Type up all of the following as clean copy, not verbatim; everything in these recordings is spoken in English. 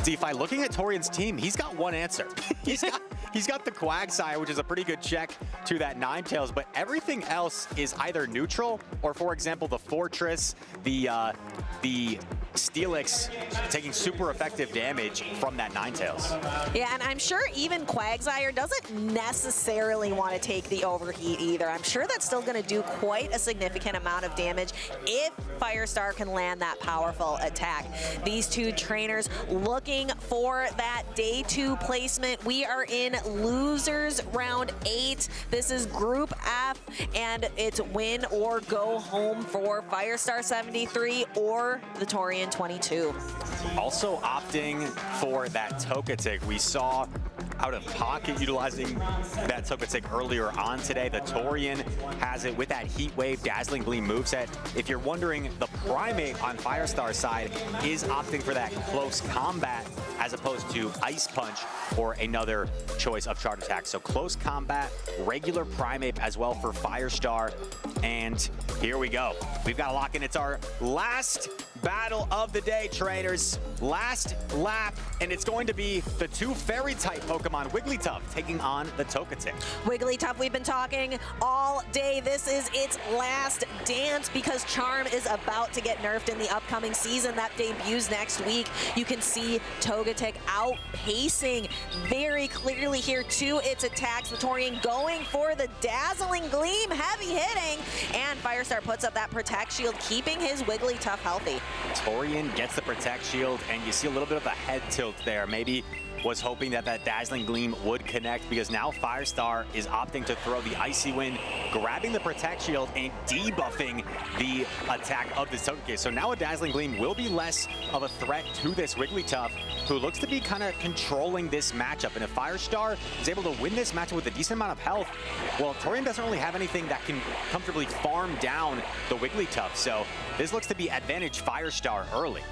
DeFi, looking at Torian's team, he's got one answer. He's got the Quagsire, which is a pretty good check to that Ninetales, but everything else is either neutral or, for example, the Fortress, the Steelix taking super effective damage from that Ninetales. Yeah, and I'm sure even Quagsire doesn't necessarily want to take the overheat either. I'm sure that's still going to do quite a significant amount of damage if Firestar can land that powerful attack. These two trainers looking for that day 2 placement. We are in losers round 8. This is Group F, and it's win or go home for Firestar 73 or the Torian 22. Also opting for that Togetic. We saw out of pocket utilizing that Togetic earlier on today. The Torian has it with that Heat Wave Dazzling Gleam moveset. If you're wondering, the Primate on Firestar's side is opting for that close combat as opposed to Ice Punch or another choice of Charge Attack. So close combat, regular Primate as well for Firestar. And here we go. We've got to lock in. It's our last battle of the day, trainers. Last lap, and it's going to be the 2 Fairy-type Pokemon, Wigglytuff taking on the Togetic. Wigglytuff, we've been talking all day. This is its last dance because Charm is about to get nerfed in the upcoming season that debuts next week. You can see Togetic outpacing very clearly here to its attacks. The Torian going for the Dazzling Gleam, heavy hitting, and Firestar puts up that Protect Shield, keeping his Wigglytuff healthy. Torian gets the Protect Shield, and you see a little bit of a head tilt there. Maybe was hoping that that Dazzling Gleam would connect, because now Firestar is opting to throw the Icy Wind, grabbing the Protect Shield and debuffing the attack of this Togekiss. So now a Dazzling Gleam will be less of a threat to this Wigglytuff, who looks to be kind of controlling this matchup. And if Firestar is able to win this matchup with a decent amount of health, well, Torian doesn't really have anything that can comfortably farm down the Wigglytuff. So this looks to be advantage Firestar early.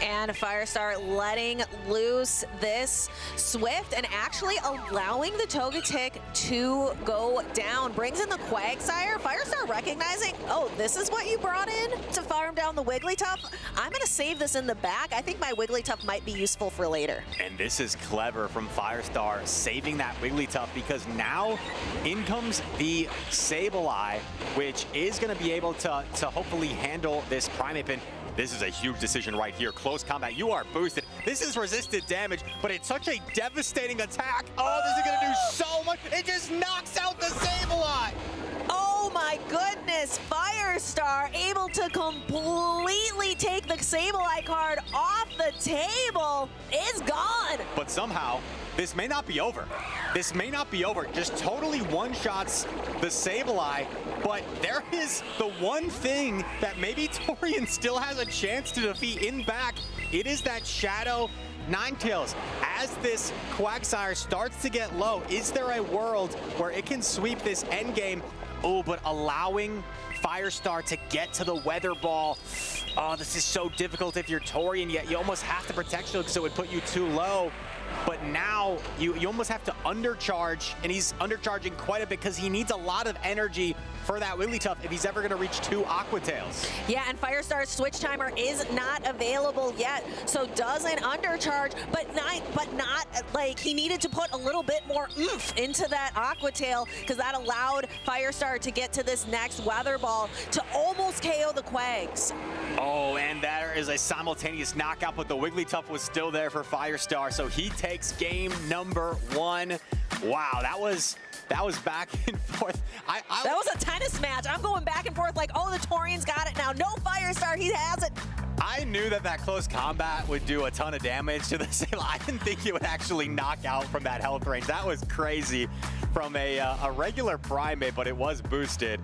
And Firestar letting loose this Swift and actually allowing the Togetic to go down. Brings in the Quagsire. Firestar recognizing, oh, this is what you brought in to farm down the Wigglytuff. I'm going to save this in the back. I think my Wigglytuff might be useful for later. And this is clever from Firestar, saving that Wigglytuff, because now in comes the Sableye, which is going to be able to hopefully handle this Primate. And this is a huge decision right here. Close combat, you are boosted. This is resisted damage, but it's such a devastating attack. Oh, this is gonna do so much. It just knocks out the Sableye. Oh my goodness, Firestar able to completely take the Sableye card off the table. Is gone. But somehow, this may not be over. This may not be over. Just totally one-shots the Sableye, but there is the one thing that maybe Torian still has a chance to defeat in back. It is that Shadow Ninetales. As this Quagsire starts to get low, is there a world where it can sweep this endgame? Oh, but allowing Firestar to get to the Weather Ball. Oh, this is so difficult if you're Torian, yet you almost have to Protect Shield because it would put you too low. But now you almost have to undercharge, and he's undercharging quite a bit because he needs a lot of energy for that Wigglytuff if he's ever going to reach 2 Aqua Tails. Yeah, and Firestar's switch timer is not available yet, so doesn't undercharge, but not like he needed to put a little bit more oomph into that Aqua Tail, because that allowed Firestar to get to this next Weather Ball to almost KO the Quags. Oh, and there is a simultaneous knockout, but the Wigglytuff was still there for Firestar, so he takes game number 1. Wow, that was back and forth. That was a tennis match. I'm going back and forth like, oh, the Torian's got it now. No, Firestar, he has it. I knew that close combat would do a ton of damage to the Sableye. I didn't think it would actually knock out from that health range. That was crazy from a regular Primate, but it was boosted.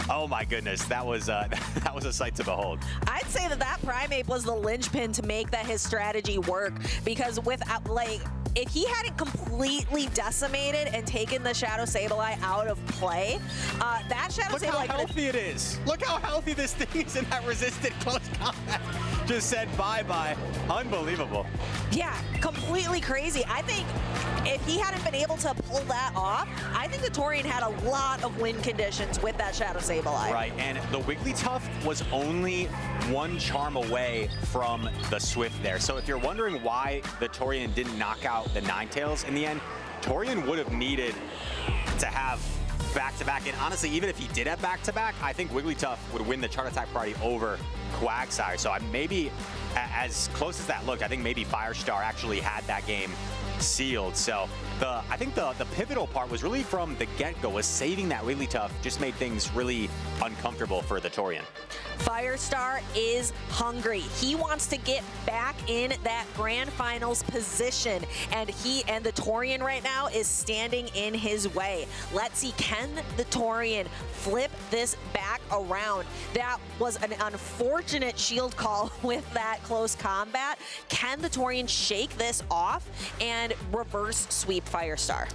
Oh my goodness, that was a sight to behold. I'd say that Primate was the linchpin to make his strategy work, because without, like, if he hadn't completely decimated and taken the Shadow Sableye out of play, that Shadow Sableye... Look how healthy it is. Look how healthy this thing is in that resisted close combat. Just said bye-bye. Unbelievable. Yeah, completely crazy. I think if he hadn't been able to pull that off, I think the Torian had a lot of win conditions with that Shadow Sableye. Right, and the Wigglytuff was only one charm away from the Swift there. So if you're wondering why the Torian didn't knock out the Ninetales in the end, Torian would have needed to have back-to-back. And honestly, even if he did have back-to-back, I think Wigglytuff would win the Chart Attack priority over Quagsire. So maybe, as close as that looked, I think maybe Firestar actually had that game sealed. So I think the pivotal part was really from the get-go, was saving that Wigglytuff just made things really uncomfortable for the Torian. Firestar is hungry. He wants to get back in that grand finals position, and the Torian right now is standing in his way. Let's see, can the Torian flip this back around? That was an unfortunate shield call with that close combat. Can the Torian shake this off and reverse sweep Firestar?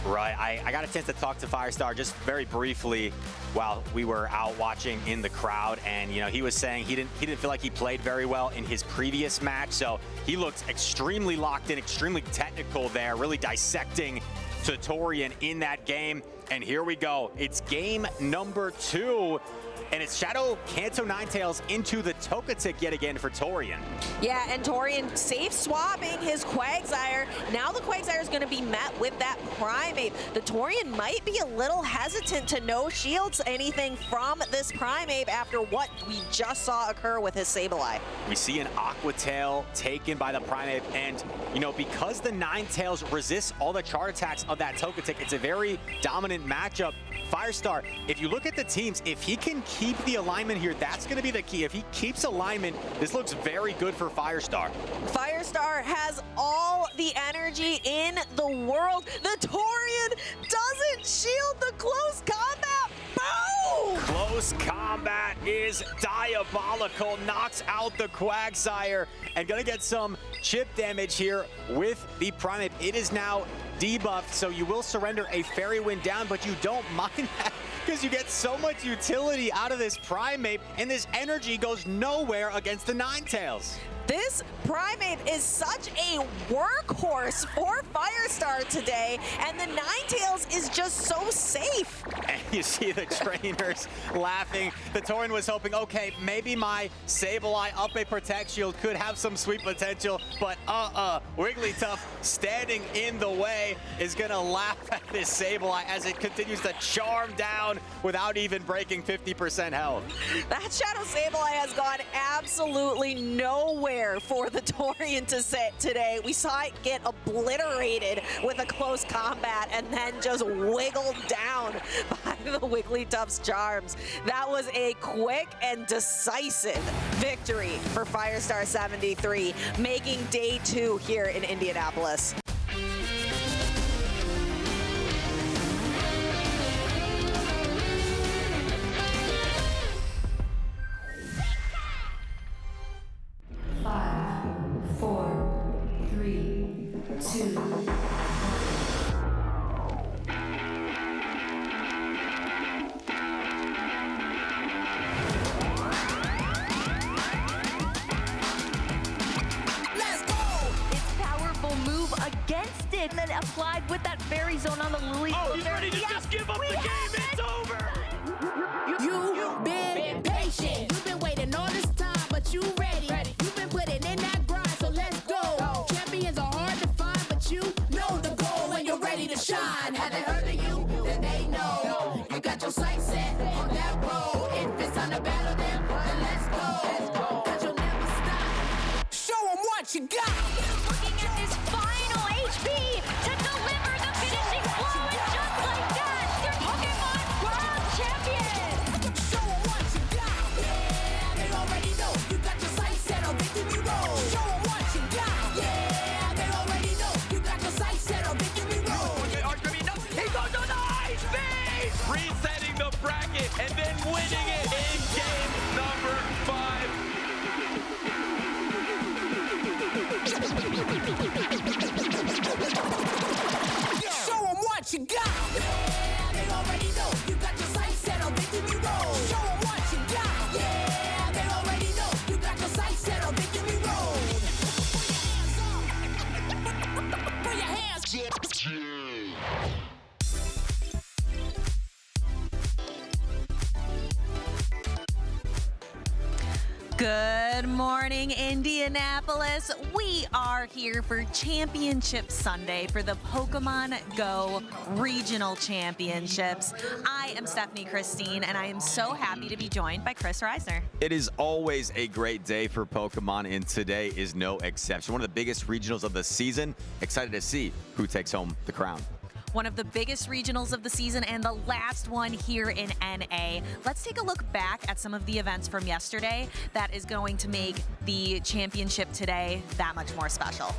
Right, I got a chance to talk to Firestar just very briefly while we were out watching in the crowd, and you know, he was saying he didn't feel like he played very well in his previous match, so he looked extremely locked in, extremely technical there, really dissecting Torian in that game. And here we go, it's game number 2. And it's Shadow Kanto Ninetales into the Togetic yet again for Torian. Yeah, and Torian safe swapping his Quagsire. Now the Quagsire is going to be met with that Primeape. The Torian might be a little hesitant to no shields anything from this Primeape after what we just saw occur with his Sableye. We see an Aqua Tail taken by the Primeape, and you know, because the Ninetales resist all the chart attacks of that Togetic, it's a very dominant matchup. Firestar, if you look at the teams, if he can keep the alignment here, that's going to be the key. If he keeps alignment, this looks very good for Firestar. Firestar has all the energy in the world. The Torian doesn't shield the close combat. Boom! Close combat is diabolical, knocks out the Quagsire, and gonna get some chip damage here with the Primeape. It is now debuffed, so you will surrender a Fairy Wind down, but you don't mind that because you get so much utility out of this Primeape, and this energy goes nowhere against the Ninetales. This Primeape is such a workhorse for Firestar today, and the Ninetales is just so safe. And you see the trainers laughing. The Torian was hoping, okay, maybe my Sableye up a Protect Shield could have some sweet potential, but Wigglytuff standing in the way is gonna laugh at this Sableye as it continues to charm down without even breaking 50% health. That Shadow Sableye has gone absolutely nowhere for the Torian to sit today. We saw it get obliterated with a close combat and then just wiggled down by the Wigglytuff's charms. That was a quick and decisive victory for Firestar 73, making day 2 here in Indianapolis. And then applied with that Fairy Zone on the Lily. Oh, he's ready to just give up the game. It's over. You've been patient. You've been waiting all this time, but you ready. You've been putting in that grind, so let's go. Champions are hard to find, but you know the goal when you're ready to shine. Have they heard of you? Then they know. You got your sights set on that road. If it's time to battle them, then let's go. 'Cause you'll never stop. Show them what you got. Looking at his final HP to deliver the finishing blow, and just like that, they're Pokemon World Champions! Show 'em what you got. Yeah, they already know. You got your sights set on victory road. Show 'em what you got. Yeah, they already know. You got your sights set on victory road. He goes to the ice beam! Resetting the bracket and then winning it in game number 5. Show 'em what you got. Yeah, they already know. You got your sights set on victory road. Show 'em what you got. Yeah, they already know. You got your sights set on victory road. Put your hands up. Good morning, Indianapolis. We are here for Championship Sunday for the Pokemon Go Regional Championships. I am Stephanie Christine, and I am so happy to be joined by Chris Reisner. It is always a great day for Pokemon, and today is no exception. One of the biggest regionals of the season. Excited to see who takes home the crown. One of the biggest regionals of the season and the last one here in NA. Let's take a look back at some of the events from yesterday that is going to make the championship today that much more special.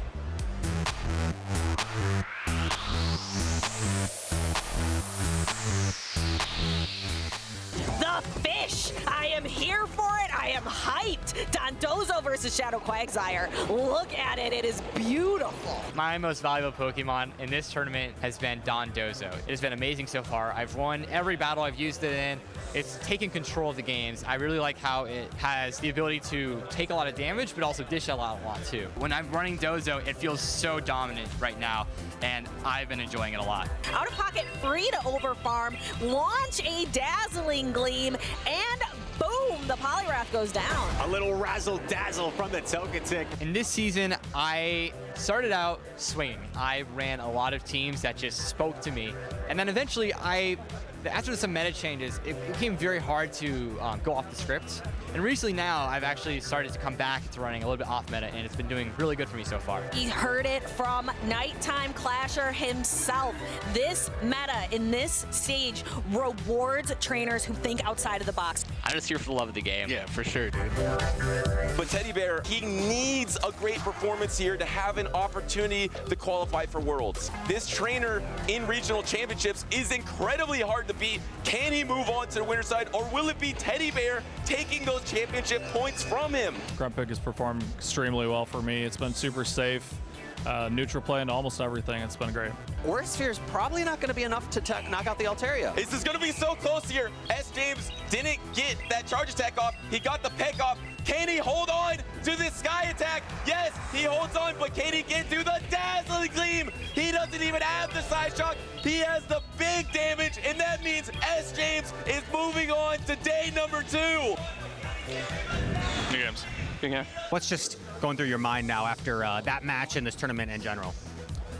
The fish! I am here for it. I am hyped. Dondozo versus Shadow Quagsire. Look at it. It is beautiful. My most valuable Pokemon in this tournament has been Dondozo. It has been amazing so far. I've won every battle I've used it in. It's taken control of the games. I really like how it has the ability to take a lot of damage, but also dish out a lot too. When I'm running Dozo, it feels so dominant right now, and I've been enjoying it a lot. Out of pocket, free to overfarm, launch a dazzling gleam, and boom, the Poliwrath goes down. A little razzle-dazzle from the Togetic. In this season, I started out swinging. I ran a lot of teams that just spoke to me, and then eventually after some meta changes, it became very hard to go off the script. And recently now, I've actually started to come back to running a little bit off meta, and it's been doing really good for me so far. He heard it from Nighttime Clasher himself. This meta in this stage rewards trainers who think outside of the box. I'm just here for the love of the game. Yeah, for sure, dude. But Teddy Bear, he needs a great performance here to have an opportunity to qualify for Worlds. This trainer in regional championships is incredibly hard to beat. Can he move on to the winner's side, or will it be Teddy Bear taking those championship points from him? Grumpig has performed extremely well for me. It's been super safe, neutral play into almost everything. It's been great. Worst Sphere is probably not going to be enough to knock out the Altaria. This is going to be so close here. S. James didn't get that charge attack off. He got the peck off. Can he hold on to this sky attack? Yes, he holds on, but can he get to the dazzling gleam? He doesn't even have the side shock. He has the big damage, and that means S. James is moving on to day number 2. New games. What's just going through your mind now after that match and this tournament in general?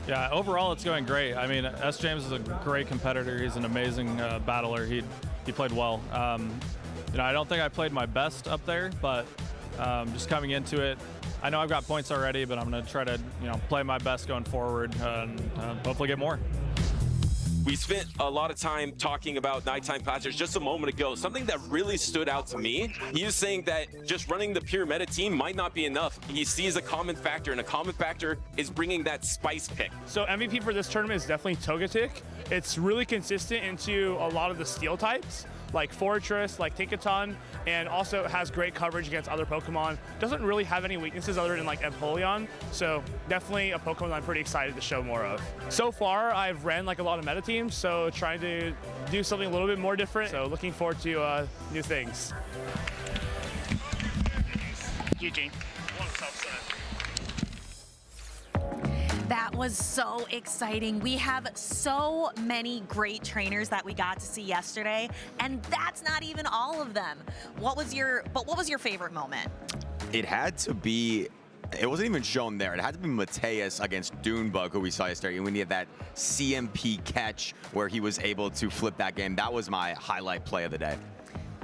Yeah, overall it's going great. I mean, S. James is a great competitor. He's an amazing battler. He played well. I don't think I played my best up there, but just coming into it, I know I've got points already, but I'm going to try to play my best going forward and hopefully get more. We spent a lot of time talking about Nighttime Clashers just a moment ago. Something that really stood out to me, he was saying that just running the pure meta team might not be enough. He sees a common factor, and a common factor is bringing that spice pick. So MVP for this tournament is definitely Togetic. It's really consistent into a lot of the steel types, like Fortress, like Tinkaton, and also has great coverage against other Pokemon. Doesn't really have any weaknesses other than like Empoleon, so definitely a Pokemon I'm pretty excited to show more of. So far, I've ran like a lot of meta teams, so trying to do something a little bit more different, so looking forward to new things. Eugene. That was so exciting. We have so many great trainers that we got to see yesterday, and that's not even all of them. What was your favorite moment? It had to be, it wasn't even shown there. It had to be Mateus against Dunebug, who we saw yesterday. And we needed that CMP catch where he was able to flip that game. That was my highlight play of the day.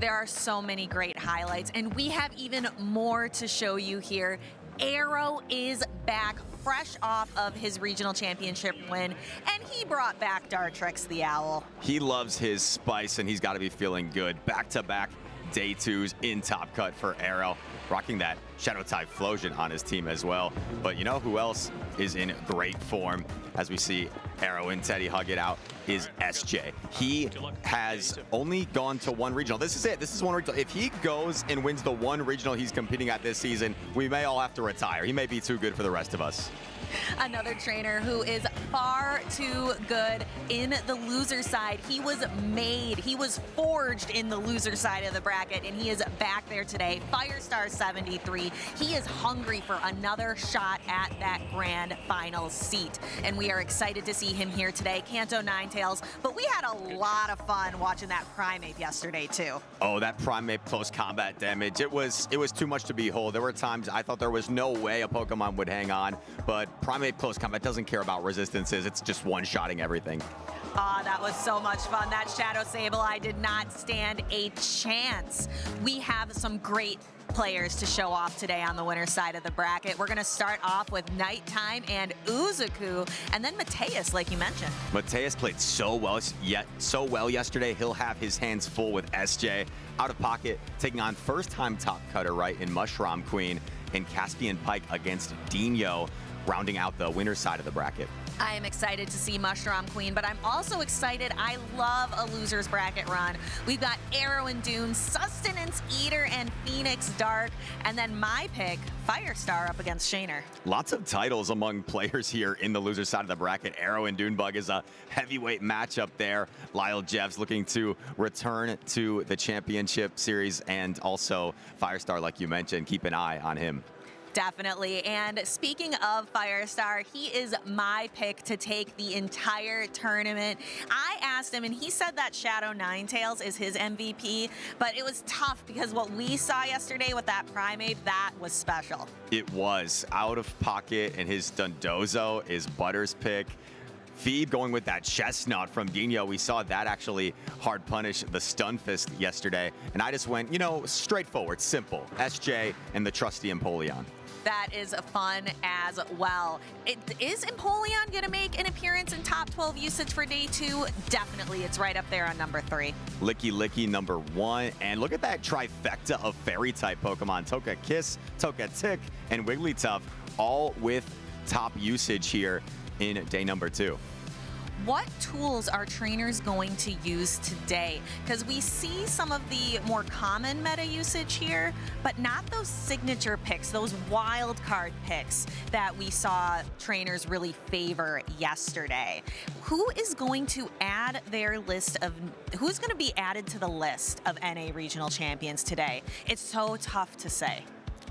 There are so many great highlights, and we have even more to show you here. Arrow is back, fresh off of his regional championship win, and he brought back Dartrix the Owl. He loves his spice, and he's got to be feeling good. Back-to-back day 2s in top cut for Arrow, rocking that Shadow type Flosion on his team as well. But you know who else is in great form as we see Arrow and Teddy hug it out is SJ. He has only gone to one regional. This is it. This is one regional. If he goes and wins the one regional he's competing at this season, we may all have to retire. He may be too good for the rest of us. Another trainer who is far too good in the loser side. He was made, he was forged in the loser side of the bracket, and he is back there today. Firestar 73. He is hungry for another shot at that grand final seat, and we are excited to see him here today. Kanto Ninetales, but we had a lot of fun watching that Primate yesterday too. Oh, that Primate close combat damage. It was too much to behold. There were times I thought there was no way a Pokemon would hang on, but Primate close combat doesn't care about resistances. It's just one-shotting everything. Ah, that was so much fun. That Shadow Sableye did not stand a chance. We have some great players to show off today on the winner's side of the bracket. We're going to start off with Nighttime and Uzuku, and then Mateus, like you mentioned. Mateus played so well yesterday. He'll have his hands full with SJ. Out of pocket, taking on first-time top cutter right in Mushroom Queen, and Caspian Pike against Dino, rounding out the winner's side of the bracket. I am excited to see Mushroom Queen, but I'm also excited. I love a loser's bracket run. We've got Arrow and Dune, Sustenance Eater, and Phoenix Dark, and then my pick, Firestar, up against Shaner. Lots of titles among players here in the loser side of the bracket. Arrow and Dunebug is a heavyweight matchup there. Lyle Jeffs looking to return to the championship series, and also Firestar, like you mentioned, keep an eye on him. Definitely. And speaking of Firestar, he is my pick to take the entire tournament. I asked him, and he said that Shadow Ninetales is his MVP, but it was tough because what we saw yesterday with that Primate, that was special. It was. Out of pocket, and his Dundozo is Butter's pick. Phoebe going with that Chestnut from Dino. We saw that actually hard punish the Stun Fist yesterday. And I just went, straightforward, simple. SJ and the trusty Empoleon. That is fun as well. Is Empoleon going to make an appearance in top 12 usage for day 2? Definitely. It's right up there on number 3. Licky Licky number 1. And look at that trifecta of fairy-type Pokemon. Togekiss, Togetic, and Wigglytuff, all with top usage here in day number 2. What tools are trainers going to use today? Because we see some of the more common meta usage here, but not those signature picks, those wild card picks that we saw trainers really favor yesterday. Who is going to add their list of, who's going to be added to the list of NA regional champions today? It's so tough to say.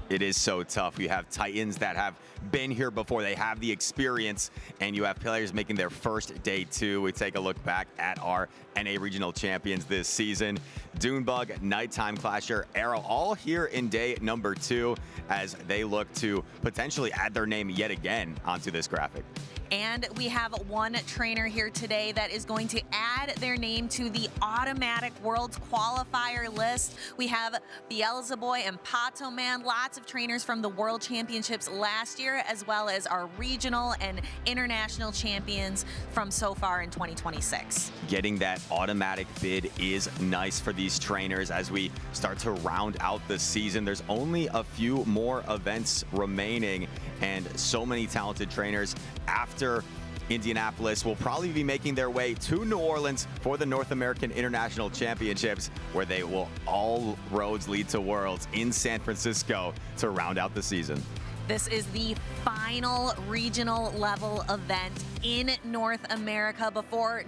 It is so tough. You have Titans that have been here before. They have the experience, and you have players making their first day 2. We take a look back at our NA regional champions this season. Dunebug, Nighttime Clasher, Arrow, all here in day number 2 as they look to potentially add their name yet again onto this graphic. And we have one trainer here today that is going to add their name to the automatic Worlds qualifier list. We have Beelzeboy and Pato Man, lots of trainers from the World Championships last year, as well as our regional and international champions from so far in 2026. Getting that automatic bid is nice for these trainers as we start to round out the season. There's only a few more events remaining, and so many talented trainers after Indianapolis will probably be making their way to New Orleans for the North American International Championships, where they will all roads lead to Worlds in San Francisco to round out the season. This is the final regional level event in North America before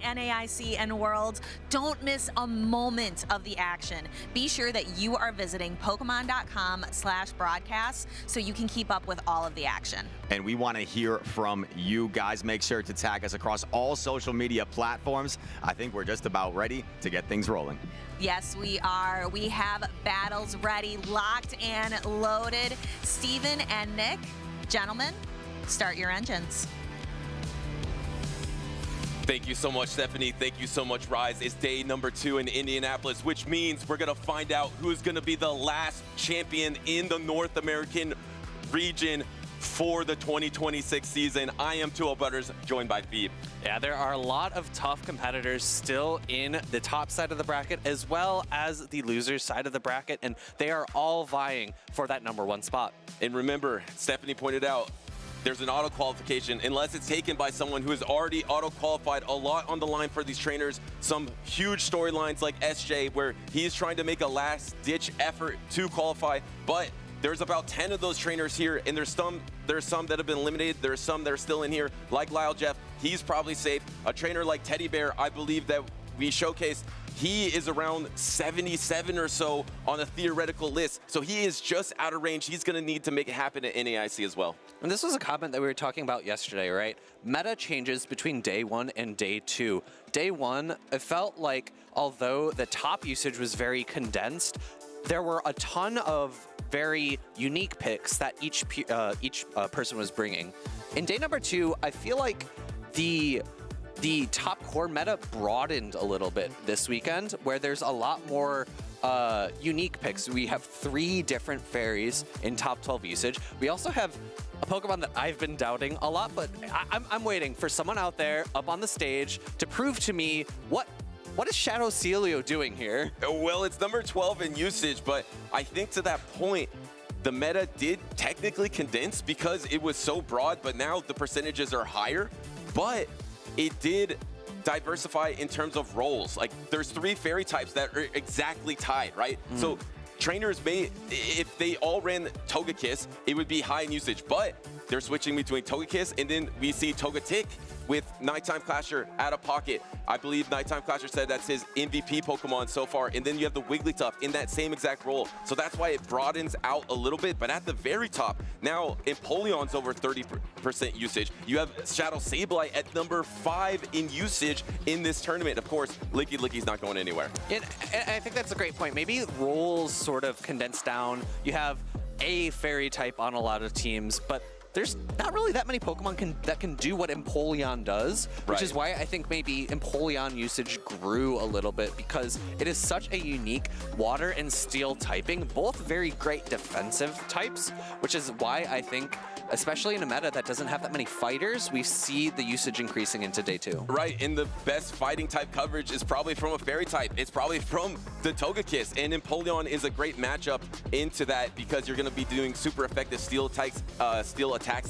NAIC and Worlds. Don't miss a moment of the action. Be sure that you are visiting Pokemon.com/broadcast so you can keep up with all of the action. And we want to hear from you guys. Make sure to tag us across all social media platforms. I think we're just about ready to get things rolling. Yes, we are. We have battles ready, locked and loaded. Steven and Nick, gentlemen, start your engines. Thank you so much, Stephanie. Thank you so much, Rise. It's day number 2 in Indianapolis, which means we're going to find out who's going to be the last champion in the North American region for the 2026 season. I am Tua Butters, joined by Phoebe. Yeah, there are a lot of tough competitors still in the top side of the bracket as well as the losers side of the bracket, and they are all vying for that number 1 spot. And remember, Stephanie pointed out, there's an auto qualification unless it's taken by someone who has already auto qualified. A lot on the line for these trainers. Some huge storylines like SJ, where he's trying to make a last ditch effort to qualify, but There's about 10 of those trainers here, and there's some that have been eliminated. There's some that are still in here, like Lyle Jeff. He's probably safe. A trainer like Teddy Bear, I believe that we showcased, he is around 77 or so on a theoretical list. So he is just out of range. He's going to need to make it happen at NAIC as well. And this was a comment that we were talking about yesterday, right? Meta changes between day 1 and day 2. Day 1, it felt like although the top usage was very condensed, there were a ton of very unique picks that each person was bringing. In day number 2, I feel like the top core meta broadened a little bit this weekend, where there's a lot more unique picks. We have 3 different fairies in top 12 usage. We also have a Pokemon that I've been doubting a lot, but I'm waiting for someone out there up on the stage to prove to me what is Shadow Celio doing here? Well, it's number 12 in usage, but I think to that point, the meta did technically condense because it was so broad, but now the percentages are higher. But it did diversify in terms of roles. Like, there's 3 fairy types that are exactly tied, right? So trainers may, if they all ran Togekiss, it would be high in usage, but they're switching between Togekiss, and then we see Togetic with Nighttime Clasher out of pocket. I believe Nighttime Clasher said that's his MVP Pokemon so far, and then you have the Wigglytuff in that same exact role. So that's why it broadens out a little bit, but at the very top, now Empoleon's over 30% usage. You have Shadow Sableye at number 5 in usage in this tournament. Of course, Licky Licky's not going anywhere. And I think that's a great point. Maybe roles sort of condensed down. You have a fairy type on a lot of teams, but there's not really that many Pokemon that can do what Empoleon does, which is why I think maybe Empoleon usage grew a little bit, because it is such a unique water and steel typing, both very great defensive types, which is why I think, especially in a meta that doesn't have that many fighters, we see the usage increasing into day 2. Right, and the best fighting type coverage is probably from a fairy type. It's probably from the Togekiss, and Empoleon is a great matchup into that because you're going to be doing super effective steel attacks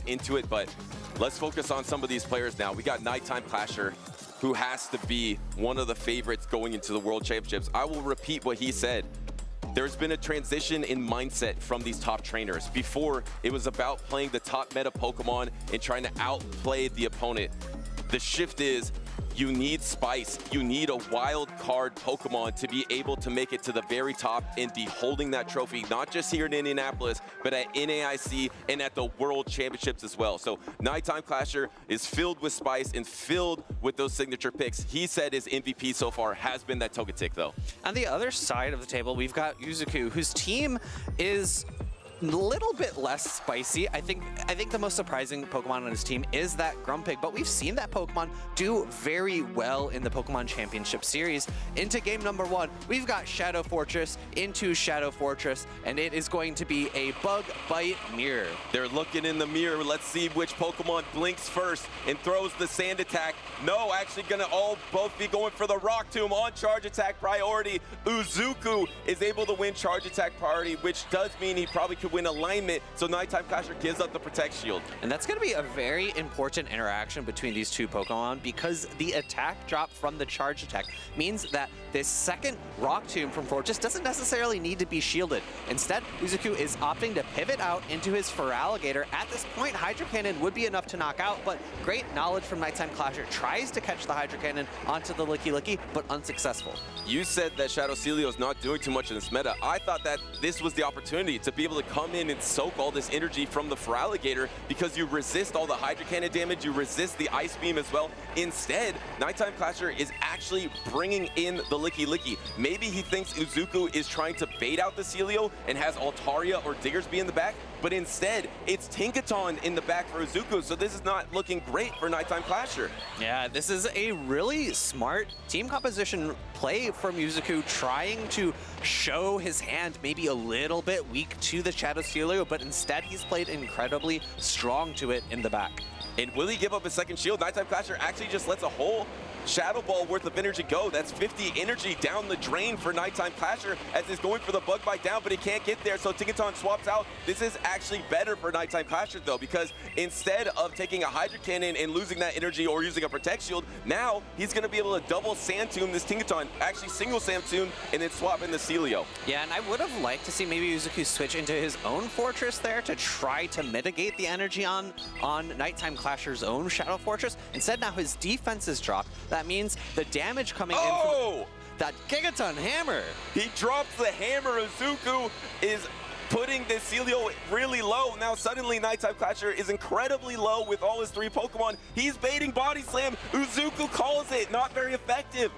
into it. But let's focus on some of these players now. We got Nighttime Clasher, who has to be one of the favorites going into the World Championships. I will repeat what he said. There's been a transition in mindset from these top trainers. Before, it was about playing the top meta Pokemon and trying to outplay the opponent. The shift is, you need spice. You need a wild card Pokemon to be able to make it to the very top and be holding that trophy, not just here in Indianapolis, but at NAIC and at the World Championships as well. So Nighttime Clasher is filled with spice and filled with those signature picks. He said his MVP so far has been that Togetic, though. On the other side of the table, we've got Yuzuku, whose team is a little bit less spicy. I think the most surprising Pokemon on his team is that Grumpig, but we've seen that Pokemon do very well in the Pokemon Championship Series. Into game number 1, we've got Shadow Fortress into Shadow Fortress, and it is going to be a Bug Bite Mirror. They're looking in the mirror. Let's see which Pokemon blinks first and throws the sand attack. No, actually gonna both be going for the Rock Tomb on charge attack priority. Uzuku is able to win charge attack priority, which does mean he probably could win alignment, so Nighttime Clasher gives up the Protect Shield. And that's going to be a very important interaction between these two Pokemon, because the attack drop from the charge attack means that this second Rock Tomb from Fortress doesn't necessarily need to be shielded. Instead, Uzuku is opting to pivot out into his Feraligatr. At this point, Hydro Cannon would be enough to knock out, but great knowledge from Nighttime Clasher. Tries to catch the Hydro Cannon onto the Licky Licky, but unsuccessful. You said that Shadow Celio is not doing too much in this meta. I thought that this was the opportunity to be able to come in and soak all this energy from the Feraligatr, because you resist all the Hydro Cannon damage, you resist the Ice Beam as well. Instead, Nighttime Clasher is actually bringing in the Licky Licky. Maybe he thinks Uzuku is trying to bait out the Celio and has Altaria or Diggersby in the back, but instead, it's Tinkaton in the back for Uzuku, so this is not looking great for Nighttime Clasher. Yeah, this is a really smart team composition play from Uzuku, trying to show his hand maybe a little bit weak to the Shadow Celio, but instead he's played incredibly strong to it in the back. And will he give up his second shield? Nighttime Clasher actually just lets a whole Shadow Ball worth of energy go. That's 50 energy down the drain for Nighttime Clasher as he's going for the Bug Bite down, but he can't get there, so Tinkaton swaps out. This is actually better for Nighttime Clasher, though, because instead of taking a Hydro Cannon and losing that energy or using a Protect Shield, now he's going to be able to double Sand Tomb this Tinkaton, actually single Sand Tomb, and then swap in the Celio. Yeah, and I would have liked to see maybe Uzuku switch into his own Fortress there to try to mitigate the energy on Nighttime Clasher's own Shadow Fortress. Instead, now his defense is dropped. That means the damage coming in from that Gigaton Hammer. He drops the hammer. Uzuku is putting the Celio really low. Now suddenly Nighttime Clasher is incredibly low with all his 3 Pokemon. He's baiting Body Slam. Uzuku calls it. Not very effective.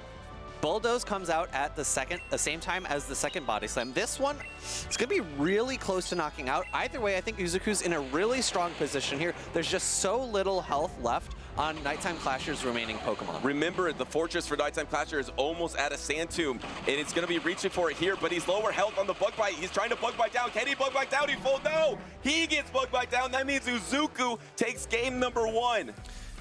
Bulldoze comes out at the same time as the second Body Slam. This one, it's going to be really close to knocking out. Either way, I think Uzuku's in a really strong position here. There's just so little health left on Nighttime Clasher's remaining Pokemon. Remember, the Fortress for Nighttime Clasher is almost at a Sand Tomb, and it's going to be reaching for it here, but he's lower health on the Bug Bite. He's trying to Bug Bite down. Can he Bug Bite down? No! He gets Bug Bite down. That means Uzuku takes game number 1.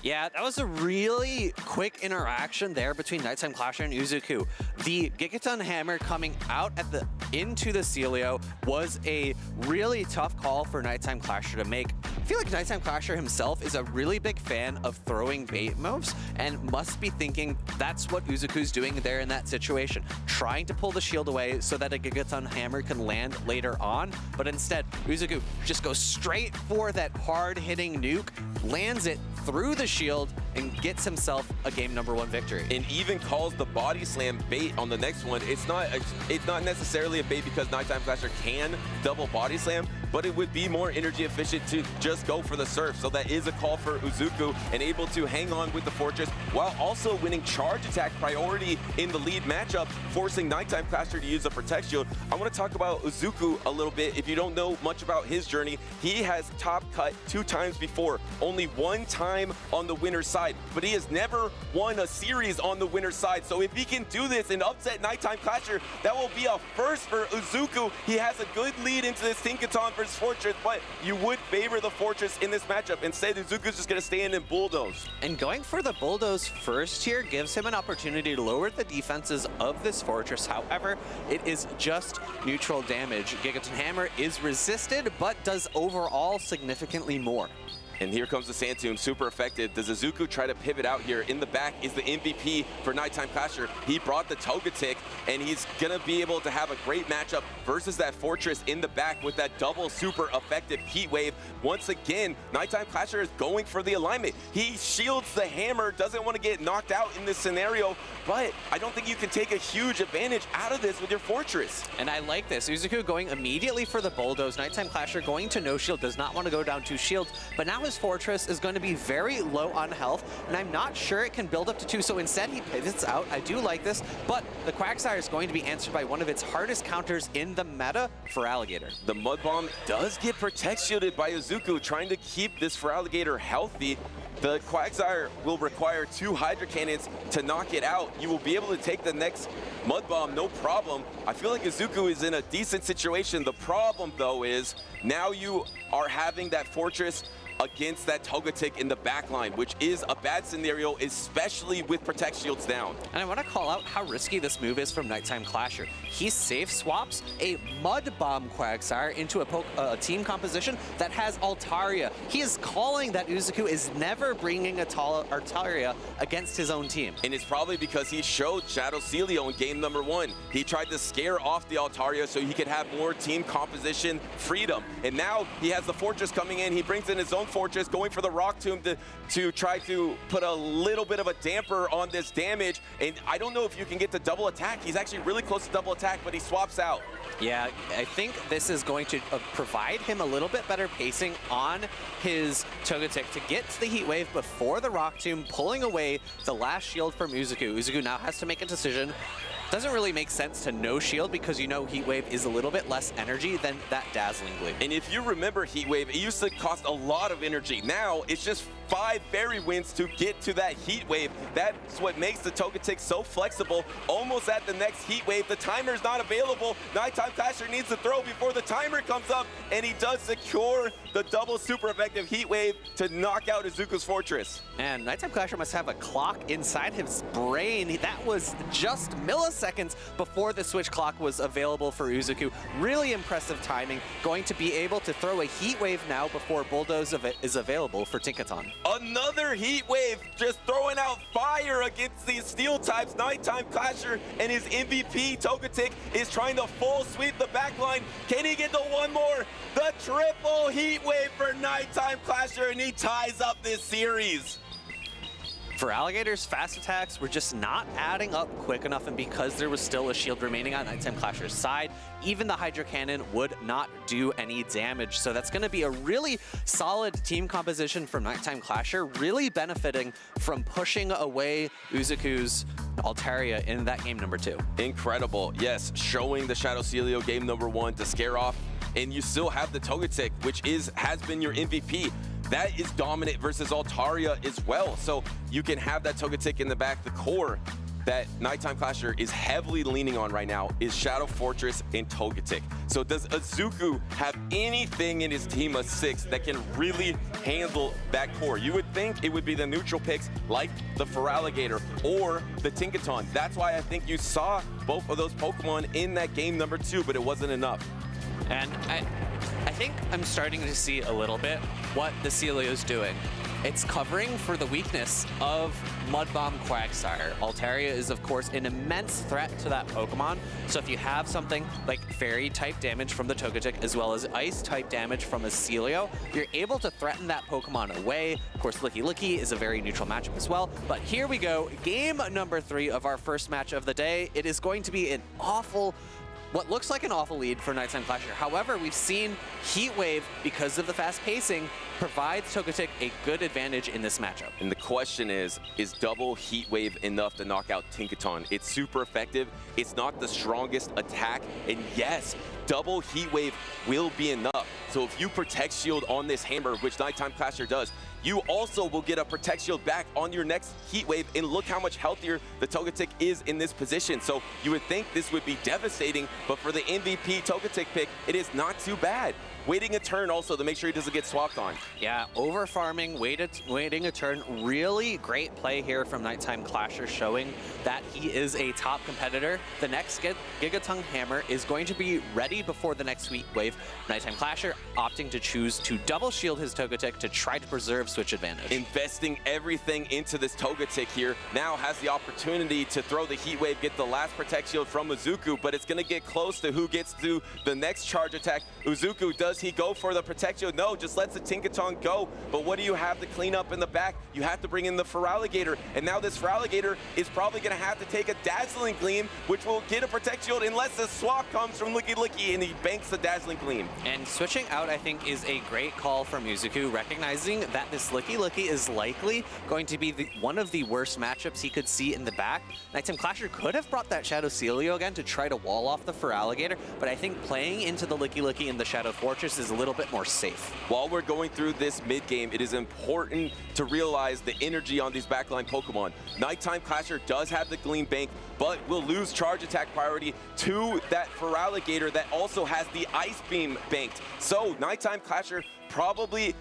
Yeah, that was a really quick interaction there between Nighttime Clasher and Uzuku. The Gigaton Hammer coming out into the Celio was a really tough call for Nighttime Clasher to make. I feel like Nighttime Clasher himself is a really big fan of throwing bait moves and must be thinking that's what Uzuku's doing there in that situation, trying to pull the shield away so that a Gigaton Hammer can land later on, but instead Uzuku just goes straight for that hard-hitting nuke, lands it through the shield, and gets himself a game number 1 victory. And even calls the Body Slam bait on the next one. It's not necessarily a bait because Nighttime Clasher can double Body Slam, but it would be more energy efficient to just go for the Surf. So that is a call for Uzuku, and able to hang on with the Fortress while also winning Charge Attack priority in the lead matchup, forcing Nighttime Clasher to use a Protect Shield. I want to talk about Uzuku a little bit. If you don't know much about his journey, he has top cut 2 times before, only 1 time on the winner's side, but he has never won a series on the winner's side. So if he can do this and upset Nighttime Clasher, that will be a first for Uzuku. He has a good lead into this Tinkaton versus Fortress, but you would favor the Fortress in this matchup. Instead, Uzuku's just going to stand and Bulldoze. And going for the Bulldoze first here gives him an opportunity to lower the defenses of this Fortress. However, it is just neutral damage. Gigaton Hammer is resisted, but does overall significantly more. And here comes the Sand Tomb, super effective. Does Uzuku try to pivot out here? In the back is the MVP for Nighttime Clasher. He brought the Togetic, and he's gonna be able to have a great matchup versus that Fortress in the back with that double super effective Heat Wave. Once again, Nighttime Clasher is going for the alignment. He shields the hammer, doesn't want to get knocked out in this scenario, but I don't think you can take a huge advantage out of this with your Fortress. And I like this. Uzuku going immediately for the Bulldoze. Nighttime Clasher going to no shield, does not want to go down 2 shields, but now his Fortress is going to be very low on health, and I'm not sure it can build up to 2, so instead he pivots out. I do like this, but the Quagsire is going to be answered by one of its hardest counters in the meta for Alligator. The Mud Bomb does get Protect Shielded by Uzuku, trying to keep this for Alligator healthy. The Quagsire will require 2 Hydro Cannons to knock it out. You will be able to take the next Mud Bomb, no problem. I feel like Uzuku is in a decent situation. The problem, though, is now you are having that Fortress against that Togetic in the backline, which is a bad scenario, especially with Protect Shields down. And I want to call out how risky this move is from Nighttime Clasher. He safe swaps a Mud Bomb Quagsire into a team composition that has Altaria. He is calling that Uzuku is never bringing a Altaria against his own team. And it's probably because he showed Shadow Celio in game number 1. He tried to scare off the Altaria so he could have more team composition freedom. And now he has the Fortress coming in. He brings in his own Fortress, going for the Rock Tomb to try to put a little bit of a damper on this damage. And I don't know if you can get the double attack. He's actually really close to double attack, but he swaps out. Yeah, I think this is going to provide him a little bit better pacing on his Togetic to get to the Heat Wave before the Rock Tomb, pulling away the last shield from Uzuku. Uzuku now has to make a decision. Doesn't really make sense to no shield because you know Heat Wave is a little bit less energy than that Dazzling Gleam. And if you remember Heat Wave, it used to cost a lot of energy. Now it's just 5 fairy winds to get to that heat wave. That's what makes the Togetic so flexible. Almost at the next heat wave, the timer's not available. Nighttime Clasher needs to throw before the timer comes up, and he does secure the double super effective heat wave to knock out Izuku's Fortress. And Nighttime Clasher must have a clock inside his brain. That was just milliseconds before the switch clock was available for Izuku. Really impressive timing. Going to be able to throw a heat wave now before Bulldoze is available for Tinkaton. Another heat wave, just throwing out fire against these steel types. Nighttime Clasher and his MVP Togetic is trying to full sweep the backline. Can he get to one more? The triple heat wave for Nighttime Clasher, and he ties up this series. For Alligator's fast attacks were just not adding up quick enough, and because there was still a shield remaining on Nighttime Clasher's side, even the Hydro Cannon would not do any damage. So that's going to be a really solid team composition from Nighttime Clasher, really benefiting from pushing away Izuku's Altaria in that game number 2. Incredible, yes, showing the Shadow Celio game number 1 to scare off, and you still have the Togetic, which has been your MVP. That is dominant versus Altaria as well. So you can have that Togetic in the back. The core that Nighttime Clasher is heavily leaning on right now is Shadow Fortress and Togetic. So does Izuku have anything in his team of 6 that can really handle that core? You would think it would be the neutral picks like the Feraligatr or the Tinkaton. That's why I think you saw both of those Pokemon in that game number 2, but it wasn't enough. And I think I'm starting to see a little bit what the Celio's doing. It's covering for the weakness of Mud Bomb Quagsire. Altaria is, of course, an immense threat to that Pokemon. So if you have something like Fairy-type damage from the Togetic as well as Ice-type damage from a Celio, you're able to threaten that Pokemon away. Of course, Licky Licky is a very neutral matchup as well. But here we go, game number 3 of our first match of the day. It is going to be what looks like an awful lead for Nighttime Clasher. However, we've seen Heat Wave, because of the fast pacing, provides Togetic a good advantage in this matchup. And the question is double Heat Wave enough to knock out Tinkaton? It's super effective. It's not the strongest attack. And yes, double Heat Wave will be enough. So if you Protect Shield on this hammer, which Nighttime Clasher does, you also will get a Protect Shield back on your next Heat Wave, and look how much healthier the Togetic is in this position. So you would think this would be devastating, but for the MVP Togetic pick, it is not too bad. Waiting a turn also to make sure he doesn't get swapped on. Yeah, over farming, waiting a turn. Really great play here from Nighttime Clasher, showing that he is a top competitor. The next Gigatongue Hammer is going to be ready before the next Heat Wave. Nighttime Clasher opting to choose to double shield his Togetic to try to preserve switch advantage. Investing everything into this Togetic here, now has the opportunity to throw the Heat Wave, get the last Protect Shield from Izuku, but it's going to get close to who gets to the next charge attack. Izuku, does he go for the Protect Shield? No, just lets the Tinkaton go. But what do you have to clean up in the back? You have to bring in the Feraligatr, and now this Feraligatr is probably going to have to take a Dazzling Gleam, which will get a Protect Shield unless the swap comes from Licky Licky and he banks the Dazzling Gleam. And switching out, I think, is a great call from Izuku, recognizing that this Licky Licky is likely going to be one of the worst matchups he could see in the back. Nighttime Clasher could have brought that Shadow Celio again to try to wall off the Feraligatr, but I think playing into the Licky Licky and the Shadow Fortress is a little bit more safe. While we're going through this mid game, it is important to realize the energy on these backline Pokemon. Nighttime Clasher does have the Gleam Bank, but will lose charge attack priority to that Feraligatr that also has the Ice Beam banked. So Nighttime Clasher probably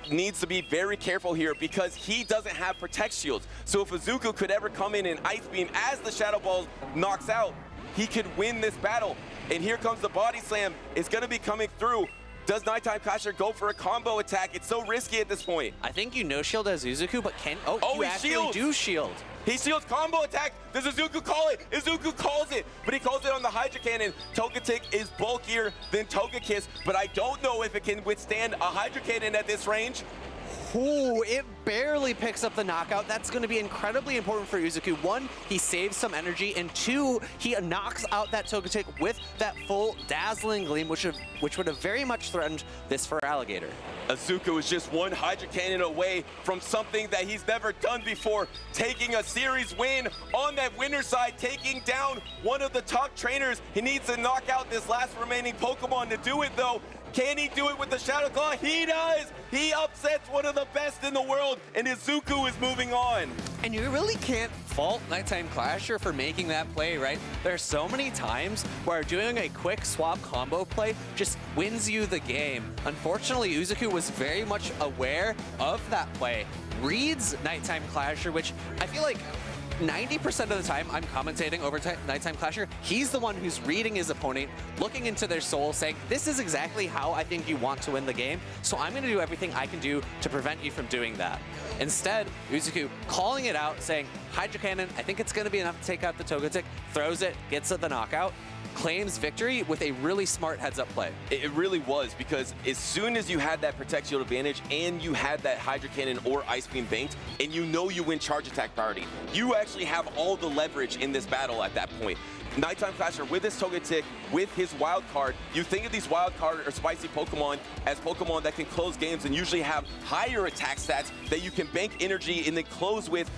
needs to be very careful here because he doesn't have Protect Shields. So if Izuku could ever come in and Ice Beam as the Shadow Ball knocks out, he could win this battle. And here comes the Body Slam. It's going to be coming through. Does Nighttime Clasher go for a combo attack? It's so risky at this point. I think you no-shield as Izuku, but you he actually shields. do shield. He shields combo attack. Does Izuku call it? Izuku calls it, but he calls it on the Hydro Cannon. Togetic is bulkier than Togekiss, but I don't know if it can withstand a Hydro Cannon at this range. Ooh, it barely picks up the knockout. That's going to be incredibly important for Izuku. 1, he saves some energy, and 2, he knocks out that Togetic with that full Dazzling Gleam, which would have very much threatened this Feraligatr. Izuku is just one Hydro Cannon away from something that he's never done before, taking a series win on that winner side, taking down one of the top trainers. He needs to knock out this last remaining Pokemon to do it, though. Can he do it with the Shadow Claw? He does! He upsets one of the best in the world, and Izuku is moving on. And you really can't fault Nighttime Clasher for making that play, right? There are so many times where doing a quick swap combo play just wins you the game. Unfortunately, Izuku was very much aware of that play, reads Nighttime Clasher, which I feel like 90% of the time I'm commentating over Nighttime Clasher, he's the one who's reading his opponent, looking into their soul, saying, this is exactly how I think you want to win the game, so I'm going to do everything I can do to prevent you from doing that. Instead, Izuku calling it out, saying, Hydro Cannon, I think it's going to be enough to take out the Togetic, throws it, gets the knockout, claims victory with a really smart heads-up play. It really was, because as soon as you had that Protect Shield advantage and you had that Hydro Cannon or Ice Beam banked, and you know you win Charge Attack priority, you actually have all the leverage in this battle at that point. Nighttime Clasher with his Togetic, with his Wild Card, you think of these Wild Card or spicy Pokemon as Pokemon that can close games and usually have higher attack stats that you can bank energy and then close with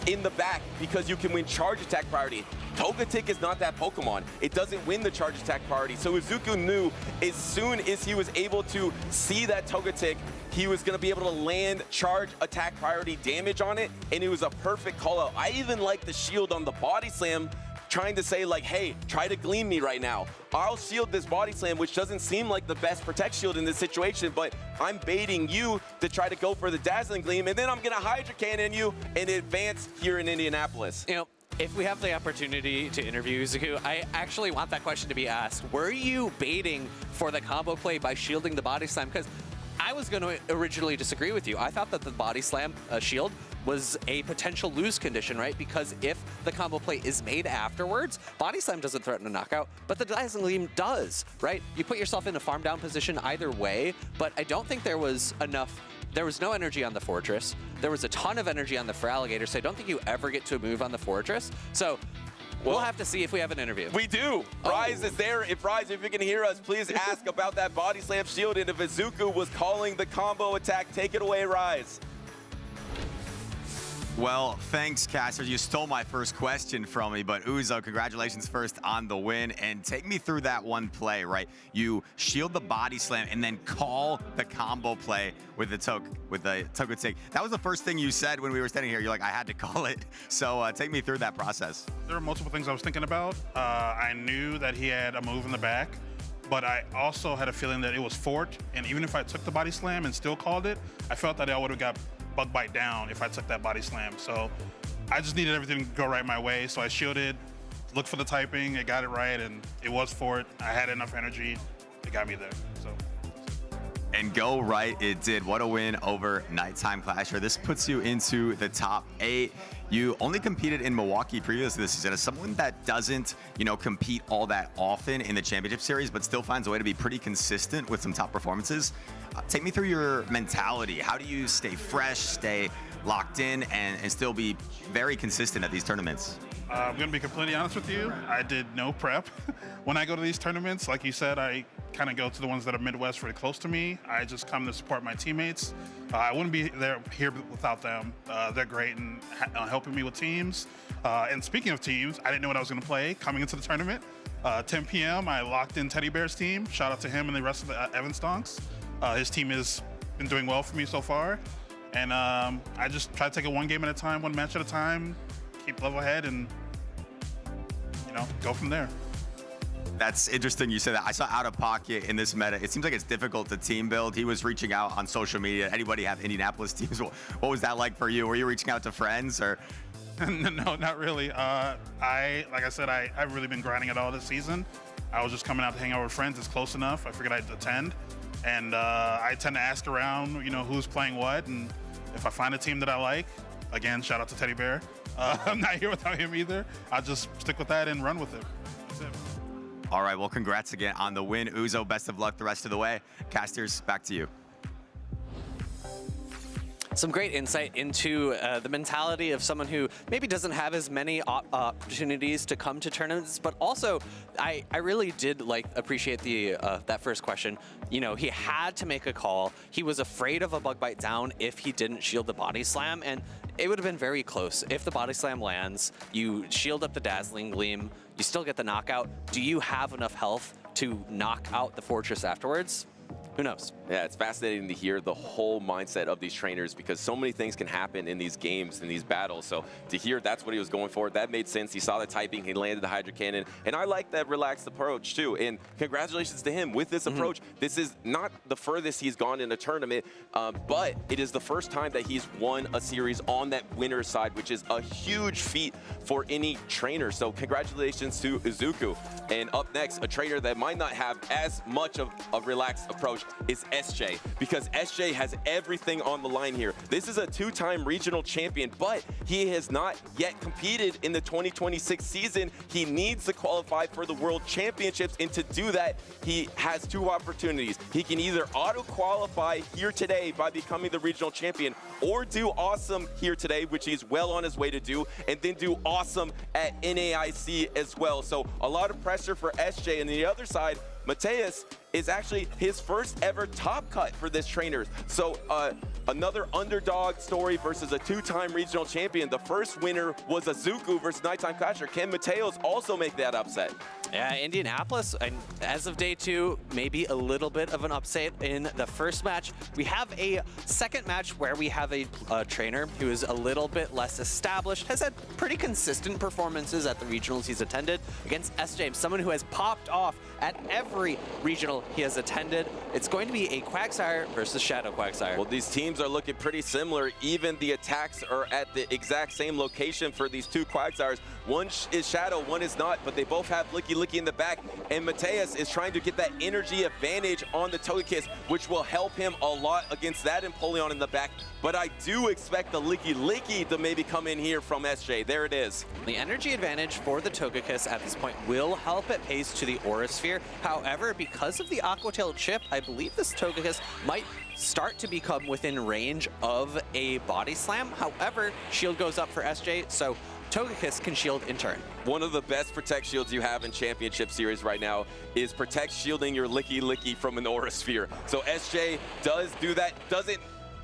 in the back because you can win Charge Attack priority. Togetic is not that Pokemon. It doesn't win the Charge Attack priority. So Izuku knew as soon as he was able to see that Togetic, he was going to be able to land Charge Attack priority damage on it, and it was a perfect call out. I even like the shield on the Body Slam, trying to say like, hey, try to gleam me right now. I'll shield this Body Slam, which doesn't seem like the best Protect Shield in this situation, but I'm baiting you to try to go for the Dazzling Gleam, and then I'm gonna Hydro Cannon you and advance here in Indianapolis. You know, if we have the opportunity to interview Izuku, I actually want that question to be asked. Were you baiting for the combo play by shielding the Body Slam? Because I was going to originally disagree with you. I thought that the Body Slam shield was a potential lose condition, right? Because if the combo play is made afterwards, Body Slam doesn't threaten a knockout, but the Dazzling Gleam does, right? You put yourself in a farm down position either way, but I don't think there was enough. There was no energy on the Fortress. There was a ton of energy on the Feraligatr, so I don't think you ever get to move on the Fortress. So we'll have to see if we have an interview. We do. Rise is there. If Rise, if you can hear us, please ask about that Body Slam shield, and if Izuku was calling the combo attack, take it away, Rise. Well, thanks, casters. You stole my first question from me, but Uzo, congratulations first on the win. And take me through that one play, right? You shield the Body Slam and then call the combo play with the Togetic. That was the first thing you said when we were standing here. You're like, I had to call it. So take me through that process. There were multiple things I was thinking about. I knew that he had a move in the back, but I also had a feeling that it was Fort, and even if I took the Body Slam and still called it, I felt that I would have got Bug Bite down if I took that Body Slam. So I just needed everything to go right my way. So I shielded, looked for the typing, it got it right, and it was Fort. I had enough energy, it got me there. So. And go right, it did. What a win over Nighttime Clasher. This puts you into the top 8. You only competed in Milwaukee previously this season. As someone that doesn't, compete all that often in the championship series, but still finds a way to be pretty consistent with some top performances. Take me through your mentality. How do you stay fresh, stay locked in, and still be very consistent at these tournaments? I'm going to be completely honest with you. I did no prep. When I go to these tournaments, like you said, I kind of go to the ones that are Midwest really close to me. I just come to support my teammates. I wouldn't be here without them. They're great in helping me with teams. And speaking of teams, I didn't know what I was going to play coming into the tournament. 10 p.m., I locked in Teddy Bear's team. Shout out to him and the rest of the Evan Stonks. His team has been doing well for me so far. And I just try to take it one game at a time, one match at a time, keep level head, and go from there. That's interesting you said that. I saw Out of Pocket in this meta. It seems like it's difficult to team build. He was reaching out on social media. Anybody have Indianapolis teams? What was that like for you? Were you reaching out to friends or? No, not really. Like I said, I've really been grinding it all this season. I was just coming out to hang out with friends. It's close enough. I figured I'd attend. And I tend to ask around, who's playing what. And if I find a team that I like, again, shout out to Teddy Bear. I'm not here without him either. I'll just stick with that and run with it. That's it. All right, well, congrats again on the win. Uzo, best of luck the rest of the way. Casters, back to you. Some great insight into the mentality of someone who maybe doesn't have as many opportunities to come to tournaments, but also I really did appreciate the that first question. He had to make a call. He was afraid of a Bug Bite down if he didn't shield the Body Slam, and it would have been very close. If the Body Slam lands, you shield up the Dazzling Gleam, you still get the knockout. Do you have enough health to knock out the Fortress afterwards? Who knows? Yeah, it's fascinating to hear the whole mindset of these trainers because so many things can happen in these games, in these battles. So to hear that's what he was going for, that made sense. He saw the typing, he landed the Hydra Cannon, and I like that relaxed approach too. And congratulations to him with this approach. This is not the furthest he's gone in a tournament, but it is the first time that he's won a series on that winner's side, which is a huge feat for any trainer. So congratulations to Izuku. And up next, a trainer that might not have as much of a relaxed approach is SJ, because SJ has everything on the line here. This is a two-time regional champion, but he has not yet competed in the 2026 season. He needs to qualify for the World Championships, and to do that, he has two opportunities. He can either auto-qualify here today by becoming the regional champion, or do awesome here today, which he's well on his way to do, and then do awesome at NAIC as well. So a lot of pressure for SJ. And the other side, Mateus is actually his first ever top cut for this trainer. So another underdog story versus a two-time regional champion. The first winner was Izuku versus Nighttime Clasher. Can Mateus also make that upset? Yeah, Indianapolis, and as of day 2, maybe a little bit of an upset in the first match. We have a second match where we have a trainer who is a little bit less established, has had pretty consistent performances at the regionals he's attended against S. James, someone who has popped off at every regional he has attended. It's going to be a Quagsire versus Shadow Quagsire. Well, these teams are looking pretty similar. Even the attacks are at the exact same location for these two Quagsires. One is Shadow, one is not, but they both have Licky Licky in the back. And Mateus is trying to get that energy advantage on the Togekiss, which will help him a lot against that Empoleon in the back. But I do expect the Licky Licky to maybe come in here from SJ. There it is. The energy advantage for the Togekiss at this point will help it pace to the Aura Sphere. However, because of the Aqua Tail chip, I believe this Togekiss might start to become within range of a Body Slam. However, shield goes up for SJ, so Togekiss can shield in turn. One of the best Protect shields you have in Championship Series right now is Protect shielding your Licky Licky from an Aura Sphere. So SJ does do that,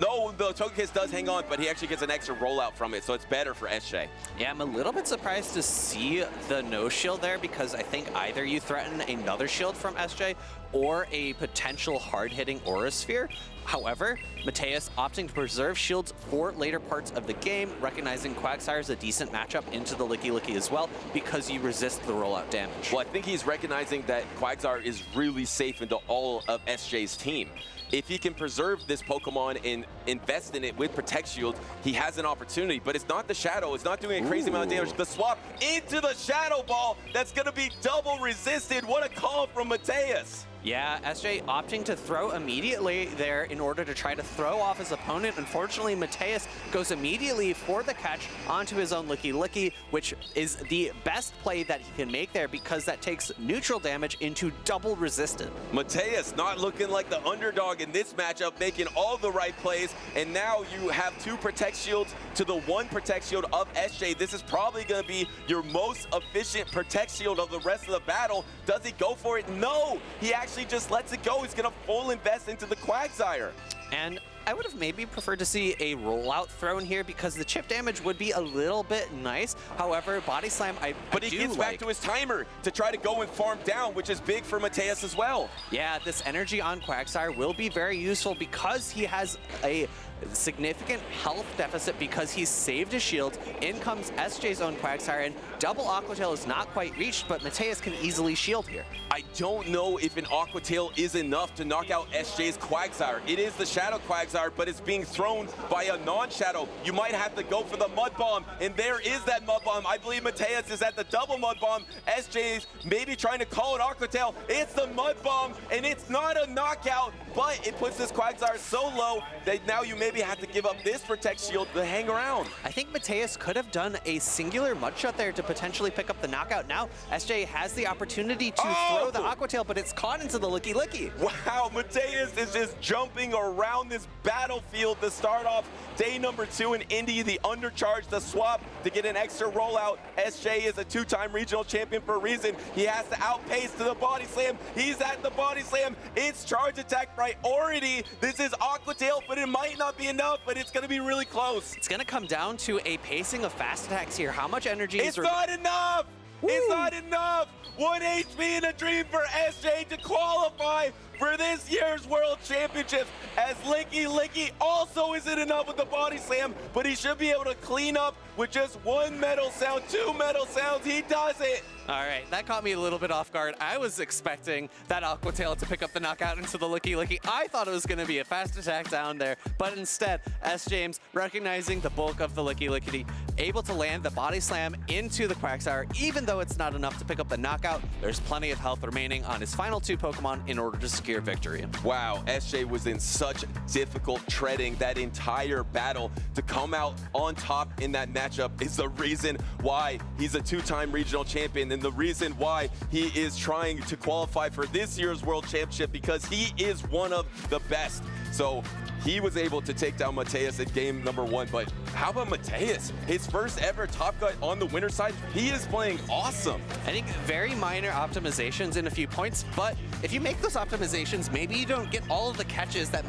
no, the Togekiss does hang on, but he actually gets an extra rollout from it, so it's better for SJ. Yeah, I'm a little bit surprised to see the no shield there, because I think either you threaten another shield from SJ or a potential hard-hitting Aura Sphere. However, Mateus opting to preserve shields for later parts of the game, recognizing Quagsire is a decent matchup into the Licky Licky as well, because you resist the rollout damage. Well, I think he's recognizing that Quagsire is really safe into all of SJ's team. If he can preserve this Pokemon and invest in it with Protect Shield, he has an opportunity, but it's not the Shadow. It's not doing a crazy amount of damage. The swap into the Shadow Ball, that's gonna be double resisted. What a call from Mateus. Yeah, SJ opting to throw immediately there in order to try to throw off his opponent. Unfortunately, Mateus goes immediately for the catch onto his own Licky Licky, which is the best play that he can make there, because that takes neutral damage into double resistant. Mateus not looking like the underdog in this matchup, making all the right plays, and now you have two Protect Shields to the one Protect Shield of SJ. This is probably going to be your most efficient Protect Shield of the rest of the battle. Does he go for it? No! He actually just lets it go. He's going to full invest into the Quagsire. And I would have maybe preferred to see a rollout thrown here, because the chip damage would be a little bit nice. However, Body Slam, But he gets back to his timer to try to go and farm down, which is big for Mateus as well. Yeah, this energy on Quagsire will be very useful, because he has a significant health deficit because he's saved his shield. In comes SJ's own Quagsire, and double Aqua Tail is not quite reached, but Mateus can easily shield here. I don't know if an Aqua Tail is enough to knock out SJ's Quagsire. It is the Shadow Quagsire, but it's being thrown by a non-Shadow. You might have to go for the Mud Bomb, and there is that Mud Bomb. I believe Mateus is at the double Mud Bomb. SJ's maybe trying to call an Aqua Tail. It's the Mud Bomb, and it's not a knockout, but it puts this Quagsire so low that now you maybe have to give up this Protect Shield to hang around. I think Mateus could have done a singular Mud Shot there to potentially pick up the knockout. Now, SJ has the opportunity to throw the Aqua Tail, but it's caught into the Licky Licky. Wow, Mateus is just jumping around this battlefield to start off day number 2 in Indy. The undercharge, the swap to get an extra rollout. SJ is a two-time regional champion for a reason. He has to outpace to the Body Slam. He's at the Body Slam. It's charge attack priority. This is Aqua Tail, but it might not be enough, but it's going to be really close. It's going to come down to a pacing of fast attacks here. How much energy is... It's not enough! It's not enough. 1 HP and a dream for SJ to qualify for this year's World Championships, as Licky Licky also isn't enough with the body slam, but he should be able to clean up with just 1 metal sound, 2 metal sounds. He does it. All right, that caught me a little bit off guard. I was expecting that Aqua Tail to pick up the knockout into the Licky Licky. I thought it was going to be a fast attack down there, but instead, S. James, recognizing the bulk of the Licky Licky, able to land the body slam into the Quagsire. Even though it's not enough to pick up the knockout, there's plenty of health remaining on his final 2 Pokemon in order to secure victory. Wow, SJ was in such difficult treading that entire battle. To come out on top in that matchup is the reason why he's a 2-time regional champion, and the reason why he is trying to qualify for this year's World Championship, because he is one of the best. So he was able to take down Mateus in game number 1, but how about Mateus? His first ever top cut on the winner's side. He is playing awesome. I think very minor optimizations in a few points, but if you make those optimizations, maybe you don't get all of the catches that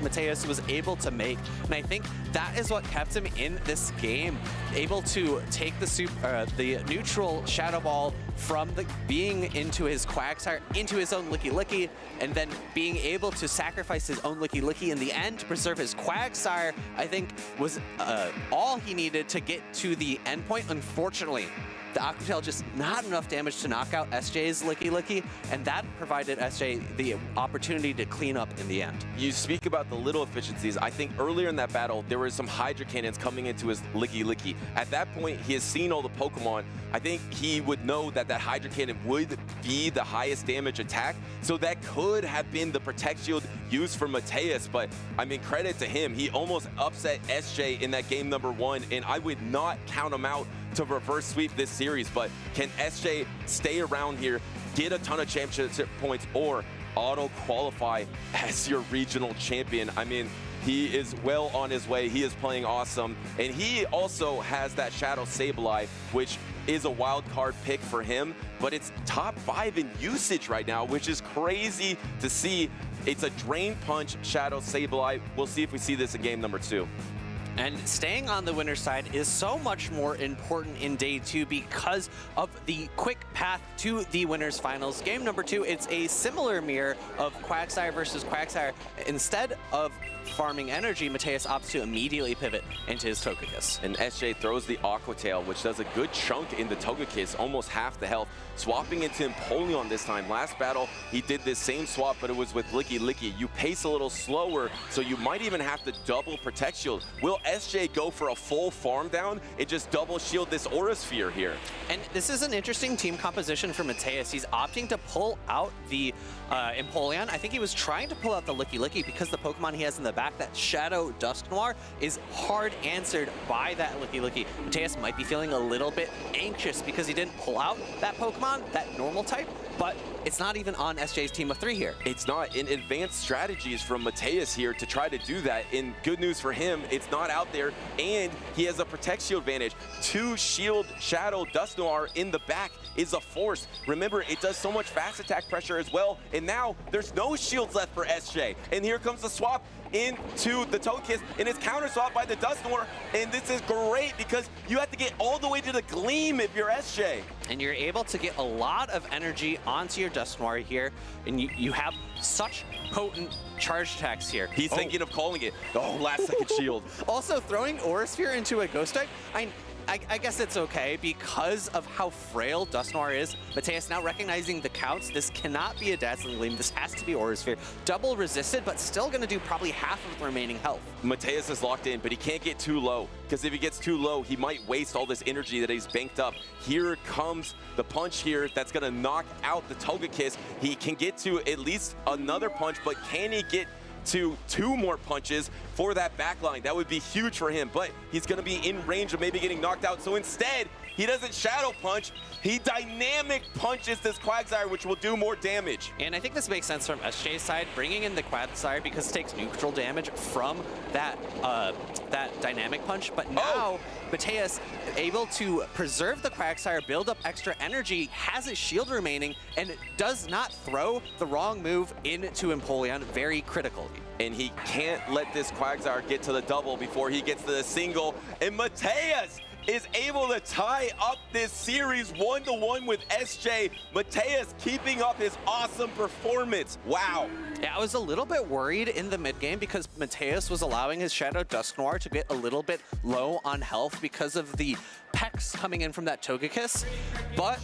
Mateus was able to make. And I think that is what kept him in this game, able to take the neutral Shadow Ball from being into his Quagsire, into his own Licky Licky, and then being able to sacrifice his own Licky Licky in the end to preserve his Quagsire, I think was all he needed to get to the end point. Unfortunately, the Aqua Tail just not enough damage to knock out SJ's Licky Licky, and that provided SJ the opportunity to clean up in the end. You speak about the little efficiencies. I think earlier in that battle, there were some Hydra Cannons coming into his Licky Licky. At that point, he has seen all the Pokemon. I think he would know that that Hydra Cannon would be the highest damage attack, so that could have been the Protect Shield used for Mateus, but I mean, credit to him. He almost upset SJ in that game number 1, and I would not count him out to reverse sweep this series, but can SJ stay around here, get a ton of championship points, or auto qualify as your regional champion? I mean, he is well on his way. He is playing awesome, and he also has that Shadow Sableye, which is a wild card pick for him, but it's top 5 in usage right now, which is crazy to see. It's a Drain Punch Shadow Sableye. We'll see if we see this in game number 2. And staying on the winner's side is so much more important in day 2 because of the quick path to the winner's finals. Game number 2, it's a similar mirror of Quagsire versus Quagsire. Instead of farming energy, Mateus opts to immediately pivot into his Togekiss. And SJ throws the Aqua Tail, which does a good chunk in the Togekiss, almost half the health, swapping into Empoleon this time. Last battle, he did this same swap, but it was with Licky Licky. You pace a little slower, so you might even have to double Protect Shield. Will SJ go for a full farm down and just double shield this Aura Sphere here? And this is an interesting team composition for Mateus. He's opting to pull out the Empoleon. I think he was trying to pull out the Licky Licky because the Pokemon he has in the back, that Shadow Dusknoir, is hard answered by that Licky Licky. Mateus might be feeling a little bit anxious because he didn't pull out that Pokemon, that normal type, but it's not even on SJ's team of 3 here. It's not. In advanced strategies from Mateus here to try to do that. In good news for him, it's not out there, and he has a Protect Shield advantage. 2 Shield Shadow Dusknoir in the back is a force. Remember, it does so much fast attack pressure as well, and now there's no shields left for SJ. And here comes the swap into the Togekiss, and it's counter swap by the Dusknoir, and this is great because you have to get all the way to the Gleam if you're SJ. And you're able to get a lot of energy onto your Dusknoir here, and you have such potent charge attacks here. He's thinking of calling it. Oh, last second shield. Also, throwing Aura Sphere into a Ghost type, I guess it's okay because of how frail Dusknoir is. Mateus now recognizing the counts. This cannot be a Dazzling Gleam. This has to be Aura Sphere. Double resisted, but still going to do probably half of the remaining health. Mateus is locked in, but he can't get too low, because if he gets too low, he might waste all this energy that he's banked up. Here comes the punch here that's going to knock out the Togekiss. He can get to at least another punch, but can he get to 2 more punches for that backline? That would be huge for him, but he's going to be in range of maybe getting knocked out. So instead, he doesn't Shadow Punch. He dynamic punches this Quagsire, which will do more damage. And I think this makes sense from SJ's side, bringing in the Quagsire because it takes neutral damage from that that dynamic punch. But now Mateus able to preserve the Quagsire, build up extra energy, has his shield remaining, and does not throw the wrong move into Empoleon very critically. And he can't let this Quagsire get to the double before he gets to the single. And Mateus is able to tie up this series 1-1 with SJ. Mateus keeping up his awesome performance. Wow. Yeah, I was a little bit worried in the mid game because Mateus was allowing his Shadow Dusk Noir to get a little bit low on health because of the Pex coming in from that Togekiss, but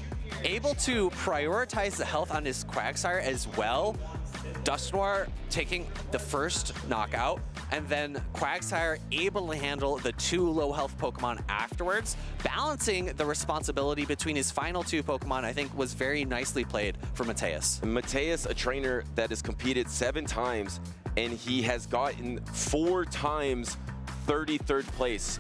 able to prioritize the health on his Quagsire as well. Dusk Noir taking the first knockout, and then Quagsire able to handle the 2 low health Pokemon afterwards. Balancing the responsibility between his final 2 Pokemon, I think, was very nicely played for Mateus. Mateus, a trainer that has competed 7 times, and he has gotten 4 times 33rd place,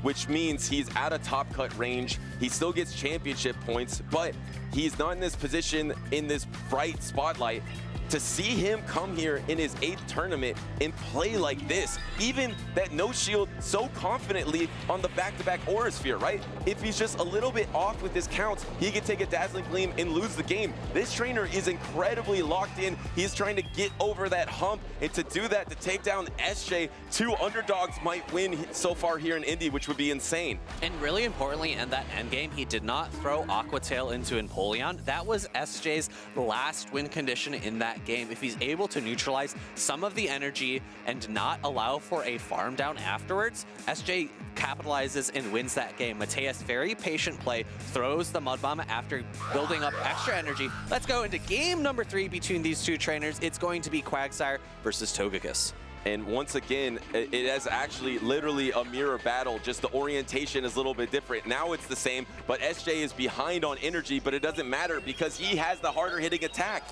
which means he's out of top cut range. He still gets championship points, but he's not in this position in this bright spotlight. To see him come here in his 8th tournament and play like this, even that no shield so confidently on the back-to-back Aura Sphere, right? If he's just a little bit off with his counts, he could take a Dazzling Gleam and lose the game. This trainer is incredibly locked in. He's trying to get over that hump, and to do that, to take down SJ, 2 underdogs might win so far here in Indy, which would be insane. And really importantly, in that endgame, he did not throw Aqua Tail into Empoleon. That was SJ's last win condition in that game. If he's able to neutralize some of the energy and not allow for a farm down afterwards, SJ capitalizes and wins that game. Mateus, very patient play, throws the Mud Bomb after building up extra energy. Let's go into game number 3 between these 2 trainers. It's going to be Quagsire versus Togekiss. And once again, it is actually literally a mirror battle. Just the orientation is a little bit different. Now it's the same, but SJ is behind on energy, but it doesn't matter because he has the harder hitting attack.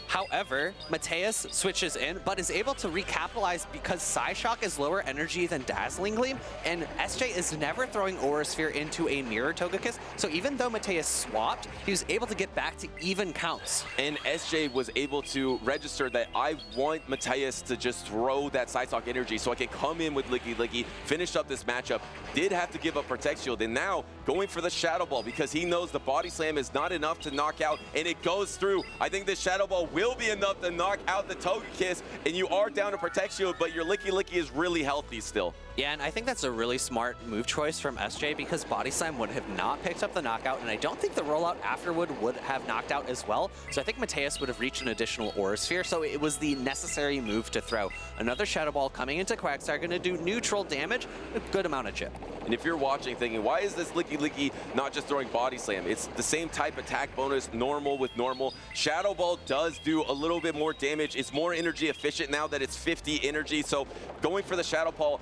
However, Mateus switches in, but is able to recapitalize because Psyshock is lower energy than Dazzling Gleam, and SJ is never throwing Aura Sphere into a Mirror Togekiss, so even though Mateus swapped, he was able to get back to even counts. And SJ was able to register that I want Mateus to just throw that Psyshock energy so I can come in with Licky Licky, finish up this matchup. Did have to give up Protect Shield, and now going for the Shadow Ball because he knows the Body Slam is not enough to knock out, and it goes through. I think the Shadow Ball will be enough to knock out the Togekiss, and you are down to Protect Shield, but your Licky Licky is really healthy still. Yeah, and I think that's a really smart move choice from SJ because Body Slam would have not picked up the knockout, and I don't think the rollout afterward would have knocked out as well. So I think Mateus would have reached an additional Aura Sphere, so it was the necessary move to throw. Another Shadow Ball coming into Quagsire, going to do neutral damage, a good amount of chip. And if you're watching thinking, why is this Licky Licky not just throwing Body Slam? It's the same type attack bonus, normal with normal. Shadow Ball does do a little bit more damage. It's more energy efficient now that it's 50 energy, so going for the Shadow Ball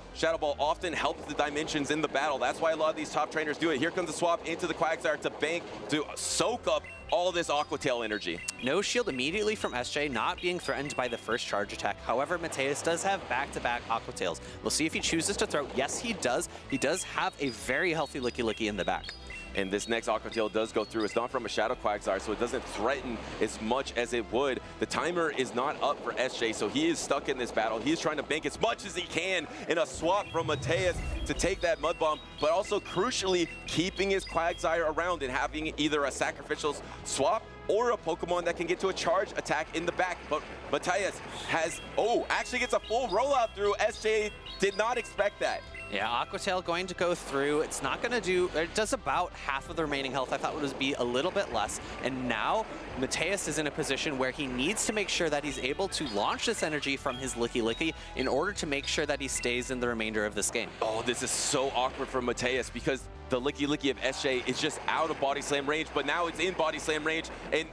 often helps the dimensions in the battle. That's why a lot of these top trainers do it. Here comes the swap into the Quagsire to bank, to soak up all this Aqua Tail energy. No shield immediately from SJ, not being threatened by the first charge attack. However, Mateus does have back-to-back Aqua Tails. We'll see if he chooses to throw. Yes, he does. He does have a very healthy Licky Licky in the back. And this next Aqua Tail does go through. It's not from a Shadow Quagsire, so it doesn't threaten as much as it would. The timer is not up for SJ, so he is stuck in this battle. He's trying to bank as much as he can in a swap from Mateus to take that Mud Bomb, but also crucially keeping his Quagsire around and having either a sacrificial swap or a Pokemon that can get to a charge attack in the back. But Mateus has, actually gets a full rollout through. SJ did not expect that. Yeah, Aqua Tail going to go through. It's not going to do, it does about half of the remaining health. I thought it would be a little bit less. And now Mateus is in a position where he needs to make sure that he's able to launch this energy from his Licky Licky in order to make sure that he stays in the remainder of this game. Oh, this is so awkward for Mateus because the Licky Licky of SJ is just out of Body Slam range, but now it's in Body Slam range, and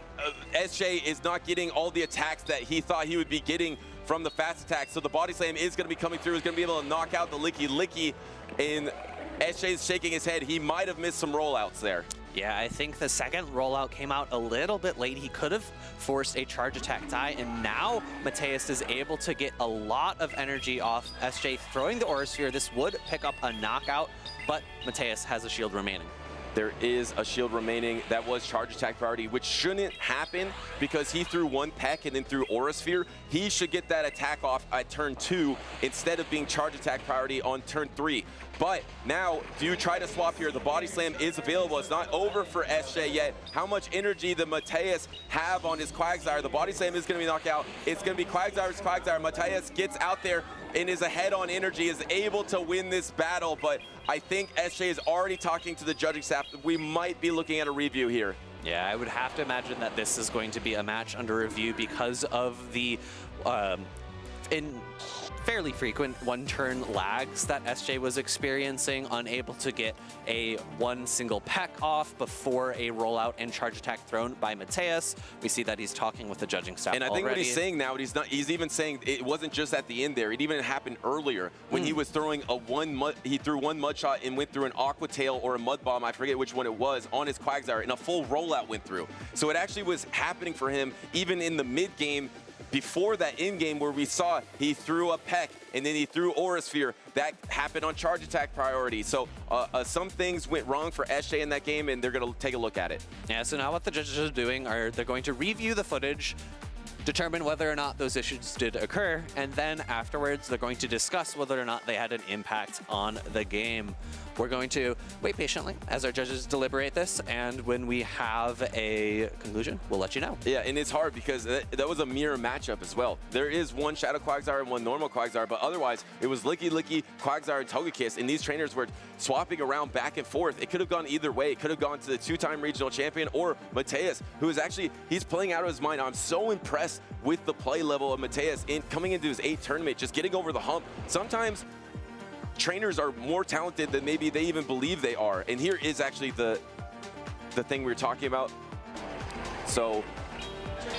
SJ is not getting all the attacks that he thought he would be getting from the fast attack. So the Body Slam is going to be coming through, is going to be able to knock out the Licky Licky, and SJ is shaking his head. He might have missed some rollouts there. Yeah, I think the second rollout came out a little bit late. He could have forced a charge attack die, and now Mateus is able to get a lot of energy off SJ throwing the Aura Sphere. This would pick up a knockout, but Mateus has a shield remaining. There is a shield remaining. That was charge attack priority, which shouldn't happen because he threw one peck and then threw Aura Sphere. He should get that attack off at turn 2 instead of being charge attack priority on turn 3. But now, do you try to swap here? The Body Slam is available. It's not over for SJ yet. How much energy did Mateus have on his Quagsire? The Body Slam is going to be knocked out. It's going to be Quagsire's Quagsire. Mateus gets out there and is ahead on energy, is able to win this battle, but I think SJ is already talking to the judging staff. We might be looking at a review here. Yeah, I would have to imagine that this is going to be a match under review because of the fairly frequent one-turn lags that SJ was experiencing, unable to get one single peck off before a rollout and charge attack thrown by Mateus. We see that he's talking with the judging staff And I think what he's saying now, he's even saying it wasn't just at the end there. It even happened earlier when he was throwing he threw one mud shot and went through an Aqua Tail or a Mud Bomb, I forget which one it was, on his Quagsire, and a full rollout went through. So it actually was happening for him even in the mid-game. Before that in-game where we saw he threw a peck and then he threw Aura Sphere, that happened on charge attack priority. So some things went wrong for SJ in that game, and they're going to take a look at it. Yeah, so now what the judges are doing are they're going to review the footage, determine whether or not those issues did occur, and then afterwards they're going to discuss whether or not they had an impact on the game. We're going to wait patiently as our judges deliberate this, and when we have a conclusion, we'll let you know. Yeah, and it's hard because that was a mirror matchup as well. There is one Shadow Quagsire and one normal Quagsire, but otherwise it was Licky Licky, Quagsire, and Togekiss, and these trainers were swapping around back and forth. It could have gone either way. It could have gone to the two-time regional champion or Mateus, who is actually, he's playing out of his mind. I'm so impressed with the play level of Mateus coming into his 8th tournament, just getting over the hump. Sometimes trainers are more talented than maybe they even believe they are. And here is actually the thing we were talking about. So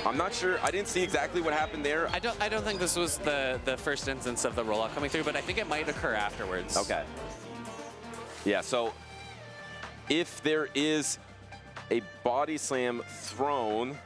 I'm not sure. I didn't see exactly what happened there. I don't think this was the first instance of the rollout coming through, but I think it might occur afterwards. Okay. Yeah, so if there is a body slam thrown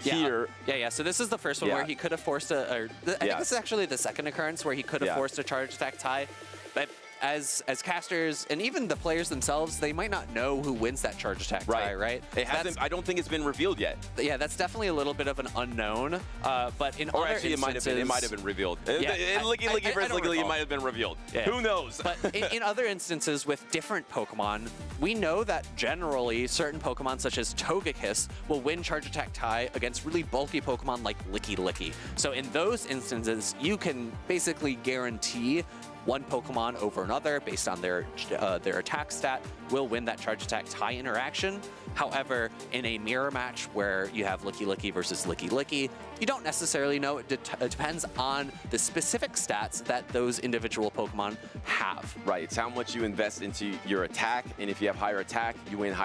here. Yeah. So this is the first one where he could have forced I think this is actually the second occurrence where he could have forced a charge attack tie. But as casters and even the players themselves, they might not know who wins that charge attack tie, right? It hasn't. I don't think it's been revealed yet. Yeah, that's definitely a little bit of an unknown. But in other actually, instances, it might have been revealed. Yeah, Licky Licky versus Licky Licky might have been revealed. Yeah. Who knows? But in other instances with different Pokemon, we know that generally certain Pokemon such as Togekiss will win charge attack tie against really bulky Pokemon like Licky Licky. So in those instances, you can basically guarantee one Pokemon over another based on their attack stat will win that charge attack tie interaction. However, in a mirror match where you have Licky Licky versus Licky Licky, you don't necessarily know. It depends on the specific stats that those individual Pokemon have. Right. It's how much you invest into your attack, and if you have higher attack, you win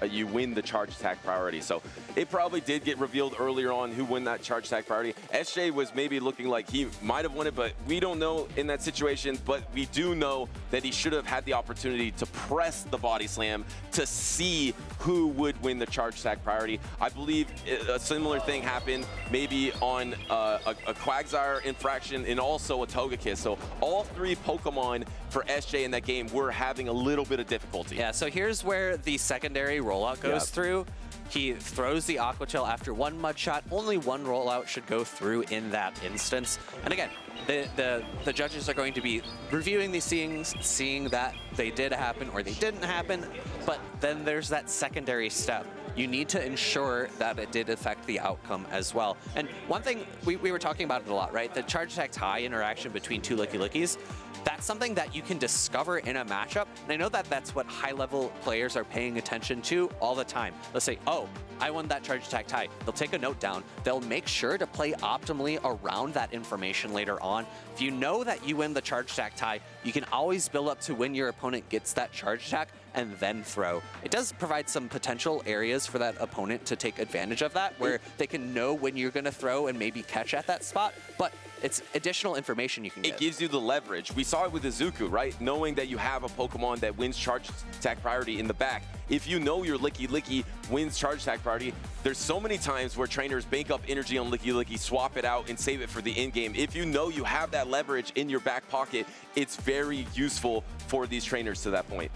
you win the charge attack priority. So it probably did get revealed earlier on who won that charge attack priority. SJ was maybe looking like he might have won it, but we don't know in that situation. But we do know that he should have had the opportunity to press the body slam to see who would win the charge attack priority. I believe a similar thing happened maybe on a Quagsire infraction and also a Togekiss. So all three Pokemon for SJ in that game were having a little bit of difficulty. Yeah, so here's where the secondary rollout goes through. He throws the Aqua Tail after one mud shot. Only one rollout should go through in that instance. And again, the judges are going to be reviewing these things, seeing that they did happen or they didn't happen. But then there's that secondary step. You need to ensure that it did affect the outcome as well. And one thing, we were talking about it a lot, right? The charge attack tie interaction between two Licky Lickies. That's something that you can discover in a matchup. And I know that that's what high-level players are paying attention to all the time. Let's say, oh, I won that charge attack tie. They'll take a note down. They'll make sure to play optimally around that information later on. If you know that you win the charge attack tie, you can always build up to when your opponent gets that charge attack and then throw. It does provide some potential areas for that opponent to take advantage of that, where they can know when you're going to throw and maybe catch at that spot. But it's additional information you can get. It gives you the leverage. We saw it with Izuku, right? Knowing that you have a Pokemon that wins charge attack priority in the back. If you know your Licky Licky wins charge attack priority, there's so many times where trainers bank up energy on Licky Licky, swap it out, and save it for the end game. If you know you have that leverage in your back pocket, it's very useful for these trainers to that point.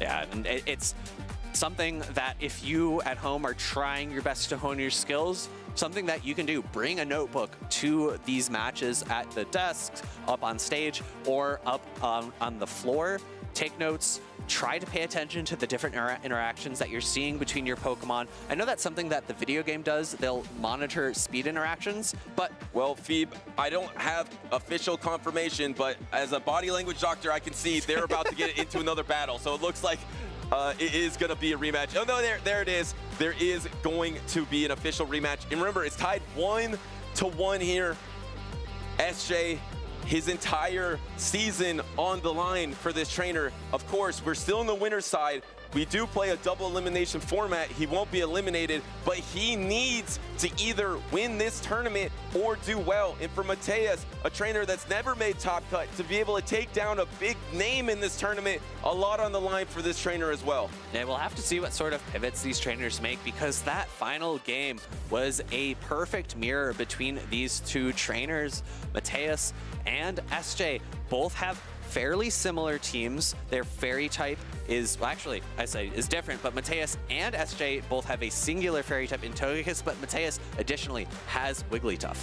Yeah, and it's something that if you at home are trying your best to hone your skills, something that you can do. Bring a notebook to these matches at the desks, up on stage, or up on the floor. Take notes, try to pay attention to the different interactions that you're seeing between your Pokemon. I know that's something that the video game does. They'll monitor speed interactions, but... Well, Phoebe, I don't have official confirmation, but as a body language doctor, I can see they're about to get into another battle. So it looks like it is going to be a rematch. Oh, no, there it is. There is going to be an official rematch. And remember, it's tied 1-1 here. SJ, his entire season on the line for this trainer. Of course, we're still on the winner's side. We do play a double elimination format. He won't be eliminated, but he needs to either win this tournament or do well. And for Mateus, a trainer that's never made top cut, to be able to take down a big name in this tournament, a lot on the line for this trainer as well. And we'll have to see what sort of pivots these trainers make, because that final game was a perfect mirror between these two trainers. Mateus and SJ both have fairly similar teams. Their fairy type is, well, actually, I say is different, but Mateus and SJ both have a singular fairy type in Togekiss, but Mateus additionally has Wigglytuff.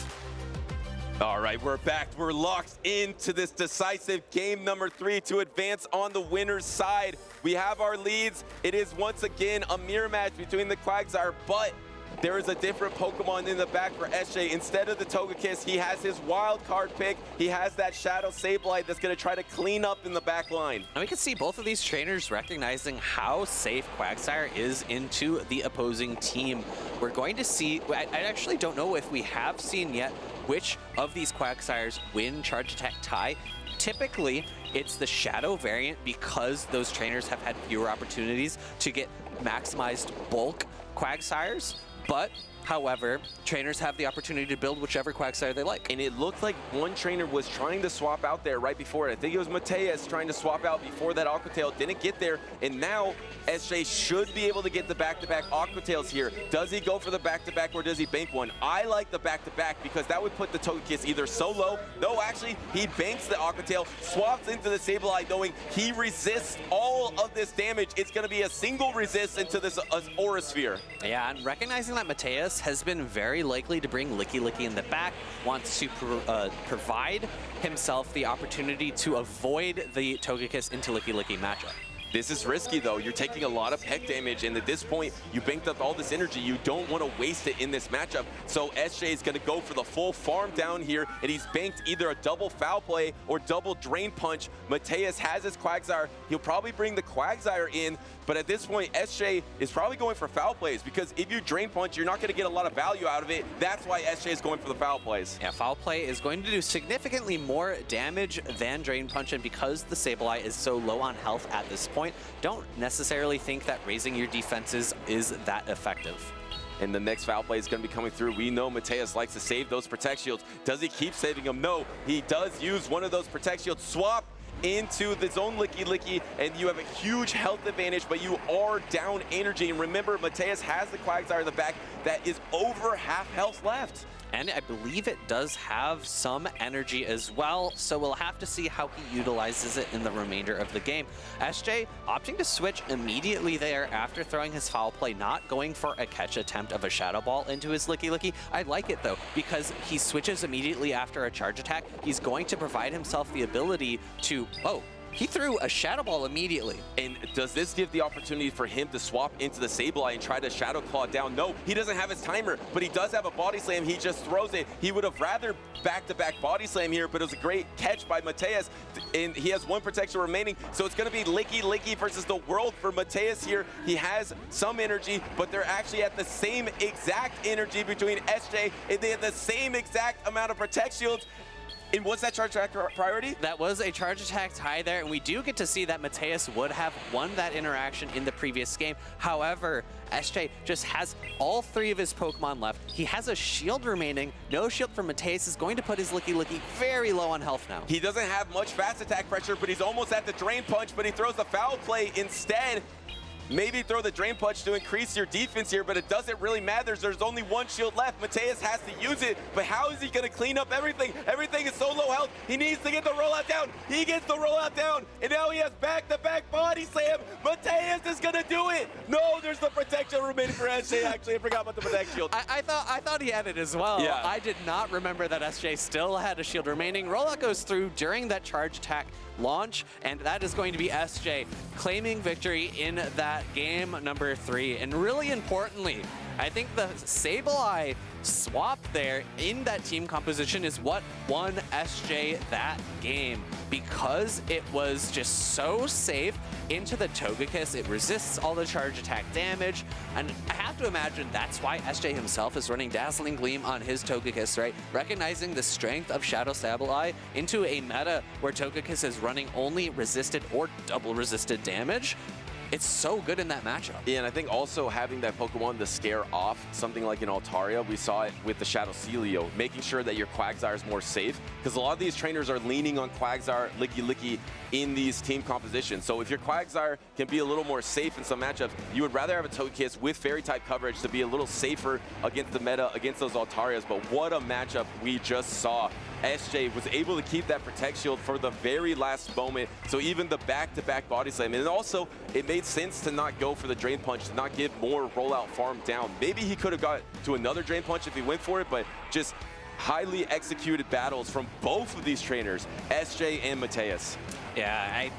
All right, we're back. We're locked into this decisive game number 3 to advance on the winner's side. We have our leads. It is once again a mirror match between the Quagsire, but there is a different Pokemon in the back for SJ. Instead of the Togekiss, he has his wild card pick. He has that Shadow Sableye that's going to try to clean up in the back line. And we can see both of these trainers recognizing how safe Quagsire is into the opposing team. We're going to see, I actually don't know if we have seen yet which of these Quagsires win Charge Attack tie. Typically, it's the Shadow variant, because those trainers have had fewer opportunities to get maximized bulk Quagsires. But, however, trainers have the opportunity to build whichever Quagsire they like. And it looked like one trainer was trying to swap out there right before it. I think it was Mateus trying to swap out before that Aqua Tail. Didn't get there. And now SJ should be able to get the back-to-back Aqua Tails here. Does he go for the back-to-back or does he bank one? I like the back-to-back because that would put the Togekiss either so low. No, actually, he banks the Aqua Tail, swaps into the Sableye, knowing he resists all of this damage. It's going to be a single resist into this Aura Sphere. Yeah, and recognizing that Mateus has been very likely to bring Licky Licky in the back, wants to provide himself the opportunity to avoid the Togekiss into Licky Licky matchup. This is risky, though. You're taking a lot of peck damage, and at this point, you banked up all this energy. You don't want to waste it in this matchup. So SJ is going to go for the full farm down here, and he's banked either a double foul play or double drain punch. Mateus has his Quagsire. He'll probably bring the Quagsire in, but at this point, SJ is probably going for foul plays, because if you drain punch, you're not going to get a lot of value out of it. That's why SJ is going for the foul plays. Yeah, foul play is going to do significantly more damage than drain punch, and because the Sableye is so low on health at this point, don't necessarily think that raising your defenses is that effective. And the next foul play is going to be coming through. We know Mateus likes to save those Protect Shields. Does he keep saving them? No, he does use one of those Protect Shields. Swap into the zone Licky Licky, and you have a huge health advantage, but you are down energy. And remember, Mateus has the Quagsire in the back that is over half health left. And I believe it does have some energy as well, so we'll have to see how he utilizes it in the remainder of the game. SJ opting to switch immediately there after throwing his foul play, not going for a catch attempt of a Shadow Ball into his Licky Licky. I like it, though, because he switches immediately after a charge attack. He's going to provide himself the ability to, oh, he threw a Shadow Ball immediately. And does this give the opportunity for him to swap into the Sableye and try to Shadow Claw down? No, he doesn't have his timer, but he does have a Body Slam. He just throws it. He would have rather back-to-back Body Slam here, but it was a great catch by Mateus, and he has one protection remaining, so it's going to be Licky Licky versus the world for Mateus here. He has some energy, but they're actually at the same exact energy between SJ, and they have the same exact amount of Protect Shields. And what's that charge attack priority? That was a charge attack tie there, and we do get to see that Mateus would have won that interaction in the previous game. However, SJ just has all 3 of his Pokemon left. He has a shield remaining. No shield from Mateus is going to put his Licky Licky very low on health now. He doesn't have much fast attack pressure, but he's almost at the drain punch, but he throws the foul play instead. Maybe throw the drain punch to increase your defense here, but it doesn't really matter. There's only one shield left. Mateus has to use it, but how is he going to clean up everything? Everything is so low health. He needs to get the rollout down. He gets the rollout down, and now he has back-to-back Body Slam. Mateus is going to do it. No, there's the protection remaining for SJ. Actually, I forgot about the Protect Shield. I thought he had it as well. Yeah. I did not remember that SJ still had a shield remaining. Rollout goes through during that charge attack. launch, and that is going to be SJ claiming victory in that game number 3. And really importantly, I think the Sableye swap there in that team composition is what won SJ that game, because it was just so safe into the Togekiss. It resists all the charge attack damage, and I have to imagine that's why SJ himself is running Dazzling Gleam on his Togekiss, right? Recognizing the strength of Shadow Sableye into a meta where Togekiss is running only resisted or double resisted damage. It's so good in that matchup. Yeah, and I think also having that Pokemon to scare off something like an Altaria, we saw it with the Shadow Celio, making sure that your Quagsire is more safe, because a lot of these trainers are leaning on Quagsire, Licky in these team compositions. So if your Quagsire can be a little more safe in some matchups, you would rather have a Togekiss with Fairy-type coverage to be a little safer against the meta, against those Altarias. But what a matchup we just saw. SJ was able to keep that Protect Shield for the very last moment, so even the back-to-back body slam. And also, it made sense to not go for the Drain Punch, to not give more rollout farm down. Maybe he could have got to another Drain Punch if he went for it, but just highly executed battles from both of these trainers, SJ and Mateus. Yeah,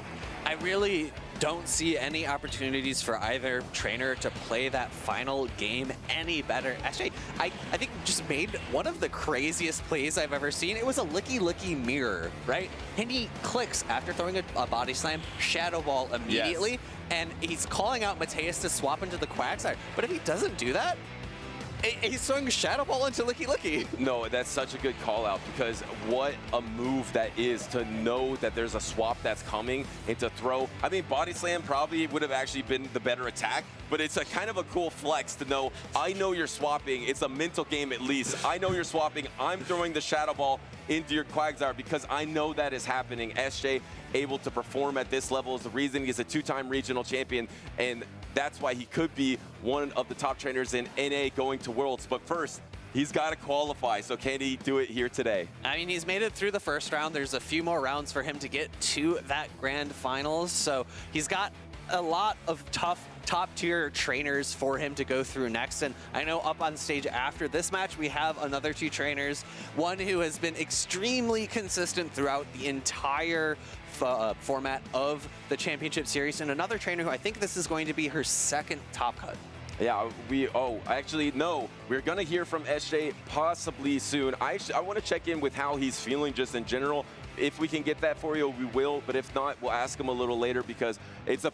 I really don't see any opportunities for either trainer to play that final game any better. Actually, I think just made one of the craziest plays I've ever seen. It was a Licky mirror, right? And he clicks after throwing a body slam, Shadow Ball immediately, yes. And he's calling out Mateus to swap into the Quagsire. But if he doesn't do that, he's throwing Shadow Ball into Licky. No, that's such a good call out, because what a move that is to know that there's a swap that's coming and to throw. I mean, Body Slam probably would have actually been the better attack, but it's a kind of a cool flex to know, I know you're swapping. It's a mental game at least. I know you're swapping. I'm throwing the Shadow Ball into your Quagsire because I know that is happening. SJ able to perform at this level is the reason he's a 2-time regional champion, and that's why he could be one of the top trainers in NA going to Worlds. But first, he's got to qualify, so can he do it here today? I mean, he's made it through the first round. There's a few more rounds for him to get to that grand finals, so he's got a lot of top-tier trainers for him to go through next. And I know up on stage after this match, we have another 2 trainers, one who has been extremely consistent throughout the entire format of the championship series, and another trainer who I think this is going to be her second top cut. Yeah, no, we're going to hear from SJ possibly soon. I want to check in with how he's feeling just in general. If we can get that for you, we will, but if not, we'll ask him a little later, because it's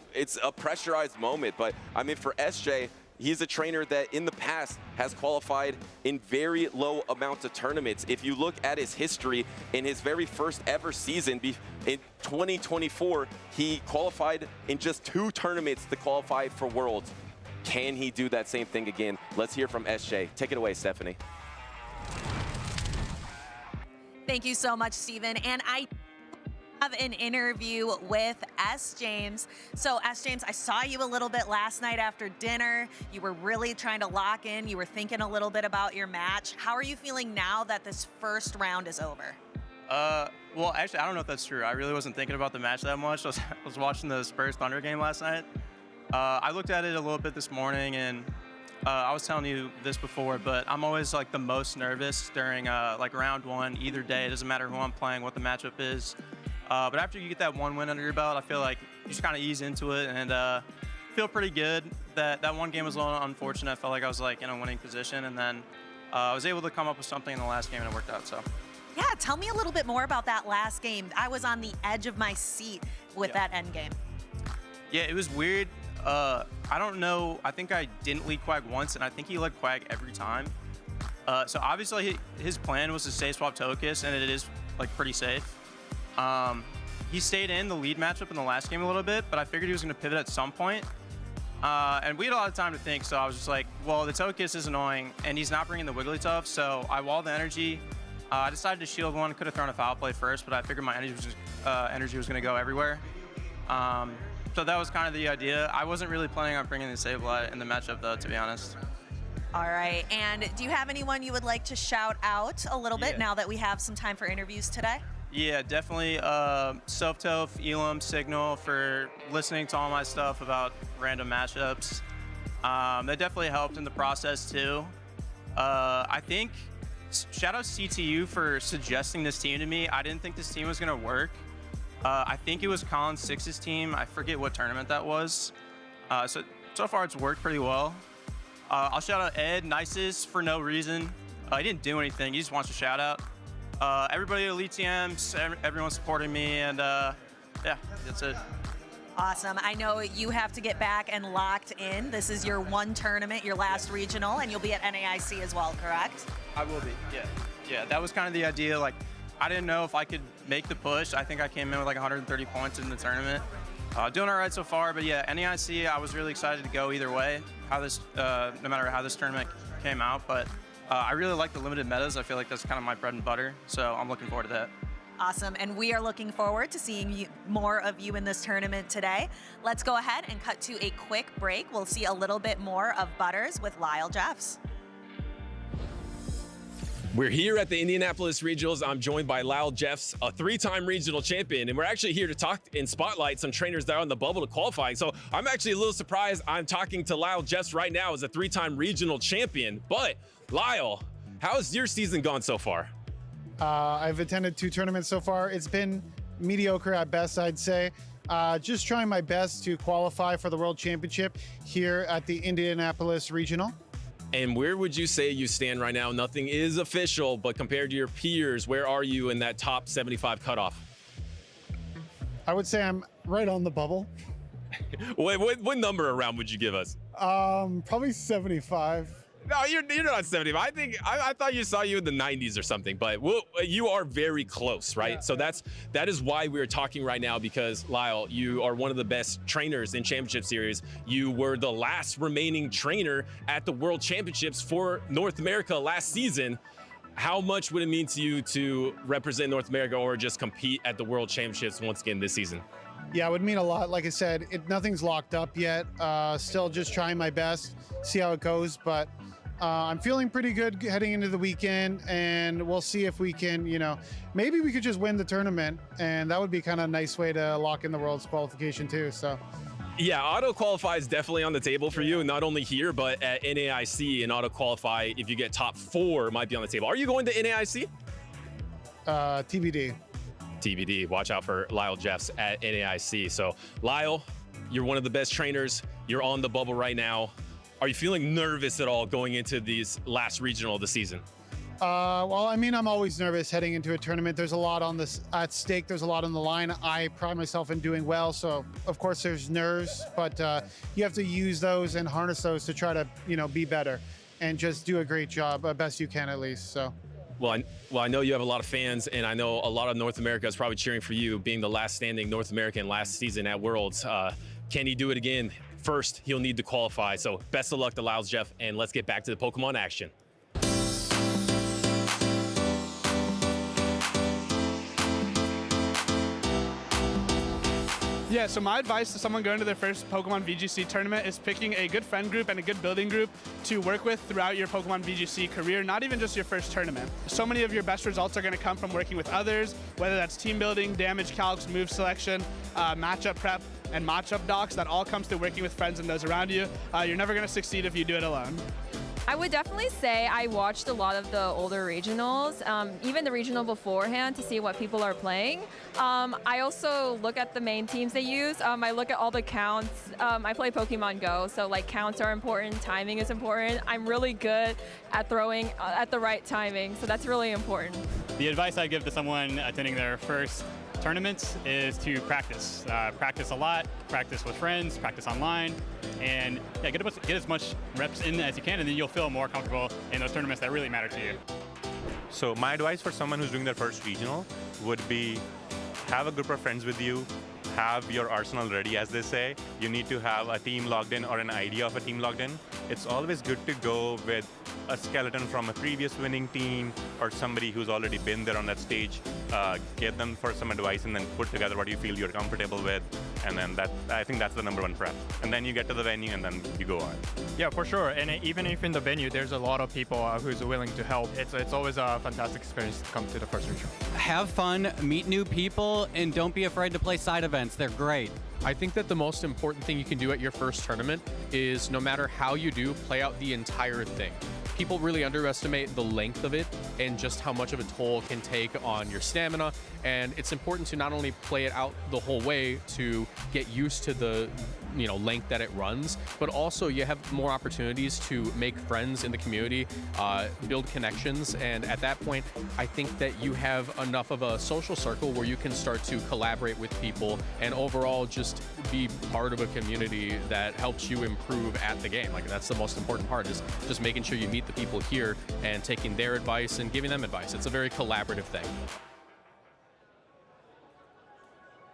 a pressurized moment. But I mean, for SJ, he's a trainer that in the past has qualified in very low amounts of tournaments. If you look at his history, in his very first ever season in 2024, he qualified in just 2 tournaments to qualify for Worlds. Can he do that same thing again? Let's hear from SJ. Take it away, Stephanie. Thank you so much, Steven. And I have an interview with S. James. So S. James, I saw you a little bit last night after dinner. You were really trying to lock in. You were thinking a little bit about your match. How are you feeling now that this first round is over? Well, actually, I don't know if that's true. I really wasn't thinking about the match that much. I was watching the Spurs Thunder game last night. I looked at it a little bit this morning, and I was telling you this before, but I'm always like the most nervous during like round 1 either day. It doesn't matter who I'm playing, what the matchup is. But after you get that 1 win under your belt, I feel like you just kind of ease into it and feel pretty good. That one game was a little unfortunate. I felt like I was like in a winning position, and then I was able to come up with something in the last game, and it worked out. So. Yeah, tell me a little bit more about that last game. I was on the edge of my seat with that end game. Yeah, it was weird. I don't know. I think I didn't lead Quag once, and I think he led Quag every time. So obviously his plan was to stay swap Togekiss, and it is like pretty safe. He stayed in the lead matchup in the last game a little bit, but I figured he was going to pivot at some point. And we had a lot of time to think, so I was just like, well, the Togekiss is annoying, and he's not bringing the Wigglytuff, so I walled the energy. I decided to shield one. Could have thrown a foul play first, but I figured my energy was going to go everywhere. So that was kind of the idea. I wasn't really planning on bringing the Sableye in the matchup, though, to be honest. All right, and do you have anyone you would like to shout out a little bit now that we have some time for interviews today? Yeah, definitely Softof, Elam, Signal for listening to all my stuff about random matchups. That definitely helped in the process, too. I think shout out CTU for suggesting this team to me. I didn't think this team was going to work. I think it was Colin Six's team. I forget what tournament that was. So far it's worked pretty well. I'll shout out Ed, nicest for no reason. He didn't do anything. He just wants a shout out. Everybody at Elite TMs, everyone's supporting me, and yeah, that's it. Awesome. I know you have to get back and locked in. This is your one tournament, your last regional, and you'll be at NAIC as well, correct? I will be, yeah. Yeah, that was kind of the idea. Like, I didn't know if I could make the push. I think I came in with like 130 points in the tournament. Doing all right so far, but yeah, NAIC, I was really excited to go either way, no matter how this tournament came out. But I really like the limited metas. I feel like that's kind of my bread and butter, so I'm looking forward to that. Awesome, and we are looking forward to seeing more of you in this tournament today. Let's go ahead and cut to a quick break. We'll see a little bit more of Butters with Lyle Jeffs. We're here at the Indianapolis Regionals. I'm joined by Lyle Jeffs, a 3-time regional champion, and we're actually here to talk and spotlight some trainers that are on the bubble to qualifying. So I'm actually a little surprised I'm talking to Lyle Jeffs right now as a 3-time regional champion. But Lyle, how's your season gone so far? I've attended 2 tournaments so far. It's been mediocre at best, I'd say. Just trying my best to qualify for the World Championship here at the Indianapolis Regional. And where would you say you stand right now? Nothing is official, but compared to your peers, where are you in that top 75 cutoff? I would say I'm right on the bubble. What number around would you give us? Probably 75. No, you're not 75. I thought you saw you in the 90s or something, but you are very close, right? Yeah. So that is why we're talking right now, because Lyle, you are one of the best trainers in Championship Series. You were the last remaining trainer at the World Championships for North America last season. How much would it mean to you to represent North America or just compete at the World Championships once again this season? Yeah, it would mean a lot. Like I said, nothing's locked up yet. Still just trying my best, see how it goes, but I'm feeling pretty good heading into the weekend, and we'll see if we can, maybe we could just win the tournament, and that would be kind of a nice way to lock in the World's qualification too. So, yeah, auto qualify is definitely on the table for you, not only here, but at NAIC, and auto qualify, if you get top 4, might be on the table. Are you going to NAIC? TBD. TBD. Watch out for Lyle Jeffs at NAIC. So, Lyle, you're one of the best trainers. You're on the bubble right now. Are you feeling nervous at all going into these last regional of the season? Well, I mean, I'm always nervous heading into a tournament. There's a lot at stake. There's a lot on the line. I pride myself in doing well, so of course there's nerves, but you have to use those and harness those to try to, be better and just do a great job, best you can at least. So. Well, I know you have a lot of fans, and I know a lot of North America is probably cheering for you, being the last standing North American last season at Worlds. Can he do it again? First, he'll need to qualify. So best of luck to Lyle Jeffs, and let's get back to the Pokemon action. Yeah, so my advice to someone going to their first Pokemon VGC tournament is picking a good friend group and a good building group to work with throughout your Pokemon VGC career, not even just your first tournament. So many of your best results are going to come from working with others, whether that's team building, damage calcs, move selection, matchup prep, and matchup docs. That all comes through working with friends and those around you. You're never going to succeed if you do it alone. I would definitely say I watched a lot of the older regionals, even the regional beforehand, to see what people are playing. I also look at the main teams they use. I look at all the counts. I play Pokemon Go, so like counts are important, timing is important. I'm really good at throwing at the right timing, so that's really important. The advice I give to someone attending their first tournaments is to practice. Practice a lot, practice with friends, practice online, and yeah, get as much reps in as you can, and then you'll feel more comfortable in those tournaments that really matter to you. So my advice for someone who's doing their first regional would be have a group of friends with you, have your arsenal ready, as they say. You need to have a team logged in or an idea of a team logged in. It's always good to go with a skeleton from a previous winning team or somebody who's already been there on that stage. Get them for some advice and then put together what you feel you're comfortable with. And then I think that's the #1 prep. And then you get to the venue and then you go on. Yeah, for sure. And even if in the venue, there's a lot of people who's willing to help. It's always a fantastic experience to come to the first regional. Have fun, meet new people, and don't be afraid to play side events. They're great. I think that the most important thing you can do at your first tournament is no matter how you do, play out the entire thing. people really underestimate the length of it and just how much of a toll it can take on your stamina. And it's important to not only play it out the whole way to get used to the length that it runs, but also you have more opportunities to make friends in the community, build connections, and at that point I think that you have enough of a social circle where you can start to collaborate with people and overall just be part of a community that helps you improve at the game. Like, that's the most important part, is just making sure you meet the people here and taking their advice and giving them advice. It's a very collaborative thing.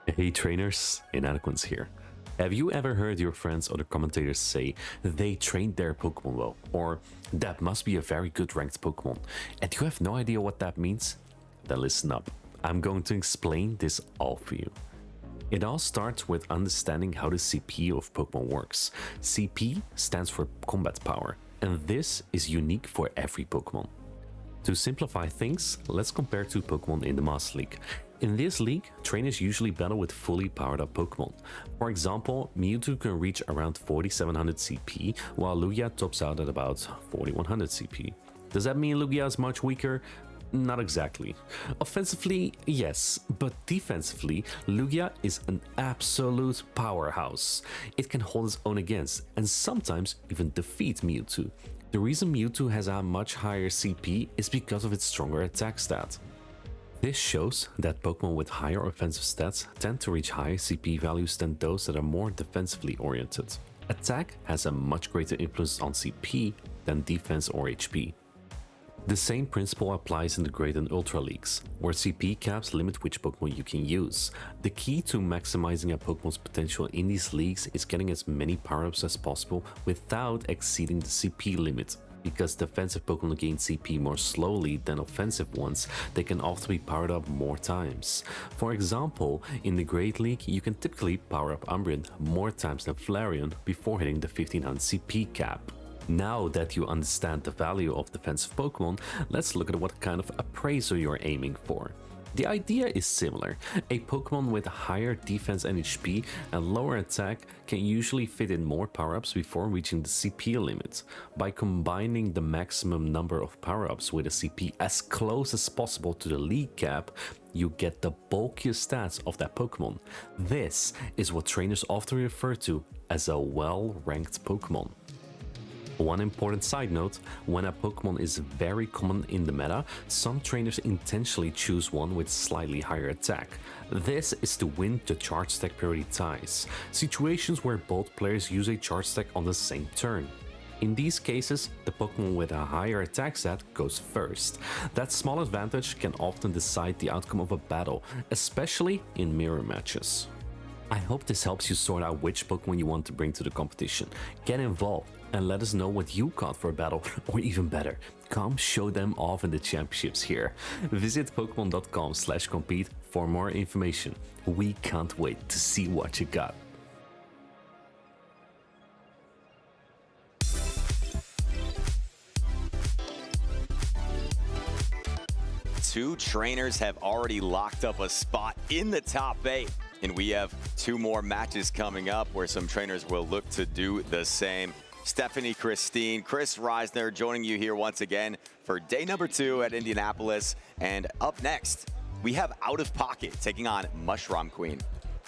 Hey trainers, Inadequance here. Have you ever heard your friends or the commentators say they trained their Pokemon well, or that must be a very good ranked Pokemon, and you have no idea what that means? Then listen up, I'm going to explain this all for you. It all starts with understanding how the CP of Pokemon works. CP stands for combat power, and this is unique for every Pokemon. To simplify things, let's compare two Pokemon in the Master League. In this league, trainers usually battle with fully powered up Pokemon. For example, Mewtwo can reach around 4700 CP, while Lugia tops out at about 4100 CP. Does that mean Lugia is much weaker? Not exactly. Offensively, yes, but defensively, Lugia is an absolute powerhouse. It can hold its own against, and sometimes even defeat Mewtwo. The reason Mewtwo has a much higher CP is because of its stronger attack stat. This shows that Pokemon with higher offensive stats tend to reach higher CP values than those that are more defensively oriented. Attack has a much greater influence on CP than defense or HP. The same principle applies in the Great and Ultra Leagues, where CP caps limit which Pokemon you can use. The key to maximizing a Pokemon's potential in these leagues is getting as many power-ups as possible without exceeding the CP limit. Because defensive Pokemon gain CP more slowly than offensive ones, they can often be powered up more times. For example, in the Great League, you can typically power up Umbreon more times than Flareon before hitting the 1500 CP cap. Now that you understand the value of defensive Pokemon, let's look at what kind of appraisal you're aiming for. The idea is similar. A Pokemon with higher defense and HP and lower attack can usually fit in more power-ups before reaching the CP limit. By combining the maximum number of power-ups with a CP as close as possible to the league cap, you get the bulkiest stats of that Pokemon. This is what trainers often refer to as a well-ranked Pokemon. One important side note, when a Pokemon is very common in the meta, some trainers intentionally choose one with slightly higher attack. This is to win the charge stack priority ties, situations where both players use a charge stack on the same turn. In these cases, the Pokemon with a higher attack stat goes first. That small advantage can often decide the outcome of a battle, especially in mirror matches. I hope this helps you sort out which Pokemon you want to bring to the competition. Get involved and let us know what you caught for a battle, or even better, come show them off in the championships here. Visit pokemon.com/compete for more information. We can't wait to see what you got. Two trainers have already locked up a spot in the top 8. And we have 2 more matches coming up where some trainers will look to do the same. Stephanie, Christine, Chris Reisner joining you here once again for day number 2 at Indianapolis. And up next, we have Out of Pocket taking on Mushroom Queen.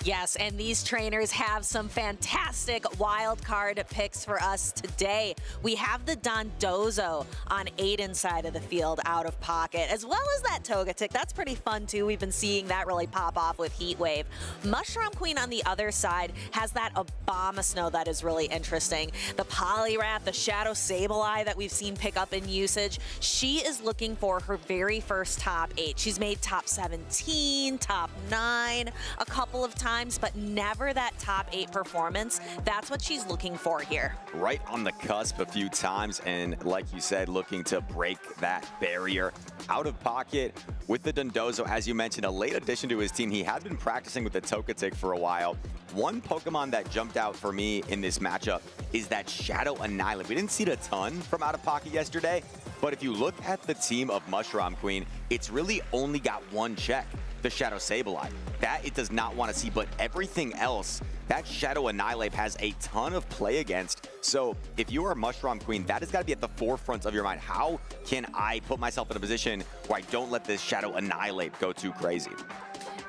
Yes, and these trainers have some fantastic wild card picks for us today. We have the Dondozo on Aiden's side of the field, Out of Pocket, as well as that Togetic. That's pretty fun too. We've been seeing that really pop off with Heat Wave. Mushroom Queen on the other side has that Abomasnow that is really interesting. The Poliwrath, the Shadow Sableye that we've seen pick up in usage. She is looking for her very first top 8. She's made top 17, top 9 a couple of times, but never that top 8 performance. That's what she's looking for here. Right on the cusp a few times, and like you said, looking to break that barrier. Out of Pocket with the Dondozo, as you mentioned, a late addition to his team. He had been practicing with the Togetic for a while. One Pokemon that jumped out for me in this matchup is that Shadow Annihilate. We didn't see it a ton from Out of Pocket yesterday, but if you look at the team of Mushroom Queen, it's really only got one check. the Shadow Sableye. That it does not want to see, but everything else, that Shadow Annihilate has a ton of play against. So if you are Mushroom Queen, that has got to be at the forefront of your mind. How can I put myself in a position where I don't let this Shadow Annihilate go too crazy?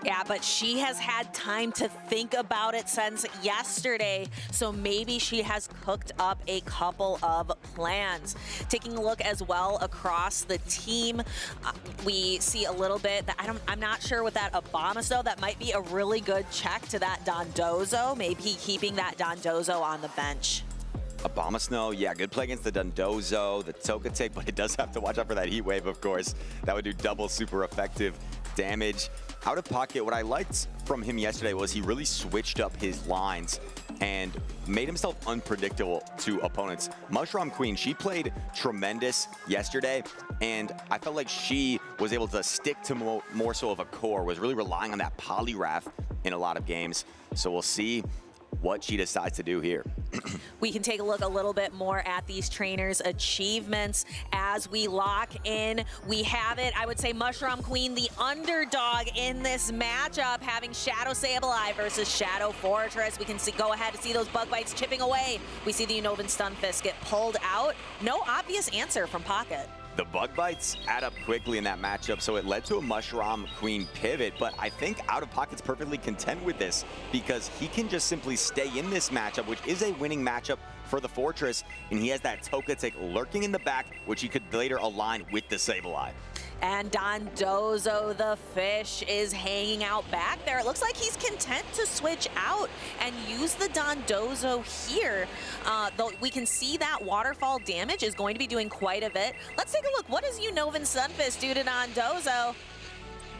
Yeah, but she has had time to think about it since yesterday, so maybe she has cooked up a couple of plans. Taking a look as well across the team, we see a little bit that I'm not sure with that Abomasnow. That might be a really good check to that Dondozo. Maybe keeping that Dondozo on the bench. Abomasnow, yeah, good play against the Dondozo, the Togetic, but it does have to watch out for that Heat Wave, of course. That would do double super effective damage. Out of pocket, what I liked from him yesterday was he really switched up his lines and made himself unpredictable to opponents. Mushroom Queen, she played tremendous yesterday, and I felt like she was able to stick to more so of a core, was really relying on that Poliwrath in a lot of games. So we'll see what she decides to do here. We can take a look a little bit more at these trainers' achievements as we lock in. We have it, I would say Mushroom Queen, the underdog in this matchup, having Shadow Sableye versus Shadow Fortress. We can go ahead to see those bug bites chipping away. We see the Unova Stunfisk get pulled out. No obvious answer from Pocket. The bug bites add up quickly in that matchup, so it led to a Mushroom Queen pivot, but I think Out of Pocket's perfectly content with this because he can just simply stay in this matchup, which is a winning matchup for the Fortress, and he has that Togetic lurking in the back, which he could later align with the Sableye. And Dondozo the fish is hanging out back there. It looks like he's content to switch out and use the Dondozo here. Though we can see that waterfall damage is going to be doing quite a bit. Let's take a look. What does Unova Stunfisk do to Dondozo?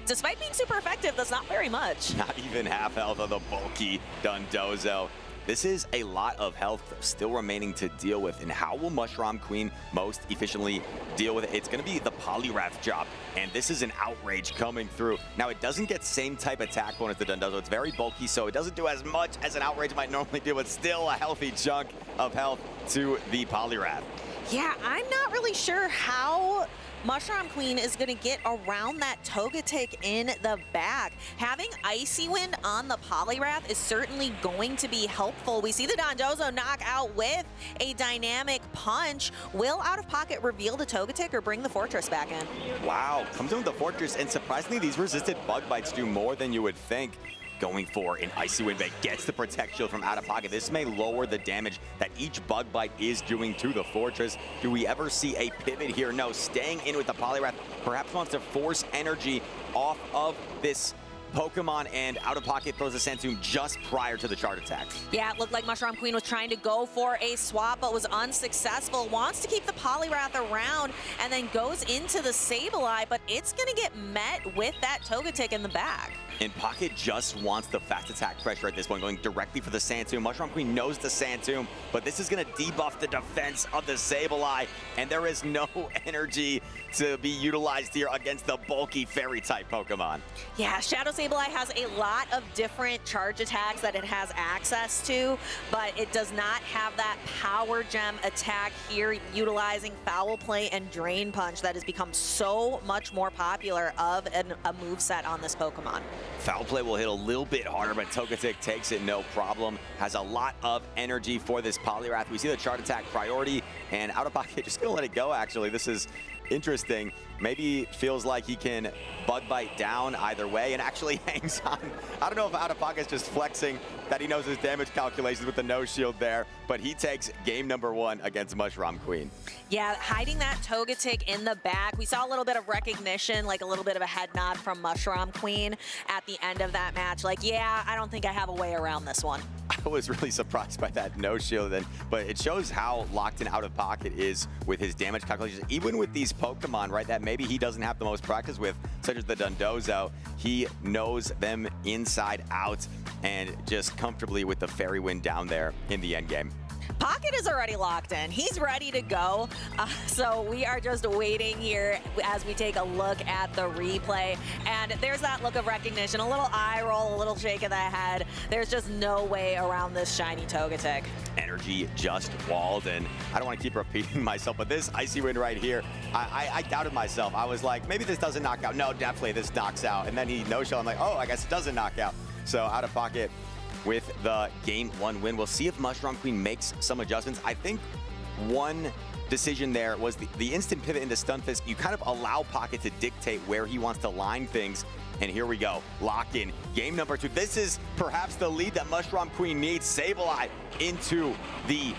Despite being super effective, that's not very much. Not even half health of the bulky Dondozo. This is a lot of health still remaining to deal with, and how will Mushroom Queen most efficiently deal with it? It's going to be the Poliwrath job, and this is an outrage coming through. Now, it doesn't get same type attack bonus to Dondozo. It's very bulky, so it doesn't do as much as an outrage might normally do, but still a healthy chunk of health to the Poliwrath. Yeah, I'm not really sure how Mushroom Queen is going to get around that Togetic in the back. Having Icy Wind on the Poliwrath is certainly going to be helpful. We see the Dondozo knock out with a dynamic punch. Will Out of Pocket reveal the Togetic or bring the Fortress back in? Wow, comes in with the Fortress, and surprisingly, these resisted bug bites do more than you would think. Going for an Icy Wind that gets the Protect Shield from Out of Pocket. This may lower the damage that each bug bite is doing to the Fortress. Do we ever see a pivot here? No, staying in with the Poliwrath. Perhaps wants to force energy off of this Pokemon, and Out of Pocket throws a Sandstorm just prior to the Chart Attack. Yeah, it looked like Mushroom Queen was trying to go for a swap, but was unsuccessful. Wants to keep the Poliwrath around, and then goes into the Sableye, but it's going to get met with that Togetic in the back. And Pocket just wants the fast attack pressure at this point, going directly for the Sand-Tomb. Mushroom Queen knows the Sand-Tomb, but this is going to debuff the defense of the Sableye, and there is no energy to be utilized here against the bulky Fairy-type Pokemon. Yeah, Shadow Sableye has a lot of different charge attacks that it has access to, but it does not have that Power Gem attack here, utilizing Foul Play and Drain Punch that has become so much more popular of a moveset on this Pokemon. Foul Play will hit a little bit harder, but Togetic takes it no problem. Has a lot of energy for this Poliwrath. We see the Chart Attack priority, and Out of Pocket just gonna let it go, actually. This is interesting. Maybe feels like he can Bug Bite down either way and actually hangs on. I don't know if Out of Pocket's just flexing that he knows his damage calculations with the no shield there, but he takes game number 1 against Mushroom Queen. Yeah, hiding that Togetic in the back. We saw a little bit of recognition, like a little bit of a head nod from Mushroom Queen at the end of that match. Like, yeah, I don't think I have a way around this one. I was really surprised by that no shield, but it shows how locked in Out of Pocket is with his damage calculations. Even with these Pokemon, right, that maybe he doesn't have the most practice with, such as the Dondozo, he knows them inside out and just comfortably with the Fairy Wind down there in the end game. Pocket is already locked in. He's ready to go. So we are just waiting here as we take a look at the replay. And there's that look of recognition, a little eye roll, a little shake of the head. There's just no way around this shiny Togetic. Energy just walled, and I don't want to keep repeating myself, but this Icy Wind right here, I doubted myself. I was like, maybe this doesn't knock out. No, definitely this knocks out. And then he no-show. I'm like, oh, I guess it doesn't knock out. So Out of Pocket with the Game 1 win. We'll see if Mushroom Queen makes some adjustments. I think one decision there was the instant pivot into Stunfisk. You kind of allow Pocket to dictate where he wants to line things. And here we go, lock in, game number 2. This is perhaps the lead that Mushroom Queen needs. Sableye into the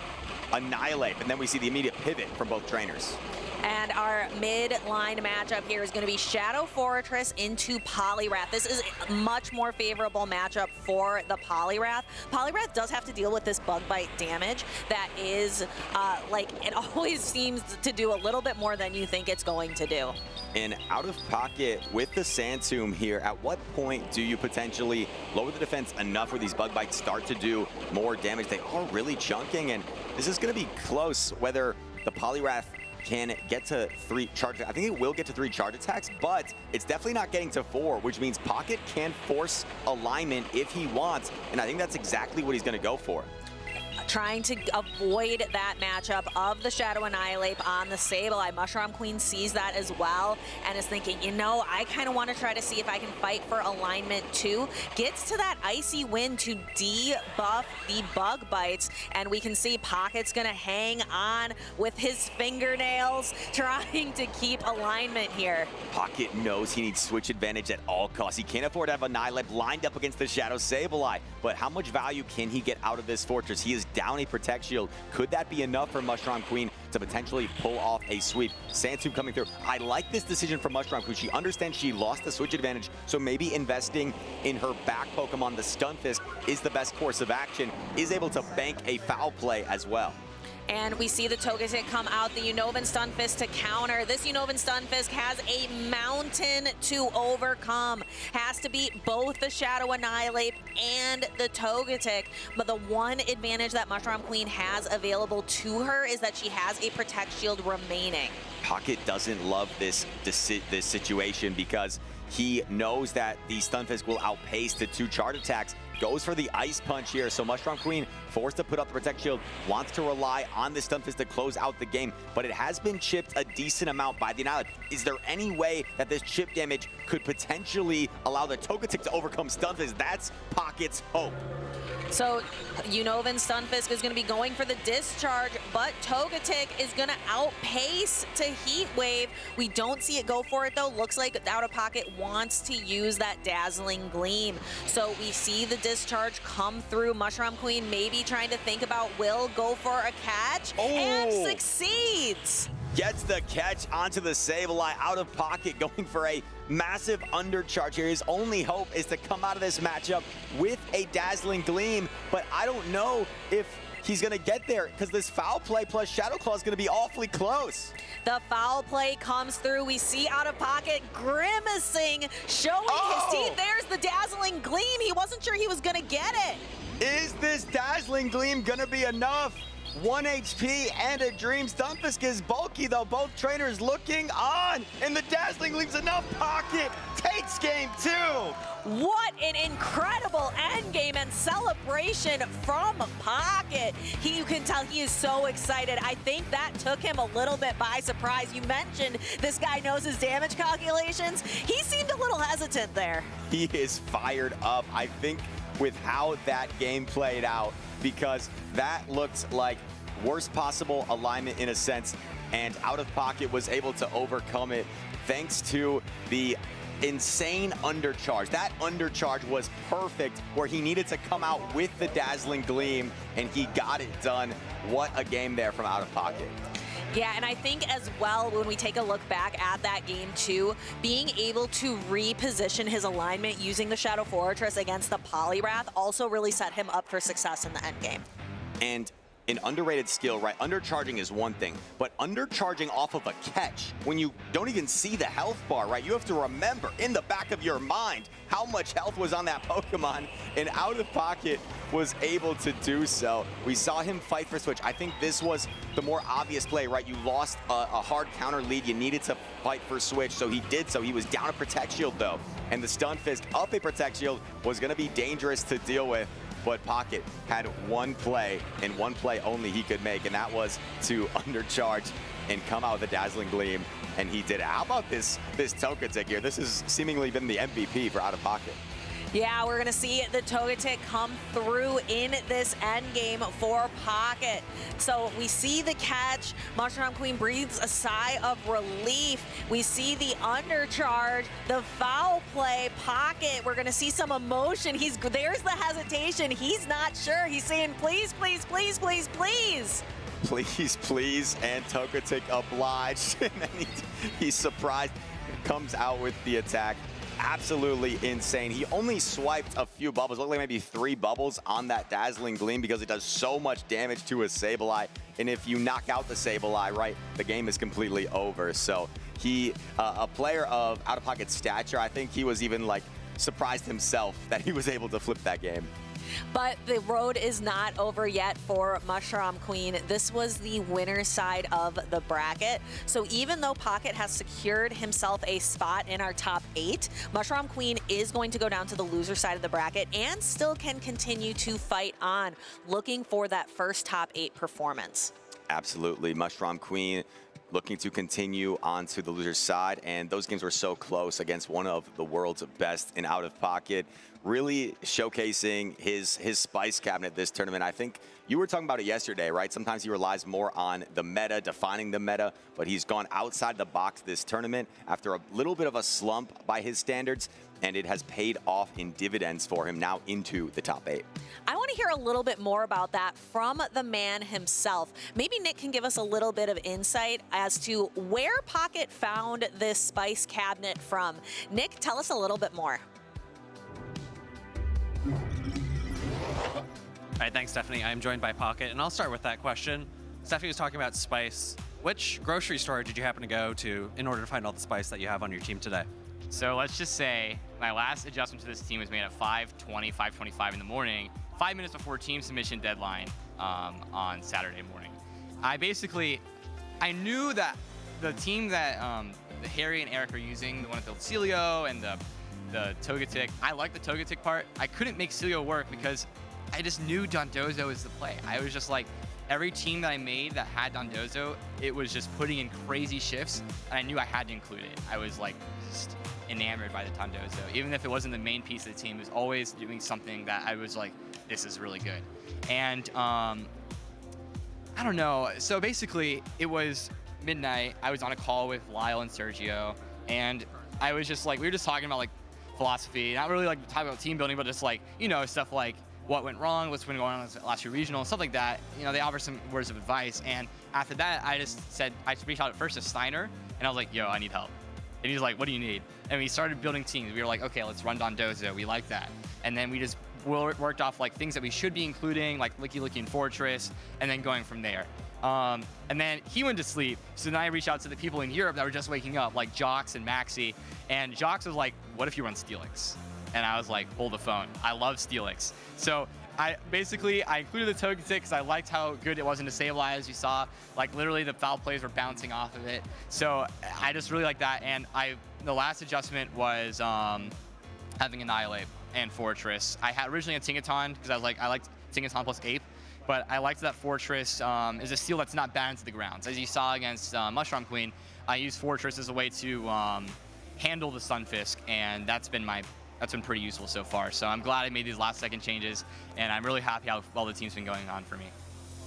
Annihilate, and then we see the immediate pivot from both trainers. And our mid-line matchup here is going to be Shadow Fortress into Poliwrath. This is a much more favorable matchup for the Poliwrath. Poliwrath does have to deal with this bug bite damage that is, it always seems to do a little bit more than you think it's going to do. And Out of Pocket with the Sand Tomb here, at what point do you potentially lower the defense enough where these bug bites start to do more damage? They are really chunking, and this is going to be close whether the Poliwrath can get to 3 charge. I think it will get to 3 charge attacks, but it's definitely not getting to 4, which means Pocket can force alignment if he wants, and I think that's exactly what he's going to go for. Trying to avoid that matchup of the Shadow Annihilate on the Sableye. Mushroom Queen sees that as well and is thinking, you know, I kind of want to try to see if I can fight for alignment too. Gets to that Icy Wind to debuff the bug bites, and we can see Pocket's going to hang on with his fingernails, trying to keep alignment here. Pocket knows he needs switch advantage at all costs. He can't afford to have Annihilate lined up against the Shadow Sableye, but how much value can he get out of this fortress? He is down a Protect Shield. Could that be enough for Mushroom Queen to potentially pull off a sweep? Sand Tomb coming through. I like this decision from Mushroom Queen. She understands she lost the switch advantage, so maybe investing in her back Pokemon, the Stunfisk, is the best course of action, is able to bank a foul play as well. And we see the Togetic come out, the Unova Stunfisk to counter. This Unova Stunfisk has a mountain to overcome. Has to beat both the Shadow Annihilate and the Togetic. But the one advantage that Mushroom Queen has available to her is that she has a Protect Shield remaining. Pocket doesn't love this situation because he knows that the Stunfisk will outpace the 2 charge attacks. Goes for the Ice Punch here, so Mushroom Queen forced to put up the Protect Shield, wants to rely on the Stunfisk to close out the game, but it has been chipped a decent amount by the Annihilate. Is there any way that this chip damage could potentially allow the Togetic to overcome Stunfisk? That's Pocket's hope. So Unova Stunfisk is going to be going for the Discharge, but Togetic is going to outpace to Heat Wave. We don't see it go for it though. Looks like Out of Pocket wants to use that Dazzling Gleam. So we see the Discharge come through. Mushroom Queen maybe trying to think about will go for a catch and succeeds. Gets the catch onto the Sableye. Out of Pocket going for a massive undercharge here. His only hope is to come out of this matchup with a Dazzling Gleam, but I don't know if he's going to get there because this foul play plus Shadow Claw is going to be awfully close. The foul play comes through. We see Out of Pocket grimacing, showing his teeth. There's the Dazzling Gleam. He wasn't sure he was going to get it. Is this Dazzling Gleam going to be enough? 1 HP and a Dream. Stunfisk is bulky though. Both trainers looking on, and the Dazzling Gleam's enough. Pocket takes game 2. What an incredible endgame and celebration from Pocket. You can tell he is so excited. I think that took him a little bit by surprise. You mentioned this guy knows his damage calculations. He seemed a little hesitant there. He is fired up, I think, with how that game played out, because that looked like worst possible alignment in a sense, and Out of Pocket was able to overcome it thanks to the insane undercharge. That undercharge was perfect where he needed to come out with the Dazzling Gleam, and he got it done. What a game there from Out of Pocket. Yeah, and I think as well, when we take a look back at that game too, being able to reposition his alignment using the Shadow Fortress against the Poliwrath also really set him up for success in the end game. And an underrated skill, right? Undercharging is one thing, but undercharging off of a catch when you don't even see the health bar, right? You have to remember in the back of your mind how much health was on that Pokemon, and Out of Pocket was able to do so. We saw him fight for switch. I think this was the more obvious play, right? You lost a hard counter lead. You needed to fight for switch, so he did so. He was down a Protect Shield, though, and the Stun Fist up a Protect Shield was going to be dangerous to deal with. But Pocket had one play, and one play only he could make, and that was to undercharge and come out with a Dazzling Gleam, and he did it. How about this Togetic here? This has seemingly been the MVP for Out of Pocket. Yeah, we're going to see the Togetic come through in this end game for Pocket. So we see the catch. Mushroom Queen breathes a sigh of relief. We see the undercharge, the foul play. Pocket, we're going to see some emotion. There's the hesitation. He's not sure. He's saying, please, please, please, please, please. Please, please, and Togetic obliged. And then he's surprised, comes out with the attack. Absolutely insane. He only swiped a few bubbles, looked like maybe 3 bubbles on that Dazzling Gleam because it does so much damage to a Sableye. And if you knock out the Sableye, right, the game is completely over. So he, a player of Out of Pocket stature, I think he was even like surprised himself that he was able to flip that game. But the road is not over yet for Mushroom Queen. This was the winner side of the bracket. So even though Pocket has secured himself a spot in our top 8, Mushroom Queen is going to go down to the loser side of the bracket and still can continue to fight on, looking for that first top 8 performance. Absolutely. Mushroom Queen looking to continue on to the loser side, and those games were so close against one of the world's best in Out of Pocket, really showcasing his spice cabinet this tournament. I think you were talking about it yesterday, right? Sometimes he relies more on the meta, defining the meta, but he's gone outside the box this tournament after a little bit of a slump by his standards, and it has paid off in dividends for him now into the top 8. I want to hear a little bit more about that from the man himself. Maybe Nick can give us a little bit of insight as to where Pocket found this spice cabinet from. Nick, tell us a little bit more. All right, thanks, Stephanie. I'm joined by Pocket, and I'll start with that question. Stephanie was talking about spice. Which grocery store did you happen to go to in order to find all the spice that you have on your team today? So let's just say my last adjustment to this team was made at 5:20, 5:25 in the morning, 5 minutes before team submission deadline on Saturday morning. I knew that the team that Harry and Eric are using, the one with the Celio and the Togetic, I like the Togetic part. I couldn't make Celio work because I just knew Dondozo is the play. I was just like, every team that I made that had Dondozo, it was just putting in crazy shifts, and I knew I had to include it. I was like just enamored by the Dondozo. Even if it wasn't the main piece of the team, it was always doing something that I was like, this is really good. And I don't know. So basically, it was midnight. I was on a call with Lyle and Sergio, and I was just like, we were just talking about like philosophy, not really like talking about team building, but just like, you know, stuff like what went wrong, what's been going on in the last year regional, stuff like that. You know, they offer some words of advice. And after that, I reached out at first to Steiner, and I was like, yo, I need help. And he's like, what do you need? And we started building teams. We were like, okay, let's run Dondozo. We like that. And then we just worked off like things that we should be including, like Licky Licky and Fortress, and then going from there. And then he went to sleep. So then I reached out to the people in Europe that were just waking up, like Jox and Maxi. And Jox was like, what if you run Steelix? And I was like, hold the phone. I love Steelix. So I included the Togetic because I liked how good it was in the Sableye, as you saw. Like literally the foul plays were bouncing off of it. So I just really like that. And the last adjustment was having Annihilate and Fortress. I had originally a Tinkaton because I liked Tinkaton plus Ape. But I liked that Fortress is a steal that's not bad into the grounds. As you saw against Mushroom Queen, I used Fortress as a way to handle the Stunfisk, and that's been pretty useful so far. So I'm glad I made these last second changes, and I'm really happy how well the team's been going on for me.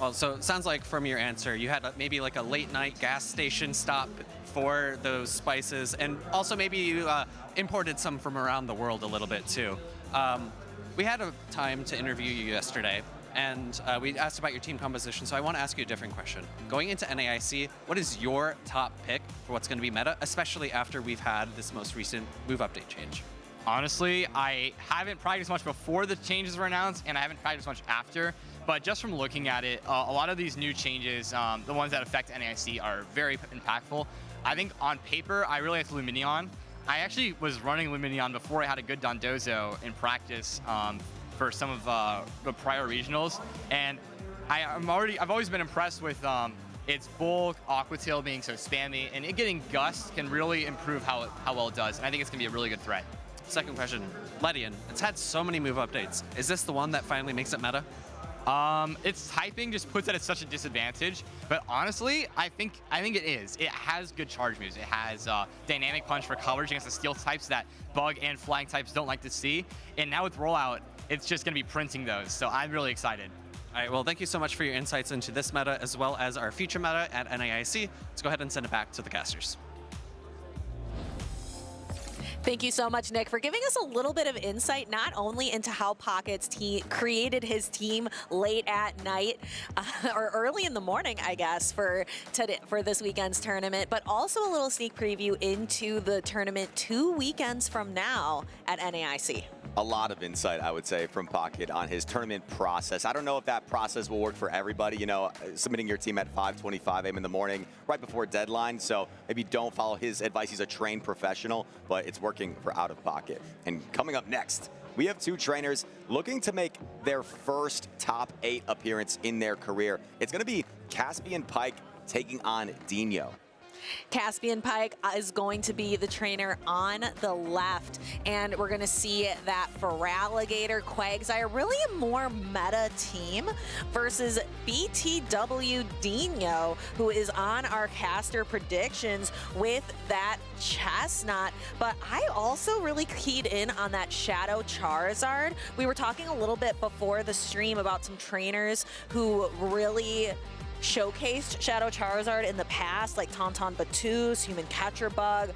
Well, so it sounds like from your answer, you had maybe like a late night gas station stop for those spices, and also maybe you imported some from around the world a little bit too. We had a time to interview you yesterday, and we asked about your team composition, so I want to ask you a different question. Going into NAIC, what is your top pick for what's going to be meta, especially after we've had this most recent move update change? Honestly, I haven't practiced much before the changes were announced, and I haven't practiced much after. but just from looking at it, a lot of these new changes, the ones that affect NAIC, are very impactful. I think on paper, I really like Luminion. I actually was running Luminion before I had a good Dondozo in practice for some of the prior regionals, and I've always been impressed with its bulk, Aqua Tail being so spammy, and it getting Gust can really improve how well it does, and I think it's going to be a really good threat. Second question, Ledian. It's had so many move updates. Is this the one that finally makes it meta? Its typing just puts it at such a disadvantage, but honestly, I think it is. It has good charge moves. It has Dynamic Punch for coverage against the steel types that Bug and Flying types don't like to see, and now with Rollout, it's just going to be printing those, so I'm really excited. All right, well, thank you so much for your insights into this meta as well as our future meta at NAIC. Let's go ahead and send it back to the casters. Thank you so much, Nick, for giving us a little bit of insight, not only into how Pocket's created his team late at night, or early in the morning, I guess, for this weekend's tournament, but also a little sneak preview into the tournament 2 weekends from now at NAIC. A lot of insight, I would say, from Pocket on his tournament process. I don't know if that process will work for everybody, you know, submitting your team at 5:25 a.m. in the morning, right before deadline, so maybe don't follow his advice. He's a trained professional, but it's working for Out of Pocket. And coming up next, we have 2 trainers looking to make their first top 8 appearance in their career. It's going to be Caspian Pike taking on Dino. Caspian Pike is going to be the trainer on the left, and we're going to see that Feraligatr, Quagsire, really a more meta team versus BTW Dino, who is on our caster predictions with that Chestnut. But I also really keyed in on that Shadow Charizard. We were talking a little bit before the stream about some trainers who really showcased Shadow Charizard in the past, like Tauntaun Batuse, Human Catcher Bug,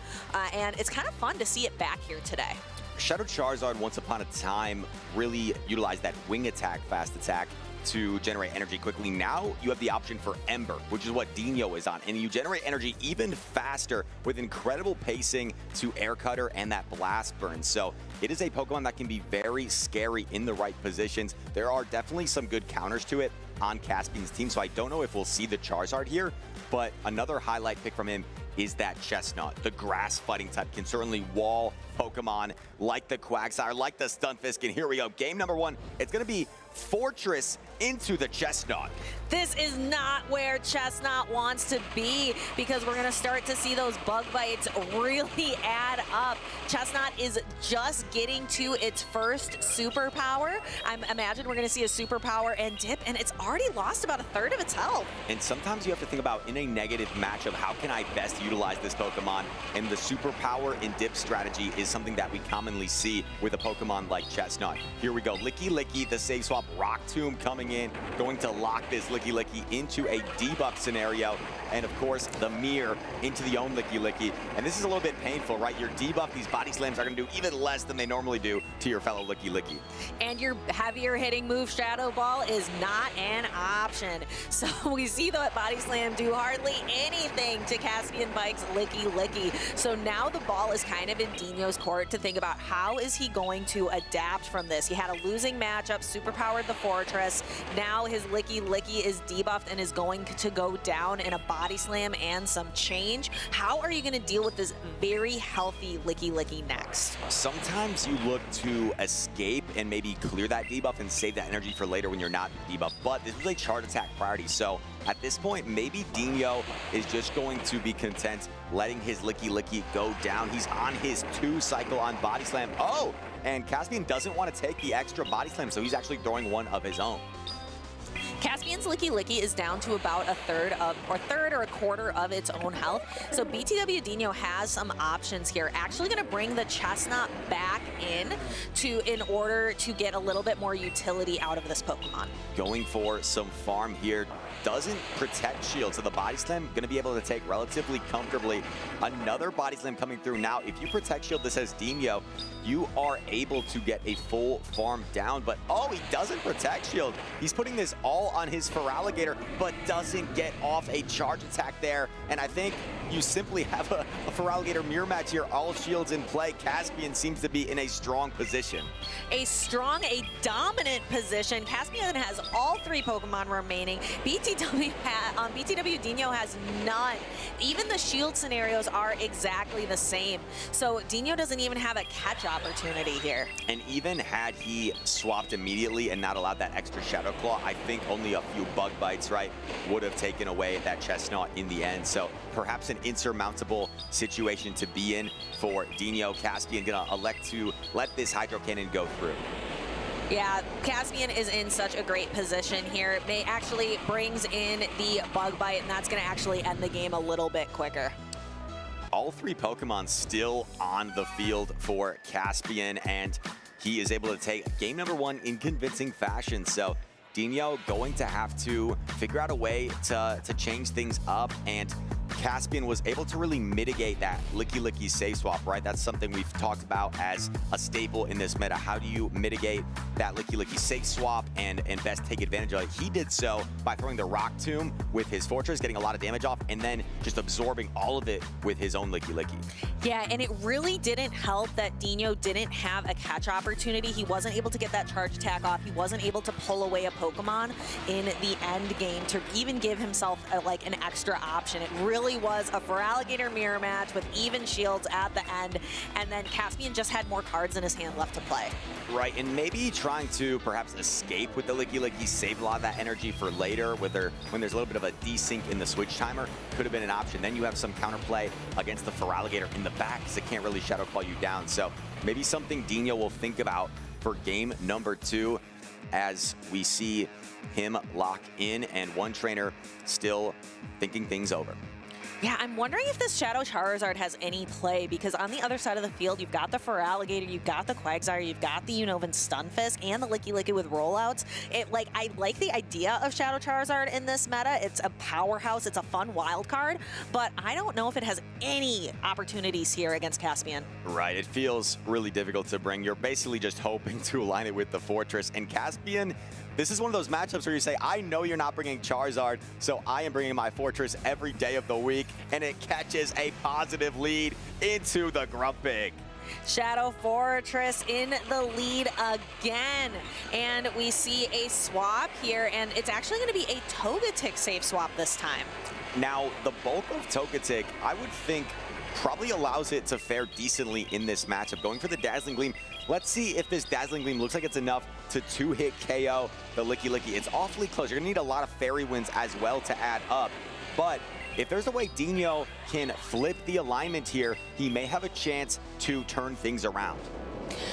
and it's kind of fun to see it back here today. Shadow Charizard, once upon a time, really utilized that wing attack, fast attack, to generate energy quickly. Now you have the option for Ember, which is what Dino is on, and you generate energy even faster with incredible pacing to Air Cutter and that Blast Burn. So it is a Pokemon that can be very scary in the right positions. There are definitely some good counters to it on Caspian's team, so I don't know if we'll see the Charizard here, but another highlight pick from him is that Chestnut. The grass fighting type can certainly wall Pokemon like the Quagsire, like the Stunfisk, and here we go. Game number 1, it's gonna be Fortress into the Chestnut. This is not where Chestnut wants to be, because we're gonna start to see those bug bites really add up. Chestnut is just getting to its first superpower. I imagine we're gonna see a superpower and dip, and it's already lost about 1/3 of its health. And sometimes you have to think about, in a negative matchup, how can I best utilize this Pokemon? And the superpower and dip strategy is something that we commonly see with a Pokemon like Chestnut. Here we go, Licky Licky, the save swap, Rock Tomb coming in, going to lock this Licky Licky into a debuff scenario, and of course the mirror into the own Licky Licky. And this is a little bit painful, right? Your debuff, these body slams are going to do even less than they normally do to your fellow Licky Licky. And your heavier hitting move, Shadow Ball, is not an option. So we see that body slam do hardly anything to Caspian Pike's Licky Licky. So now the ball is kind of in Dino's court to think about how is he going to adapt from this. He had a losing matchup, superpowered the Fortress. Now his Licky Licky is debuffed and is going to go down in a body slam and some change. How are you going to deal with this very healthy Licky Licky next? Sometimes you look to escape and maybe clear that debuff and save that energy for later when you're not debuffed, but this was a charge attack priority, so at this point, maybe Dino is just going to be content letting his Licky Licky go down. He's on his 2 cycle on body slam. Oh, and Caspian doesn't want to take the extra body slam, so he's actually throwing one of his own. Caspian's Licky Licky is down to about 1/3 or a quarter of its own health. So BTW Dino has some options here. Actually going to bring the Chestnut back in order to get a little bit more utility out of this Pokemon. Going for some farm here. doesn't protect shield, so the body slam going to be able to take relatively comfortably. Another body slam coming through. Now, if you protect shield, this says Dino, you are able to get a full farm down, but oh, he doesn't protect shield. He's putting this all on his Feraligatr, but doesn't get off a charge attack there, and I think you simply have a Feraligatr mirror match here, all shields in play. Caspian seems to be in a strong position. A dominant position. Caspian has all 3 Pokemon remaining. BTW Dino has none. Even the shield scenarios are exactly the same. So Dino doesn't even have a catch opportunity here. And even had he swapped immediately and not allowed that extra Shadow Claw, I think only a few bug bites, right, would have taken away that Chestnut in the end. So perhaps an insurmountable situation to be in for Dino. Caspian gonna elect to let this Hydro Cannon go through. Yeah, Caspian is in such a great position here. It actually brings in the Bug Bite, and that's going to actually end the game a little bit quicker. All 3 Pokemon still on the field for Caspian, and he is able to take game number 1 in convincing fashion. So Dino going to have to figure out a way to change things up, and Caspian was able to really mitigate that Licky safe swap, right? That's something we've talked about as a staple in this meta. How do you mitigate that Licky safe swap and best take advantage of it? He did so by throwing the Rock Tomb with his Fortress, getting a lot of damage off, and then just absorbing all of it with his own Licky. Yeah, and it really didn't help that Dino didn't have a catch opportunity. He wasn't able to get that charge attack off. He wasn't able to pull away a Pokemon in the end game to even give himself like an extra option. It really was a Feraligatr mirror match with even shields at the end, and then Caspian just had more cards in his hand left to play. Right, and maybe trying to perhaps escape with the Licky, save a lot of that energy for later, when there's a little bit of a desync in the switch timer, could have been an option. Then you have some counterplay against the Feraligatr in the back, because it can't really Shadow Claw you down. So maybe something Dino will think about for game number 2, as we see him lock in, and one trainer still thinking things over. Yeah, I'm wondering if this Shadow Charizard has any play, because on the other side of the field, you've got the Feraligatr, you've got the Quagsire, you've got the Unova Stunfisk, and the Licky with rollouts. I like the idea of Shadow Charizard in this meta. It's a powerhouse, it's a fun wild card, but I don't know if it has any opportunities here against Caspian. Right, it feels really difficult to bring. You're basically just hoping to align it with the Fortress, and Caspian, this is one of those matchups where you say, I know you're not bringing Charizard, so I am bringing my Fortress every day of the week, and it catches a positive lead into the Grumpig. Shadow Fortress in the lead again, and we see a swap here, and it's actually going to be a Togetic safe swap this time. Now, the bulk of Togetic, I would think, probably allows it to fare decently in this matchup. Going for the Dazzling Gleam. Let's see if this Dazzling Gleam looks like it's enough to 2-hit KO the Licky. It's awfully close. You're going to need a lot of Fairy Winds as well to add up. But if there's a way Dino can flip the alignment here, he may have a chance to turn things around.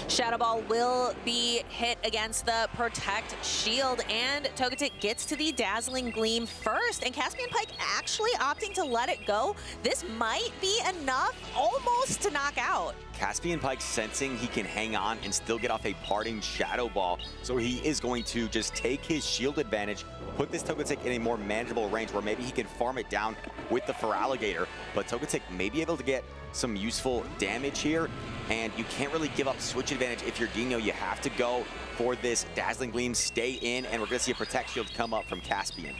Shadow Ball will be hit against the Protect Shield, and Togetic gets to the Dazzling Gleam first, and Caspian Pike actually opting to let it go. This might be enough almost to knock out. Caspian Pike sensing he can hang on and still get off a parting Shadow Ball, so he is going to just take his shield advantage, put this Togetic in a more manageable range where maybe he can farm it down with the Feraligatr, but Togetic may be able to get some useful damage here, and you can't really give up switch advantage if you're Dino. You have to go for this Dazzling Gleam, stay in, and we're going to see a Protect Shield come up from Caspian.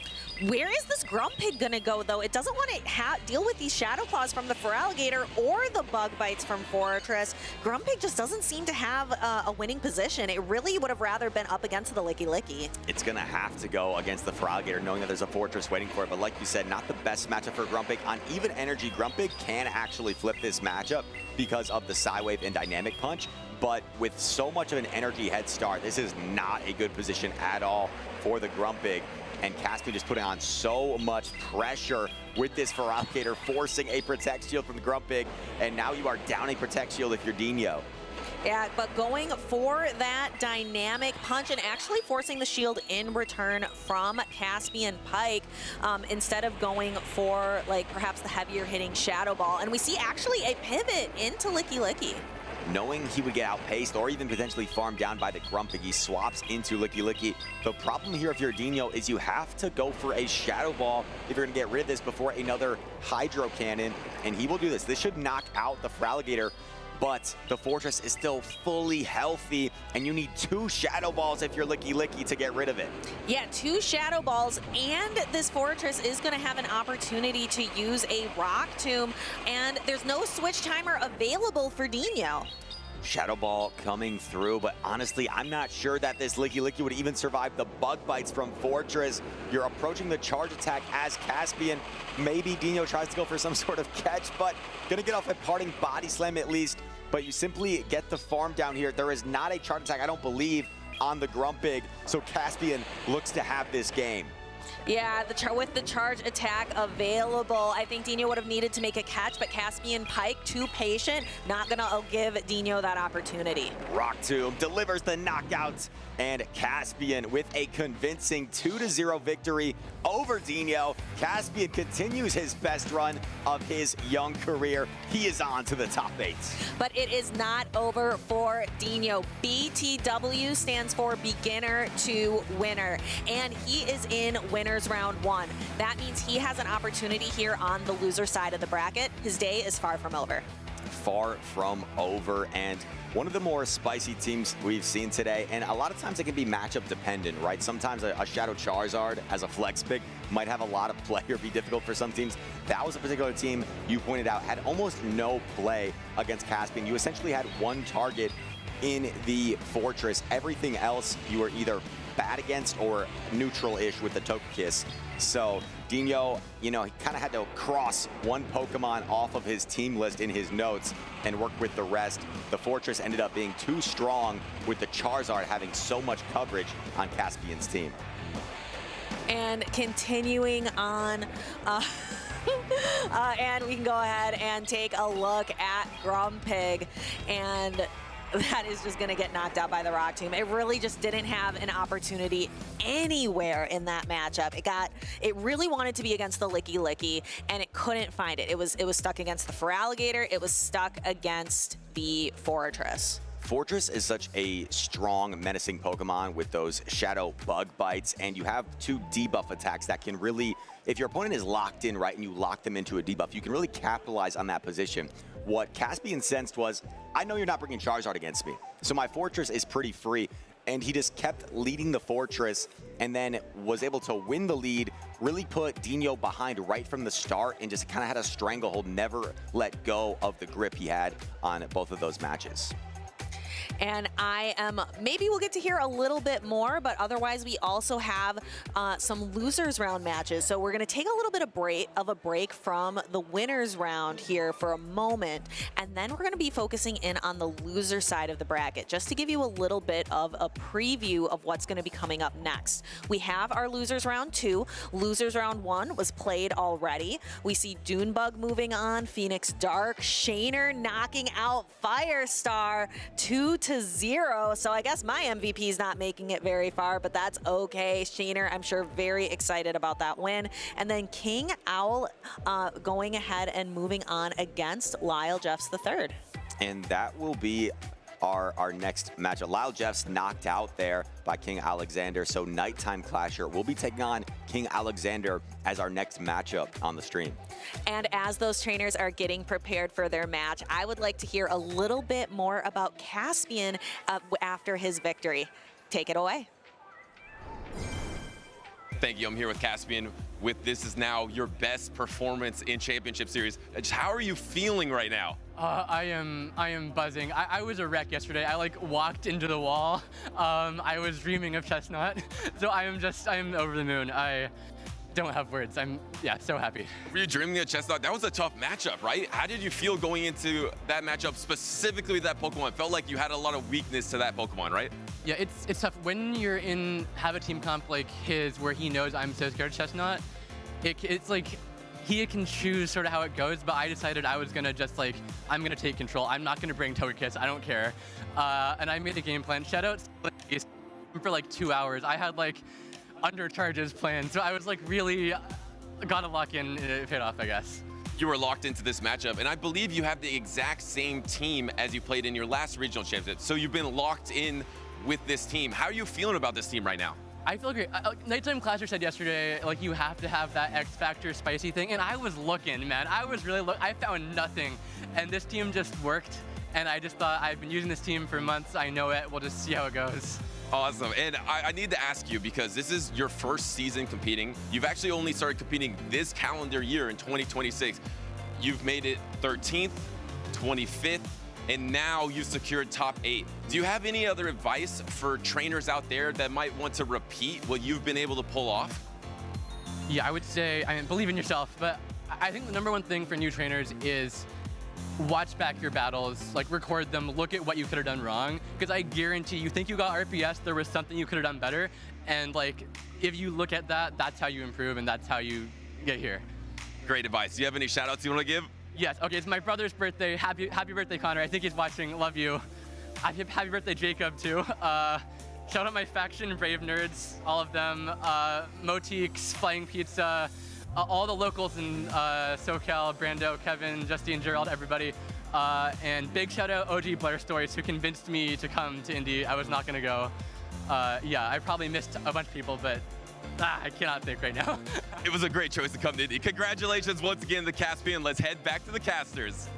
Where is this Grumpig going to go, though? It doesn't want to deal with these Shadow Claws from the Feraligatr or the Bug Bites from Fortress. Grumpig just doesn't seem to have a winning position. It really would have rather been up against the Licky. It's going to have to go against the Feraligatr, knowing that there's a Fortress waiting for it. But like you said, not the best matchup for Grumpig. On even energy, Grumpig can actually flip this matchup because of the Psywave and Dynamic Punch. But with so much of an energy head start, this is not a good position at all for the Grumpig. And Caspian just putting on so much pressure with this Feraligatr, forcing a Protect Shield from the Grumpig, and now you are down a Protect Shield if you're Dino. Yeah, but going for that Dynamic Punch and actually forcing the shield in return from Caspian Pike instead of going for like perhaps the heavier hitting Shadow Ball. And we see actually a pivot into Licky. knowing he would get outpaced or even potentially farmed down by the Grumpig. He swaps into Licky Licky. The problem here if you're Dino is you have to go for a Shadow Ball if you're going to get rid of this before another Hydro Cannon, and he will do this. This should knock out the Feraligatr, but the Fortress is still fully healthy, and you need 2 Shadow Balls if you're Licky Licky to get rid of it. Yeah, 2 Shadow Balls, and this Fortress is going to have an opportunity to use a Rock Tomb, and there's no switch timer available for Dino. Shadow Ball coming through, but honestly, I'm not sure that this Licky Licky would even survive the Bug Bites from Fortress. You're approaching the charge attack as Caspian. Maybe Dino tries to go for some sort of catch, but gonna get off a parting body slam at least. But you simply get the farm down here. There is not a charge attack, I don't believe, on the Grumpig, so Caspian looks to have this game. Yeah, with the charge attack available, I think Dino would have needed to make a catch, but Caspian Pike, too patient, not gonna give Dino that opportunity. Rock Tomb delivers the knockout, and Caspian with a convincing 2-0 victory over Dino. Caspian continues his best run of his young career. He is on to the top 8. But it is not over for Dino. BTW stands for beginner to winner, and he is in winners round 1. That means he has an opportunity here on the loser side of the bracket. His day is far from over. Far from over, and one of the more spicy teams we've seen today, and a lot of times it can be matchup dependent, right? Sometimes a Shadow Charizard as a flex pick might have a lot of play or be difficult for some teams. That was a particular team you pointed out had almost no play against Caspian. You essentially had one target in the Fortress. Everything else you were either bad against or neutral-ish with the Togekiss. So Dino, you know, he kind of had to cross one Pokemon off of his team list in his notes and work with the rest. The Fortress ended up being too strong with the Charizard having so much coverage on Caspian's team. And continuing on, and we can go ahead and take a look at Grumpig, and that is just going to get knocked out by the Rock Tomb. It really just didn't have an opportunity anywhere in that matchup. It really wanted to be against the Licky Licky, and it couldn't find it. It was stuck against the Feraligatr. It was stuck against the Fortress. Fortress is such a strong, menacing Pokemon with those Shadow Bug Bites, and you have 2 debuff attacks that can really, if your opponent is locked in, right, and you lock them into a debuff, you can really capitalize on that position. What Caspian sensed was, I know you're not bringing Charizard against me, so my Fortress is pretty free, and he just kept leading the Fortress and then was able to win the lead, really put Dino behind right from the start, and just kind of had a stranglehold, never let go of the grip he had on both of those matches. And maybe we'll get to hear a little bit more, but otherwise we also have some losers round matches. So we're gonna take a little bit of a break from the winners round here for a moment, and then we're gonna be focusing in on the loser side of the bracket, just to give you a little bit of a preview of what's gonna be coming up next. We have our losers round 2. Losers round 1 was played already. We see Dunebug moving on, Phoenix Dark, Shaner knocking out Firestar 2-0. So I guess my MVP is not making it very far, but that's okay. Shaner, I'm sure, very excited about that win. And then King Owl going ahead and moving on against Lyle Jeffs III. And that will be our next matchup. Lyle Jeffs knocked out there by King Alexander, so Nighttime Clasher will be taking on King Alexander as our next matchup on the stream. And as those trainers are getting prepared for their match, I would like to hear a little bit more about Caspian after his victory. Take it away. Thank you. I'm here with Caspian. This is now your best performance in Championship Series. Just how are you feeling right now? I am buzzing. I was a wreck yesterday. I walked into the wall. I was dreaming of Chestnut. So I am over the moon. I don't have words. I'm so happy. Were you dreaming of Chestnut? That was a tough matchup, right? How did you feel going into that matchup, specifically with that Pokemon? It felt like you had a lot of weakness to that Pokemon, right? Yeah, it's tough. When you're have a team comp like his, where he knows I'm so scared of Chestnut, it's like he can choose sort of how it goes, but I decided I was gonna just I'm gonna take control. I'm not gonna bring Togekiss, I don't care. And I made a game plan. Shout out for 2 hours. I had undercharges planned, so I was really gotta lock in, it paid off, I guess. You were locked into this matchup, and I believe you have the exact same team as you played in your last regional championship. So you've been locked in with this team. How are you feeling about this team right now? I feel great. Nighttime Clasher said yesterday, like, you have to have that X Factor spicy thing, and I was looking, man. I was really I found nothing, and this team just worked, and I just thought, I've been using this team for months. I know it. We'll just see how it goes. Awesome. And I need to ask you, because this is your first season competing. You've actually only started competing this calendar year in 2026. You've made it 13th, 25th, and now you've secured top 8. Do you have any other advice for trainers out there that might want to repeat what you've been able to pull off? Yeah, I would say, I mean, believe in yourself, but I think the #1 thing for new trainers is watch back your battles, like record them, look at what you could have done wrong, because I guarantee you think you got RPS, there was something you could have done better, and like, if you look at that, that's how you improve and that's how you get here. Great advice. Do you have any shout outs you want to give? Yes, okay, it's my brother's birthday. Happy birthday, Connor. I think he's watching, love you. Happy birthday, Jacob, too. Shout out my faction, Brave Nerds, all of them, Motiques, Flying Pizza, all the locals in SoCal, Brando, Kevin, Justine, Gerald, everybody. And big shout out OG Blair Stories, who convinced me to come to Indy. I was not gonna go. Yeah, I probably missed a bunch of people, but I cannot think right now. It was a great choice to come to Indy. Congratulations once again, the Caspian. Let's head back to the casters.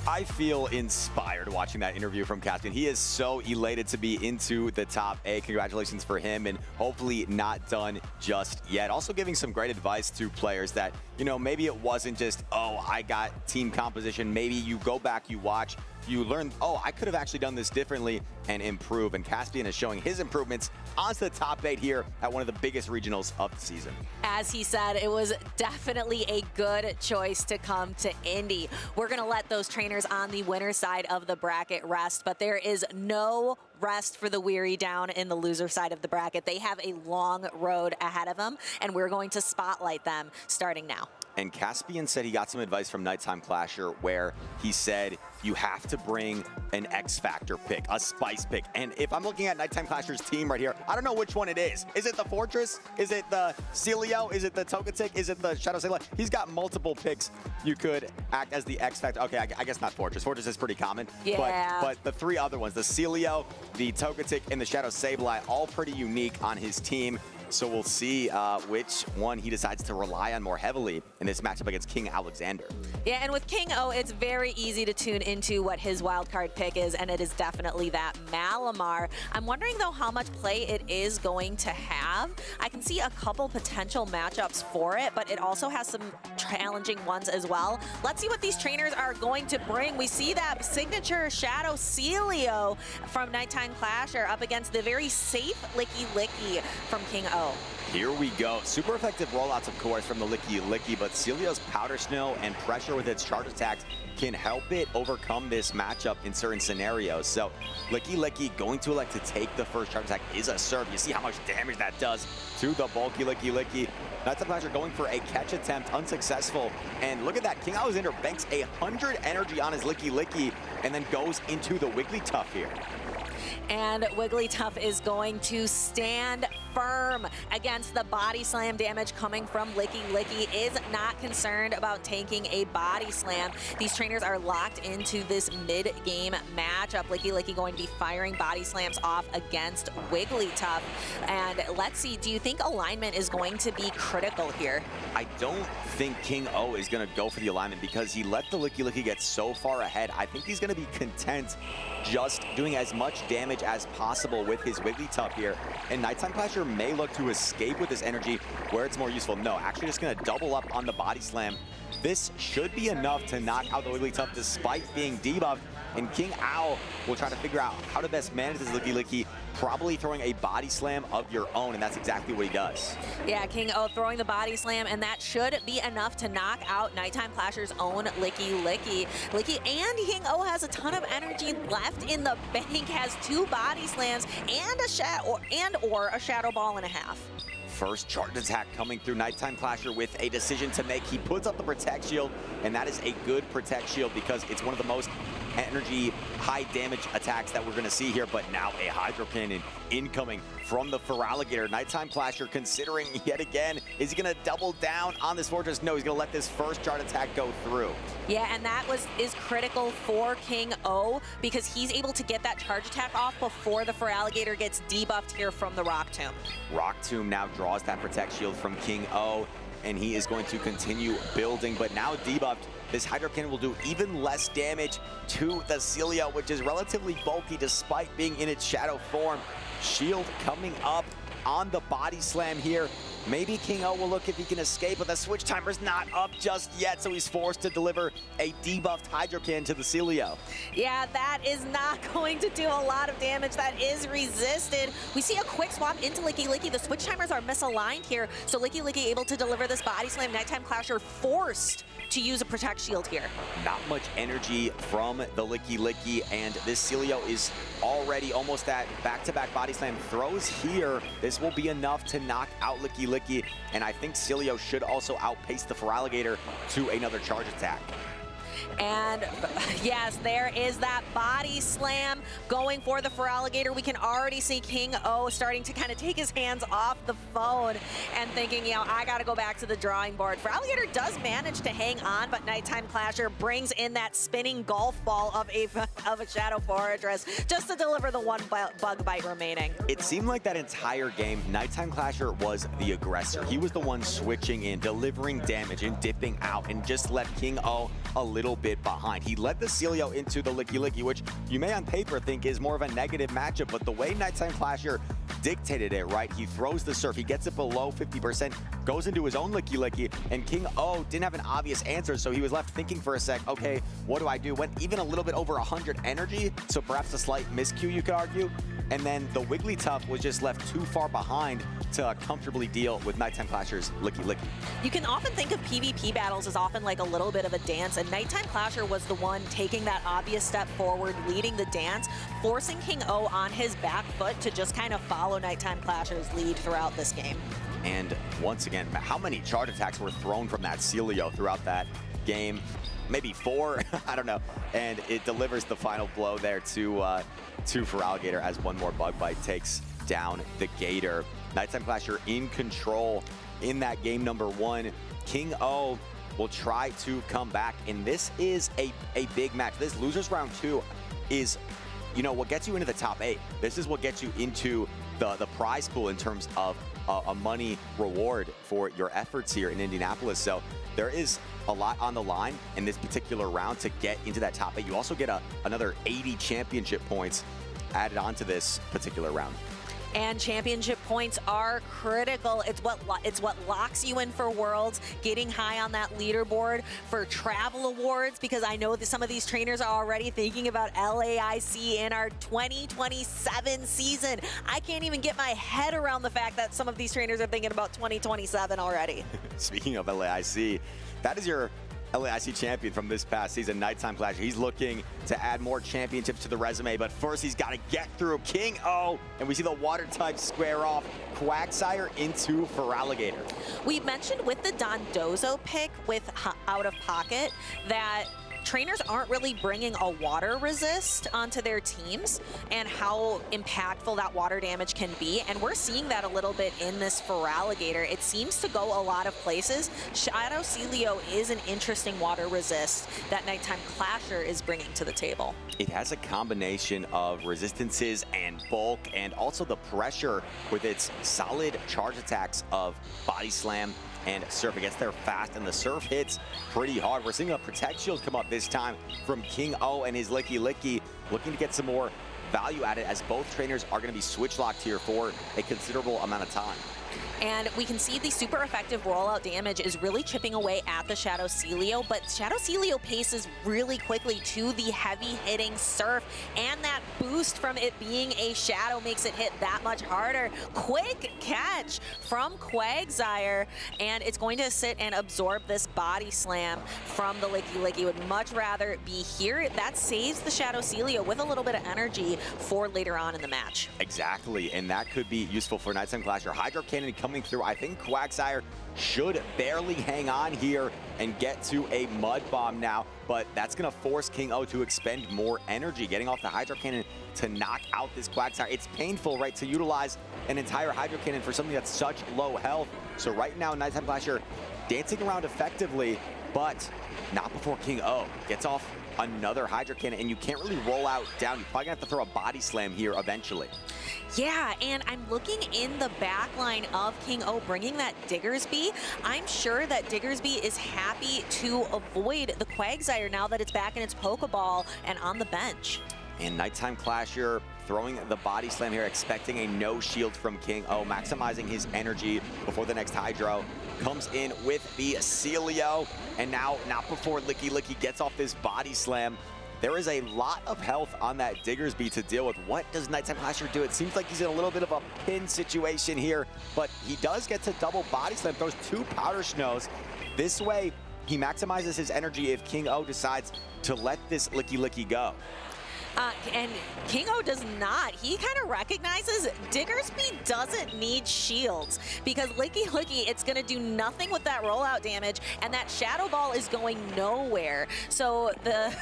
I feel inspired watching that interview from Caspian. He is so elated to be into the top 8. Congratulations for him, and hopefully not done just yet. Also giving some great advice to players that, you know, maybe it wasn't just, oh, I got team composition. Maybe you go back, you watch, you learn, oh, I could have actually done this differently and improve. And Caspian is showing his improvements onto the top 8 here at one of the biggest regionals of the season. As he said, it was definitely a good choice to come to Indy. We're going to let those trainers on the winner side of the bracket rest, but there is no rest for the weary down in the loser side of the bracket. They have a long road ahead of them, and we're going to spotlight them starting now. And Caspian said he got some advice from Nighttime Clasher where he said you have to bring an X Factor pick, a spice pick. And if I'm looking at Nighttime Clasher's team right here, I don't know which one it is. Is it the Fortress? Is it the Celio? Is it the Togetic? Is it the Shadow Sailor? He's got multiple picks. You could act as the X Factor. Okay, I guess not Fortress. Fortress is pretty common. Yeah. But the 3 other ones, the Celio, the Togetic, and the Shadow Sableye, all pretty unique on his team. So we'll see which one he decides to rely on more heavily in this matchup against King Alexander. Yeah, and with King O, it's very easy to tune into what his wildcard pick is, and it is definitely that Malamar. I'm wondering, though, how much play it is going to have. I can see a couple potential matchups for it, but it also has some challenging ones as well. Let's see what these trainers are going to bring. We see that signature Shadow Celio from Nighttime Clasher up against the very safe Licky Licky from King O. Here we go. Super effective rollouts, of course, from the Licky Licky, but Celio's Powder Snow and pressure with its charge attacks can help it overcome this matchup in certain scenarios. So Licky Licky going to elect to take the first charge attack is a serve. You see how much damage that does to the bulky Licky Licky. Nighttime Clasher going for a catch attempt, unsuccessful. And look at that, King Alexander banks 100 energy on his Licky Licky and then goes into the Wigglytuff here. And Wigglytuff is going to stand firm against the body slam damage coming from Licky Licky. Is not concerned about taking a body slam. These trainers are locked into this mid-game matchup. Licky Licky going to be firing body slams off against Wigglytuff. And let's see, do you think alignment is going to be critical here? I don't think King O is going to go for the alignment because he let the Licky Licky get so far ahead. I think he's going to be content just doing as much damage as possible with his Wigglytuff here. And Nighttime Clasher may look to escape with this energy where it's more useful. No, actually just going to double up on the body slam. This should be enough to knock out the Wigglytuff despite being debuffed. And King Owl will try to figure out how to best manage this Licky Licky, probably throwing a body slam of your own, and that's exactly what he does. Yeah, King O throwing the body slam, and that should be enough to knock out Nighttime Clasher's own Licky Licky. And King O has a ton of energy left in the bank, has 2 body slams and a Shadow Ball and a half. First charge attack coming through Nighttime Clasher with a decision to make. He puts up the Protect Shield, and that is a good Protect Shield because it's one of the most energy, high damage attacks that we're going to see here, but now a Hydro Cannon incoming from the Feraligatr. Nighttime Clasher considering yet again, is he going to double down on this Fortress? No, he's going to let this first charge attack go through. Yeah, and that is critical for King O because he's able to get that charge attack off before the Feraligatr gets debuffed here from the Rock Tomb. Rock Tomb now draws that Protect Shield from King O, and he is going to continue building, but now debuffed. This Hydro Cannon will do even less damage to the Celio, which is relatively bulky despite being in its shadow form. Shield coming up on the body slam here. Maybe King O will look if he can escape, but the switch timer's not up just yet, so he's forced to deliver a debuffed Hydro Cannon to the Celio. Yeah, that is not going to do a lot of damage. That is resisted. We see a quick swap into Licky Licky. The switch timers are misaligned here, so Licky Licky able to deliver this body slam. Nighttime Clasher forced to use a Protect Shield here. Not much energy from the Licky Licky, and this Celio is already almost at back-to-back body slam throws here. This will be enough to knock out Licky Licky, and I think Celio should also outpace the Feraligatr to another charge attack. And yes, there is that body slam going for the Feraligatr. We can already see King O starting to kind of take his hands off the phone and thinking, you know, I got to go back to the drawing board. Feraligatr does manage to hang on, but Nighttime Clasher brings in that spinning golf ball of a Shadow Fortress just to deliver the one bug bite remaining. It seemed like that entire game, Nighttime Clasher was the aggressor. He was the one switching in, delivering damage and dipping out, and just left King O a little bit behind. He led the Celio into the Licky Licky, which you may on paper think is more of a negative matchup, but the way Nighttime Clasher dictated it, right? He throws the surf, he gets it below 50%, goes into his own Licky Licky, and King O didn't have an obvious answer, so he was left thinking for a sec, okay, what do I do? Went even a little bit over 100 energy, so perhaps a slight miscue, you could argue. And then the Wigglytuff was just left too far behind to comfortably deal with Nighttime Clasher's Licky Licky. You can often think of PvP battles as often like a little bit of a dance, and Nighttime Clasher was the one taking that obvious step forward, leading the dance, forcing King O on his back foot to just kind of follow Nighttime Clasher's lead throughout this game. And once again, how many charge attacks were thrown from that Celio throughout that game? Maybe 4, I don't know. And it delivers the final blow there to Feraligatr as one more bug bite takes down the Gator. Nighttime Clasher in control in that game number 1. King O will try to come back, and this is a big match. This losers round 2 is, you know, what gets you into the top 8. This is what gets you into the prize pool in terms of a money reward for your efforts here in Indianapolis. So there is a lot on the line in this particular round to get into that top 8. You also get another 80 championship points added onto this particular round. And championship points are critical. It's what locks you in for Worlds, getting high on that leaderboard for travel awards, because I know that some of these trainers are already thinking about LAIC in our 2027 season. I can't even get my head around the fact that some of these trainers are thinking about 2027 already. Speaking of LAIC, that is your LAIC champion from this past season, Nighttime Clasher. He's looking to add more championships to the resume, but first he's got to get through King O, and we see the water type square off Quagsire into Feraligatr. We mentioned with the Dondozo pick with Out of Pocket that trainers aren't really bringing a water resist onto their teams and how impactful that water damage can be. And we're seeing that a little bit in this Feraligatr. It seems to go a lot of places. Shadow Celio is an interesting water resist that Nighttime Clasher is bringing to the table. It has a combination of resistances and bulk, and also the pressure with its solid charge attacks of Body Slam and Surf. It gets there fast, and the Surf hits pretty hard. We're seeing a Protect Shield come up this time from King O and his Licky Licky, looking to get some more value at it, as both trainers are going to be switch locked here for a considerable amount of time. And we can see the super effective rollout damage is really chipping away at the Shadow Celio, but Shadow Celio paces really quickly to the heavy hitting Surf, and that boost from it being a Shadow makes it hit that much harder. Quick catch from Quagsire, and it's going to sit and absorb this Body Slam from the Licky Licky. Would much rather be here. That saves the Shadow Celio with a little bit of energy for later on in the match. Exactly, and that could be useful for Nighttime Clasher. Hydro Cannon coming coming through. I think Quagsire should barely hang on here and get to a Mud Bomb now, but that's going to force King O to expend more energy, getting off the Hydro Cannon to knock out this Quagsire. It's painful, right, to utilize an entire Hydro Cannon for something that's such low health. So right now, Nighttime Clasher dancing around effectively, but not before King O gets off another Hydro Cannon, and you can't really roll out down. You're probably gonna have to throw a body slam here eventually. Yeah, and I'm looking in the back line of King O bringing that Diggersby. I'm sure that Diggersby is happy to avoid the Quagsire now that it's back in its Pokeball and on the bench. And Nighttime Clasher throwing the body slam here, expecting a no shield from King O, maximizing his energy before the next Hydro. Comes in with the Celio, and now not before Licky Licky gets off this body slam. There is a lot of health on that Diggersby to deal with. What does Nighttime Clasher do? It seems like he's in a little bit of a pin situation here, but he does get to double body slam, throws 2 Powder Snows. This way, he maximizes his energy if King O decides to let this Licky Licky go. And King O does not. He kind of recognizes Diggersby doesn't need shields because Licky Licky, it's going to do nothing with that rollout damage, and that Shadow Ball is going nowhere. So the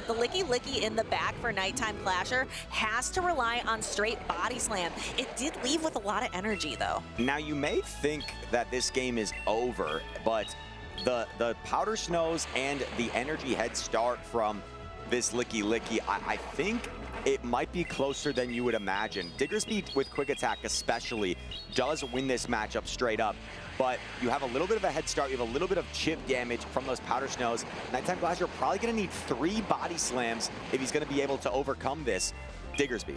Licky Licky in the back for Nighttime Clasher has to rely on straight body slam. It did leave with a lot of energy, though. Now, you may think that this game is over, but the Powder Snows and the energy head start from this Licky Licky, I think it might be closer than you would imagine. Diggersby with Quick Attack especially does win this matchup straight up, but you have a little bit of a head start, you have a little bit of chip damage from those Powder Snows. Nighttime Clasher probably gonna need 3 body slams if he's gonna be able to overcome this Diggersby.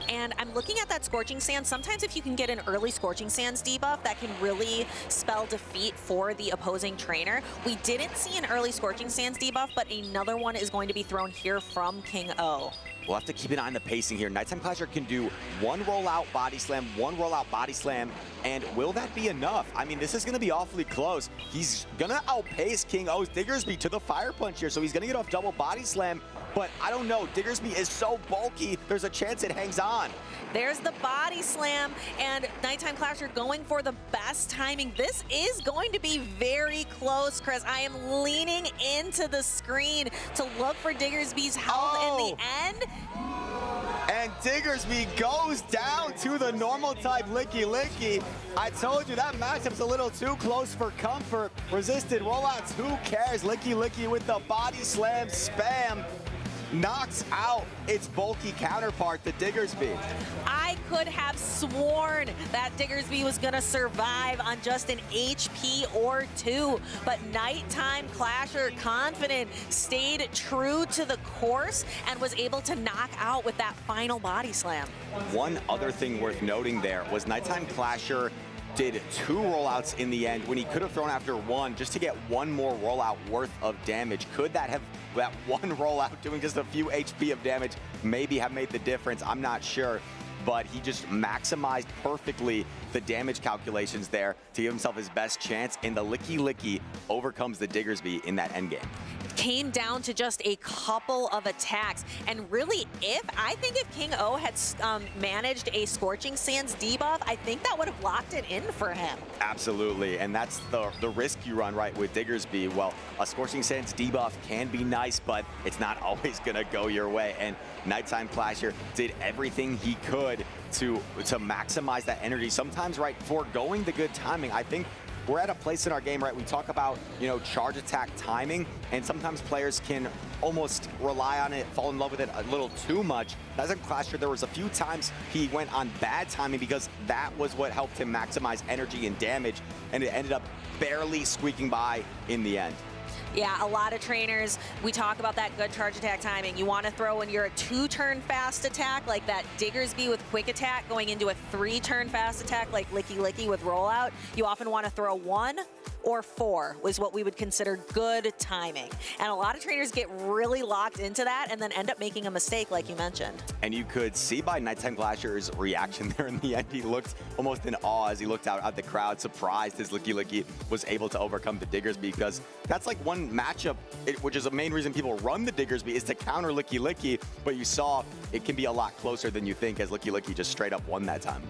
And I'm looking at that Scorching Sand. Sometimes if you can get an early Scorching Sands debuff, that can really spell defeat for the opposing trainer. We didn't see an early Scorching Sands debuff, but another one is going to be thrown here from King O. We'll have to keep an eye on the pacing here. Nighttime Clasher can do 1 rollout body slam, 1 rollout body slam, and will that be enough? I mean, this is going to be awfully close. He's going to outpace King O's Diggersby to the Fire Punch here, so he's going to get off double body slam, but I don't know. Diggersby is so bulky, there's a chance it hangs on. There's the body slam, and Nighttime Clasher going for the best timing. This is going to be very close, Chris. I am leaning into the screen to look for Diggersby's health in the end. And Diggersby goes down to the normal type Licky Licky. I told you that matchup's a little too close for comfort. Resisted rollouts, who cares? Licky Licky with the body slam spam knocks out its bulky counterpart, the Diggersby. I could have sworn that Diggersby was going to survive on just an HP or 2, but Nighttime Clasher, confident, stayed true to the course and was able to knock out with that final body slam. One other thing worth noting there was Nighttime Clasher did 2 rollouts in the end when he could have thrown after 1 just to get 1 more rollout worth of damage. Could that 1 rollout doing just a few HP of damage maybe have made the difference? I'm not sure, but he just maximized perfectly the damage calculations there to give himself his best chance, and the Licky Licky overcomes the Diggersby in that endgame. Came down to just a couple of attacks, and really, I think if King O had managed a Scorching Sands debuff, I think that would have locked it in for him. Absolutely, and that's the risk you run, right, with Diggersby. Well, a Scorching Sands debuff can be nice, but it's not always gonna go your way, and Nighttime Clasher did everything he could to maximize that energy. Sometimes, right, foregoing the good timing. I think we're at a place in our game, right, we talk about, charge attack timing, and sometimes players can almost rely on it, fall in love with it a little too much. Nighttime Clasher, there was a few times he went on bad timing because that was what helped him maximize energy and damage, and it ended up barely squeaking by in the end. Yeah, a lot of trainers, we talk about that good charge attack timing. You want to throw when you're a 2-turn fast attack like that Diggersby with Quick Attack going into a 3-turn fast attack like Licky Licky with Rollout. You often want to throw 1 or 4 was what we would consider good timing. And a lot of trainers get really locked into that and then end up making a mistake, like you mentioned. And you could see by Nighttime Clasher's reaction there in the end, he looked almost in awe as he looked out at the crowd, surprised his Licky was able to overcome the Diggersby, because that's like one matchup, which is the main reason people run the Diggersby, is to counter Licky, but you saw it can be a lot closer than you think, as Licky just straight up won that time.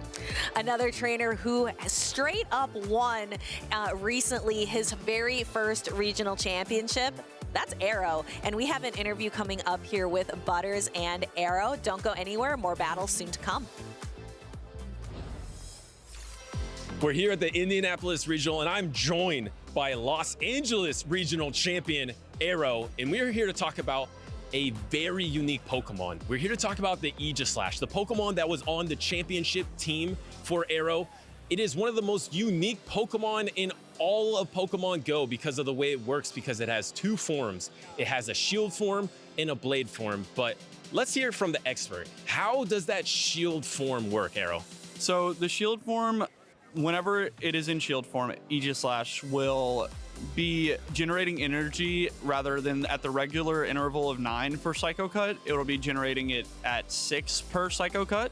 Another trainer who straight up won recently his very first regional championship, that's Arrow. And we have an interview coming up here with Butters and Arrow. Don't go anywhere, more battles soon to come. We're here at the Indianapolis Regional, and I'm joined by Los Angeles Regional Champion Arrow, and we're here to talk about a very unique Pokemon. We're here to talk about the Aegislash, the Pokemon that was on the championship team for Arrow. It is one of the most unique Pokemon in all of Pokemon Go because of the way it works, because it has 2 forms. It has a shield form and a blade form, but let's hear from the expert. How does that shield form work, Arrow? So the shield form, whenever it is in shield form, Aegislash will be generating energy rather than at the regular interval of 9 for Psycho Cut. It will be generating it at 6 per Psycho Cut.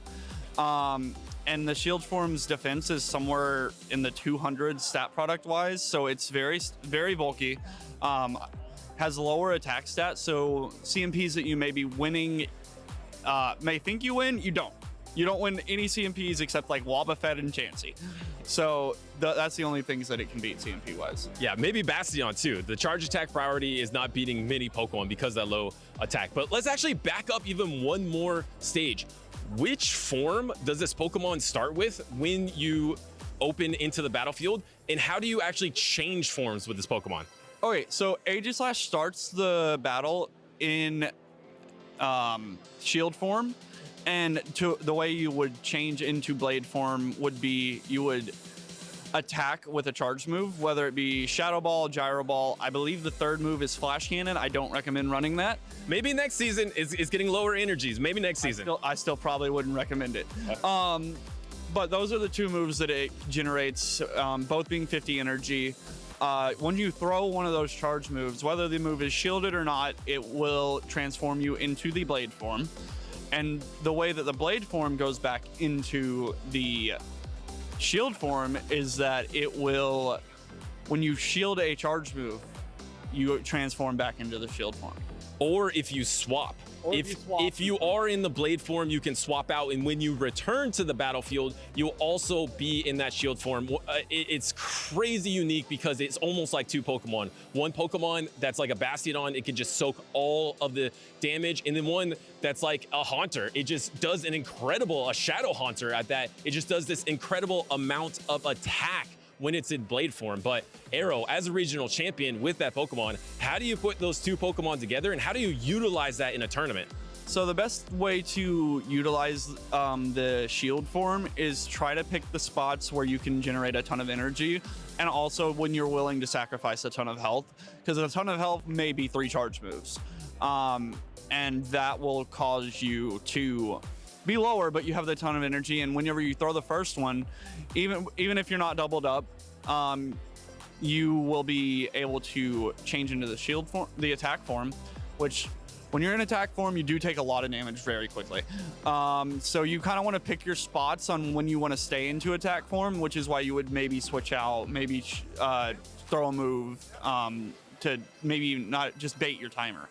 And the shield form's defense is somewhere in the 200 stat product wise, so it's very, very bulky. Has lower attack stats, so CMPs that you may be winning, may think you win, you don't. You don't win any CMPs except like Wobbuffet and Chansey. So that's the only things that it can beat CMP wise. Yeah, maybe Bastion too. The charge attack priority is not beating many Pokemon because of that low attack. But let's actually back up even one more stage. Which form does this Pokemon start with when you open into the battlefield? And how do you actually change forms with this Pokemon? Okay, so Aegislash starts the battle in shield form. And the way you would change into blade form would be you would attack with a charge move, whether it be Shadow Ball, Gyro Ball. I believe the third move is Flash Cannon. I don't recommend running that. Maybe next season is getting lower energies. Maybe next season. I still probably wouldn't recommend it. But those are the 2 moves that it generates, both being 50 energy. When you throw one of those charge moves, whether the move is shielded or not, it will transform you into the blade form. And the way that the blade form goes back into the shield form is that it will, when you shield a charge move, you transform back into the shield form. Or if you swap. If you are in the blade form, you can swap out, and when you return to the battlefield, you'll also be in that shield form. It's crazy unique because it's almost like 2 Pokemon. One Pokemon that's like a Bastion, it can just soak all of the damage, and then one that's like a Haunter. It just does a Shadow Haunter at that. It just does this incredible amount of attack when it's in blade form. But Arrow, as a regional champion with that Pokemon, how do you put those 2 Pokemon together, and how do you utilize that in a tournament? So the best way to utilize the shield form is try to pick the spots where you can generate a ton of energy, and also when you're willing to sacrifice a ton of health, because a ton of health may be 3 charge moves. And that will cause you to be lower, but you have the ton of energy, and whenever you throw the first one, even if you're not doubled up, you will be able to change into the shield form, the attack form, which when you're in attack form, you do take a lot of damage very quickly. So you kind of want to pick your spots on when you want to stay into attack form, which is why you would maybe switch out, maybe throw a move to maybe not just bait your timer.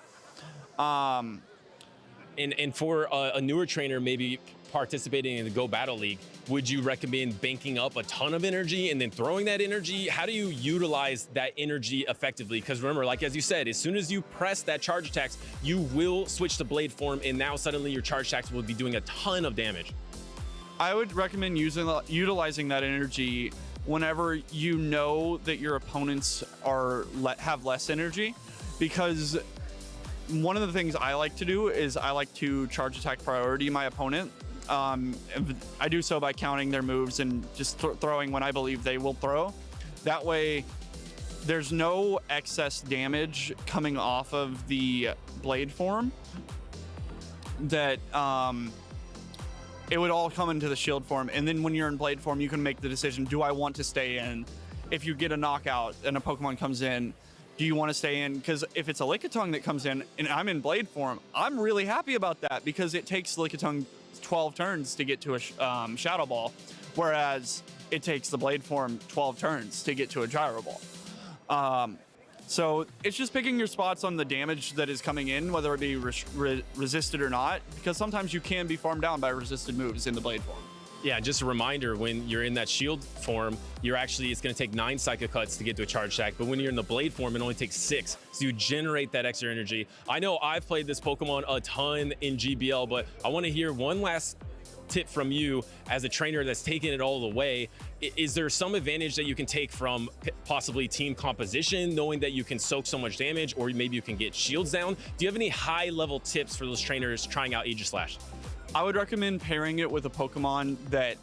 And for a newer trainer, maybe participating in the Go Battle League, would you recommend banking up a ton of energy and then throwing that energy? How do you utilize that energy effectively? Because remember, like as you said, as soon as you press that charge attacks, you will switch to blade form, and now suddenly your charge attacks will be doing a ton of damage. I would recommend utilizing that energy whenever you know that your opponents have less energy, because one of the things I like to do is I like to charge attack priority my opponent. I do so by counting their moves and just throwing when I believe they will throw. That way, there's no excess damage coming off of the blade form. That it would all come into the shield form, and then when you're in blade form, you can make the decision: do I want to stay in if you get a knockout and a Pokemon comes in, do you want to stay in? Because if it's a Lickitung that comes in and I'm in Blade form, I'm really happy about that because it takes Lickitung 12 turns to get to a Shadow Ball, whereas it takes the Blade form 12 turns to get to a Gyro Ball. So it's just picking your spots on the damage that is coming in, whether it be resisted or not, because sometimes you can be farmed down by resisted moves in the Blade form. Yeah, just a reminder, when you're in that shield form, it's going to take 9 Psycho Cuts to get to a charge attack, but when you're in the Blade form, it only takes 6. So you generate that extra energy. I know I've played this Pokemon a ton in GBL, but I want to hear one last tip from you as a trainer that's taken it all the way. Is there some advantage that you can take from possibly team composition, knowing that you can soak so much damage, or maybe you can get shields down? Do you have any high-level tips for those trainers trying out Aegislash? I would recommend pairing it with a Pokemon that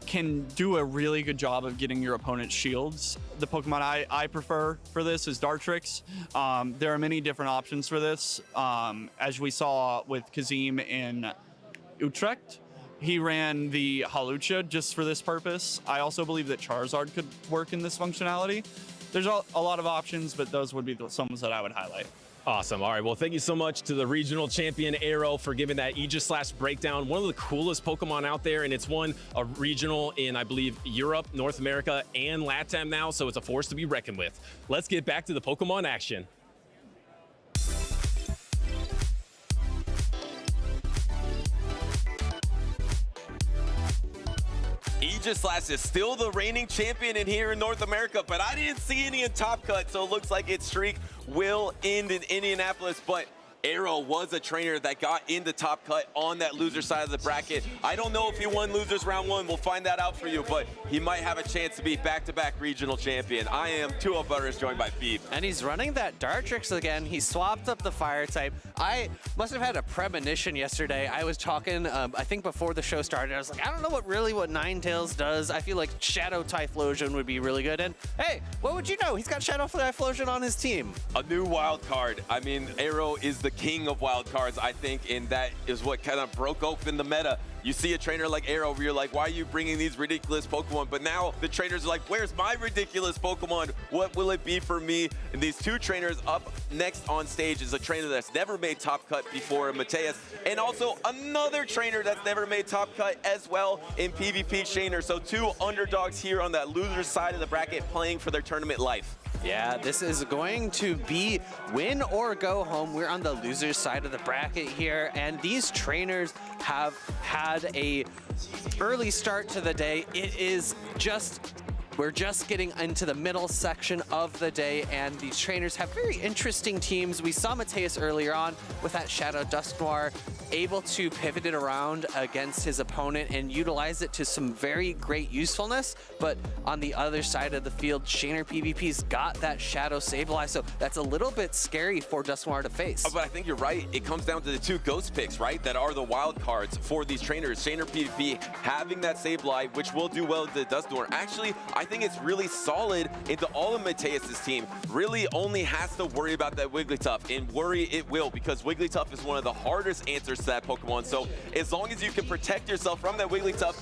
can do a really good job of getting your opponent's shields. The Pokemon I prefer for this is Dartrix. There are many different options for this. As we saw with Kazim in Utrecht, he ran the Hawlucha just for this purpose. I also believe that Charizard could work in this functionality. There's a lot of options, but those would be some that I would highlight. Awesome. All right. Well, thank you so much to the regional champion Aero for giving that Aegislash breakdown. One of the coolest Pokemon out there, and it's won a regional in, I believe, Europe, North America, and LATAM now, so it's a force to be reckoned with. Let's get back to the Pokemon action. Aegislash is still the reigning champion in here in North America, but I didn't see any in Top Cut, so it looks like its streak will end in Indianapolis. But Aero was a trainer that got into Top Cut on that loser side of the bracket. I don't know if he won losers round 1. We'll find that out for you, but he might have a chance to be back-to-back regional champion. I am Tua Butters, joined by Phoebe. And he's running that Dartrix again. He swapped up the fire type. I must have had a premonition yesterday. I was talking, I think before the show started, I was like, I don't know what Ninetales does. I feel like Shadow Typhlosion would be really good. And hey, what would you know? He's got Shadow Typhlosion on his team. A new wild card. I mean, Aero is the king of wild cards, I think, and that is what kind of broke open the meta. You see a trainer like Aero where you're like, why are you bringing these ridiculous Pokemon? But now the trainers are like, where's my ridiculous Pokemon? What will it be for me? And these two trainers up next on stage is a trainer that's never made Top Cut before, Mateus, and also another trainer that's never made Top Cut as well in PvP, Shaner. So two underdogs here on that loser side of the bracket playing for their tournament life. Yeah, this is going to be win or go home. We're on the loser side of the bracket here, and these trainers have had a early start to the day. We're just getting into the middle section of the day, and these trainers have very interesting teams. We saw Mateus earlier on with that Shadow Dusknoir, able to pivot it around against his opponent and utilize it to some very great usefulness. But on the other side of the field, Shaner PvP's got that Shadow Sableye, so that's a little bit scary for Dusknoir to face. But I think you're right. It comes down to the two ghost picks, right? That are the wild cards for these trainers. Shaner PvP having that Sableye, which will do well to the Dusknoir. Actually, I think it's really solid into all of Mateus's team. Really only has to worry about that Wigglytuff, and worry it will, because Wigglytuff is one of the hardest answers to that Pokemon. So as long as you can protect yourself from that Wigglytuff,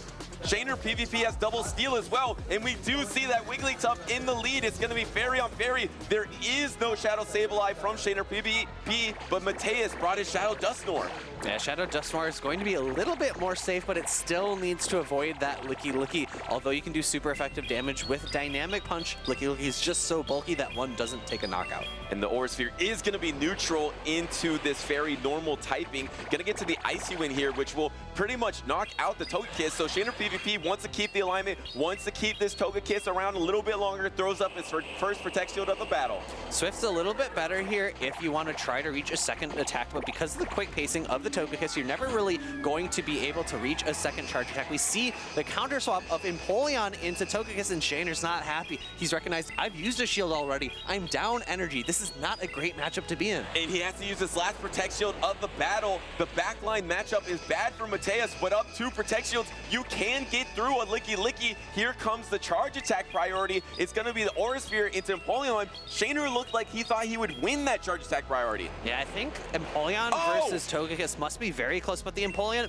Shaner PvP has double steal as well, and we do see that Wigglytuff in the lead. It's going to be fairy on fairy. There is no Shadow Sableye from Shaner PvP, but Mateus brought his Shadow Dusknoir. Yeah, Shadow Dusknoir is going to be a little bit more safe, but it still needs to avoid that Licky. Although you can do super effective damage with Dynamic Punch, Licky is just so bulky that one doesn't take a knockout. And the Aura Sphere is going to be neutral into this fairy normal typing. Going to get to the Icy Wind here, which will pretty much knock out the Togekiss. So Shaner PvP wants to keep the alignment, wants to keep this Togekiss around a little bit longer, throws up his first Protect Shield of the battle. Swift's a little bit better here if you want to try to reach a second attack, but because of the quick pacing of the Togekiss, you're never really going to be able to reach a second charge attack. We see the counter swap of Empoleon into Togekiss, and Shaner's not happy. He's recognized, I've used a shield already. I'm down energy. This is not a great matchup to be in. And he has to use his last Protect Shield of the battle. The backline matchup is bad for Mateus, but up 2 Protect Shields, you can get through a Licky. Here comes the charge attack priority. It's going to be the Aura Sphere into Empoleon. Shaner looked like he thought he would win that charge attack priority. Yeah, I think Empoleon versus Togekiss must be very close, but the Empoleon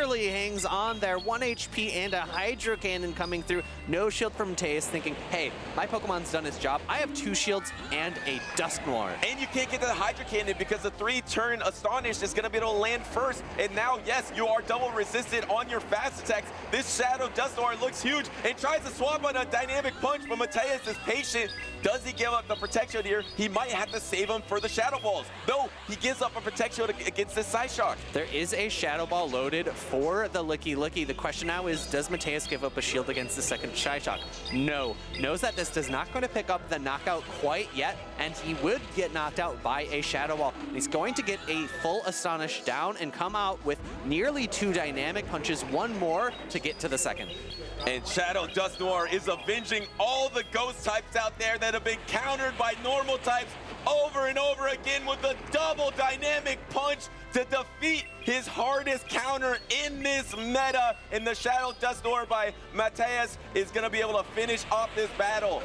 barely hangs on there. 1 HP and a Hydro Cannon coming through. No shield from Mateus, thinking, hey, my Pokemon's done his job. I have 2 shields and a Dusknoir. And you can't get to the Hydro Cannon because the 3-turn Astonish is going to be able to land first. And now, yes, you are double resisted on your fast attacks. This Shadow Dusknoir looks huge and tries to swap on a Dynamic Punch, but Mateus is patient. Does he give up the protection here? He might have to save him for the Shadow Balls. No, he gives up a protection against this Side Shock. There is a Shadow Ball loaded for the Licky Licky. The question now is, does Mateus give up a shield against the second Side Shock? No. Knows that this does not going to pick up the knockout quite yet, and he would get knocked out by a Shadow Ball. He's going to get a full Astonish down and come out with nearly 2 Dynamic Punches, 1 more to get to the second. And Shadow Dusknoir is avenging all the ghost types out there that have been countered by normal types over and over again with a double Dynamic Punch to defeat his hardest counter in this meta. And the Shadow Dusknoir by Mateus is going to be able to finish off this battle.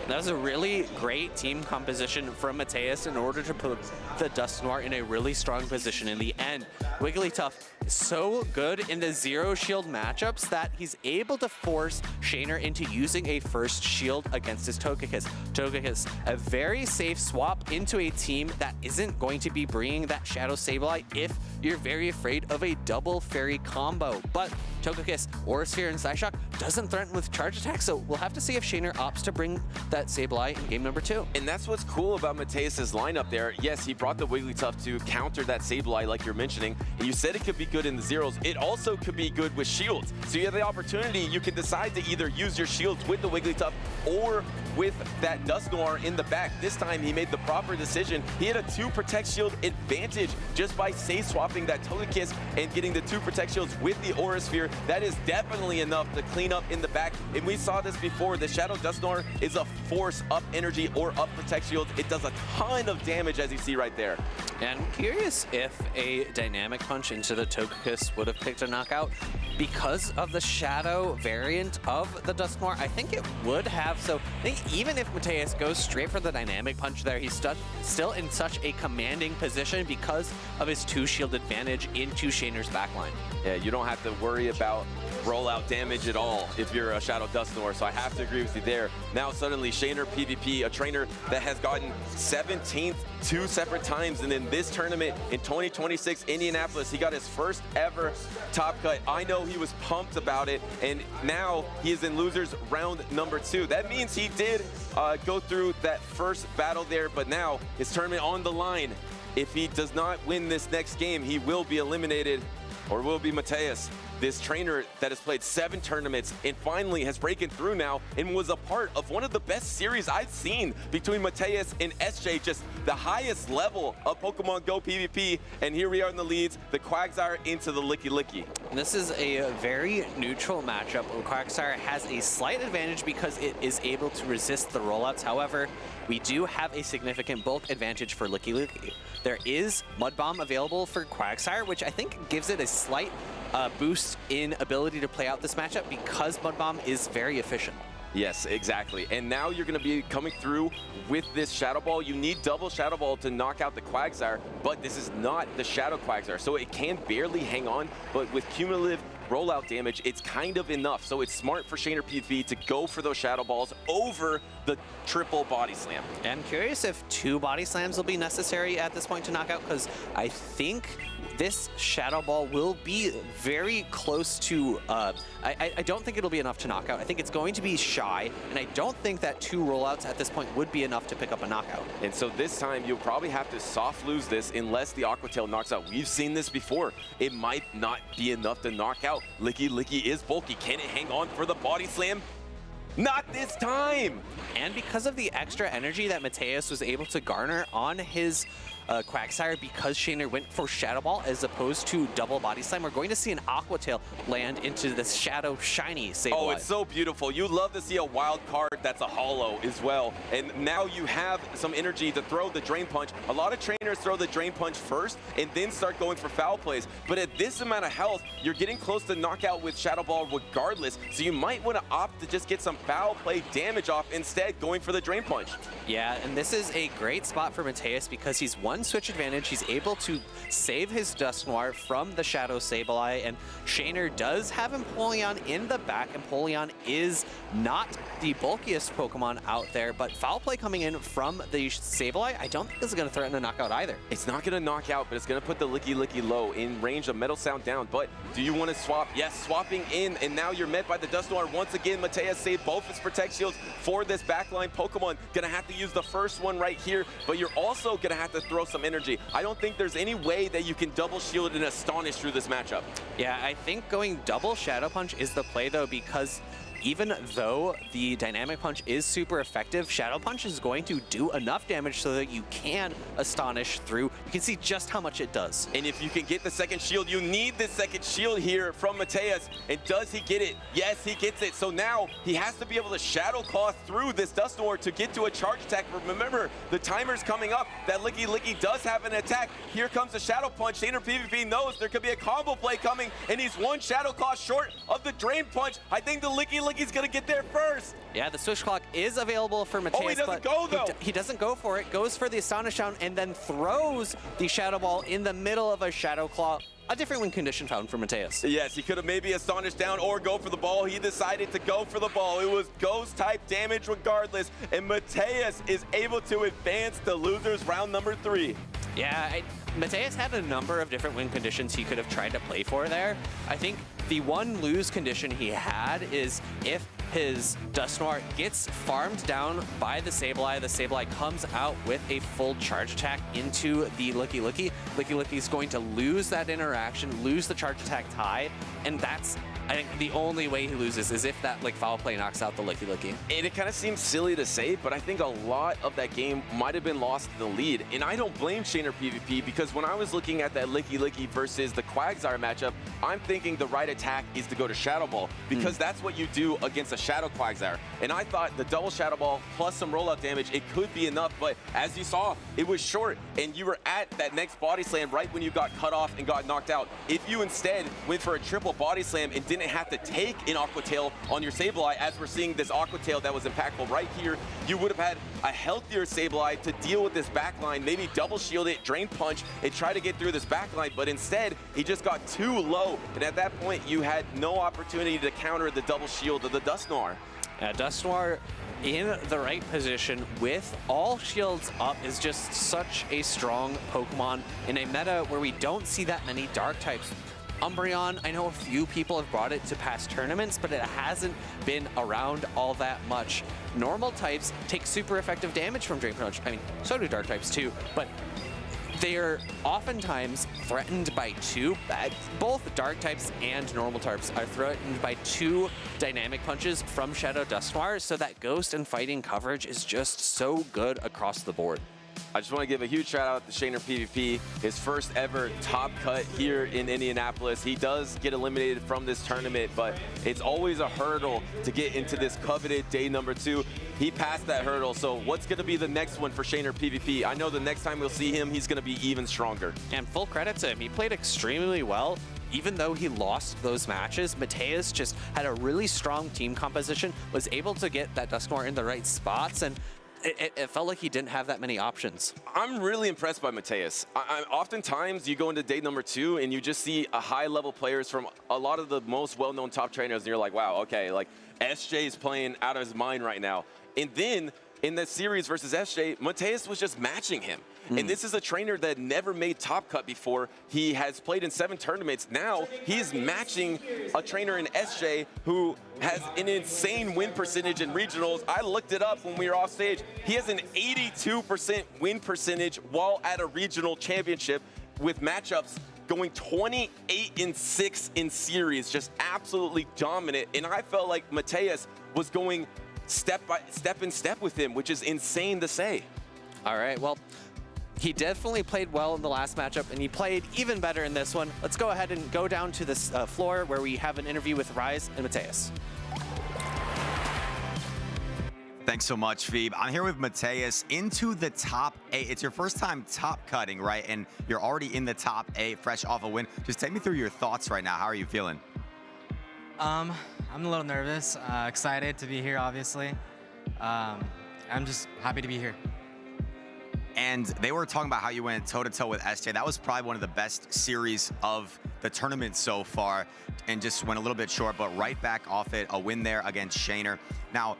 That was a really great team composition from Mateus in order to put the Dusknoir in a really strong position in the end. Wigglytuff is so good in the 0 shield matchups that he's able to force Shaner into using a first shield against his Togekiss. Togekiss, a very safe swap into a team that isn't going to be bringing that Shadow Sableye if you're very afraid of a double fairy combo. But Togekiss, Aura Sphere, and Psyshock doesn't threaten with charge attack, so we'll have to see if Shaner opts to bring that Sableye in game number 2. And that's what's cool about Mateus's lineup there. Yes, he brought the Wigglytuff to counter that Sableye like you're mentioning. And you said it could be good in the zeros. It also could be good with shields. So you have the opportunity, you can decide to either use your shields with the Wigglytuff or with that Dusknoir in the back. This time he made the proper decision. He had a 2 Protect Shield advantage just by safe swapping that Togekiss and getting the 2 Protect Shields with the Aura Sphere. That is definitely enough to clean up in the back. And we saw this before. The Shadow Dusknoir is a force up energy or up Protect Shields. It does a ton of damage, as you see right there. And I'm curious if a Dynamic Punch into the Togekiss would have picked a knockout. Because of the Shadow variant of the Dusknoir, I think it would have. So I think even if Mateus goes straight for the Dynamic Punch there, he's still in such a commanding position because of his 2 shield advantage into Shaner's backline. Yeah, you don't have to worry about rollout damage at all if you're a Shadow Dusknoir, so I have to agree with you there. Now suddenly Shaner PvP, a trainer that has gotten 17th 2 separate times, and in this tournament in 2026 Indianapolis, he got his first ever top cut. I know he was pumped about it, and now he is in losers round number 2. That means he did go through that first battle there, but now his tournament on the line. If he does not win this next game, he will be eliminated, or will be Mateus. This trainer that has played 7 tournaments and finally has broken through now and was a part of one of the best series I've seen between Mateus and SJ, just the highest level of Pokemon Go PvP. And here we are in the leads, the Quagsire into the Licky Licky. This is a very neutral matchup. Quagsire has a slight advantage because it is able to resist the rollouts. However, we do have a significant bulk advantage for Licky Licky. There is Mud Bomb available for Quagsire, which I think gives it a slight boost in ability to play out this matchup because Mud Bomb is very efficient. Yes, exactly. And now you're going to be coming through with this Shadow Ball. You need double Shadow Ball to knock out the Quagsire, but this is not the Shadow Quagsire, so it can barely hang on, but with cumulative rollout damage, it's kind of enough. So it's smart for Shaner PvP to go for those Shadow Balls over the triple Body Slam. And I'm curious if 2 Body Slams will be necessary at this point to knock out, because I think this Shadow Ball will be very close to, I don't think it'll be enough to knock out. I think it's going to be shy, and I don't think that 2 rollouts at this point would be enough to pick up a knockout. And so this time, you'll probably have to soft lose this unless the Aqua Tail knocks out. We've seen this before. It might not be enough to knock out. Licky Licky is bulky. Can it hang on for the Body Slam? Not this time! And because of the extra energy that Mateus was able to garner on his Quagsire, because Shaner went for Shadow Ball as opposed to double Body Slam, we're going to see an Aqua Tail land into this Shadow Shiny Sableye. Oh, it's so beautiful. You love to see a wild card that's a holo as well. And now you have some energy to throw the Drain Punch. A lot of trainers throw the Drain Punch first and then start going for foul plays. But at this amount of health, you're getting close to knockout with Shadow Ball regardless. So you might want to opt to just get some foul play damage off instead, going for the Drain Punch. Yeah, and this is a great spot for Mateus because he's 1 one switch advantage. He's able to save his Dusknoir from the Shadow Sableye, and Shaner does have Empoleon in the back. Empoleon is not the bulkiest Pokemon out there, but Foul Play coming in from the Sableye, I don't think this is going to threaten a knockout either. It's not going to knock out, but it's going to put the Licky low in range of Metal Sound down. But do you want to swap? Yes, swapping in, and now you're met by the Dusknoir. Once again, Mateus saved both his Protect Shields for this backline Pokemon. Going to have to use the first one right here, but you're also going to have to throw some energy. I don't think there's any way that you can double shield and Astonish through this matchup. Yeah, I think going double Shadow Punch is the play, though, because even though the Dynamic Punch is super effective, Shadow Punch is going to do enough damage so that you can Astonish through. You can see just how much it does. And if you can get the second shield, you need the second shield here from Mateus. And does he get it? Yes, he gets it. So now he has to be able to Shadow Claw through this Dusknoir to get to a charge attack. But remember, the timer's coming up. That Licky does have an attack. Here comes the Shadow Punch. Shaner PvP knows there could be a combo play coming, and he's one Shadow Claw short of the Drain Punch. I think the Licky's gonna get there first. Yeah, the Switch Clock is available for Mateus. Oh, he doesn't go, though. He doesn't go for it, goes for the Astonish Down, and then throws the Shadow Ball in the middle of a Shadow Claw. A different win condition found for Mateus. Yes, he could have maybe Astonished down or go for the ball. He decided to go for the ball. It was Ghost type damage regardless, and Mateus is able to advance to losers round number 3. Yeah, Mateus had a number of different win conditions he could have tried to play for there. I think the one lose condition he had is if his Dusknoir gets farmed down by the Sableye comes out with a full charge attack into the Licky. Licky's going to lose that interaction, lose the charge attack tie, and that's, I think, the only way he loses is if that Foul Play knocks out the Licky. And it kind of seems silly to say, but I think a lot of that game might have been lost in the lead. And I don't blame Shaner PvP, because when I was looking at that Licky versus the Quagsire matchup, I'm thinking the right attack is to go to Shadow Ball, because that's what you do against a Shadow Quagsire. And I thought the double Shadow Ball plus some rollout damage, it could be enough, but as you saw, it was short, and you were at that next Body Slam right when you got cut off and got knocked out. If you instead went for a triple Body Slam and didn't have to take an Aqua Tail on your Sableye, as we're seeing this Aqua Tail that was impactful right here, you would have had a healthier Sableye to deal with this backline, maybe double shield it, Drain Punch, and try to get through this backline, but instead, he just got too low, and at that point, you had no opportunity to counter the double shield of the Dusknoir. Dusknoir in the right position with all shields up is just such a strong Pokemon in a meta where we don't see that many dark types. Umbreon, I know a few people have brought it to past tournaments, but it hasn't been around all that much. Normal types take super effective damage from Drain Punch. I mean, so do dark types too, but they're oftentimes threatened by both dark types and normal types are threatened by 2 dynamic punches from Shadow Dusknoir, so that ghost and fighting coverage is just so good across the board. I just want to give a huge shout out to Shaner PvP, his first ever top cut here in Indianapolis. He does get eliminated from this tournament, but it's always a hurdle to get into this coveted day number 2. He passed that hurdle, so what's going to be the next one for Shaner PvP? I know the next time we'll see him, he's going to be even stronger. And full credit to him, he played extremely well. Even though he lost those matches, Mateus just had a really strong team composition, was able to get that Dusknoir in the right spots, and it felt like he didn't have that many options. I'm really impressed by Mateus. Oftentimes, you go into day number 2 and you just see a high-level players from a lot of the most well-known top trainers, and you're like, wow, okay, like SJ is playing out of his mind right now. And then in that series versus SJ, Mateus was just matching him. And this is a trainer that never made top cut before. He has played in 7 tournaments. Now he's matching a trainer in SJ who has an insane win percentage in regionals. I looked it up when we were off stage. He has an 82% win percentage while at a regional championship with matchups going 28-6 in series, just absolutely dominant. And I felt like Mateus was going step in step with him, which is insane to say. All right, well, he definitely played well in the last matchup, and he played even better in this one. Let's go ahead and go down to this floor where we have an interview with Rise and Mateus. Thanks so much, Phoebe. I'm here with Mateus into the top 8. It's your first time top cutting, right? And you're already in the top 8, fresh off a win. Just take me through your thoughts right now. How are you feeling? I'm a little nervous, excited to be here, obviously. I'm just happy to be here. And they were talking about how you went toe-to-toe with SJ. That was probably one of the best series of the tournament so far, and just went a little bit short, but right back off it, a win there against Shaner. Now,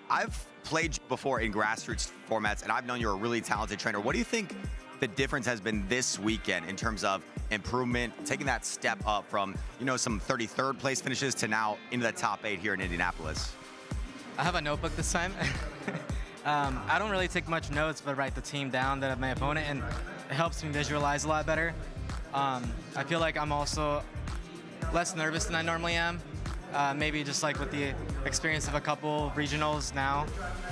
I've played before in grassroots formats, and I've known you're a really talented trainer. What do you think the difference has been this weekend in terms of improvement, taking that step up from, you know, some 33rd place finishes to now into the top 8 here in Indianapolis? I have a notebook this time. I don't really take much notes, but write the team down that of my opponent, and it helps me visualize a lot better. I feel like I'm also less nervous than I normally am. Maybe just like with the experience of a couple regionals now,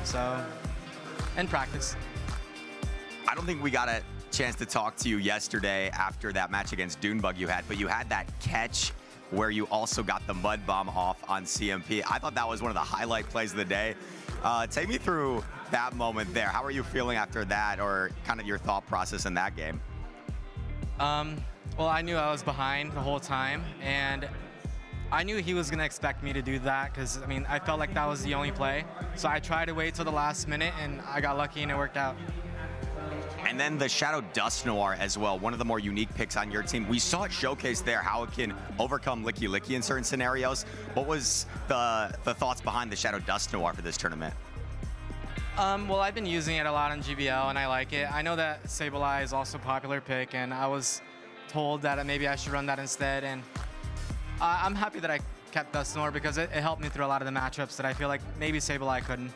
so, and practice. I don't think we got a chance to talk to you yesterday after that match against Dunebug you had, but you had that catch where you also got the mud bomb off on CMP. I thought that was one of the highlight plays of the day. Take me through that moment there. How are you feeling after that, or kind of your thought process in that game? Well, I knew I was behind the whole time, and I knew he was going to expect me to do that because, I mean, I felt like that was the only play. So I tried to wait till the last minute, and I got lucky, and it worked out. And then the Shadow Dust Noir as well, one of the more unique picks on your team. We saw it showcased there how it can overcome Licky Licky in certain scenarios. What was the thoughts behind the Shadow Dust Noir for this tournament? Well, I've been using it a lot on GBL, and I like it. I know that Sableye is also a popular pick, and I was told that maybe I should run that instead. And I'm happy that I kept Dust Noir because it helped me through a lot of the matchups that I feel like maybe Sableye couldn't.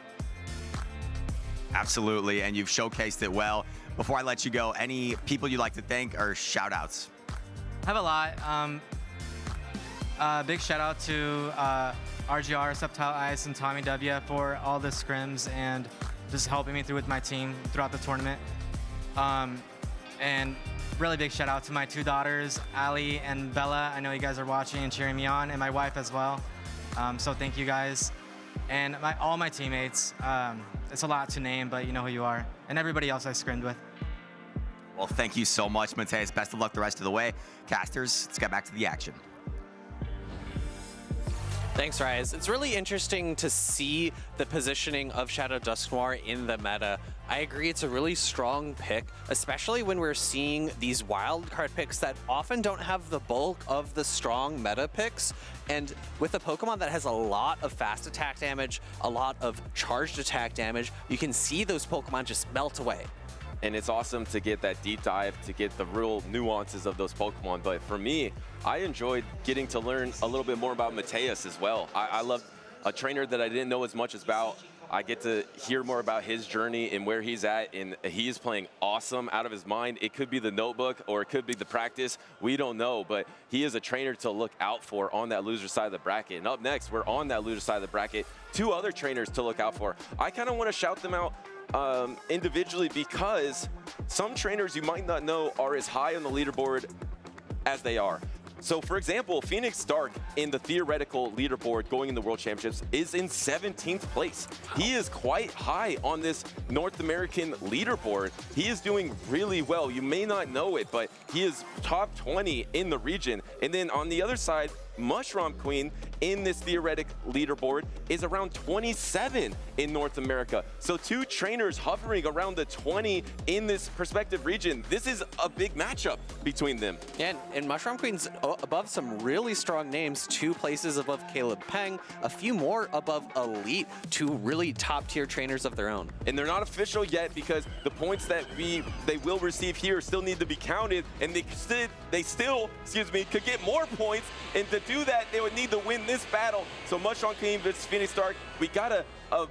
Absolutely, and you've showcased it well. Before I let you go, any people you'd like to thank or shout outs? I have a lot. Big shout out to RGR, Subtile Ice, and Tommy W for all the scrims and just helping me through with my team throughout the tournament. And really big shout out to my 2 daughters, Ali and Bella. I know you guys are watching and cheering me on, and my wife as well. So thank you guys. And all my teammates. It's a lot to name, but you know who you are. And everybody else I scrimmed with. Well, thank you so much, Mateus. Best of luck the rest of the way. Casters, let's get back to the action. Thanks, Rise. It's really interesting to see the positioning of Shadow Dust Noir in the meta. I agree it's a really strong pick, especially when we're seeing these wildcard picks that often don't have the bulk of the strong meta picks. And with a Pokemon that has a lot of fast attack damage, a lot of charged attack damage, you can see those Pokemon just melt away. And it's awesome to get that deep dive, to get the real nuances of those Pokemon. But for me, I enjoyed getting to learn a little bit more about Mateus as well. I love a trainer that I didn't know as much about. I get to hear more about his journey and where he's at, and he is playing awesome out of his mind. It could be the notebook or it could be the practice. We don't know, but he is a trainer to look out for on that loser side of the bracket. And up next, we're on that loser side of the bracket. 2 other trainers to look out for. I kind of want to shout them out individually because some trainers you might not know are as high on the leaderboard as they are. So for example, Phoenix Stark in the theoretical leaderboard going in the World Championships is in 17th place. He is quite high on this North American leaderboard. He is doing really well. You may not know it, but he is top 20 in the region. And then on the other side, Mushroom Queen in this theoretic leaderboard is around 27 in North America. So 2 trainers hovering around the 20 in this prospective region. This is a big matchup between them. Yeah, and Mushroom Queen's above some really strong names, 2 places above Caleb Peng, a few more above Elite, 2 really top tier trainers of their own. And they're not official yet because the points that they will receive here still need to be counted, and they still, could get more points. And to do that, they would need to win this battle. So Mushroom Queen versus Phoenix Stark, we got a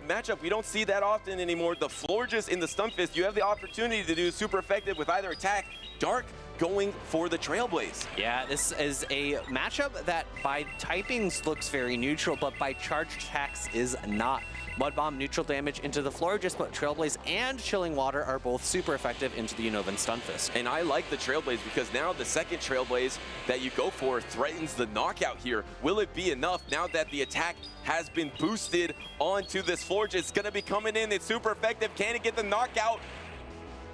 matchup we don't see that often anymore. The Florges in the Stunfisk, you have the opportunity to do super effective with either attack. Dark going for the Trailblaze. Yeah, this is a matchup that by typings looks very neutral, but by charged attacks is not. Mud Bomb neutral damage into the Florges, but Trailblaze and Chilling Water are both super effective into the Unova and Stunfisk. And I like the Trailblaze because now the second Trailblaze that you go for threatens the knockout here. Will it be enough now that the attack has been boosted onto this Florges? It's gonna be coming in, it's super effective. Can it get the knockout?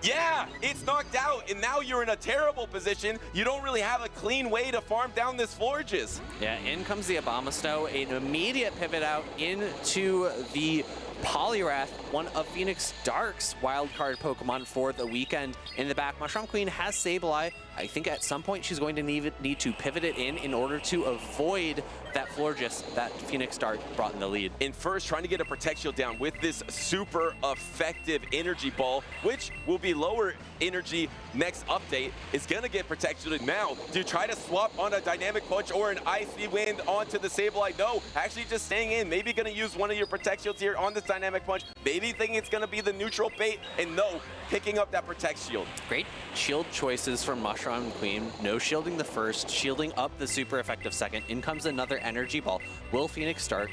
Yeah, it's knocked out, and now you're in a terrible position. You don't really have a clean way to farm down this Florges. Yeah, in comes the Abomastow, an immediate pivot out into the Poliwrath, one of Phoenix Dark's wildcard Pokemon for the weekend. In the back, Mushroom Queen has Sableye. I think at some point she's going to need to pivot it in order to avoid that Florges that Phoenix Dark brought in the lead. In first, trying to get a Protect Shield down with this super effective Energy Ball, which will be lower energy next update, is gonna get Protect Shielded now. Do you try to swap on a Dynamic Punch or an Icy Wind onto the Sableye? No, actually just staying in. Maybe gonna use one of your Protect Shields here on this Dynamic Punch. Maybe thinking it's gonna be the neutral bait, and no, picking up that Protect Shield. Great shield choices from Mushroom Queen. No shielding the first, shielding up the super effective second. In comes another Energy Ball. Will Phoenix Dark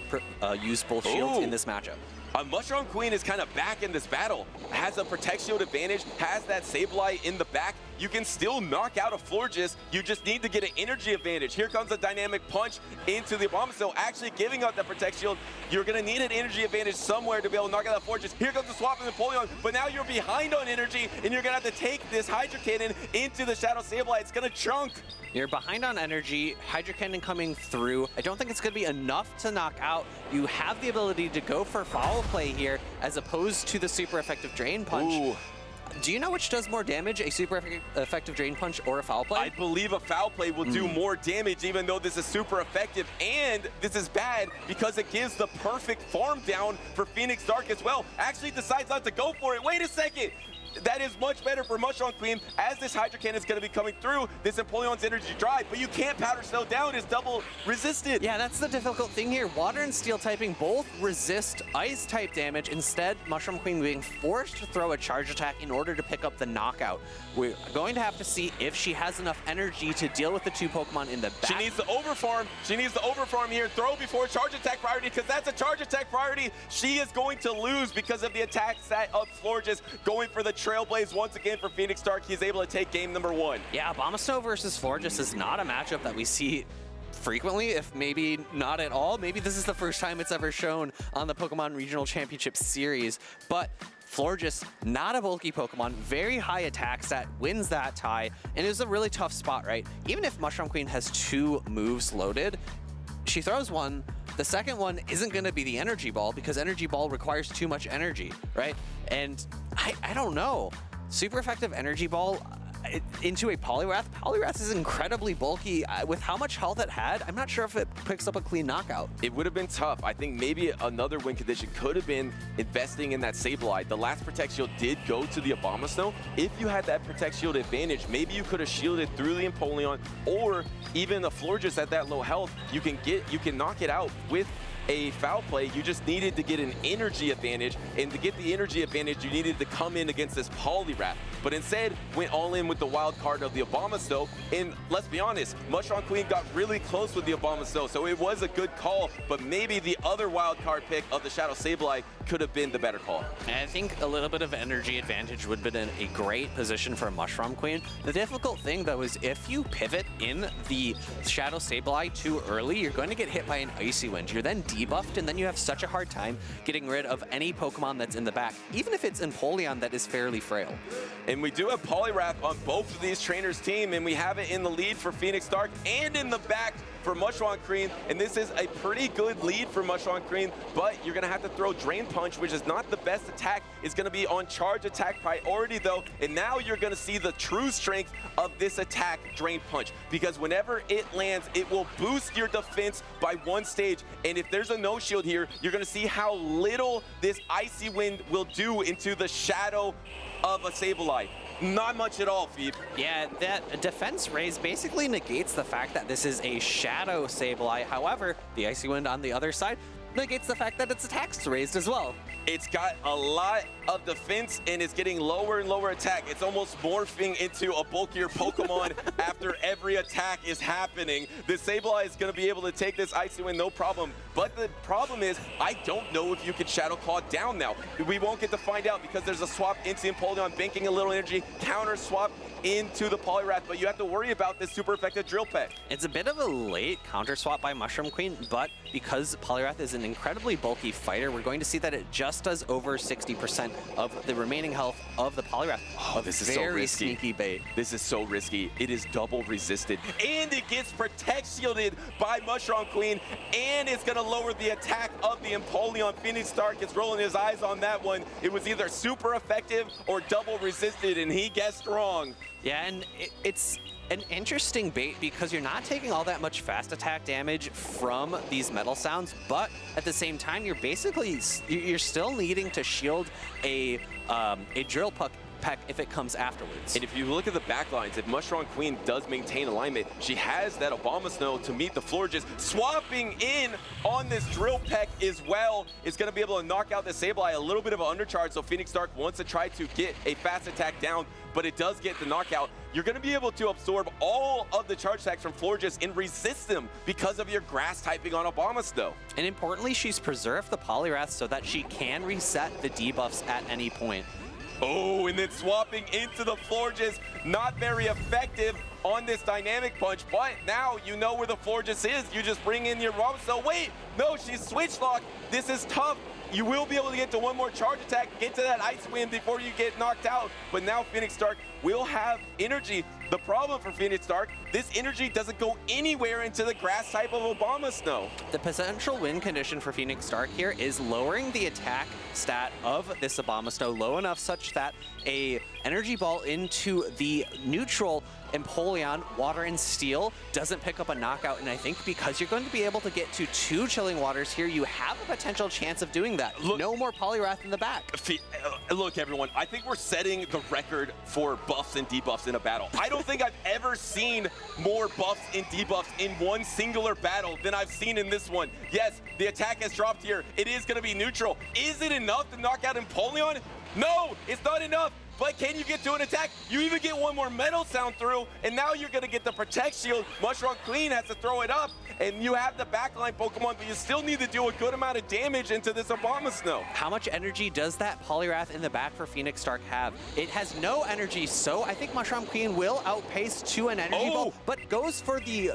use both shields in this matchup? Mushroom Queen is kind of back in this battle. Has a Protect Shield advantage, has that Sableye in the back. You can still knock out a Florges. You just need to get an energy advantage. Here comes a Dynamic Punch into the Abomasnow, actually giving up the Protect Shield. You're going to need an energy advantage somewhere to be able to knock out that Florges. Here comes the swap of Napoleon, but now you're behind on energy, and you're going to have to take this Hydro Cannon into the Shadow Sableye. It's going to chunk. You're behind on energy, Hydro Cannon coming through. I don't think it's going to be enough to knock out. You have the ability to go for foul play here as opposed to the super effective Drain Punch. Ooh. Do you know which does more damage, a super effective Drain Punch or a foul play? I believe a foul play will do more damage, even though this is super effective. And this is bad because it gives the perfect farm down for Phoenix Dark as well. Actually decides not to go for it. Wait a second. That is much better for Mushroom Queen as this Hydro Cannon is going to be coming through. This Empoleon's energy drive, but you can't Powder Snow down. It's double resisted. Yeah, that's the difficult thing here. Water and Steel typing both resist Ice type damage. Instead, Mushroom Queen being forced to throw a charge attack in order to pick up the knockout. We're going to have to see if she has enough energy to deal with the two Pokemon in the back. She needs to overfarm. She needs to overfarm here. Throw before charge attack priority, because that's a charge attack priority. She is going to lose because of the attack set of Florges going for the Trailblaze once again for Phoenix Dark. He's able to take game number 1. Yeah, Abomasnow versus Florges is not a matchup that we see frequently, if maybe not at all. Maybe this is the first time it's ever shown on the Pokemon Regional Championship Series, but Florges, not a bulky Pokemon, very high attack stat, wins that tie, and it was a really tough spot, right? Even if Mushroom Queen has 2 moves loaded, she throws one. The second one isn't going to be the Energy Ball because Energy Ball requires too much energy, right? And I don't know. Super effective Energy Ball into a Poliwrath. Poliwrath is incredibly bulky. With how much health it had, I'm not sure if it picks up a clean knockout. It would have been tough. I think maybe another win condition could have been investing in that Sableye. The last Protect Shield did go to the Abomasnow. If you had that Protect Shield advantage, maybe you could have shielded through the Empoleon, or even the Florges at that low health. You can knock it out with a foul play. You just needed to get an energy advantage, and to get the energy advantage, you needed to come in against this Poliwrath. But instead, went all in with the wild card of the Abomasnow, and let's be honest, Mushroom Queen got really close with the Abomasnow, so it was a good call, but maybe the other wild card pick of the Shadow Sableye could have been the better call. And I think a little bit of energy advantage would have been in a great position for Mushroom Queen. The difficult thing, though, is if you pivot in the Shadow Sableye too early, you're going to get hit by an Icy Wind. You're then debuffed, and then you have such a hard time getting rid of any Pokemon that's in the back, even if it's Empoleon that is fairly frail. And we do have Poliwrath on both of these trainers' team, and we have it in the lead for Phoenix Dark and in the back for Mushroom Queen, and this is a pretty good lead for Mushroom Queen, but you're going to have to throw Drain Punch, which is not the best attack. It's going to be on charge attack priority, though, and now you're going to see the true strength of this attack, Drain Punch, because whenever it lands, it will boost your defense by 1 stage, and if there's a no-shield here, you're going to see how little this Icy Wind will do into the shadow of a Sableye. Not much at all, Phoebe. Yeah, that defense raise basically negates the fact that this is a Shadow Sableye. However, the Icy Wind on the other side negates the fact that its attack's raised as well. It's got a lot of defense, and it's getting lower and lower attack. It's almost morphing into a bulkier Pokemon after every attack is happening. The Sableye is going to be able to take this Icy Wind, no problem. But the problem is, I don't know if you can Shadow Claw down now. We won't get to find out because there's a swap into Empoleon, banking a little energy, counter swap into the Poliwrath, but you have to worry about this super effective Drill Peck. It's a bit of a late counter swap by Mushroom Queen, but because Poliwrath is an incredibly bulky fighter, we're going to see that it just just does over 60% of the remaining health of the Poliwrath. Oh, this is so very risky. sneaky bait. This is so risky. It is double resisted, and it gets protect shielded by Mushroom Queen, and it's gonna lower the attack of the Empoleon. Phoenix Stark is rolling his eyes on that one. It was either super effective or double resisted, and he guessed wrong. Yeah, and it's an interesting bait because you're not taking all that much fast attack damage from these metal sounds, but at the same time, you're still needing to shield a drill peck if it comes afterwards. And if you look at the backlines, if Mushroom Queen does maintain alignment, she has that Abomasnow to meet the Florges. Swapping in on this Drill Peck as well is going to be able to knock out the Sableye. A little bit of an undercharge, so Phoenix Stark wants to try to get a fast attack down, but it does get the knockout. You're going to be able to absorb all of the charge attacks from Florges and resist them because of your grass typing on Abomasnow. And importantly, she's preserved the Poliwrath so that she can reset the debuffs at any point. Oh, and then swapping into the Florges, not very effective on this dynamic punch, but now you know where the Florges is. You just bring in your Abomasnow. So wait, no, she's switch locked. This is tough. You will be able to get to one more charge attack, get to that Ice Wind before you get knocked out. But now Phoenix Stark will have energy. The problem for Phoenix Stark, this energy doesn't go anywhere into the grass type of Abomasnow. The potential win condition for Phoenix Stark here is lowering the attack stat of this Abomasnow low enough such that a energy ball into the neutral Empoleon, Water and Steel doesn't pick up a knockout, and I think because you're going to be able to get to 2 Chilling Waters here, you have a potential chance of doing that. Look, no more Poliwrath in the back. Look, everyone, I think we're setting the record for buffs and debuffs in a battle. I don't think I've ever seen more buffs and debuffs in one singular battle than I've seen in this one. Yes, the attack has dropped here. It is going to be neutral. Is it enough to knock out Empoleon? No, it's not enough. But can you get to an attack? You even get one more metal sound through, and now you're gonna get the protect shield. Mushroom Queen has to throw it up, and you have the backline Pokemon, but you still need to do a good amount of damage into this Abomasnow. How much energy does that Poliwrath in the back for Phoenix Stark have? It has no energy, so I think Mushroom Queen will outpace to an energy ball, but goes for the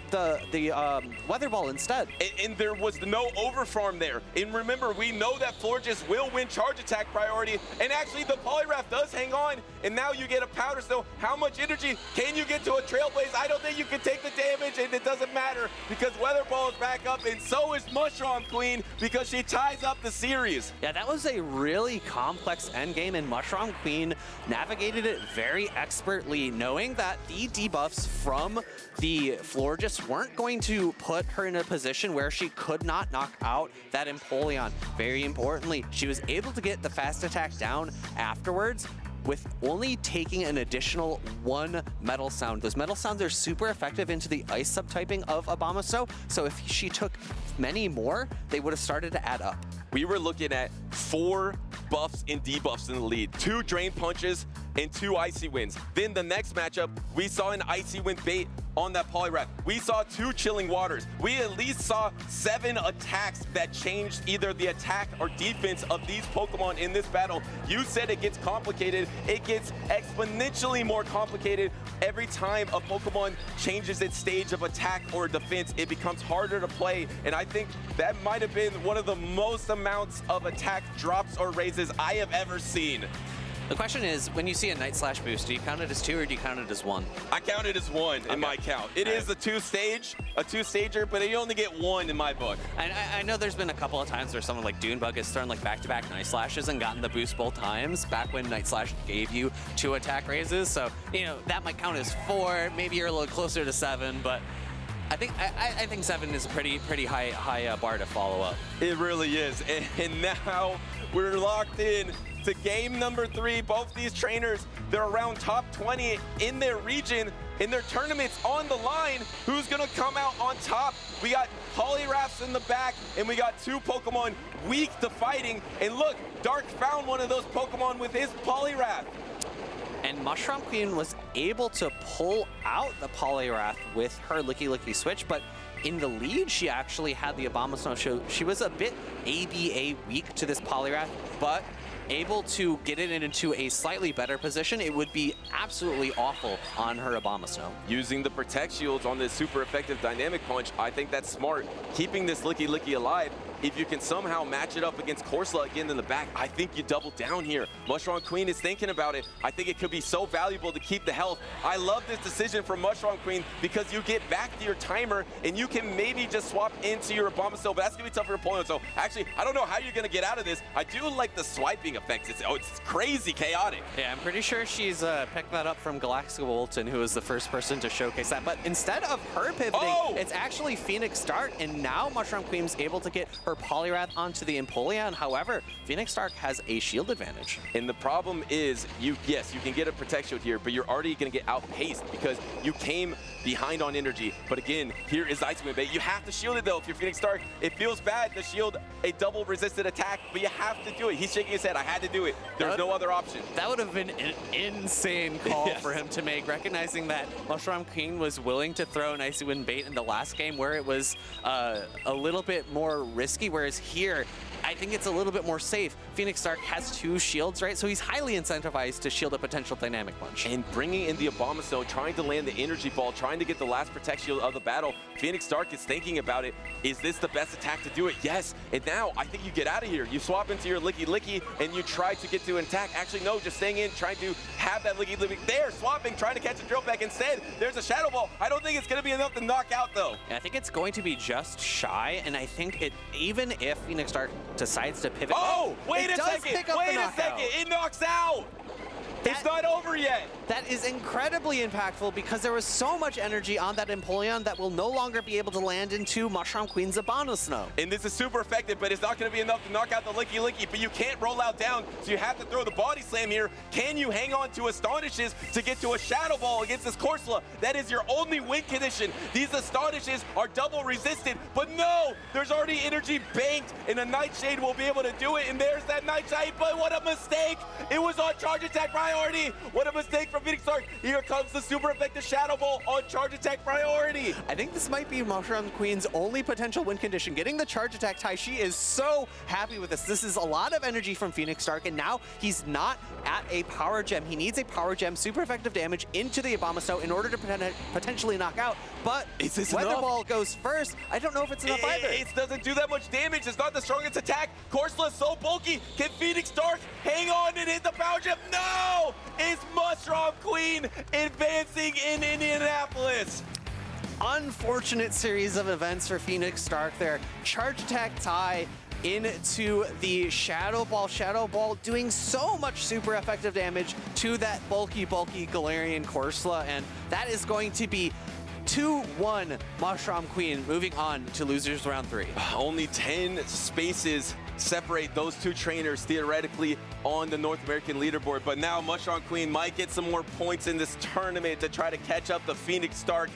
Weather Ball instead. And there was no overfarm there. And remember, we know that Florges will win charge attack priority, and actually the Poliwrath does hang on, and now you get a Powder Snow. How much energy can you get to a Trailblaze? I don't think you can take the damage, and it doesn't matter because Weather Ball is back up, and so is Mushroom Queen because she ties up the series. Yeah, that was a really complex endgame, and Mushroom Queen navigated it very expertly, knowing that the debuffs from the Florges weren't going to put her in a position where she could not knock out that Empoleon. Very importantly, she was able to get the fast attack down afterwards, with only taking an additional 1 metal sound. Those metal sounds are super effective into the ice subtyping of Abomasnow, so if she took many more, they would have started to add up. We were looking at 4 buffs and debuffs in the lead, 2 Drain Punches and 2 Icy Winds. Then the next matchup, we saw an Icy Wind bait on that Poliwrath. We saw 2 Chilling Waters. We at least saw 7 attacks that changed either the attack or defense of these Pokemon in this battle. You said it gets complicated. It gets exponentially more complicated every time a Pokemon changes its stage of attack or defense. It becomes harder to play, and I think that might have been one of the most amounts of attack drops or raises I have ever seen. The question is, when you see a Night Slash boost, do you count it as 2 or do you count it as 1? I count it as 1 in my count. It is a 2-stager, but you only get 1 in my book. And I know there's been a couple of times where someone like Dunebug has thrown like back-to-back Night Slashes and gotten the boost both times, back when Night Slash gave you 2 attack raises. So, you know, that might count as 4. Maybe you're a little closer to 7, but I think 7 is a pretty high bar to follow up. It really is. And now we're locked in to game number 3. Both these trainers, they're around top 20 in their region, in their tournaments on the line. Who's gonna come out on top? We got Poliwraths in the back, and we got 2 Pokemon weak to fighting. And look, Dark found one of those Pokemon with his Poliwrath. And Mushroom Queen was able to pull out the Poliwrath with her Licky Licky switch, but in the lead, she actually had the Abomasnow. She was a bit ABA weak to this Poliwrath, but able to get it into a slightly better position. It would be absolutely awful on her Abomasnow. Using the Protect Shields on this super effective Dynamic Punch, I think that's smart. Keeping this Licky Licky alive, if you can somehow match it up against Corsola again in the back, I think you double down here. Mushroom Queen is thinking about it. I think it could be so valuable to keep the health. I love this decision from Mushroom Queen because you get back to your timer and you can maybe just swap into your Abomasnow, but that's gonna be tough for your opponent. So actually, I don't know how you're gonna get out of this. I do like the swiping effects. It's crazy chaotic. Yeah, I'm pretty sure she's picked that up from Galaxical Walton, who was the first person to showcase that. But instead of her pivoting, it's actually Phoenix Stark, and now Mushroom Queen's able to get her Poliwrath onto the Empoleon. However, Phoenix Stark has a shield advantage. And the problem is, yes, you can get a Protect Shield here, but you're already going to get outpaced because you came behind on energy. But again, here is Ice Wind Bait. You have to shield it though if you're Phoenix Stark. It feels bad to shield a double resisted attack, but you have to do it. He's shaking his head. I had to do it. There's no other option. That would have been an insane call for him to make, recognizing that Mushroom Queen was willing to throw an Icy Wind Bait in the last game where it was a little bit more risky, whereas here, I think it's a little bit more safe. Phoenix Stark has 2 shields, right? So he's highly incentivized to shield a potential Dynamic Punch. And bringing in the Abomasnow, trying to land the Energy Ball, trying to get the last Protect Shield of the battle, Phoenix Stark is thinking about it. Is this the best attack to do it? Yes. And now I think you get out of here. You swap into your Licky Licky and you try to get to an attack. Actually, no, just staying in, trying to have that Licky Licky. There, swapping, trying to catch a Drill Peck. Instead, there's a Shadow Ball. I don't think it's going to be enough to knock out, though. And I think it's going to be just shy, and I think even if Phoenix Stark decides to pivot... Oh, wait a second! Wait a second! It knocks out! It's not over yet. That is incredibly impactful because there was so much energy on that Empoleon that will no longer be able to land into Mushroom Queen's Abomasnow. And this is super effective, but it's not going to be enough to knock out the Licky Licky, but you can't roll out down, so you have to throw the Body Slam here. Can you hang on to Astonishes to get to a Shadow Ball against this Corsola? That is your only win condition. These Astonishes are double resisted, but no, there's already energy banked, and a Nightshade will be able to do it, and there's that Nightshade, but what a mistake! It was on Charge Attack priority! What a mistake from Phoenix Stark. Here comes the super effective Shadow Ball on Charge Attack priority. I think this might be Mushroom Queen's only potential win condition. Getting the Charge Attack tie, she is so happy with this. This is a lot of energy from Phoenix Stark, and now he's not at a Power Gem. He needs a Power Gem, super effective damage into the Abomasnow in order to potentially knock out. But is this Weather enough? Ball goes first. I don't know if it's enough either. It doesn't do that much damage. It's not the strongest attack. Corsola is so bulky. Can Phoenix Stark hang on and hit the Power Gem? No! It's Mushroom Queen advancing in Indianapolis. Unfortunate series of events for Phoenix Stark there. Charge Attack tie into the Shadow Ball. Shadow Ball doing so much super effective damage to that bulky Galarian Corsola, and that is going to be 2-1 Mushroom Queen moving on to losers round 3. Only 10 spaces separate those 2 trainers theoretically on the North American leaderboard, but now Mushroom Queen might get some more points in this tournament to try to catch up to Phoenix Stark.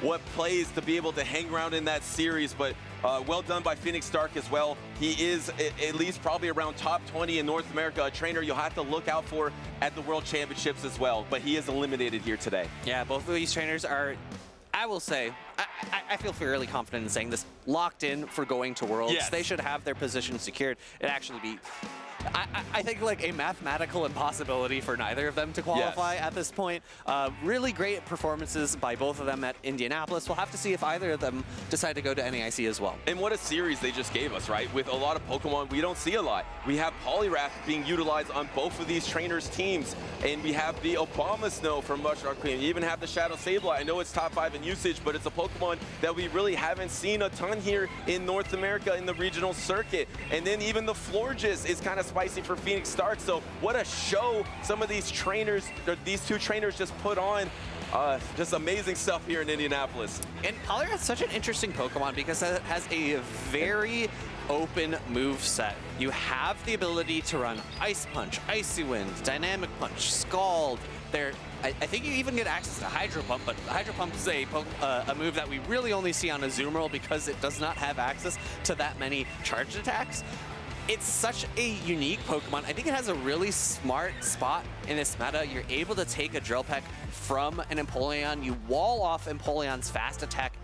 What plays to be able to hang around in that series, but well done by Phoenix Stark as well. He is at least probably around top 20 in North America, a trainer you'll have to look out for at the World Championships as well, but he is eliminated here today. Yeah, both of these trainers are, I will say, I feel fairly confident in saying this, locked in for going to Worlds. Yes. They should have their position secured. It'd actually be, I think, like a mathematical impossibility for neither of them to qualify at this point. Really great performances by both of them at Indianapolis. We'll have to see if either of them decide to go to NAIC as well. And what a series they just gave us, right? With a lot of Pokemon we don't see a lot. We have Poliwrath being utilized on both of these trainers' teams, and we have the Abomasnow from Mushroom Queen. We even have the Shadow Sableye. I know it's top 5 in usage, but it's a Pokemon that we really haven't seen a ton here in North America in the regional circuit. And then even the Florges is kind of spicy for Phoenix Stark. So what a show some of these trainers, or these 2 trainers just put on. Just amazing stuff here in Indianapolis. And Poliwrath's such an interesting Pokemon because it has a very open move set. You have the ability to run Ice Punch, Icy Wind, Dynamic Punch, Scald. I think you even get access to Hydro Pump, but Hydro Pump is a move that we really only see on Azumarill because it does not have access to that many charged attacks. It's such a unique Pokemon. I think it has a really smart spot in this meta. You're able to take a Drill Peck from an Empoleon. You wall off Empoleon's fast attack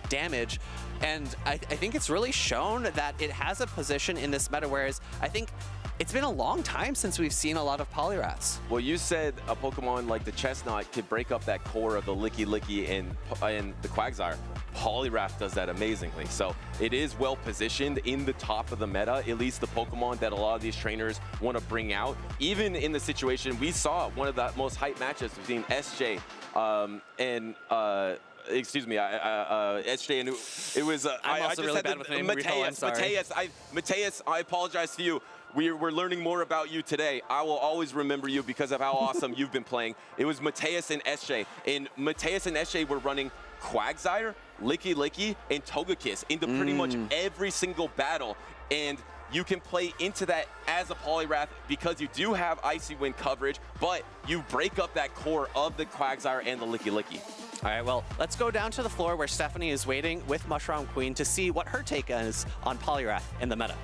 damage. And I think it's really shown that it has a position in this meta, whereas I think It's been a long time since we've seen a lot of Poliwraths. Well, you said a Pokemon like the Chestnut could break up that core of the Licky Licky and the Quagsire. Poliwrath does that amazingly. So it is well positioned in the top of the meta, at least the Pokemon that a lot of these trainers want to bring out. Even in the situation, we saw one of the most hyped matches between SJ and excuse me, SJ and it was. I'm also really bad with names. Mateus, I apologize to you. We're learning more about you today. I will always remember you because of how awesome you've been playing. It was Mateus and SJ, and Mateus and SJ were running Quagsire, Licky Licky, and Togekiss into pretty much every single battle, and you can play into that as a Poliwrath because you do have Icy Wind coverage, but you break up that core of the Quagsire and the Licky Licky. All right, well, let's go down to the floor where Stephanie is waiting with Mushroom Queen to see what her take is on Poliwrath in the meta.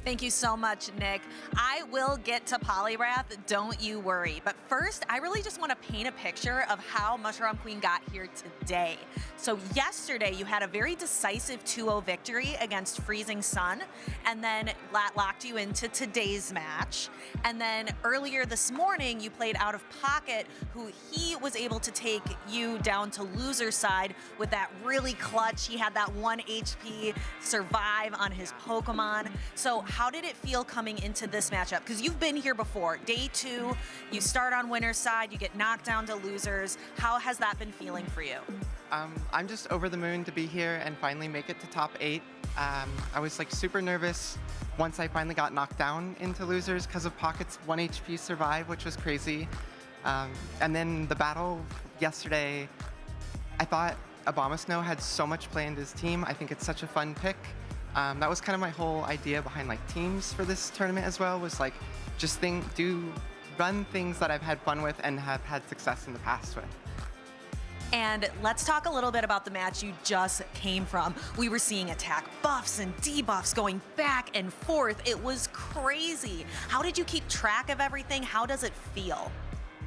Thank you so much, Nick. I will get to Poliwrath, don't you worry. But first, I really just want to paint a picture of how Mushroom Queen got here today. So yesterday, you had a very decisive 2-0 victory against Freezing Sun, and then that locked you into today's match. And then earlier this morning, you played Out of Pocket, who he was able to take you down to loser side with that really clutch. He had that 1 HP survive on his Pokemon. So how did it feel coming into this matchup? Because you've been here before. Day 2, you start on winner's side, you get knocked down to losers. How has that been feeling for you? I'm just over the moon to be here and finally make it to top 8. I was like super nervous once I finally got knocked down into losers because of Pocket's 1 HP survive, which was crazy. And then the battle yesterday, I thought Abomasnow had so much play into his team. I think it's such a fun pick. That was kind of my whole idea behind like teams for this tournament as well, was like just run things that I've had fun with and have had success in the past with. And let's talk a little bit about the match you just came from. We were seeing attack buffs and debuffs going back and forth. It was crazy. How did you keep track of everything? How does it feel?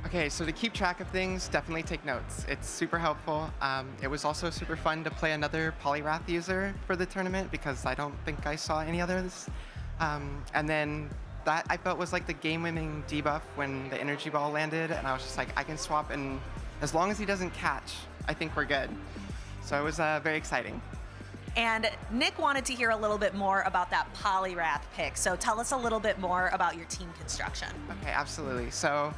Okay, so to keep track of things, definitely take notes. It's super helpful. It was also super fun to play another Poliwrath user for the tournament because I don't think I saw any others. And then that I felt was like the game-winning debuff when the energy ball landed, and I was just like, I can swap, and as long as he doesn't catch, I think we're good. So it was very exciting. And Nick wanted to hear a little bit more about that Poliwrath pick. So tell us a little bit more about your team construction. Okay, absolutely. So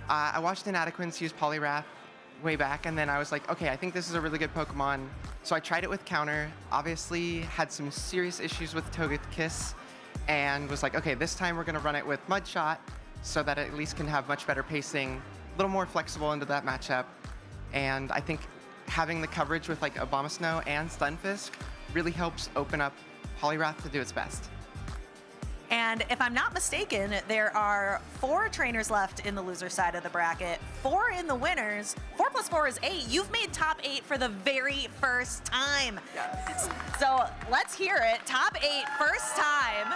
I watched Inadequates use Poliwrath way back, and then I was like, okay, I think this is a really good Pokemon. So I tried it with Counter, obviously had some serious issues with Togekiss, and was like, okay, this time we're gonna run it with Mudshot so that it at least can have much better pacing, a little more flexible into that matchup. And I think having the coverage with like Abomasnow and Stunfisk really helps open up Poliwrath to do its best. And if I'm not mistaken, there are 4 trainers left in the loser side of the bracket, 4 in the winners. 4 plus 4 is 8. You've made top 8 for the very first time. Yes. So let's hear it. Top 8, first time.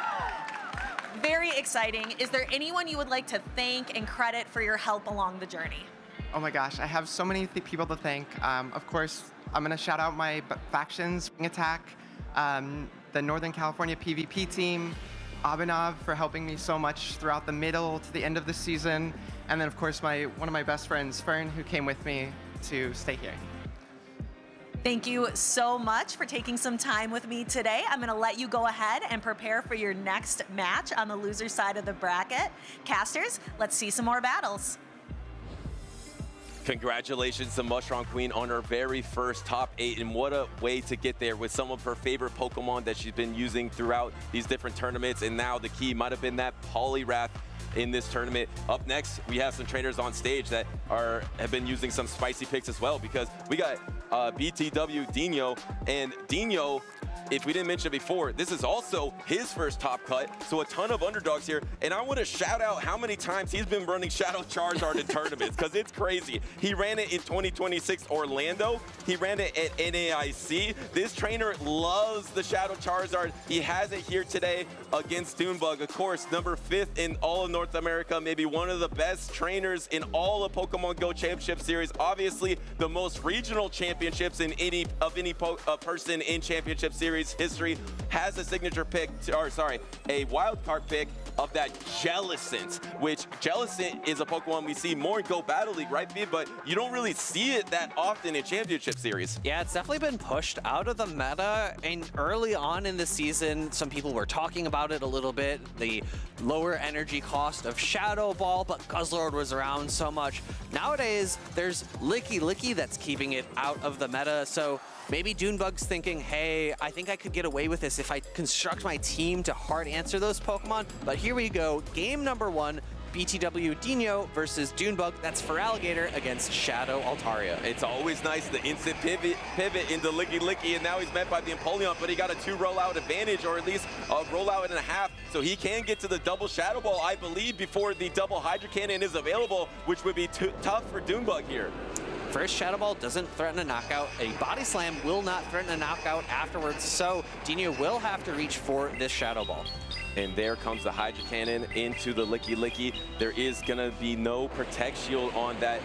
Very exciting. Is there anyone you would like to thank and credit for your help along the journey? Oh my gosh, I have so many people to thank. Of course, I'm gonna shout out my factions, Wing Attack, the Northern California PvP team, Abhinav for helping me so much throughout the middle to the end of the season, and then of course one of my best friends, Fern, who came with me to stay here. Thank you so much for taking some time with me today. I'm gonna let you go ahead and prepare for your next match on the loser side of the bracket. Casters, let's see some more battles. Congratulations to Mushroom Queen on her very first top 8, and what a way to get there with some of her favorite Pokemon that she's been using throughout these different tournaments, and now the key might have been that Poliwrath in this tournament. Up next, we have some trainers on stage that have been using some spicy picks as well, because we got BTW Dino, and Dino, if we didn't mention it before, this is also his first top cut, so a ton of underdogs here. And I want to shout out how many times he's been running Shadow Charizard in tournaments, because it's crazy. He ran it in 2026 Orlando. He ran it at NAIC. This trainer loves the Shadow Charizard. He has it here today against Dunebug. Of course, number 5th in all of North America, maybe one of the best trainers in all of Pokemon Go Championship Series. Obviously, the most regional championships in any person in Championship Series. Series history has a signature pick, a wild card pick of that Jellicent, which Jellicent is a Pokemon we see more in Go Battle League, right, Viv? But you don't really see it that often in Championship Series. Yeah, it's definitely been pushed out of the meta, and early on in the season, some people were talking about it a little bit, the lower energy cost of Shadow Ball, but Guzzlord was around so much. Nowadays, there's Licky Licky that's keeping it out of the meta, so maybe Dunebug's thinking, hey, I think I could get away with this if I construct my team to hard answer those Pokemon. But here we go, game number 1, BTW Dino versus Dunebug. That's for Alligator against Shadow Altaria. It's always nice, the instant pivot into Licky Licky, and now he's met by the Empoleon, but he got a 2 rollout advantage, or at least a rollout and a half, so he can get to the double Shadow Ball, I believe, before the double Hydro Cannon is available, which would be tough for Dunebug here. First Shadow Ball doesn't threaten a knockout. A Body Slam will not threaten a knockout afterwards, so Dino will have to reach for this Shadow Ball. And there comes the Hydro Cannon into the Licky Licky. There is gonna be no Protect Shield on that.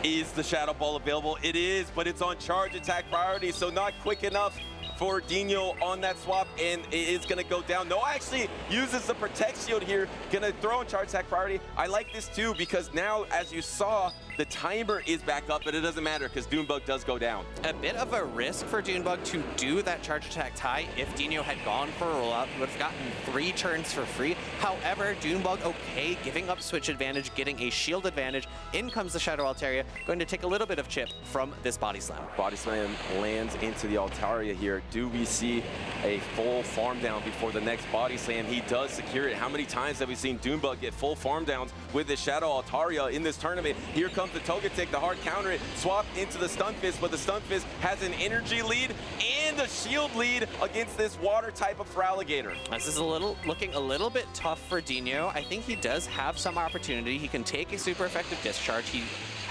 Is the Shadow Ball available? It is, but it's on charge attack priority, so not quick enough for Dino on that swap, and it is gonna go down. No, actually uses the Protect Shield here, gonna throw on charge attack priority. I like this too, because now, as you saw, the timer is back up, but it doesn't matter because Dunebug does go down. A bit of a risk for Dunebug to do that charge attack tie. If Dino had gone for a rollout, he would have gotten 3 turns for free. However, Dunebug okay, giving up switch advantage, getting a shield advantage. In comes the Shadow Altaria, going to take a little bit of chip from this Body Slam. Body Slam lands into the Altaria here. Do we see a full farm down before the next Body Slam? He does secure it. How many times have we seen Dunebug get full farm downs with the Shadow Altaria in this tournament? Here comes the Togetic, the hard counter it, swap into the Stunfisk, but the Stunfisk has an energy lead and a shield lead against this water type of Feraligatr. This is looking a little bit tough for Dino. I think he does have some opportunity. He can take a super effective discharge. He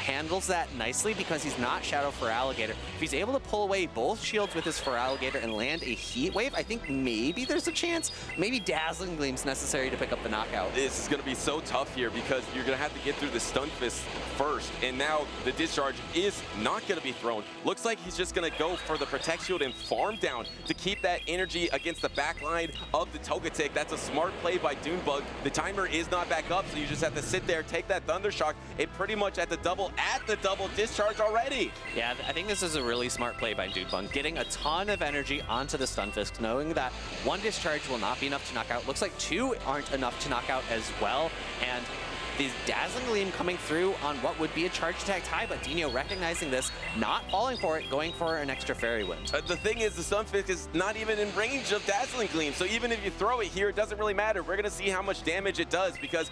handles that nicely because he's not Shadow Feraligatr. If he's able to pull away both shields with his Feraligatr and land a Heat Wave, I think maybe there's a chance. Maybe Dazzling Gleam's necessary to pick up the knockout. This is going to be so tough here because you're going to have to get through the Stunfisk first, and now the discharge is not going to be thrown. Looks like he's just going to go for the Protect Shield and farm down to keep that energy against the back line of the Togetic. That's a smart play by Dunebug. The timer is not back up, so you just have to sit there, take that Thunder Shock, and pretty much at the double discharge already. Yeah, I think this is a really smart play by Dunebug, getting a ton of energy onto the Stunfisk, knowing that 1 discharge will not be enough to knock out. Looks like 2 aren't enough to knock out as well, and the Dazzling Gleam coming through on what would be a charge attack tie, but Dino recognizing this, not falling for it, going for an extra Fairy Wind. The thing is, the Stunfisk is not even in range of Dazzling Gleam, so even if you throw it here, it doesn't really matter. We're going to see how much damage it does because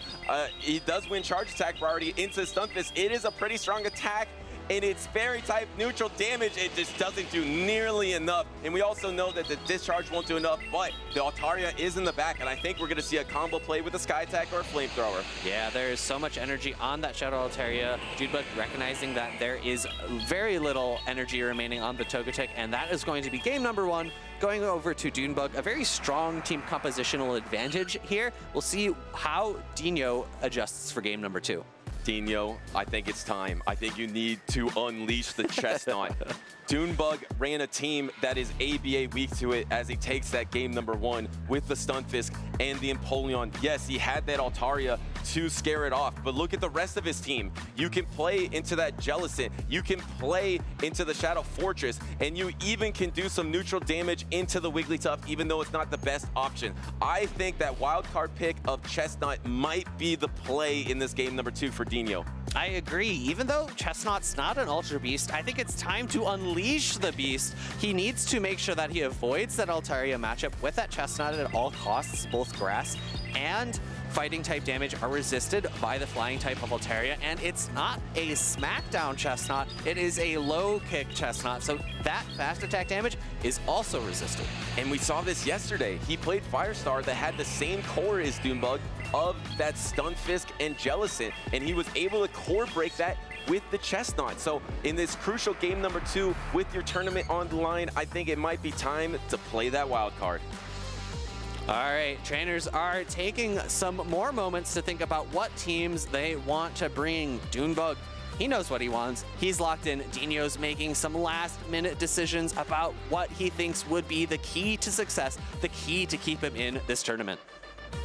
he does win charge attack priority into Stunfisk. It is a pretty strong attack, and it's fairy type neutral damage. It just doesn't do nearly enough. And we also know that the discharge won't do enough, but the Altaria is in the back, and I think we're going to see a combo play with a Sky Attack or a Flamethrower. Yeah, there's so much energy on that Shadow Altaria. Dunebug recognizing that there is very little energy remaining on the Togetic, and that is going to be game number 1. Going over to Dunebug, a very strong team compositional advantage here. We'll see how Dino adjusts for game number 2. Dino, I think it's time. I think you need to unleash the Chestnut. Dunebug ran a team that is ABA weak to it as he takes that game number 1 with the Stunfisk and the Empoleon. Yes, he had that Altaria to scare it off, but look at the rest of his team. You can play into that Jellicent, you can play into the Shadow Fortress, and you even can do some neutral damage into the Wigglytuff, even though it's not the best option. I think that wildcard pick of Chestnut might be the play in this game number 2 for Dino. I agree. Even though Chestnut's not an Ultra Beast, I think it's time to unleash the beast. He needs to make sure that he avoids that Altaria matchup with that Chestnut at all costs. Both grass and fighting type damage are resisted by the flying type of Altaria, and it's not a smackdown Chestnut, it is a low kick Chestnut, so that fast attack damage is also resisted. And we saw this yesterday. He played Firestar that had the same core as Dunebug of that Stunfisk and Jellicent, and he was able to core break that with the Chestnut. So in this crucial game number 2 with your tournament on the line, I think it might be time to play that wild card. All right, trainers are taking some more moments to think about what teams they want to bring. Dunebug He knows what he wants. He's locked in. Dino's making some last-minute decisions about what he thinks would be the key to success, the key to keep him in this tournament.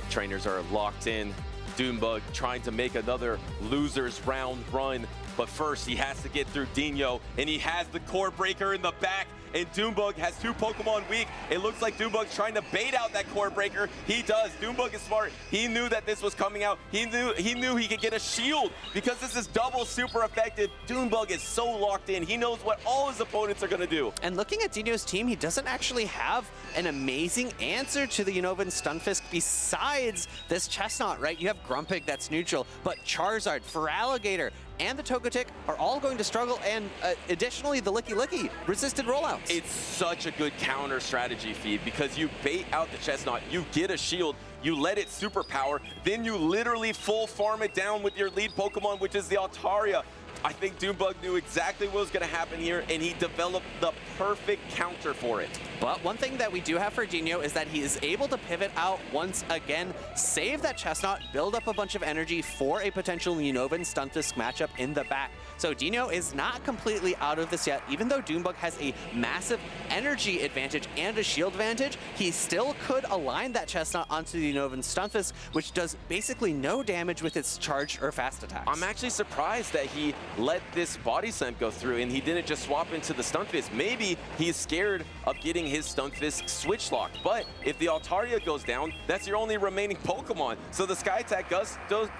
Trainers are locked in. Doombug trying to make another loser's round run. But first, he has to get through Dino, and he has the core breaker in the back. And Doombug has 2 Pokemon weak. It looks like Doombug's trying to bait out that core breaker. He does. Doombug is smart. He knew that this was coming out. He knew he could get a shield because this is double super effective. Doombug is so locked in. He knows what all his opponents are going to do. And looking at Dino's team, he doesn't actually have an amazing answer to the Unova and Stunfisk besides this Chestnut, right? You have Grumpig that's neutral, but Charizard, Feraligatr, and the Togetic are all going to struggle, and additionally, the Licky Licky resisted rollouts. It's such a good counter strategy feed because you bait out the Chestnut, you get a shield, you let it superpower, then you literally full farm it down with your lead Pokemon, which is the Altaria. I think Doombug knew exactly what was going to happen here, and he developed the perfect counter for it. But one thing that we do have for Dino is that he is able to pivot out once again, save that Chestnut, build up a bunch of energy for a potential Unova and Stunfisk matchup in the back. So Dino is not completely out of this yet. Even though Doombug has a massive energy advantage and a shield advantage, he still could align that Chestnut onto the Unova and Stunfisk, which does basically no damage with its charged or fast attacks. I'm actually surprised that he let this body slam go through and he didn't just swap into the Stunfisk. Maybe he's scared of getting his Stunfisk switch locked. But if the Altaria goes down, that's your only remaining Pokemon. So the Sky Attack does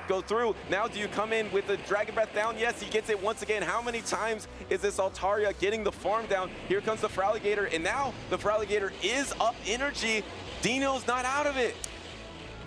go through. Now do you come in with the Dragon Breath down? Yes, he gets it once again. How many times is this Altaria getting the farm down? Here comes the Feraligatr, and now the Feraligatr is up energy. Dino's not out of it.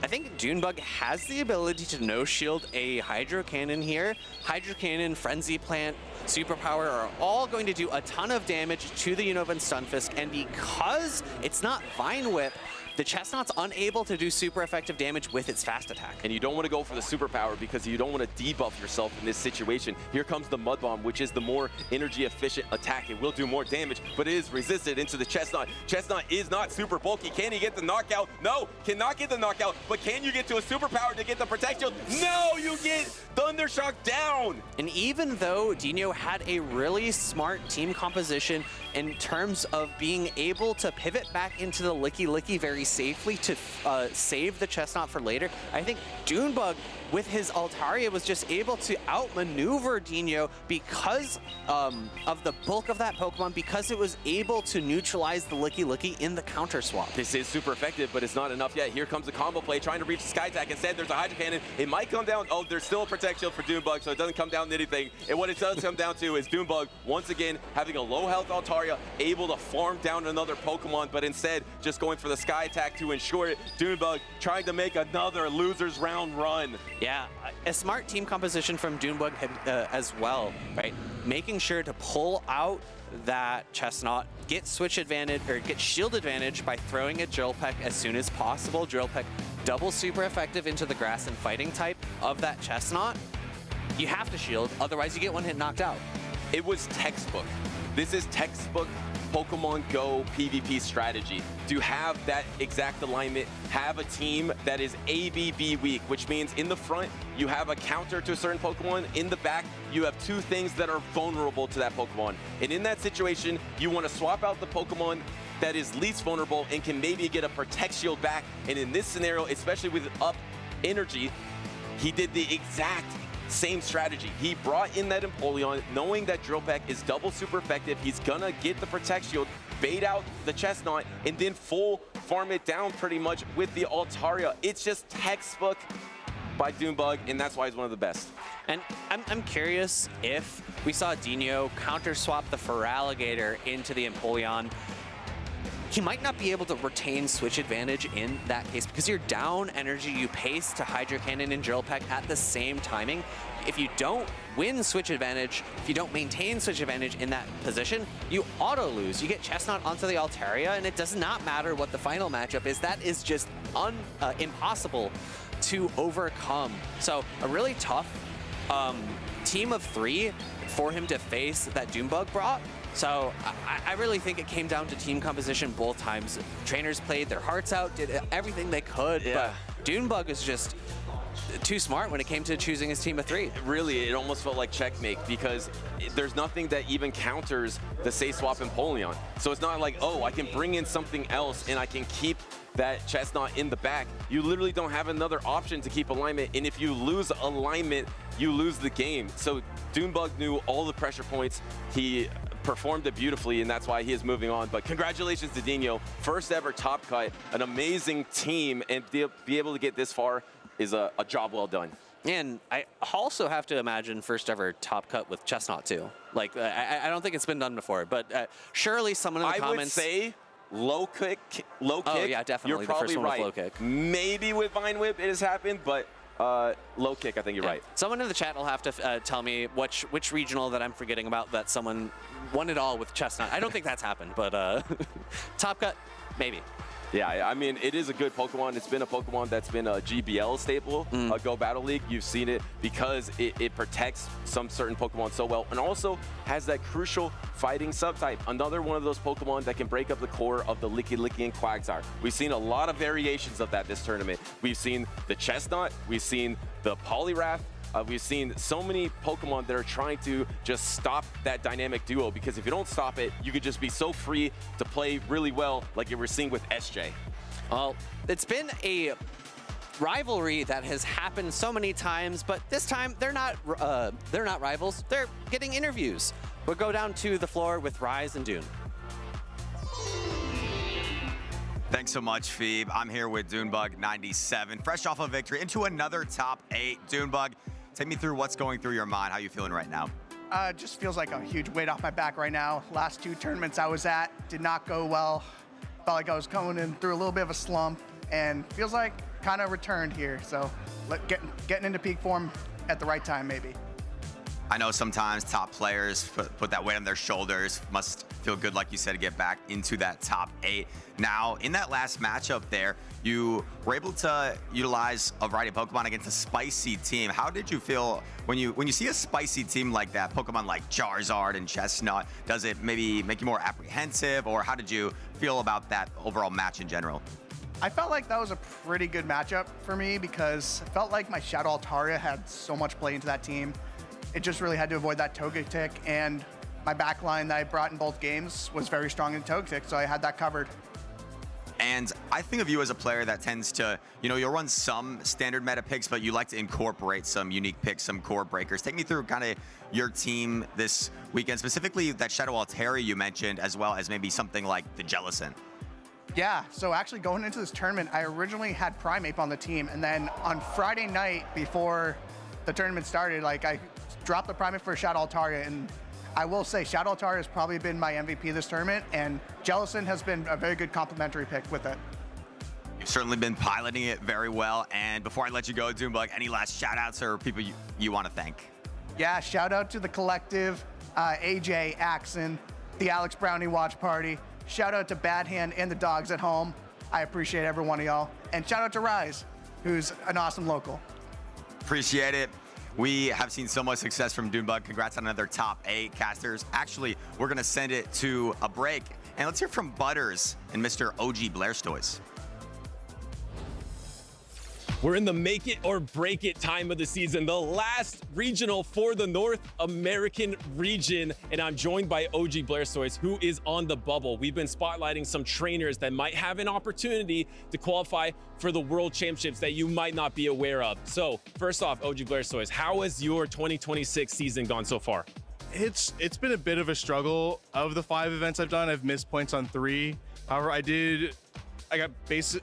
I think Doombug has the ability to no-shield a Hydro Cannon here. Hydro Cannon, Frenzy Plant, Superpower are all going to do a ton of damage to the Unova and Stunfisk, and because it's not Vine Whip, the Chestnut's unable to do super effective damage with its fast attack. And you don't want to go for the superpower because you don't want to debuff yourself in this situation. Here comes the Mud Bomb, which is the more energy efficient attack. It will do more damage, but it is resisted into the Chestnut. Chestnut is not super bulky. Can he get the knockout? No, cannot get the knockout, but can you get to a superpower to get the protection? No, you get Thundershock down. And even though Dino had a really smart team composition in terms of being able to pivot back into the Licky Licky very safely to save the Chestnut for later, I think Doombug with his Altaria was just able to outmaneuver Dino because of the bulk of that Pokemon, because it was able to neutralize the Licky Licky in the counter swap. This is super effective, but it's not enough yet. Here comes the combo play, trying to reach the Sky Attack. Instead, there's a Hydro Cannon. It might come down. Oh, there's still a Protect Shield for Doombug, so it doesn't come down to anything. And what it does come down to is Doombug, once again, having a low health Altaria, able to farm down another Pokemon, but instead just going for the Sky Attack to ensure it. Doombug trying to make another loser's round run. Yeah, a smart team composition from Doombug as well, right? Making sure to pull out that Chestnut, get switch advantage, or get shield advantage by throwing a Drill Peck as soon as possible. Drill Peck double super effective into the grass and fighting type of that Chestnut. You have to shield, otherwise you get one hit knocked out. It was textbook. This is textbook Pokemon Go PvP strategy. To have that exact alignment, have a team that is ABB weak, which means in the front, you have a counter to a certain Pokemon. In the back, you have 2 things that are vulnerable to that Pokemon. And in that situation, you want to swap out the Pokemon that is least vulnerable and can maybe get a Protect Shield back. And in this scenario, especially with up energy, he did the exact same strategy. He brought in that Empoleon, knowing that Drill Peck is double super effective. He's gonna get the Protect Shield, bait out the Chestnut, and then full farm it down pretty much with the Altaria. It's just textbook by Doombug, and that's why he's one of the best. And I'm curious if we saw Dino counter swap the Feraligatr into the Empoleon. He might not be able to retain switch advantage in that case because you're down energy, you pace to Hydro Cannon and Drill Peck at the same timing. If you don't win switch advantage, if you don't maintain switch advantage in that position, you auto lose. You get Chestnut onto the Altaria, and it does not matter what the final matchup is. That is just impossible to overcome. So a really tough team of 3 for him to face that Doombug brought. So I really think it came down to team composition both times. Trainers played their hearts out, did everything they could, but Doombug is just too smart when it came to choosing his team of 3. Really, it almost felt like checkmate because there's nothing that even counters the Say Swap Empoleon. So it's not like, oh, I can bring in something else and I can keep that Chestnut in the back. You literally don't have another option to keep alignment, and if you lose alignment, you lose the game. So Dunebug knew all the pressure points. He performed it beautifully, and that's why he is moving on. But congratulations to Dino. First ever top cut, an amazing team, and be able to get this far is a job well done. And I also have to imagine first ever top cut with Chestnut too. Like, I don't think it's been done before, but surely someone in the comments... I would say low kick. Oh yeah, definitely. You're probably the first one right. with low kick. Maybe with Vine Whip it has happened, but low kick, I think you're right. Someone in the chat will have to tell me which regional that I'm forgetting about that someone won it all with Chestnut. I don't think that's happened, but top cut, maybe. Yeah, I mean, it is a good Pokemon. It's been a Pokemon that's been a GBL staple, a Go Battle League. You've seen it because it protects some certain Pokemon so well, and also has that crucial fighting subtype. Another one of those Pokemon that can break up the core of the Licky Licky and Quagsire. We've seen a lot of variations of that this tournament. We've seen the Chestnut, we've seen the Poliwrath, we've seen so many Pokemon that are trying to just stop that dynamic duo, because if you don't stop it, you could just be so free to play really well like you were seeing with SJ. Well, it's been a rivalry that has happened so many times, but this time they're not rivals. They're getting interviews. We'll go down to the floor with Rise and Dune. Thanks so much, Phoebe. I'm here with Dunebug97, fresh off a victory into another top 8. Dunebug, take me through what's going through your mind. How you feeling right now? Just feels like a huge weight off my back right now. Last 2 tournaments I was at did not go well. Felt like I was coming in through a little bit of a slump, and feels like kind of returned here. So getting into peak form at the right time, maybe. I know sometimes top players put that weight on their shoulders. Must feel good, like you said, to get back into that top 8. Now, in that last matchup there, you were able to utilize a variety of Pokemon against a spicy team. How did you feel when you see a spicy team like that, Pokemon like Charizard and Chestnut? Does it maybe make you more apprehensive, or how did you feel about that overall match in general? I felt like that was a pretty good matchup for me because I felt like my Shadow Altaria had so much play into that team. It just really had to avoid that Togetic, and my backline that I brought in both games was very strong in Togetic, so I had that covered. And I think of you as a player that tends to, you'll run some standard meta picks, but you like to incorporate some unique picks, some core breakers. Take me through kind of your team this weekend, specifically that Shadow Altaria you mentioned, as well as maybe something like the Jellicent. Yeah, so actually going into this tournament, I originally had Primeape on the team, and then on Friday night before the tournament started, I dropped the Primeape for Shadow Altaria, and I will say Shadow Altaria has probably been my MVP this tournament, and Jellicent has been a very good complementary pick with it. You've certainly been piloting it very well, and before I let you go, Dunebug, any last shout-outs or people you want to thank? Yeah, shout out to the collective, AJ, Axon, the Alex Brownie Watch Party. Shout out to Bad Hand and the dogs at home. I appreciate every one of y'all. And shout out to Rise, who's an awesome local. Appreciate it. We have seen so much success from Dunebug. Congrats on another top 8 casters. Actually, we're going to send it to a break. And let's hear from Butters and Mr. OG Blairstoys. We're in the make it or break it time of the season, the last regional for the North American region, and I'm joined by OG Blairstoys, who is on the bubble. We've been spotlighting some trainers that might have an opportunity to qualify for the World Championships that you might not be aware of. So first off, OG Blairstoys, how has your 2026 season gone so far? It's been a bit of a struggle. Of the 5 events I've done, I've missed points on 3. However, I got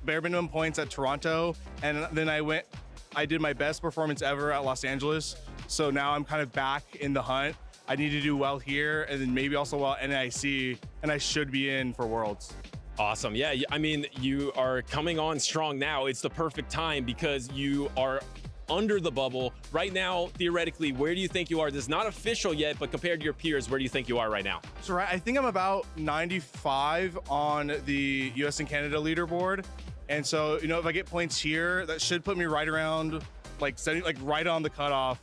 bare minimum points at Toronto, and then I did my best performance ever at Los Angeles. So now I'm kind of back in the hunt. I need to do well here, and then maybe also well at NIC, and I should be in for Worlds. Awesome. Yeah, I mean, you are coming on strong now. It's the perfect time because you are under the bubble right now. Theoretically, where do you think you are? This is not official yet, but compared to your peers, where do you think you are right now? So I think I'm about 95 on the US and Canada leaderboard. And so, if I get points here, that should put me right around right on the cutoff.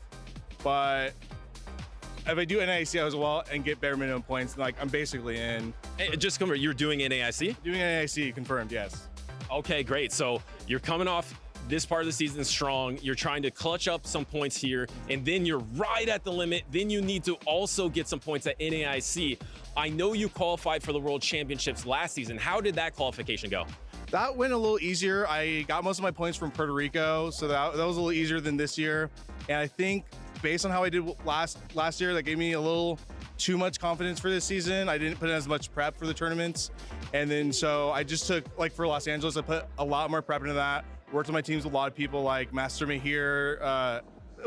But if I do NAIC as well and get bare minimum points, I'm basically in. Hey, just come here, you're doing NAIC? Doing NAIC, confirmed, yes. Okay, great. So you're coming off this part of the season strong. You're trying to clutch up some points here, and then you're right at the limit. Then you need to also get some points at NAIC. I know you qualified for the World Championships last season. How did that qualification go? That went a little easier. I got most of my points from Puerto Rico, so that was a little easier than this year. And I think based on how I did last year, that gave me a little too much confidence for this season. I didn't put in as much prep for the tournaments. And then so I just took, like for Los Angeles, I put a lot more prep into that. Worked on my teams with a lot of people like Master Mahir.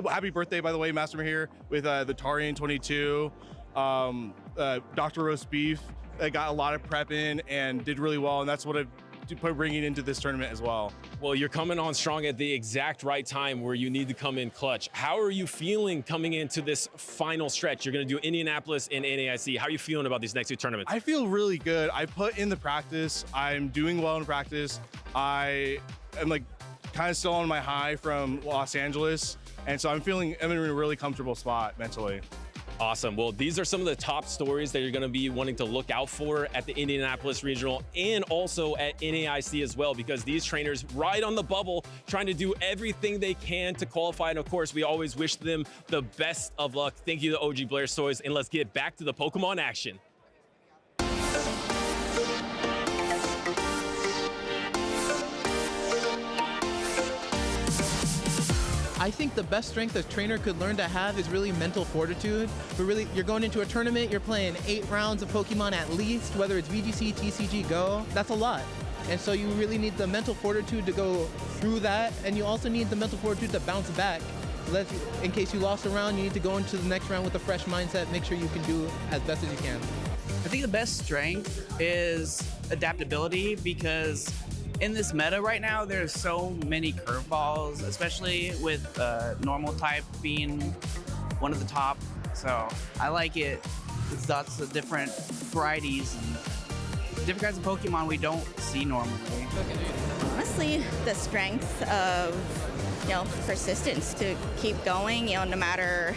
Happy birthday, by the way, Master Mahir, with the Tarian 22. Dr. Roast Beef. I got a lot of prep in and did really well. And that's what I've bringing into this tournament as well. Well, you're coming on strong at the exact right time where you need to come in clutch. How are you feeling coming into this final stretch? You're going to do Indianapolis and NAIC. How are you feeling about these next two tournaments? I feel really good. I put in the practice. I'm doing well in practice. I am like kind of still on my high from Los Angeles. And so I'm in a really comfortable spot mentally. Awesome. Well, these are some of the top stories that you're going to be wanting to look out for at the Indianapolis Regional and also at NAIC as well, because these trainers ride on the bubble, trying to do everything they can to qualify. And of course, we always wish them the best of luck. Thank you to OG Blairstoys, and let's get back to the Pokemon action. I think the best strength a trainer could learn to have is really mental fortitude. But really, you're going into a tournament, you're playing 8 rounds of Pokemon at least, whether it's VGC, TCG, Go, that's a lot. And so you really need the mental fortitude to go through that, and you also need the mental fortitude to bounce back. In case you lost a round, you need to go into the next round with a fresh mindset, make sure you can do as best as you can. I think the best strength is adaptability, because in this meta right now, there's so many curveballs, especially with normal type being one of the top. So I like it. It's lots of different varieties and different kinds of Pokemon we don't see normally. Honestly, the strength of, persistence to keep going, no matter,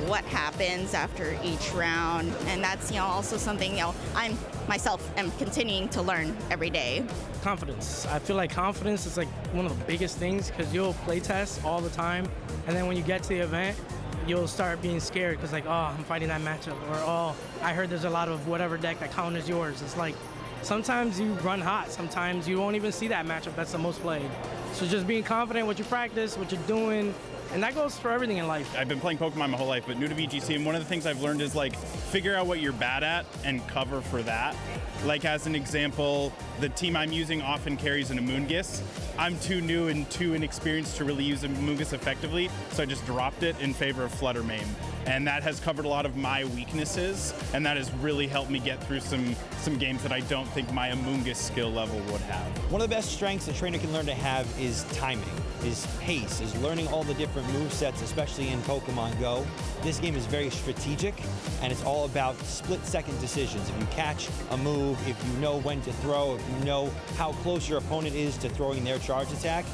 what happens after each round. And that's, also something, I'm myself am continuing to learn every day. Confidence. I feel like confidence is like one of the biggest things, because you'll play test all the time, and then when you get to the event, you'll start being scared because like, oh, I'm fighting that matchup, or oh, I heard there's a lot of whatever deck that counters yours. It's like sometimes you run hot, sometimes you won't even see that matchup that's the most played. So just being confident with your practice, what you're doing, and that goes for everything in life. I've been playing Pokemon my whole life, but new to VGC, and one of the things I've learned is like figure out what you're bad at and cover for that. Like as an example, the team I'm using often carries an Amoonguss. I'm too new and too inexperienced to really use Amoonguss effectively, so I just dropped it in favor of Flutter Mane. And that has covered a lot of my weaknesses, and that has really helped me get through some games that I don't think my Amoonguss skill level would have. One of the best strengths a trainer can learn to have is timing, is pace, is learning all the different move sets, especially in Pokemon Go. This game is very strategic, and it's all about split-second decisions. If you catch a move, if you know when to throw, if you know how close your opponent is to throwing their charge attack,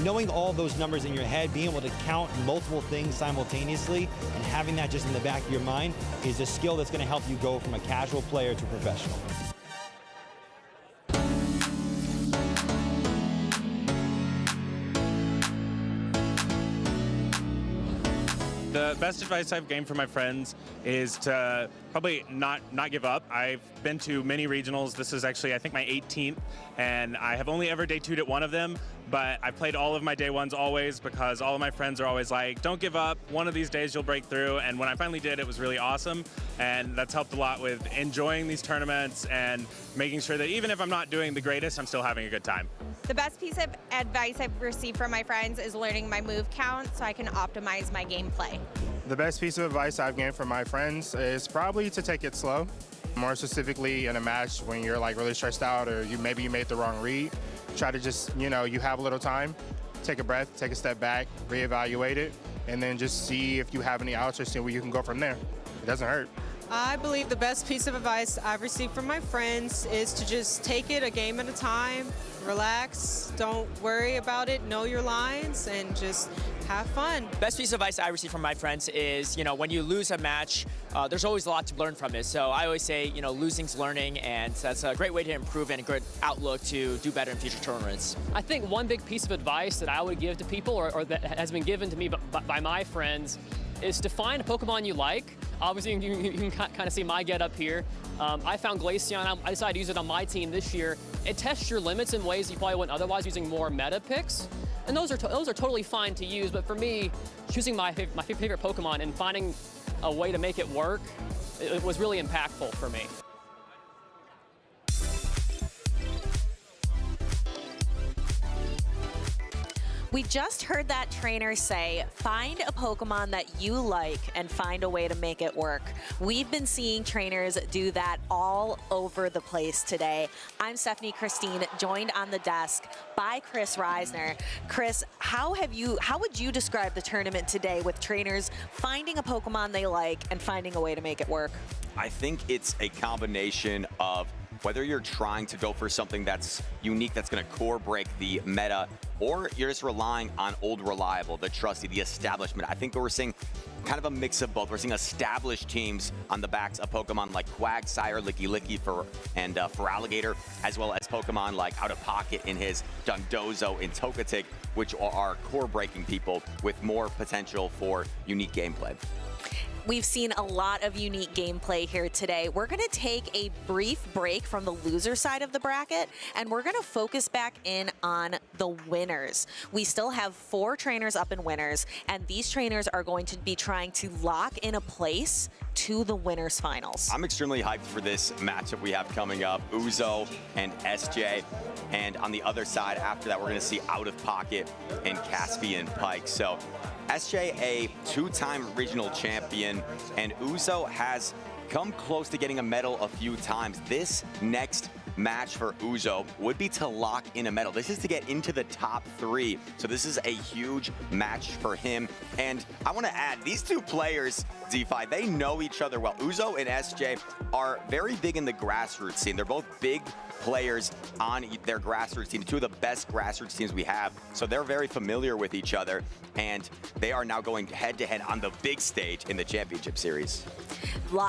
knowing all those numbers in your head, being able to count multiple things simultaneously, and having that just in the back of your mind is a skill that's going to help you go from a casual player to professional. The best advice I've gained from my friends is to probably not give up. I've been to many regionals. This is actually, I think, my 18th, and I have only ever day 2'd at one of them, but I've played all of my day 1s always, because all of my friends are always like, don't give up, one of these days you'll break through. And when I finally did, it was really awesome, and that's helped a lot with enjoying these tournaments and making sure that even if I'm not doing the greatest, I'm still having a good time. The best piece of advice I've received from my friends is learning my move count so I can optimize my gameplay. The best piece of advice I've gained from my friends is probably to take it slow. More specifically in a match when you're like really stressed out, or maybe you made the wrong read. Try to just, you have a little time, take a breath, take a step back, reevaluate it, and then just see if you have any outs or see where you can go from there. It doesn't hurt. I believe the best piece of advice I've received from my friends is to just take it a game at a time, relax, don't worry about it, know your lines, and just have fun. Best piece of advice I received from my friends is, when you lose a match, there's always a lot to learn from it. So I always say, losing's learning, and that's a great way to improve and a good outlook to do better in future tournaments. I think one big piece of advice that I would give to people, or that has been given to me by my friends, is to find a Pokemon you like. Obviously, you can kind of see my get up here. I found Glaceon. I decided to use it on my team this year. It tests your limits in ways you probably wouldn't otherwise, using more meta picks. And those are totally fine to use, but for me, choosing my favorite Pokemon and finding a way to make it work, it was really impactful for me. We just heard that trainer say, find a Pokemon that you like and find a way to make it work. We've been seeing trainers do that all over the place today. I'm Stephanie Christine, joined on the desk by Chris Reisner. Chris, how would you describe the tournament today with trainers finding a Pokemon they like and finding a way to make it work? I think it's a combination of whether you're trying to go for something that's unique, that's going to core break the meta, or you're just relying on old reliable, the trusty, the establishment. I think we're seeing kind of a mix of both. We're seeing established teams on the backs of Pokemon like Quagsire, Licky and Feraligatr, as well as Pokemon like Out of Pocket in his Dondozo and Togetic, which are core breaking people with more potential for unique gameplay. We've seen a lot of unique gameplay here today. We're going to take a brief break from the loser side of the bracket, and we're going to focus back in on the winners. We still have 4 trainers up in winners, and these trainers are going to be trying to lock in a place to the winners finals. I'm extremely hyped for this matchup we have coming up, Uzo and SJ. And on the other side, after that, we're going to see Out of Pocket and Caspian Pike. So SJ, a 2-time regional champion, and Uzo has come close to getting a medal a few times. This next match for Uzo would be to lock in a medal. This is to get into the top 3. So this is a huge match for him. And I want to add, these two players, DeFi, they know each other well. Uzo and SJ are very big in the grassroots scene. They're both big players on their grassroots team, 2 of the best grassroots teams we have. So they're very familiar with each other, and they are now going head-to-head on the big stage in the championship series.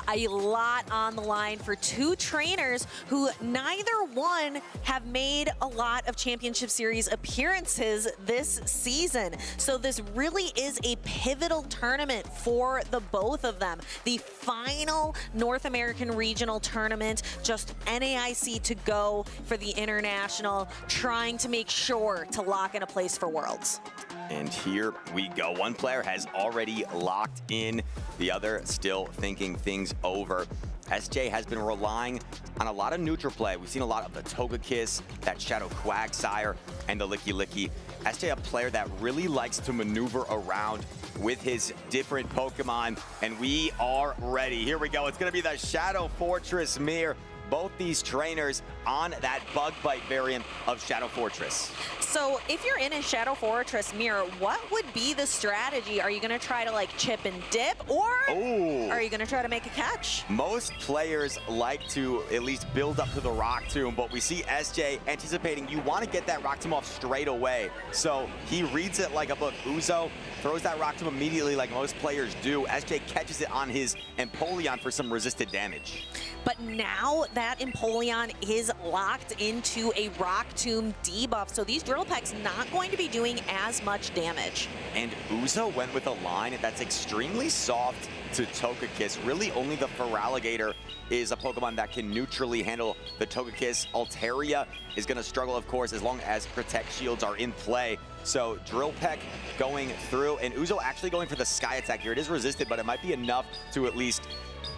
A lot on the line for 2 trainers who neither one have made a lot of championship series appearances this season. So this really is a pivotal tournament for the both of them. The final North American regional tournament, just NAIC to go for the international, trying to make sure to lock in a place for Worlds. And here we go. One player has already locked in, the other still thinking things over. SJ has been relying on a lot of neutral play. We've seen a lot of the Togekiss, that Shadow Quagsire, and the Licky. SJ, a player that really likes to maneuver around with his different Pokemon, and we are ready. Here we go. It's going to be the Shadow Fortress Mirror. Both these trainers on that Bug Bite variant of Shadow Fortress. So if you're in a Shadow Fortress mirror, what would be the strategy? Are you going to try to like chip and dip, or are you going to try to make a catch? Most players like to at least build up to the Rock Tomb, but we see SJ anticipating you want to get that Rock Tomb off straight away. So he reads it like a book. Uzo throws that Rock Tomb immediately like most players do. SJ catches it on his Empoleon for some resisted damage. But now that Empoleon is locked into a Rock Tomb debuff, so these Drill Peck's not going to be doing as much damage. And Uzo went with a line that's extremely soft to Togekiss. Really only the Feraligatr is a Pokemon that can neutrally handle the Togekiss. Altaria is going to struggle, of course, as long as Protect Shields are in play. So Drill Peck going through, and Uzo actually going for the Sky Attack here. It is resisted, but it might be enough to at least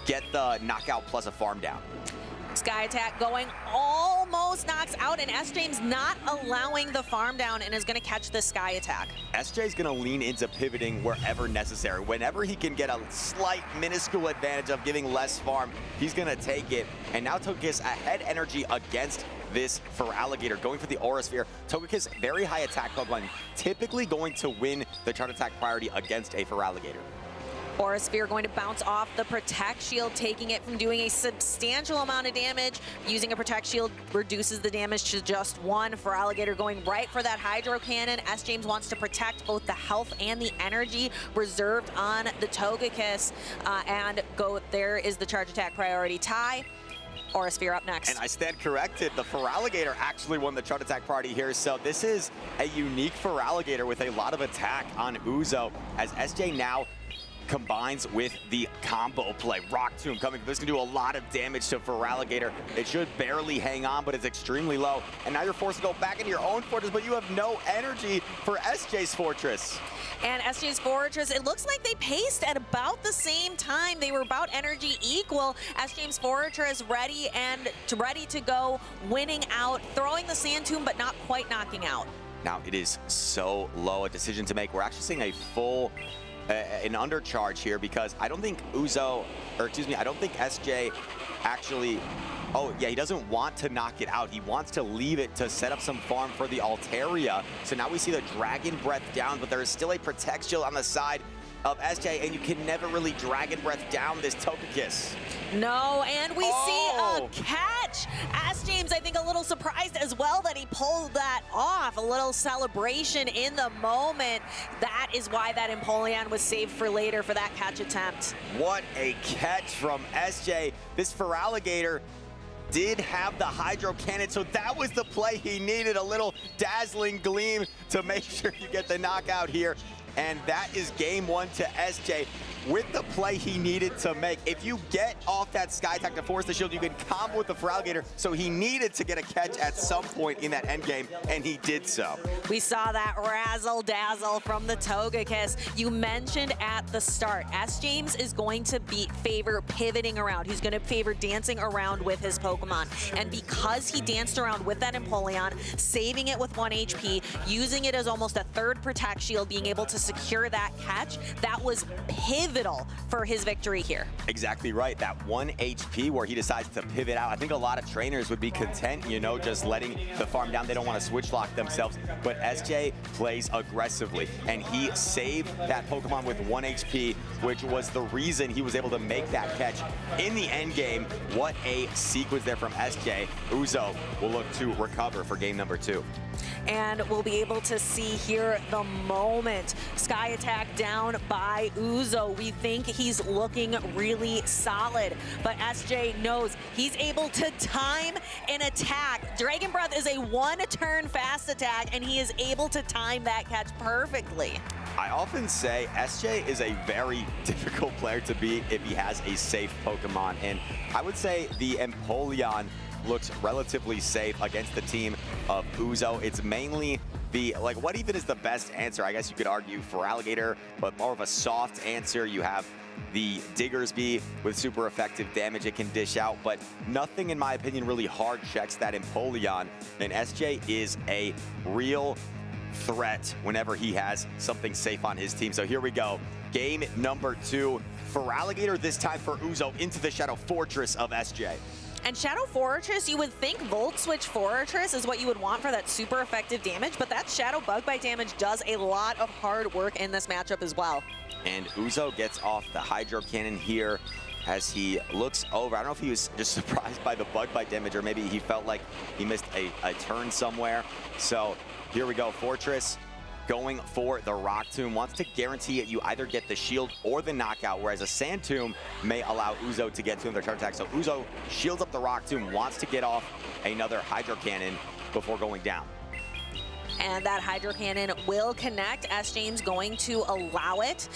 get the knockout plus a farm down. Sky Attack going, almost knocks out, and SJ's not allowing the farm down and is going to catch the Sky Attack. SJ's going to lean into pivoting wherever necessary. Whenever he can get a slight, minuscule advantage of giving less farm, he's going to take it. And now Togekiss ahead energy against this Feraligatr, going for the Aura Sphere. Togekiss, very high attack Pokemon, typically going to win the Charge Attack priority against a Feraligatr. Aura Sphere going to bounce off the Protect Shield, taking it from doing a substantial amount of damage. Using a Protect Shield reduces the damage to just 1. For Alligator going right for that Hydro Cannon. S. James wants to protect both the health and the energy reserved on the Togekiss. And there is the charge attack priority tie. Aura Sphere up next. And I stand corrected. The Feraligatr actually won the charge attack party here. So this is a unique Feraligatr with a lot of attack on Uzo, as SJ now combines with the combo play. Rock Tomb coming. This can do a lot of damage to Feraligatr. It should barely hang on, but it's extremely low. And now you're forced to go back into your own fortress, but you have no energy for SJ's fortress. And SJ's Fortress, it looks like they paced at about the same time. They were about energy equal. SJ's Fortress ready to go, winning out, throwing the Sand Tomb, but not quite knocking out. Now it is so low, a decision to make. We're actually seeing a full an undercharge here, because I don't think I don't think SJ actually, oh yeah, he doesn't want to knock it out. He wants to leave it to set up some farm for the Altaria. So now we see the Dragon Breath down, but there is still a Protect Shield on the side of SJ, and you can never really Dragon Breath down this Togekiss. No, and we see a catch. S. James, I think, a little surprised as well that he pulled that off. A little celebration in the moment. That is why that Empoleon was saved for later for that catch attempt. What a catch from SJ. This Feraligatr did have the Hydro Cannon, so that was the play he needed. A little dazzling gleam to make sure you get the knockout here. And that is game 1 to SJ with the play he needed to make. If you get off that Sky Attack to force the shield, you can combo with the Feraligatr. So he needed to get a catch at some point in that end game, and he did so. We saw that razzle dazzle from the Togekiss. You mentioned at the start, S. James is going to favor pivoting around. He's going to favor dancing around with his Pokemon. And because he danced around with that Empoleon, saving it with 1 HP, using it as almost a 3rd Protect Shield, being able to secure that catch, that was pivotal for his victory here. Exactly right. That 1 HP where he decides to pivot out. I think a lot of trainers would be content, you know, just letting the farm down. They don't want to switch lock themselves. But SJ plays aggressively, and he saved that Pokemon with 1 HP, which was the reason he was able to make that catch in the end game. What a sequence there from SJ. Uzo will look to recover for game number 2. And we'll be able to see here the moment. Sky Attack down by Uzo. We think he's looking really solid, but SJ knows he's able to time an attack. Dragon Breath is a 1-turn fast attack, and he is able to time that catch perfectly. I often say SJ is a very difficult player to beat if he has a safe Pokemon, and I would say the Empoleon looks relatively safe against the team of Uzo. It's mainly the, like, what even is the best answer? I guess you could argue Feraligatr, but more of a soft answer. You have the Diggersby with super effective damage it can dish out, but nothing, in my opinion, really hard checks that Empoleon, and SJ is a real threat whenever he has something safe on his team. So here we go. Game number 2. Feraligatr this time for Uzo into the Shadow Fortress of SJ. And Shadow Fortress, you would think Volt Switch Fortress is what you would want for that super effective damage, but that Shadow Bug Bite damage does a lot of hard work in this matchup as well. And Uzo gets off the Hydro Cannon here as he looks over. I don't know if he was just surprised by the Bug Bite damage, or maybe he felt like he missed a turn somewhere. So here we go, Fortress going for the Rock Tomb, wants to guarantee it. You either get the shield or the knockout, whereas a Sand Tomb may allow Uzo to get to him their turn attack. So Uzo shields up the Rock Tomb, wants to get off another Hydro Cannon before going down. And that Hydro Cannon will connect. S. James going to allow it,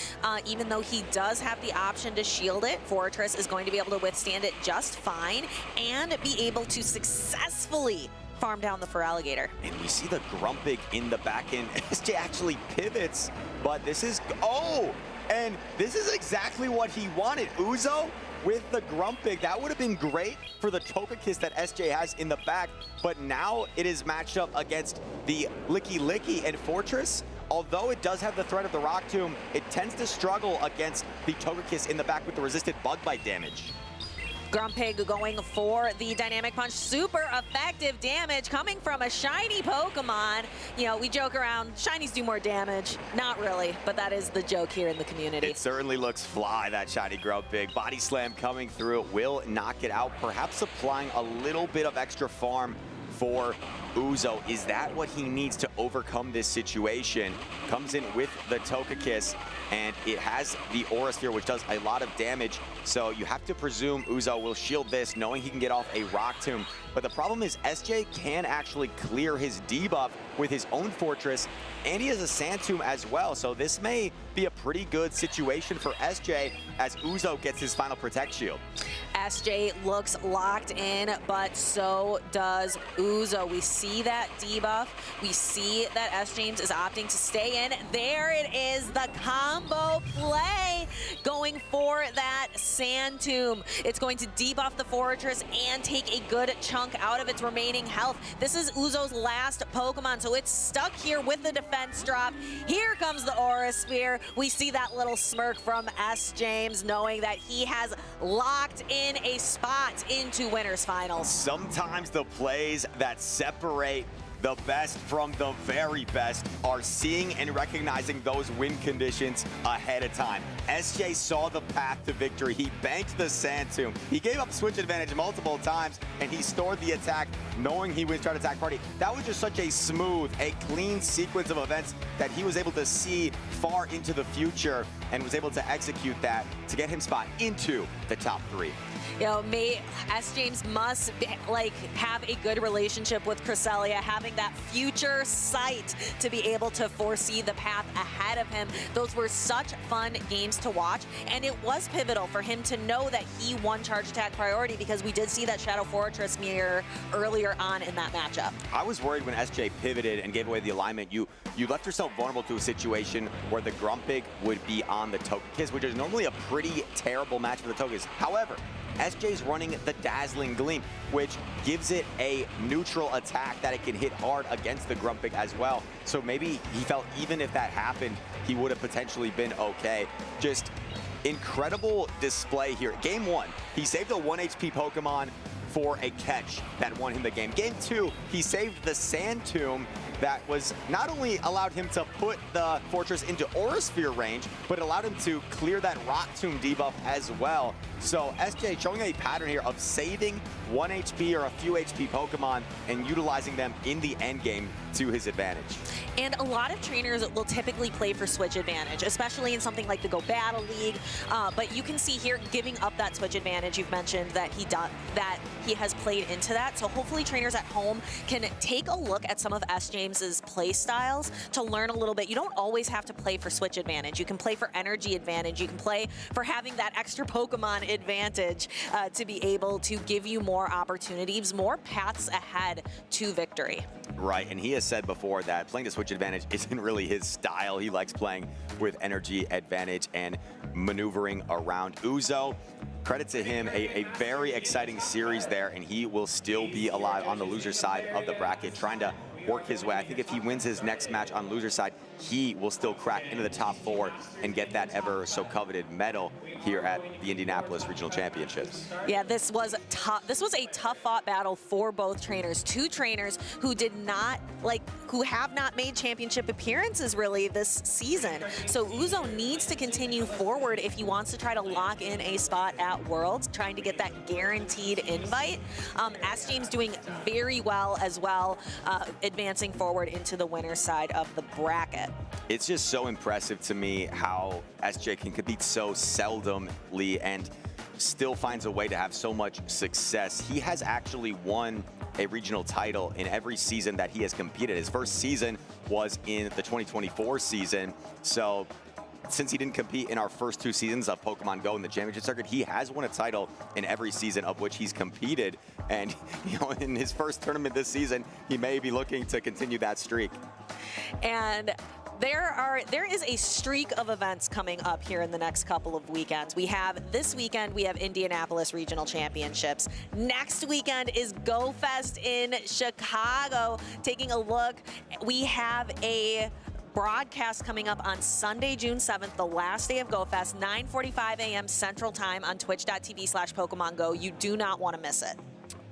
even though he does have the option to shield it. Fortress is going to be able to withstand it just fine and be able to successfully farm down the Feraligatr. And we see the Grumpig in the back end. SJ actually pivots, but this is, and this is exactly what he wanted. Uzo with the Grumpig, that would have been great for the Togekiss that SJ has in the back, but now it is matched up against the Licky Licky, and Fortress, although it does have the threat of the Rock Tomb, it tends to struggle against the Togekiss in the back with the resisted Bug Bite damage. Grumpig going for the Dynamic Punch. Super effective damage coming from a shiny Pokemon. You know, we joke around, shinies do more damage. Not really, but that is the joke here in the community. It certainly looks fly, that shiny Grumpig. Body slam coming through, will knock it out, perhaps applying a little bit of extra farm for Uzo. Is that what he needs to overcome this situation? Comes in with the Togekiss, and it has the Aura Sphere, which does a lot of damage. So you have to presume Uzo will shield this, knowing he can get off a Rock Tomb. But the problem is SJ can actually clear his debuff with his own Fortress, and he has a Sand Tomb as well. So this may be a pretty good situation for SJ as Uzo gets his final Protect Shield. SJ looks locked in, but so does Uzo. We see that debuff. We see that S. James is opting to stay in. There it is, the combo play going for that Sand Tomb. It's going to debuff the Fortress and take a good chunk out of its remaining health. This is Uzo's last Pokemon, so it's stuck here with the defense drop. Here comes the Aura Sphere. We see that little smirk from S. James, knowing that he has locked in a spot into Winners Finals. Sometimes the plays that separate the best from the very best are seeing and recognizing those win conditions ahead of time. SJ saw the path to victory. He banked the Sand Tomb. He gave up switch advantage multiple times, and he stored the attack knowing he was trying to attack party. That was just such a smooth, a clean sequence of events that he was able to see far into the future and was able to execute that to get him spot into the top 3. You know, S. James must have a good relationship with Cresselia, having that future sight to be able to foresee the path ahead of him. Those were such fun games to watch, and it was pivotal for him to know that he won charge attack priority, because we did see that Shadow Fortress mirror earlier on in that matchup. I was worried when SJ pivoted and gave away the alignment. You left yourself vulnerable to a situation where the Grumpig would be on the Togekiss, which is normally a pretty terrible match for the Togekiss. However, SJ's running the Dazzling Gleam, which gives it a neutral attack that it can hit hard against the Grumpig as well. So maybe he felt even if that happened, he would have potentially been okay. Just incredible display here. Game 1, he saved a 1 HP Pokemon for a catch that won him the game. Game 2, he saved the Sand Tomb that was not only allowed him to put the Fortress into Aura Sphere range, but it allowed him to clear that Rock Tomb debuff as well. So SJ showing a pattern here of saving 1 HP or a few HP Pokemon and utilizing them in the end game to his advantage. And a lot of trainers will typically play for switch advantage, especially in something like the Go Battle League. But you can see here giving up that switch advantage. You've mentioned that he has played into that. So hopefully trainers at home can take a look at some of S. James's play styles to learn a little bit. You don't always have to play for switch advantage. You can play for energy advantage. You can play for having that extra Pokemon advantage to be able to give you more opportunities, more paths ahead to victory. Right, and he has said before that playing the switch advantage isn't really his style. He likes playing with energy advantage and maneuvering around. Uzo, credit to him, a very exciting series there, and he will still be alive on the loser side of the bracket, trying to work his way. I think if he wins his next match on loser side, he will still crack into the top 4 and get that ever so coveted medal here at the Indianapolis Regional Championships. Yeah, this was tough. This was a tough fought battle for both trainers. 2 trainers who who have not made championship appearances really this season. So Uzo needs to continue forward if he wants to try to lock in a spot at Worlds, trying to get that guaranteed invite. S. James doing very well as well, advancing forward into the winner's side of the bracket. It's just so impressive to me how SJ can compete so seldomly and still finds a way to have so much success. He has actually won a regional title in every season that he has competed. His first season was in the 2024 season. So since he didn't compete in our first 2 seasons of Pokemon Go in the championship circuit, he has won a title in every season of which he's competed. And in his first tournament this season, he may be looking to continue that streak. And there is a streak of events coming up here in the next couple of weekends. This weekend, we have Indianapolis Regional Championships. Next weekend is Go Fest in Chicago. Taking a look, we have a broadcast coming up on Sunday, June 7th, the last day of GoFest, 9:45 a.m. Central Time on twitch.tv/Pokemon Go. You do not want to miss it.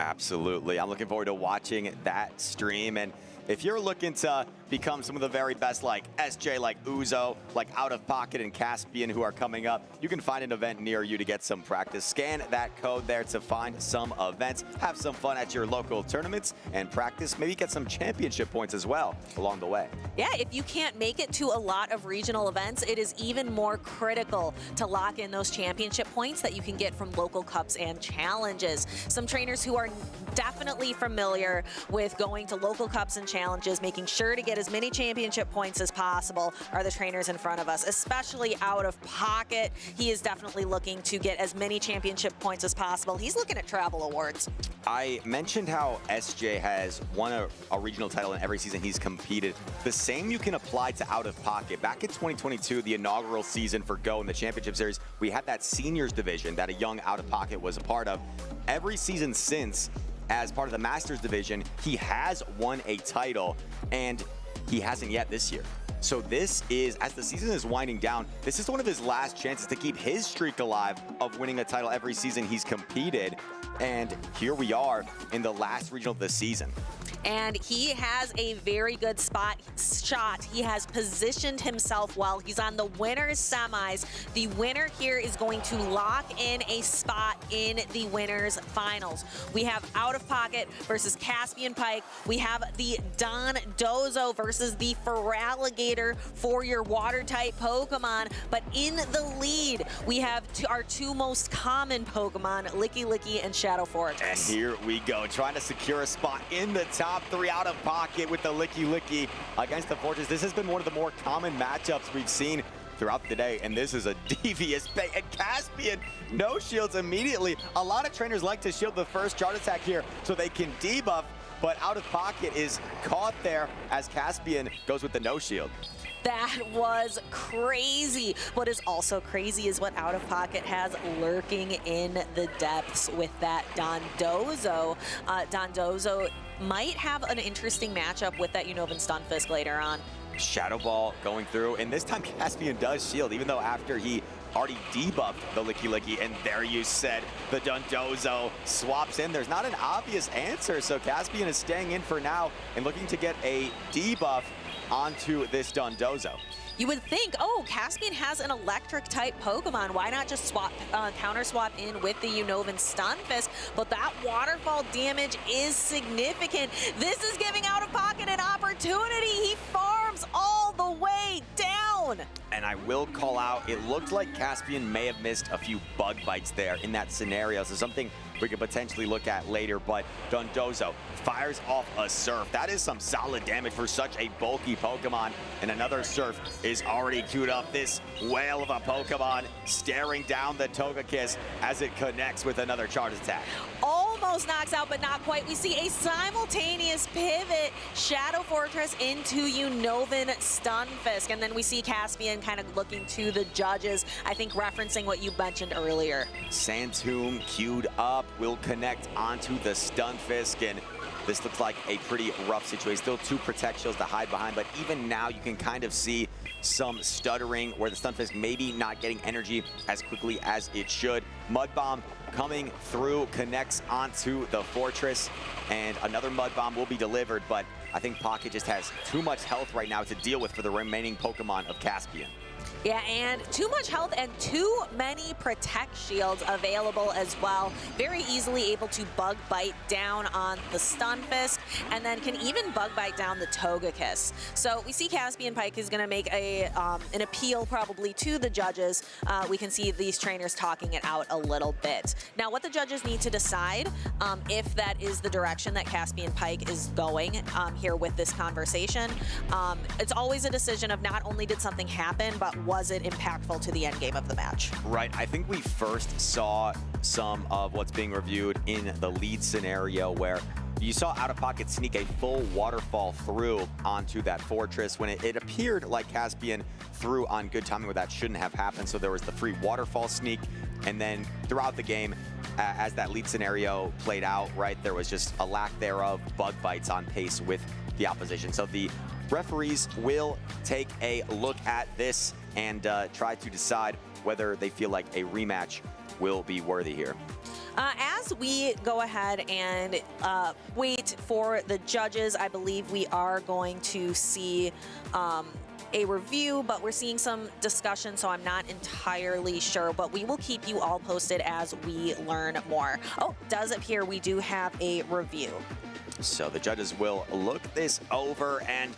Absolutely. I'm looking forward to watching that stream. And if you're looking to become some of the very best, like SJ, like Uzo, like Out of Pocket and Caspian, who are coming up, you can find an event near you to get some practice. Scan that code there to find some events. Have some fun at your local tournaments and practice. Maybe get some championship points as well along the way. Yeah, if you can't make it to a lot of regional events, it is even more critical to lock in those championship points that you can get from local cups and challenges. Some trainers who are definitely familiar with going to local cups and challenges, making sure to get as many championship points as possible, are the trainers in front of us, especially Out of Pocket. He is definitely looking to get as many championship points as possible. He's looking at travel awards. I mentioned how SJ has won a regional title in every season he's competed. The same you can apply to Out of Pocket. Back in 2022, the inaugural season for Go in the Championship Series, we had that seniors division that a young Out of Pocket was a part of. Every season since, as part of the Masters division, he has won a title, and he hasn't yet this year. So this is, as the season is winding down, this is one of his last chances to keep his streak alive of winning a title every season he's competed. And here we are in the last regional of the season. And he has a very good shot. He has positioned himself well. He's on the winner's semis. The winner here is going to lock in a spot in the winner's finals. We have Out of Pocket versus Caspian Pike. We have the Dondozo versus the Feraligatr for your water-type Pokemon. But in the lead, we have our two most common Pokemon, Licky Licky and Shadow Fortress. And here we go, trying to secure a spot in the top three. Out of Pocket with the Licky Licky against the Fortress. This has been one of the more common matchups we've seen throughout the day, and this is a devious bait. And Caspian, no shields immediately. A lot of trainers like to shield the first charge attack here so they can debuff, but Out of Pocket is caught there as Caspian goes with the no shield. That was crazy. What is also crazy is what Out of Pocket has lurking in the depths with that Dondozo. Dondozo might have an interesting matchup with that Unova Stunfisk later on. Shadow Ball going through, and this time Caspian does shield, even though after he already debuffed the Licky Licky, and there you said the Dondozo swaps in. There's not an obvious answer, so Caspian is staying in for now and looking to get a debuff onto this Dondozo. You would think, oh, Caspian has an electric-type Pokemon. Why not just counter-swap in with the Unovan Stunfisk? But that waterfall damage is significant. This is giving Out of Pocket an opportunity. He farms all the way down. And I will call out, it looked like Caspian may have missed a few bug bites there in that scenario. So something we could potentially look at later, but Dondozo fires off a Surf. That is some solid damage for such a bulky Pokemon. And another Surf is already queued up. This whale of a Pokemon staring down the Togekiss as it connects with another charge attack. Almost knocks out, but not quite. We see a simultaneous pivot, Shadow Fortress into Unovan Stunfisk. And then we see Caspian kind of looking to the judges, I think referencing what you mentioned earlier. Santoom queued up, will connect onto the Stunfisk, and this looks like a pretty rough situation. Still two Protect Shields to hide behind, but even now you can kind of see some stuttering where the Stunfisk maybe not getting energy as quickly as it should. Mud Bomb coming through, connects onto the Fortress, and another Mud Bomb will be delivered, but I think Pocket just has too much health right now to deal with for the remaining Pokemon of Caspian. Yeah, and too much health and too many Protect Shields available as well. Very easily able to Bug Bite down on the Stunfisk, and then can even Bug Bite down the Togekiss. So we see Caspian Pike is going to make an appeal probably to the judges. We can see these trainers talking it out a little bit. Now, what the judges need to decide if that is the direction that Caspian Pike is going here with this conversation. It's always a decision of not only did something happen, but was it impactful to the end game of the match? Right, I think we first saw some of what's being reviewed in the lead scenario where you saw Out of Pocket sneak a full waterfall through onto that Fortress when it appeared like Caspian threw on good timing where that shouldn't have happened. So there was the free waterfall sneak, and then throughout the game, as that lead scenario played out, right, there was just a lack thereof bug bites on pace with the opposition. So the referees will take a look at this and try to decide whether they feel like a rematch will be worthy here. As we go ahead and wait for the judges, I believe we are going to see a review, but we're seeing some discussion, so I'm not entirely sure, but we will keep you all posted as we learn more. Oh, does appear we do have a review. So the judges will look this over, and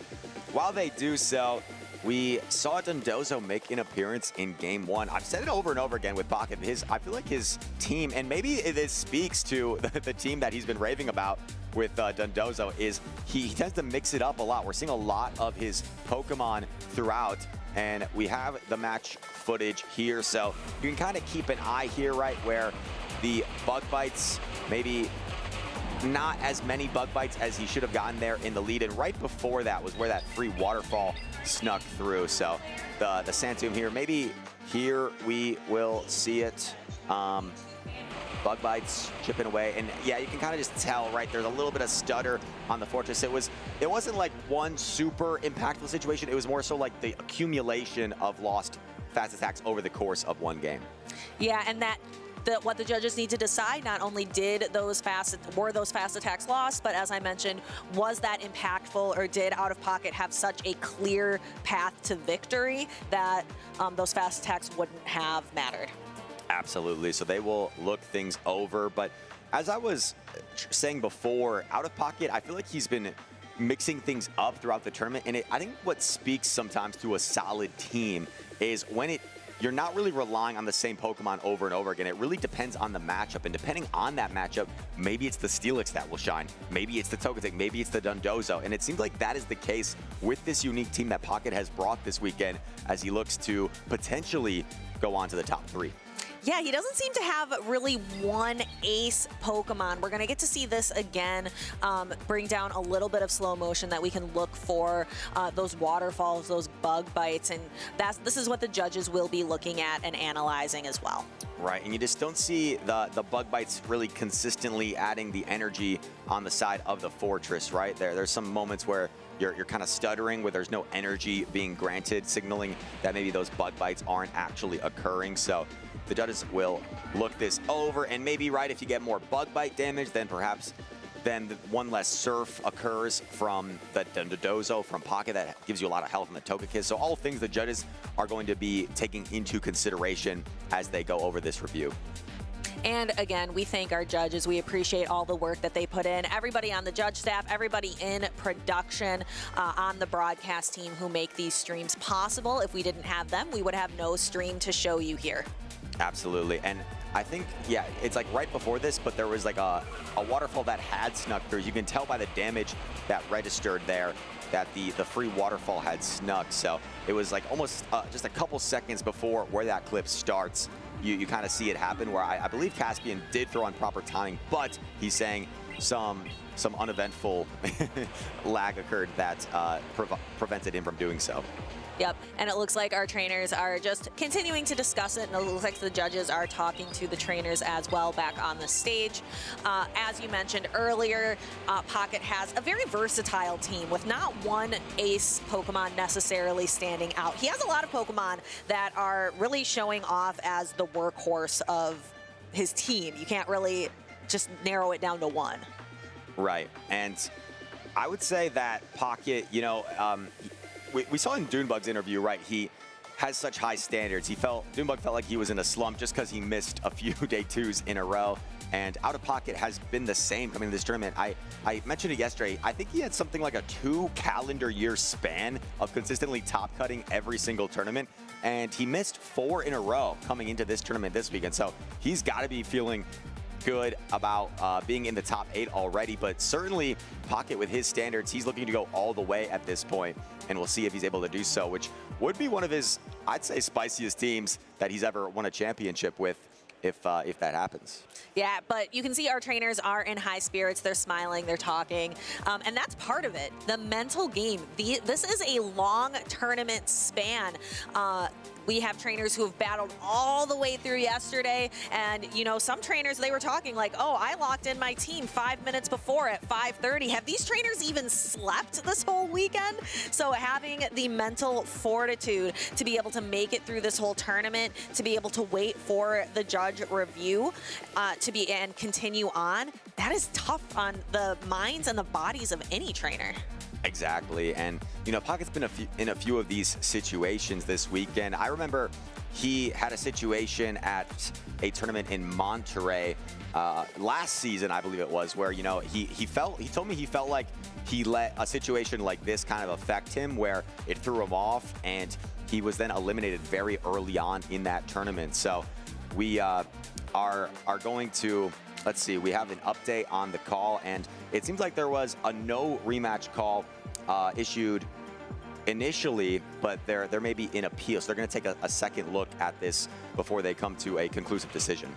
while they do so, we saw Dondozo make an appearance in Game 1. I've said it over and over again with Pocket. I feel like his team, and maybe this speaks to the team that he's been raving about with Dondozo, is he tends to mix it up a lot. We're seeing a lot of his Pokemon throughout, and we have the match footage here. So you can kind of keep an eye here, right, where the bug bites, maybe not as many bug bites as he should have gotten there in the lead. And right before that was where that free waterfall snuck through. So the Santum here, maybe here we will see it. Bug bites chipping away, and yeah, you can kind of just tell, right, there's a little bit of stutter on the Fortress. It wasn't like one super impactful situation. It was more so like the accumulation of lost fast attacks over the course of one game. Yeah, and what the judges need to decide, not only were those fast attacks lost, but as I mentioned, was that impactful, or did Out of Pocket have such a clear path to victory that those fast attacks wouldn't have mattered? Absolutely. So they will look things over. But as I was saying before, Out of Pocket, I feel like he's been mixing things up throughout the tournament. And I think what speaks sometimes to a solid team is when you're not really relying on the same Pokemon over and over again. It really depends on the matchup, and depending on that matchup, maybe it's the Steelix that will shine, maybe it's the Togetic, maybe it's the Dondozo, and it seems like that is the case with this unique team that Pocket has brought this weekend as he looks to potentially go on to the top 3. Yeah, he doesn't seem to have really one ace Pokemon. We're going to get to see this again, bring down a little bit of slow motion that we can look for those waterfalls, those bug bites, and this is what the judges will be looking at and analyzing as well. Right, and you just don't see the bug bites really consistently adding the energy on the side of the Fortress, right? There's some moments where you're kind of stuttering, where there's no energy being granted, signaling that maybe those bug bites aren't actually occurring. So the judges will look this over, and maybe, right, if you get more bug bite damage, then perhaps one less surf occurs from the Dondozo from Pocket. That gives you a lot of health in the Togekiss. So all things the judges are going to be taking into consideration as they go over this review. And again, we thank our judges. We appreciate all the work that they put in. Everybody on the judge staff, everybody in production, on the broadcast team who make these streams possible. If we didn't have them, we would have no stream to show you here. Absolutely. And I think, yeah, it's like right before this, but there was like a waterfall that had snuck through. You can tell by the damage that registered there that the free waterfall had snuck. So it was like almost just a couple seconds before where that clip starts. You kind of see it happen, where I believe Caspian did throw on proper timing, but he's saying some uneventful lag occurred that prevented him from doing so. Yep, and it looks like our trainers are just continuing to discuss it, and it looks like the judges are talking to the trainers as well back on the stage. As you mentioned earlier, Pocket has a very versatile team with not one ace Pokemon necessarily standing out. He has a lot of Pokemon that are really showing off as the workhorse of his team. You can't really just narrow it down to one. Right, and I would say that Pocket, you know, we saw in Dunebug's interview, right, he has such high standards. Dunebug felt like he was in a slump just because he missed a few day 2s in a row. And Out of Pocket has been the same coming to this tournament. I mentioned it yesterday. I think he had something like a 2 calendar year span of consistently top cutting every single tournament. And he missed 4 in a row coming into this tournament this weekend. So he's got to be feeling good about being in the top 8 already, but certainly Pocket with his standards, he's looking to go all the way at this point, and we'll see if he's able to do so, which would be one of his, I'd say, spiciest teams that he's ever won a championship with. if that happens. Yeah, but you can see our trainers are in high spirits. They're smiling, they're talking, and that's part of it. The mental game. This is a long tournament span. We have trainers who have battled all the way through yesterday, and you know, some trainers, they were talking like, oh, I locked in my team 5 minutes before at 5:30. Have these trainers even slept this whole weekend? So having the mental fortitude to be able to make it through this whole tournament, to be able to wait for the judge review, and continue on, that is tough on the minds and the bodies of any trainer. Exactly, and you know, Pocket's been in a few of these situations this weekend. I remember he had a situation at a tournament in Monterey last season, I believe it was, where you know he told me he felt like he let a situation like this kind of affect him, where it threw him off, and he was then eliminated very early on in that tournament. So we are going to. Let's see, we have an update on the call, and it seems like there was a no rematch call issued initially, but there may be an appeal. So they're going to take a second look at this before they come to a conclusive decision.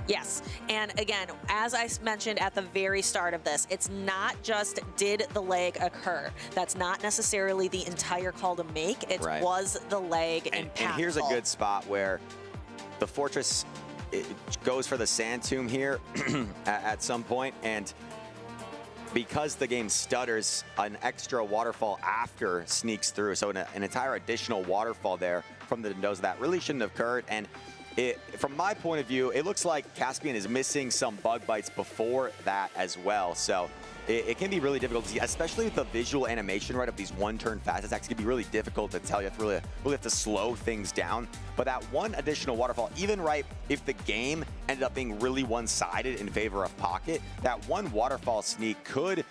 Yes, and again, as I mentioned at the very start of this, it's not just did the leg occur. That's not necessarily the entire call to make. It was the leg impactful. And here's a good spot where the Fortress it goes for the sand tomb here at some point, and because the game stutters, an extra waterfall after sneaks through, so an entire additional waterfall there from the Mendoza that really shouldn't have occurred. And from my point of view, it looks like Caspian is missing some bug bites before that as well. So it can be really difficult to see, especially with the visual animation of these one-turn fast attacks. It can be really difficult to tell. You have to really have to slow things down. But that one additional waterfall, even if the game ended up being really one-sided in favor of Pocket, that one waterfall sneak could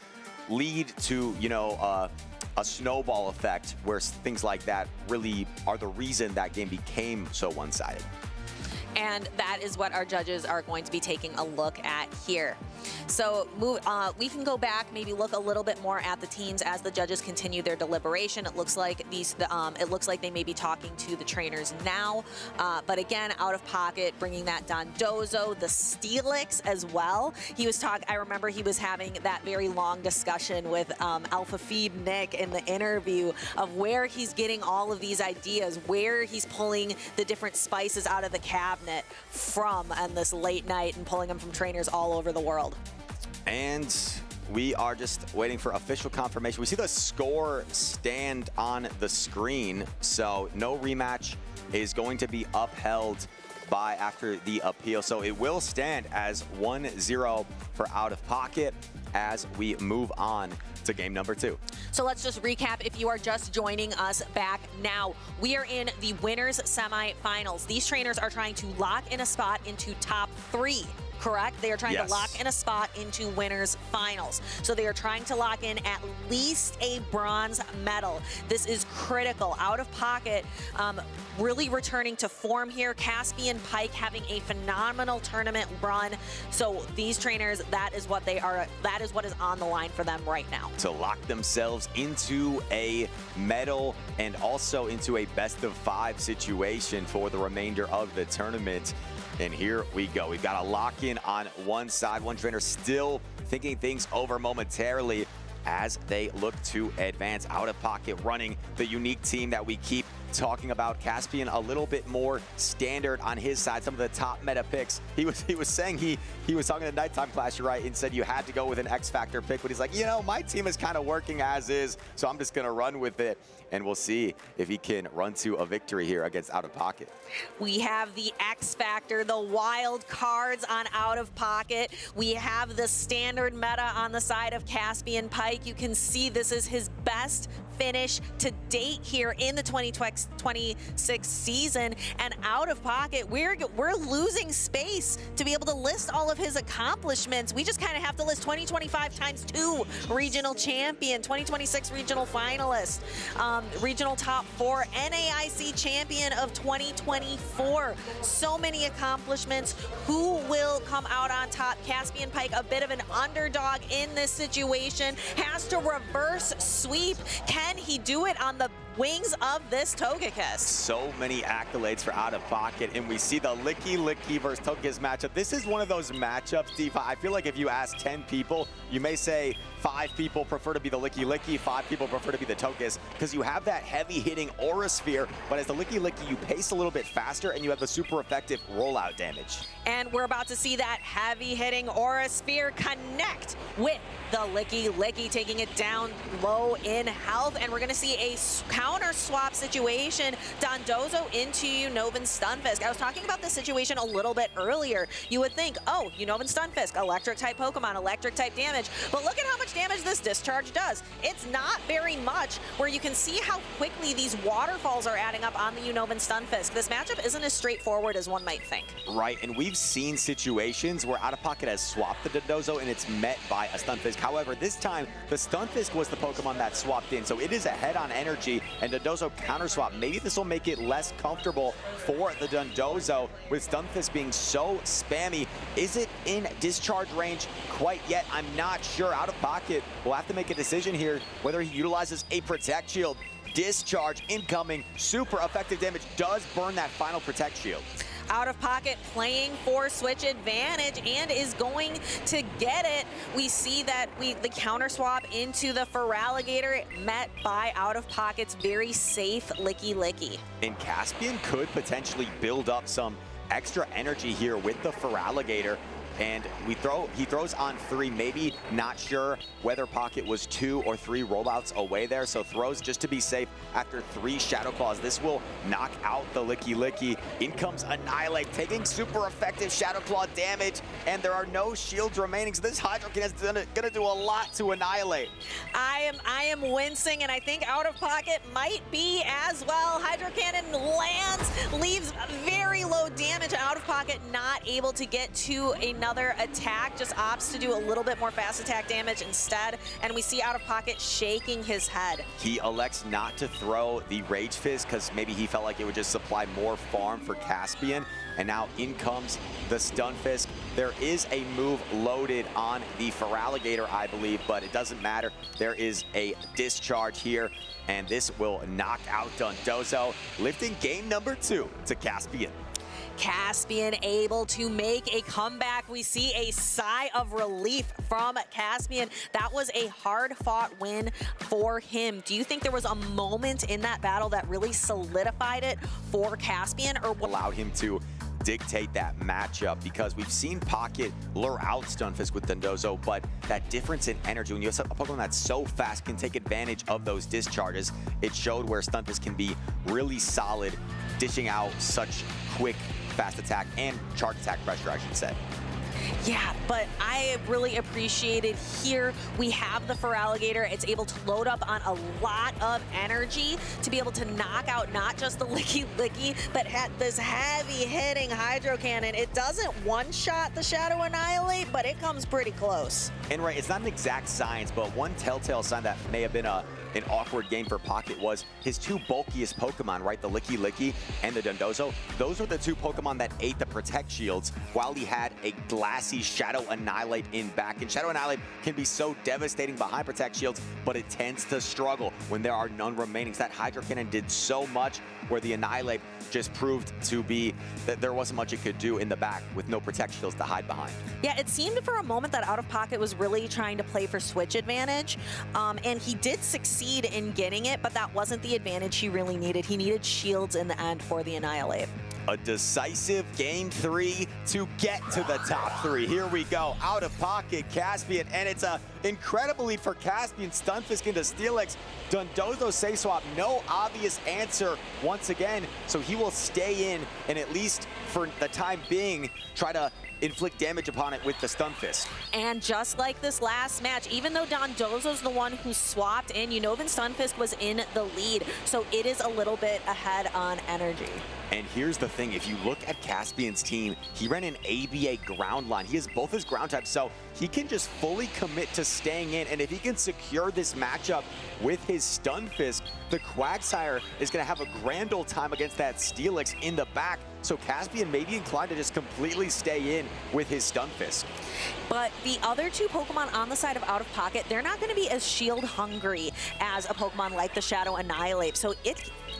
lead to, you know, a snowball effect where things like that really are the reason that game became so one-sided. And that is what our judges are going to be taking a look at here. So we can go back, maybe look a little bit more at the teams as the judges continue their deliberation. It looks like they may be talking to the trainers now. But again, Out of Pocket, bringing that Dondozo, the Steelix as well. I remember he was having that very long discussion with Alpha Feed Nick in the interview of where he's getting all of these ideas, where he's pulling the different spices out of the cabinet from on this late night and pulling them from trainers all over the world. And we are just waiting for official confirmation. We see the score stand on the screen, so no rematch is going to be upheld after the appeal. So it will stand as 1-0 for Out of Pocket as we move on to game number 2. So let's just recap if you are just joining us back now. We are in the winners semifinals. These trainers are trying to lock in a spot into top 3. Correct? They are trying to lock in a spot into winners finals. So they are trying to lock in at least a bronze medal. This is critical. Out of Pocket really returning to form here. Caspian Pike having a phenomenal tournament run. So these trainers, that is what is on the line for them right now. To lock themselves into a medal and also into a best of 5 situation for the remainder of the tournament. And here we go. We've got a lock-in on one side. One trainer still thinking things over momentarily as they look to advance. Out of Pocket running the unique team that we keep talking about. Caspian a little bit more standard on his side. Some of the top meta picks. He was saying he was talking to Nighttime Clash, you're right, and said you had to go with an X Factor pick, but he's like, you know, my team is kind of working as is, so I'm just gonna run with it. And we'll see if he can run to a victory here against Out of Pocket. We have the X Factor, the wild cards on Out of Pocket. We have the standard meta on the side of Caspian Pike. You can see this is his best finish to date here in the 2026 season. And Out of Pocket, we're losing space to be able to list all of his accomplishments. We just kind of have to list 2025 ×2 regional champion, 2026 regional finalist, regional top 4, NAIC champion of 2024. So many accomplishments. Who will come out on top? Caspian Pike, a bit of an underdog in this situation, has to reverse sweep. Can he do it on the wings of this Togekiss. So many accolades for Out of Pocket, and we see the Licky versus Togekiss matchup. This is one of those matchups, Deepa. I feel like if you ask 10 people, you may say 5 people prefer to be the Licky, 5 people prefer to be the Togekiss, because you have that heavy-hitting Aura Sphere, but as the Licky, you pace a little bit faster, and you have the super effective rollout damage. And we're about to see that heavy-hitting Aura Sphere connect with the Licky, taking it down low in health, and we're going to see a counter swap situation. Dondozo into Unova Stunfisk. I was talking about this situation a little bit earlier. You would think, oh, Unova Stunfisk, electric-type Pokemon, electric-type damage, but look at how much damage this discharge does. It's not very much, where you can see how quickly these waterfalls are adding up on the Unova Stunfisk. This matchup isn't as straightforward as one might think. Right, and we've seen situations where Out of Pocket has swapped the Dondozo and it's met by a Stunfisk. However, this time, the Stunfisk was the Pokemon that swapped in, so it is ahead on energy, and Dondozo counter swap. Maybe this will make it less comfortable for the Dondozo, with Stunfisk being so spammy. Is it in discharge range quite yet? I'm not sure. Out of Pocket will have to make a decision here whether he utilizes a Protect Shield. Discharge incoming, super effective damage, does burn that final Protect Shield. Out of Pocket playing for switch advantage and is going to get it. We see that the counter swap into the Feraligatr met by Out of Pocket's very safe Licky. And Caspian could potentially build up some extra energy here with the Feraligatr. And he throws on 3, maybe not sure whether Pocket was 2 or 3 rollouts away there, so throws just to be safe after 3 Shadow Claws. This will knock out the Licky. In comes Annihilate, taking super effective Shadow Claw damage, and there are no shields remaining, so this Hydro Cannon is gonna do a lot to Annihilate. I am wincing, and I think Out of Pocket might be as well. Hydro Cannon lands, leaves very low damage. Out of Pocket not able to get to another attack, just opts to do a little bit more fast attack damage instead, and we see Out of Pocket shaking his head. He elects not to throw the Rage Fizz because maybe he felt like it would just supply more farm for Caspian, and now in comes the Stunfisk. There is a move loaded on the Feraligatr, I believe, but it doesn't matter. There is a discharge here, and this will knock out Dondozo, lifting game number 2 to Caspian. Caspian able to make a comeback. We see a sigh of relief from Caspian. That was a hard-fought win for him. Do you think there was a moment in that battle that really solidified it for Caspian, or allowed him to dictate that matchup? Because we've seen Pocket lure out Stunfisk with Dondozo, but that difference in energy, when you have a Pokemon that's so fast, can take advantage of those discharges. It showed where Stunfisk can be really solid, dishing out such quick, fast attack and charge attack pressure, I should say. Yeah, but I really appreciated here we have the Feraligatr. It's able to load up on a lot of energy to be able to knock out not just the Licky, but this heavy-hitting Hydro Cannon. It doesn't one-shot the Shadow Annihilate, but it comes pretty close. And right, it's not an exact science, but one telltale sign that may have been an awkward game for Pocket was his 2 bulkiest Pokemon, right? The Licky and the Dondozo. Those are the 2 Pokemon that ate the Protect Shields while he had a glassy Shadow Annihilate in back. And Shadow Annihilate can be so devastating behind Protect Shields, but it tends to struggle when there are none remaining. So that Hydro Cannon did so much where the Annihilate just proved to be that there wasn't much it could do in the back with no Protect Shields to hide behind. Yeah, it seemed for a moment that Out of Pocket was really trying to play for switch advantage, and he did succeed in getting it, but that wasn't the advantage he really needed. He needed shields in the end for the Annihilate. A decisive game 3 to get to the top 3. Here we go. Out of Pocket, Caspian, and it's a incredible lead for Caspian. Stunfisk into Steelix. Dondozo safe swap, no obvious answer once again, so he will stay in and at least for the time being try to inflict damage upon it with the Stunfisk. And just like this last match, even though Dondozo's the one who swapped in, Unova Stunfisk was in the lead, so it is a little bit ahead on energy. And here's the thing, if you look at Caspian's team, he ran an ABA ground line. He has both his ground types, so he can just fully commit to staying in. And if he can secure this matchup with his Stunfisk, the Quagsire is going to have a grand old time against that Steelix in the back. So Caspian may be inclined to just completely stay in with his Stunfisk. But the other two Pokemon on the side of Out of Pocket, they're not going to be as shield hungry as a Pokemon like the Shadow Annihilate. So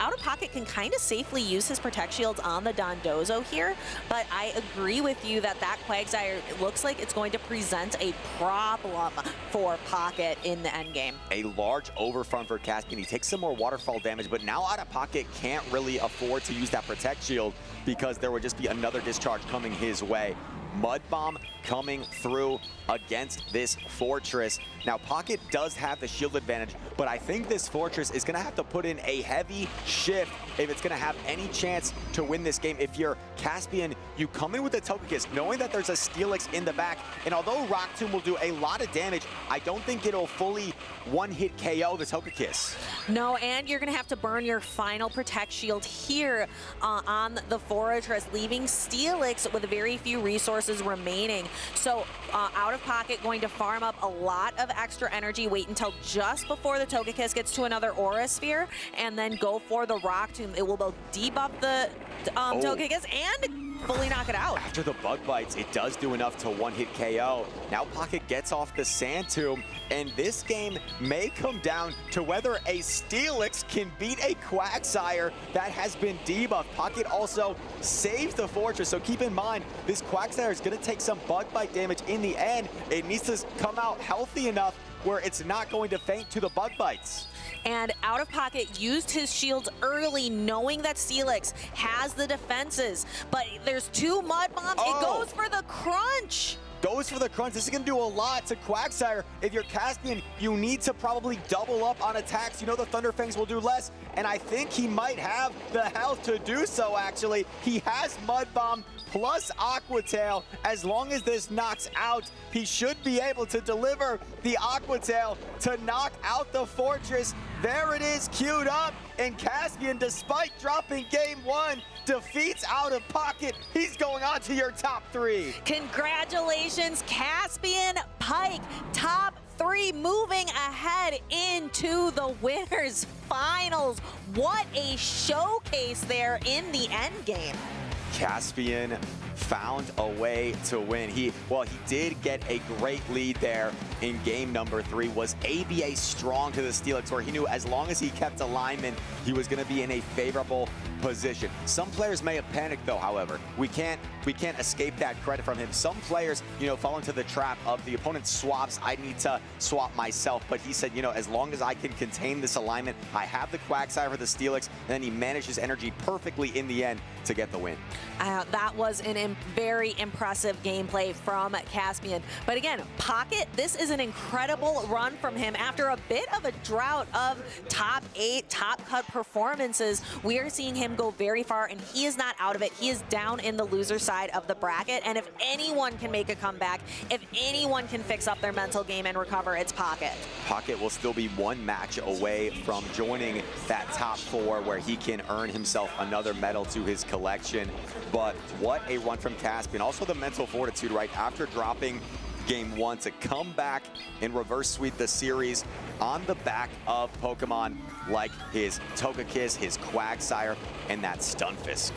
Out of Pocket can kind of safely use his Protect Shields on the Dondozo here, but I agree with you that Quagsire looks like it's going to present a problem for Pocket in the endgame. A large overfront for Caspian. He takes some more waterfall damage, but now Out of Pocket can't really afford to use that Protect Shield because there would just be another discharge coming his way. Mud Bomb coming through against this Fortress. Now, Pocket does have the shield advantage, but I think this Fortress is going to have to put in a heavy shift if it's going to have any chance to win this game. If you're Caspian, you come in with the Togekiss, knowing that there's a Steelix in the back, and although Rock Tomb will do a lot of damage, I don't think it'll fully one-hit KO the Togekiss. No, and you're going to have to burn your final Protect Shield here on the Fortress, leaving Steelix with very few resources remaining. So Out of Pocket going to farm up a lot of extra energy, wait until just before the Togekiss gets to another Aura Sphere, and then go for the Rock Tomb. It will both debuff the Togekiss and fully knock it out. After the Bug Bites, it does do enough to one-hit KO. Now Pocket gets off the Sand Tomb, and this game may come down to whether a Steelix can beat a Quagsire that has been debuffed. Pocket also saves the Fortress, so keep in mind, this Quagsire is going to take some Bug Bite damage in the end. It needs to come out healthy enough where it's not going to faint to the Bug Bites. And Out of Pocket used his shields early, knowing that Steelix has the defenses. But there's two Mud Bombs. It goes for the crunch. Goes for the crunch. This is going to do a lot to Quagsire. If you're Caspian, you need to probably double up on attacks. You know the Thunderfangs will do less, and I think he might have the health to do so, actually. He has Mud Bomb plus Aqua Tail. As long as this knocks out, he should be able to deliver the Aqua Tail to knock out the Fortress. There it is, queued up, and Caspian, despite dropping game one, defeats Out of Pocket. He's going on to your top three. Congratulations, Caspian Pike, top three, moving ahead into the winners finals. What a showcase there in the end game. Caspian found a way to win. He did get a great lead there in game number 3. Was ABA strong to the Steelix, where he knew as long as he kept alignment, he was going to be in a favorable position. Some players may have panicked, though, however. We can't escape that credit from him. Some players, fall into the trap of the opponent swaps. I need to swap myself. But he said, as long as I can contain this alignment, I have the Quagsire for the Steelix, and then he managed his energy perfectly in the end to get the win. That was a very impressive gameplay from Caspian. But again, Pocket, this is an incredible run from him after a bit of a drought of top 8, top cut performances. We are seeing him go very far, and he is not out of it. He is down in the loser side of the bracket, and if anyone can make a comeback, if anyone can fix up their mental game and recover, it's Pocket. Pocket will still be one match away from joining that top 4 where he can earn himself another medal to his collection. But what a run from Caspian. Also the mental fortitude, right? After dropping game 1 to come back and reverse sweep the series on the back of Pokemon like his Togekiss, his Quagsire, and that Stunfisk.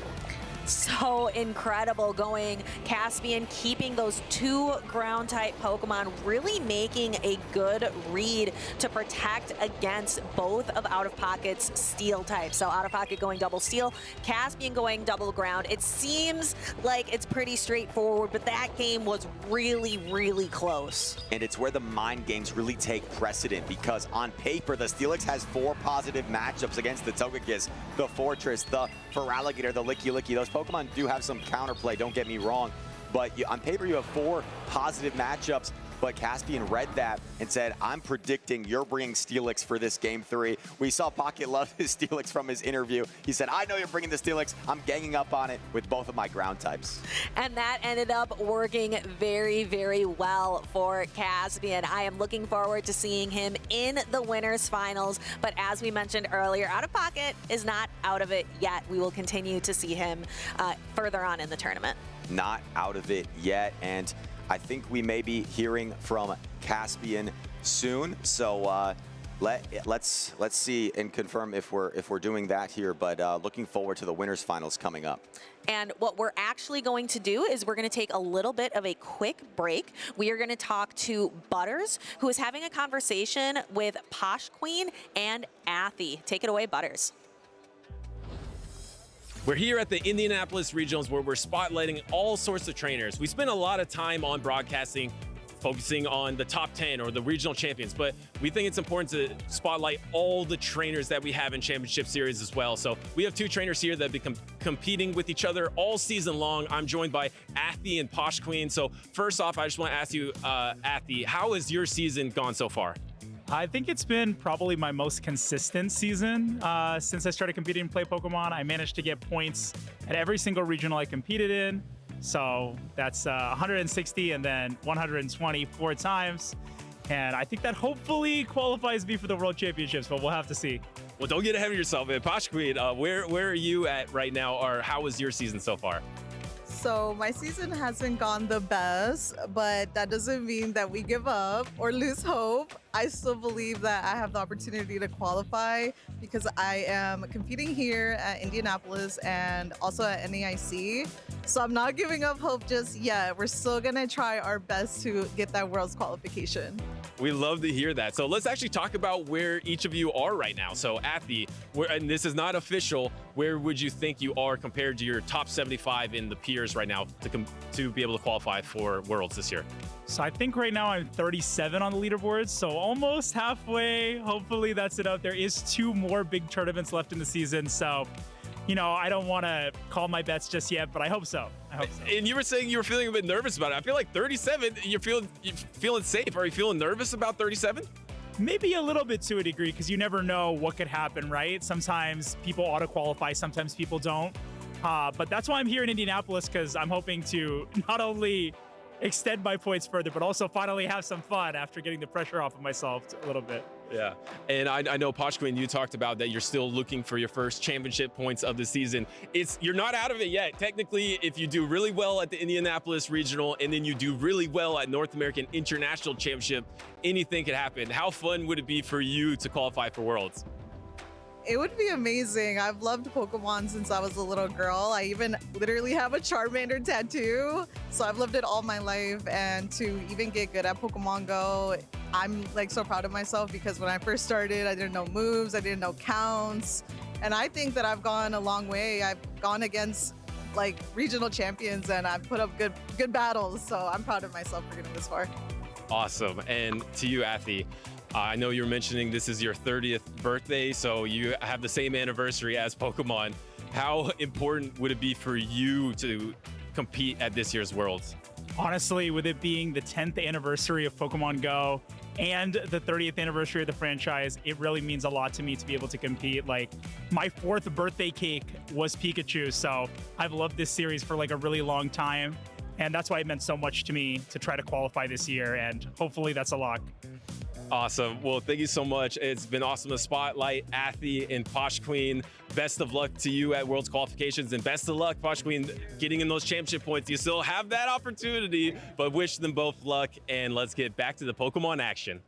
So incredible going. Caspian keeping those 2 ground type Pokemon, really making a good read to protect against both of Out of Pocket's steel types. So Out of Pocket going double steel, Caspian going double ground. It seems like it's pretty straightforward, but that game was really, really close. And it's where the mind games really take precedent, because on paper, the Steelix has 4 positive matchups against the Togekiss, the Fortress, the Feraligatr, the Licky Licky. Those Pokemon do have some counterplay, don't get me wrong, but on paper you have 4 positive matchups, but Caspian read that and said, I'm predicting you're bringing Steelix for this game 3. We saw Pocket love his Steelix from his interview. He said, I know you're bringing the Steelix. I'm ganging up on it with both of my ground types. And that ended up working very, very well for Caspian. I am looking forward to seeing him in the winners finals. But as we mentioned earlier, Out of Pocket is not out of it yet. We will continue to see him further on in the tournament. Not out of it yet, and I think we may be hearing from Caspian soon. So Let's see and confirm if we're doing that here, but looking forward to the winners finals coming up. And what we're actually going to do is we're going to take a little bit of a quick break. We are going to talk to Butters, who is having a conversation with Posh Queen and Athy. Take it away, Butters. We're here at the Indianapolis Regionals where we're spotlighting all sorts of trainers. We spend a lot of time on broadcasting, focusing on the top 10 or the regional champions, but we think it's important to spotlight all the trainers that we have in championship series as well. So we have two trainers here that have been competing with each other all season long. I'm joined by Athy and Posh Queen. So first off, I just want to ask you, Athy, how has your season gone so far? I think it's been probably my most consistent season since I started competing in Play Pokemon. I managed to get points at every single regional I competed in. So that's 160 and then 120 4 times. And I think that hopefully qualifies me for the World Championships, but we'll have to see. Well, don't get ahead of yourself, man. Posh Queen, where are you at right now, or how was your season so far? So my season hasn't gone the best, but that doesn't mean that we give up or lose hope. I still believe that I have the opportunity to qualify because I am competing here at Indianapolis and also at NAIC. So I'm not giving up hope just yet. We're still gonna try our best to get that World's qualification. We love to hear that. So let's actually talk about where each of you are right now. So Athy, and this is not official, where would you think you are compared to your top 75 in the peers right now to be able to qualify for Worlds this year? So I think right now I'm 37 on the leaderboard, so almost halfway. Hopefully that's it out. There is 2 more big tournaments left in the season, so you know, I don't want to call my bets just yet, but I hope so. And you were saying you were feeling a bit nervous about it. I feel like 37, you're feeling safe. Are you feeling nervous about 37? Maybe a little bit to a degree, because you never know what could happen, right? Sometimes people auto-qualify, sometimes people don't. But that's why I'm here in Indianapolis, because I'm hoping to not only extend my points further, but also finally have some fun after getting the pressure off of myself a little bit. Yeah, and I know, Posh Queen, you talked about that you're still looking for your first championship points of the season. You're not out of it yet. Technically, if you do really well at the Indianapolis Regional and then you do really well at North American International Championship, anything could happen. How fun would it be for you to qualify for Worlds? It would be amazing. I've loved Pokemon since I was a little girl. I even literally have a Charmander tattoo. So I've loved it all my life. And to even get good at Pokemon Go, I'm like so proud of myself because when I first started, I didn't know moves, I didn't know counts. And I think that I've gone a long way. I've gone against like regional champions and I've put up good battles. So I'm proud of myself for getting this far. Awesome. And to you, Athy, I know you're mentioning this is your 30th birthday, so you have the same anniversary as Pokemon. How important would it be for you to compete at this year's Worlds? Honestly, with it being the 10th anniversary of Pokemon Go and the 30th anniversary of the franchise, it really means a lot to me to be able to compete. Like, my 4th birthday cake was Pikachu, so I've loved this series for like a really long time. And that's why it meant so much to me to try to qualify this year, and hopefully that's a lock. Awesome. Well, thank you so much. It's been awesome to spotlight Athy and Posh Queen. Best of luck to you at World's qualifications, and best of luck, Posh Queen, getting in those championship points. You still have that opportunity, but wish them both luck, and let's get back to the Pokemon action.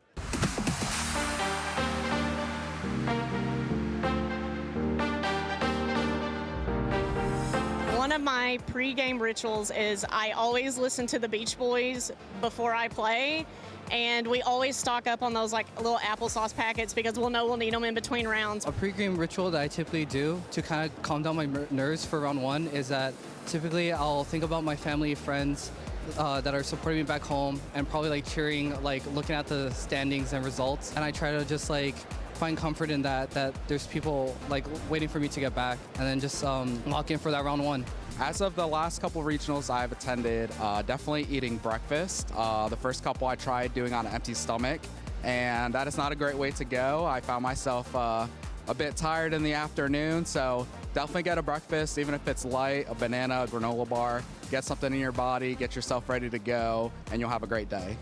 One of my pre-game rituals is I always listen to the Beach Boys before I play. And we always stock up on those like little applesauce packets because we'll know we'll need them in between rounds. A pre-game ritual that I typically do to kind of calm down my nerves for round 1 is that typically I'll think about my family, friends that are supporting me back home and probably like cheering, like looking at the standings and results. And I try to just like find comfort in that there's people like waiting for me to get back, and then just lock in for that round 1. As of the last couple regionals I've attended, definitely eating breakfast. The first couple I tried doing on an empty stomach, and that is not a great way to go. I found myself a bit tired in the afternoon, so Definitely get a breakfast, even if it's light, a banana, a granola bar. Get something in your body, get yourself ready to go, and you'll have a great day.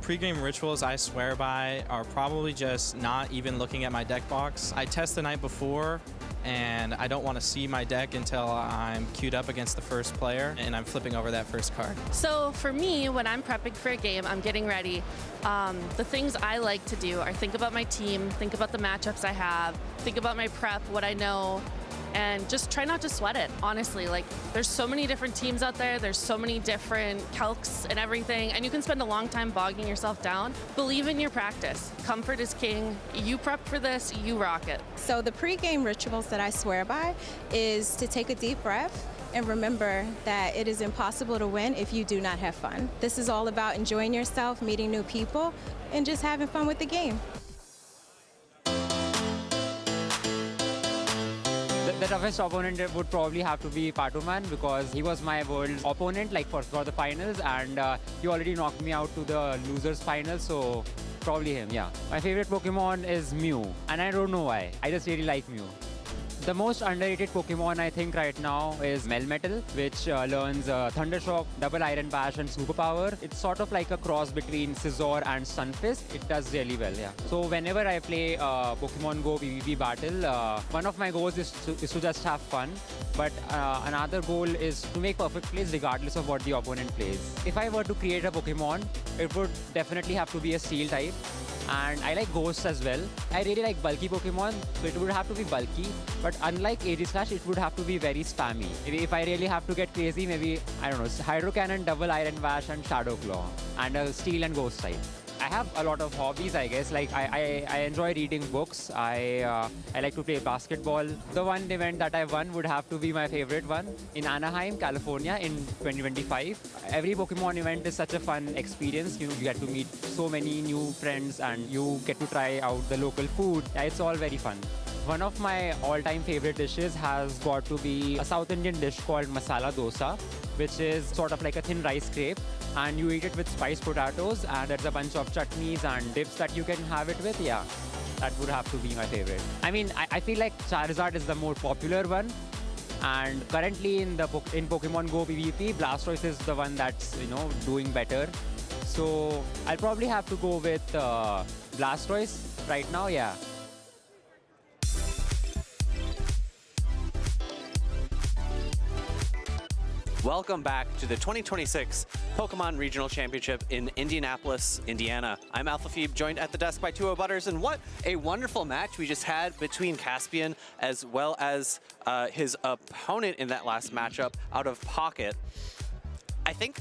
Pre-game rituals I swear by are probably just not even looking at my deck box. I test the night before, and I don't want to see my deck until I'm queued up against the first player, and I'm flipping over that first card. So for me, when I'm prepping for a game, I'm getting ready. The things I like to do are think about my team, think about the matchups I have, think about my prep, what I know, and just try not to sweat it, honestly. Like, there's so many different teams out there, there's so many different calcs and everything, and you can spend a long time bogging yourself down. Believe in your practice. Comfort is king. You prep for this, you rock it. So the pre-game rituals that I swear by is to take a deep breath and remember that it is impossible to win if you do not have fun. This is all about enjoying yourself, meeting new people, and just having fun with the game. The toughest opponent would probably have to be Patuman because he was my world opponent like for the finals, and he already knocked me out to the losers final, so probably him, yeah. My favorite Pokemon is Mew, and I don't know why. I just really like Mew. The most underrated Pokemon I think right now is Melmetal, which learns Thundershock, Double Iron Bash and Superpower. It's sort of like a cross between Scizor and Stunfisk. It does really well, yeah. So whenever I play Pokemon Go PvP battle, one of my goals is to just have fun. But another goal is to make perfect plays regardless of what the opponent plays. If I were to create a Pokemon, it would definitely have to be a Steel type. And I like Ghosts as well. I really like bulky Pokemon, so it would have to be bulky. But unlike Aegislash, it would have to be very spammy. Maybe if I really have to get crazy, maybe, I don't know, Hydro Cannon, Double Iron Bash and Shadow Claw. And a Steel and Ghost type. I have a lot of hobbies, I guess. Like I enjoy reading books. I like to play basketball. The one event that I won would have to be my favorite one in Anaheim, California in 2025. Every Pokemon event is such a fun experience. You get to meet so many new friends and you get to try out the local food. It's all very fun. One of my all-time favorite dishes has got to be a South Indian dish called masala dosa, which is sort of like a thin rice crepe, and you eat it with spiced potatoes, and there's a bunch of chutneys and dips that you can have it with. Yeah, that would have to be my favorite. I mean, I feel like Charizard is the more popular one, and currently in Pokemon Go PvP, Blastoise is the one that's, you know, doing better. So I'll probably have to go with Blastoise right now, yeah. Welcome back to the 2026 Pokemon Regional Championship in Indianapolis, Indiana. I'm Alpha Phoebe, joined at the desk by 2 Butters, and what a wonderful match we just had between Caspian as well as his opponent in that last matchup, Out of Pocket. I think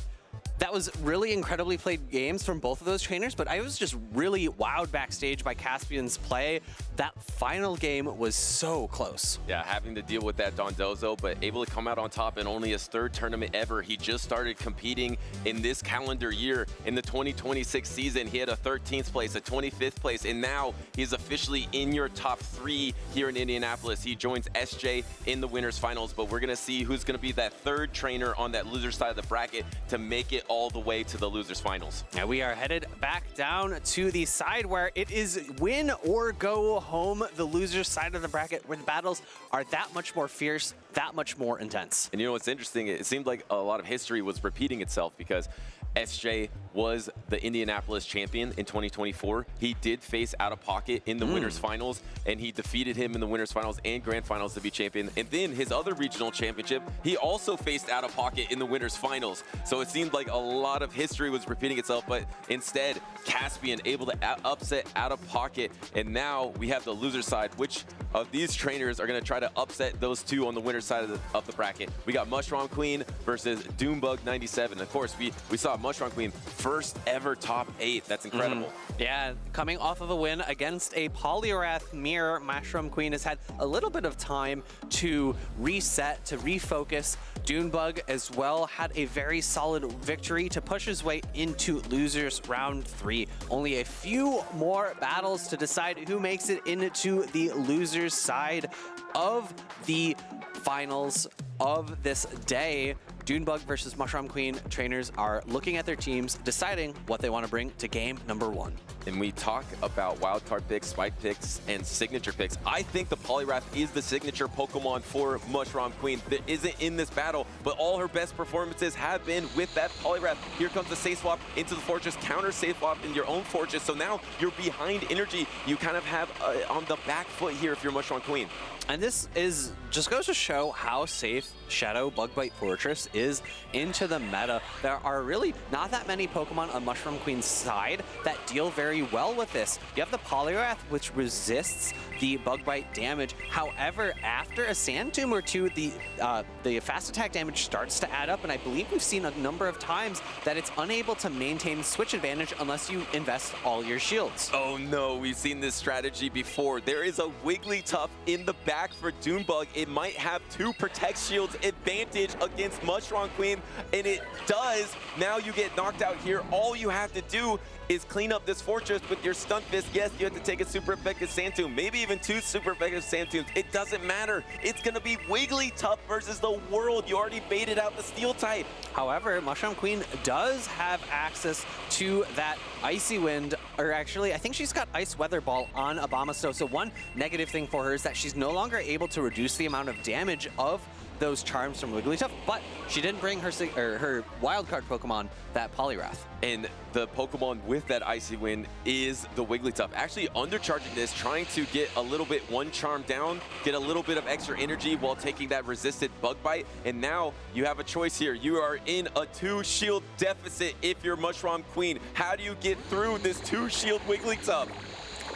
that was really incredibly played games from both of those trainers, but I was just really wowed backstage by Caspian's play. That final game was so close. Yeah, having to deal with that Dondozo, but able to come out on top in only his 3rd tournament ever. He just started competing in this calendar year. In the 2026 season, he had a 13th place, a 25th place, and now he's officially in your top 3 here in Indianapolis. He joins SJ in the winners finals, but we're gonna see who's gonna be that 3rd trainer on that loser side of the bracket to make it all the way to the losers finals. Now we are headed back down to the side where it is win or go home, the losers side of the bracket, where the battles are that much more fierce, that much more intense. And you know what's interesting? It seemed like a lot of history was repeating itself because SJ was the Indianapolis champion in 2024. He did face Out of Pocket in the winners finals, and he defeated him in the winners finals and grand finals to be champion. And then his other regional championship, he also faced Out of Pocket in the winners finals. So it seemed like a lot of history was repeating itself, but instead Caspian able to upset Out of Pocket. And now we have the loser side. Which of these trainers are going to try to upset those 2 on the winner side of the bracket? We got Mushroom Queen versus Doombug 97. Of course, we saw Mushroom Queen first ever top 8. That's incredible. Yeah, coming off of a win against a Poliwrath mirror, Mushroom Queen has had a little bit of time to reset, to refocus. Dunebug as well had a very solid victory to push his way into losers round 3. Only a few more battles to decide who makes it into the losers side of the finals. of this day. Dunebug versus Mushroom Queen trainers are looking at their teams, deciding what they want to bring to game number 1. And we talk about wildcard picks, spike picks, and signature picks. I think the Poliwrath is the signature Pokemon for Mushroom Queen. That isn't in this battle, but all her best performances have been with that Poliwrath. Here comes the safe swap into the fortress, counter safe swap in your own fortress. So now you're behind energy. You kind of have on the back foot here if you're Mushroom Queen. And this is just goes to show how safe Shadow Bug Bite Fortress is into the meta. There are really not that many Pokemon on Mushroom Queen's side that deal very well with this. You have the Poliwrath, which resists the Bug Bite damage. However, after a Sand Tomb or two, the fast attack damage starts to add up, and I believe we've seen a number of times that it's unable to maintain switch advantage unless you invest all your shields. Oh no, we've seen this strategy before. There is a Wigglytuff in the back for Dunebug. It might have 2 Protect Shields advantage against Mushroom Queen, and it does. Now you get knocked out here. All you have to do is clean up this fortress with your Stun Fist. Yes, you have to take a super effective Sand Tomb, maybe even 2 super effective Sand Tombs. It doesn't matter. It's gonna be Wigglytuff versus the world. You already baited out the Steel type. However, Mushroom Queen does have access to that Icy Wind, or actually, I think she's got Ice Weather Ball on Abomasnow. So one negative thing for her is that she's no longer able to reduce the amount of damage of those charms from Wigglytuff, but she didn't bring her wildcard Pokemon, that Poliwrath. And the Pokemon with that Icy Wind is the Wigglytuff. Actually undercharging this, trying to get a little bit one charm down, get a little bit of extra energy while taking that resisted Bug Bite. And now you have a choice here. You are in a 2 shield deficit if you're Mushroom Queen. How do you get through this 2 shield Wigglytuff?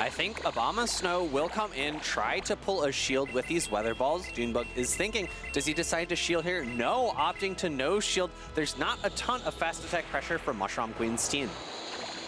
I think Abomasnow will come in, try to pull a shield with these Weather Balls. Junebug is thinking, does he decide to shield here? No, opting to no shield. There's not a ton of fast attack pressure for Mushroom Queen's team.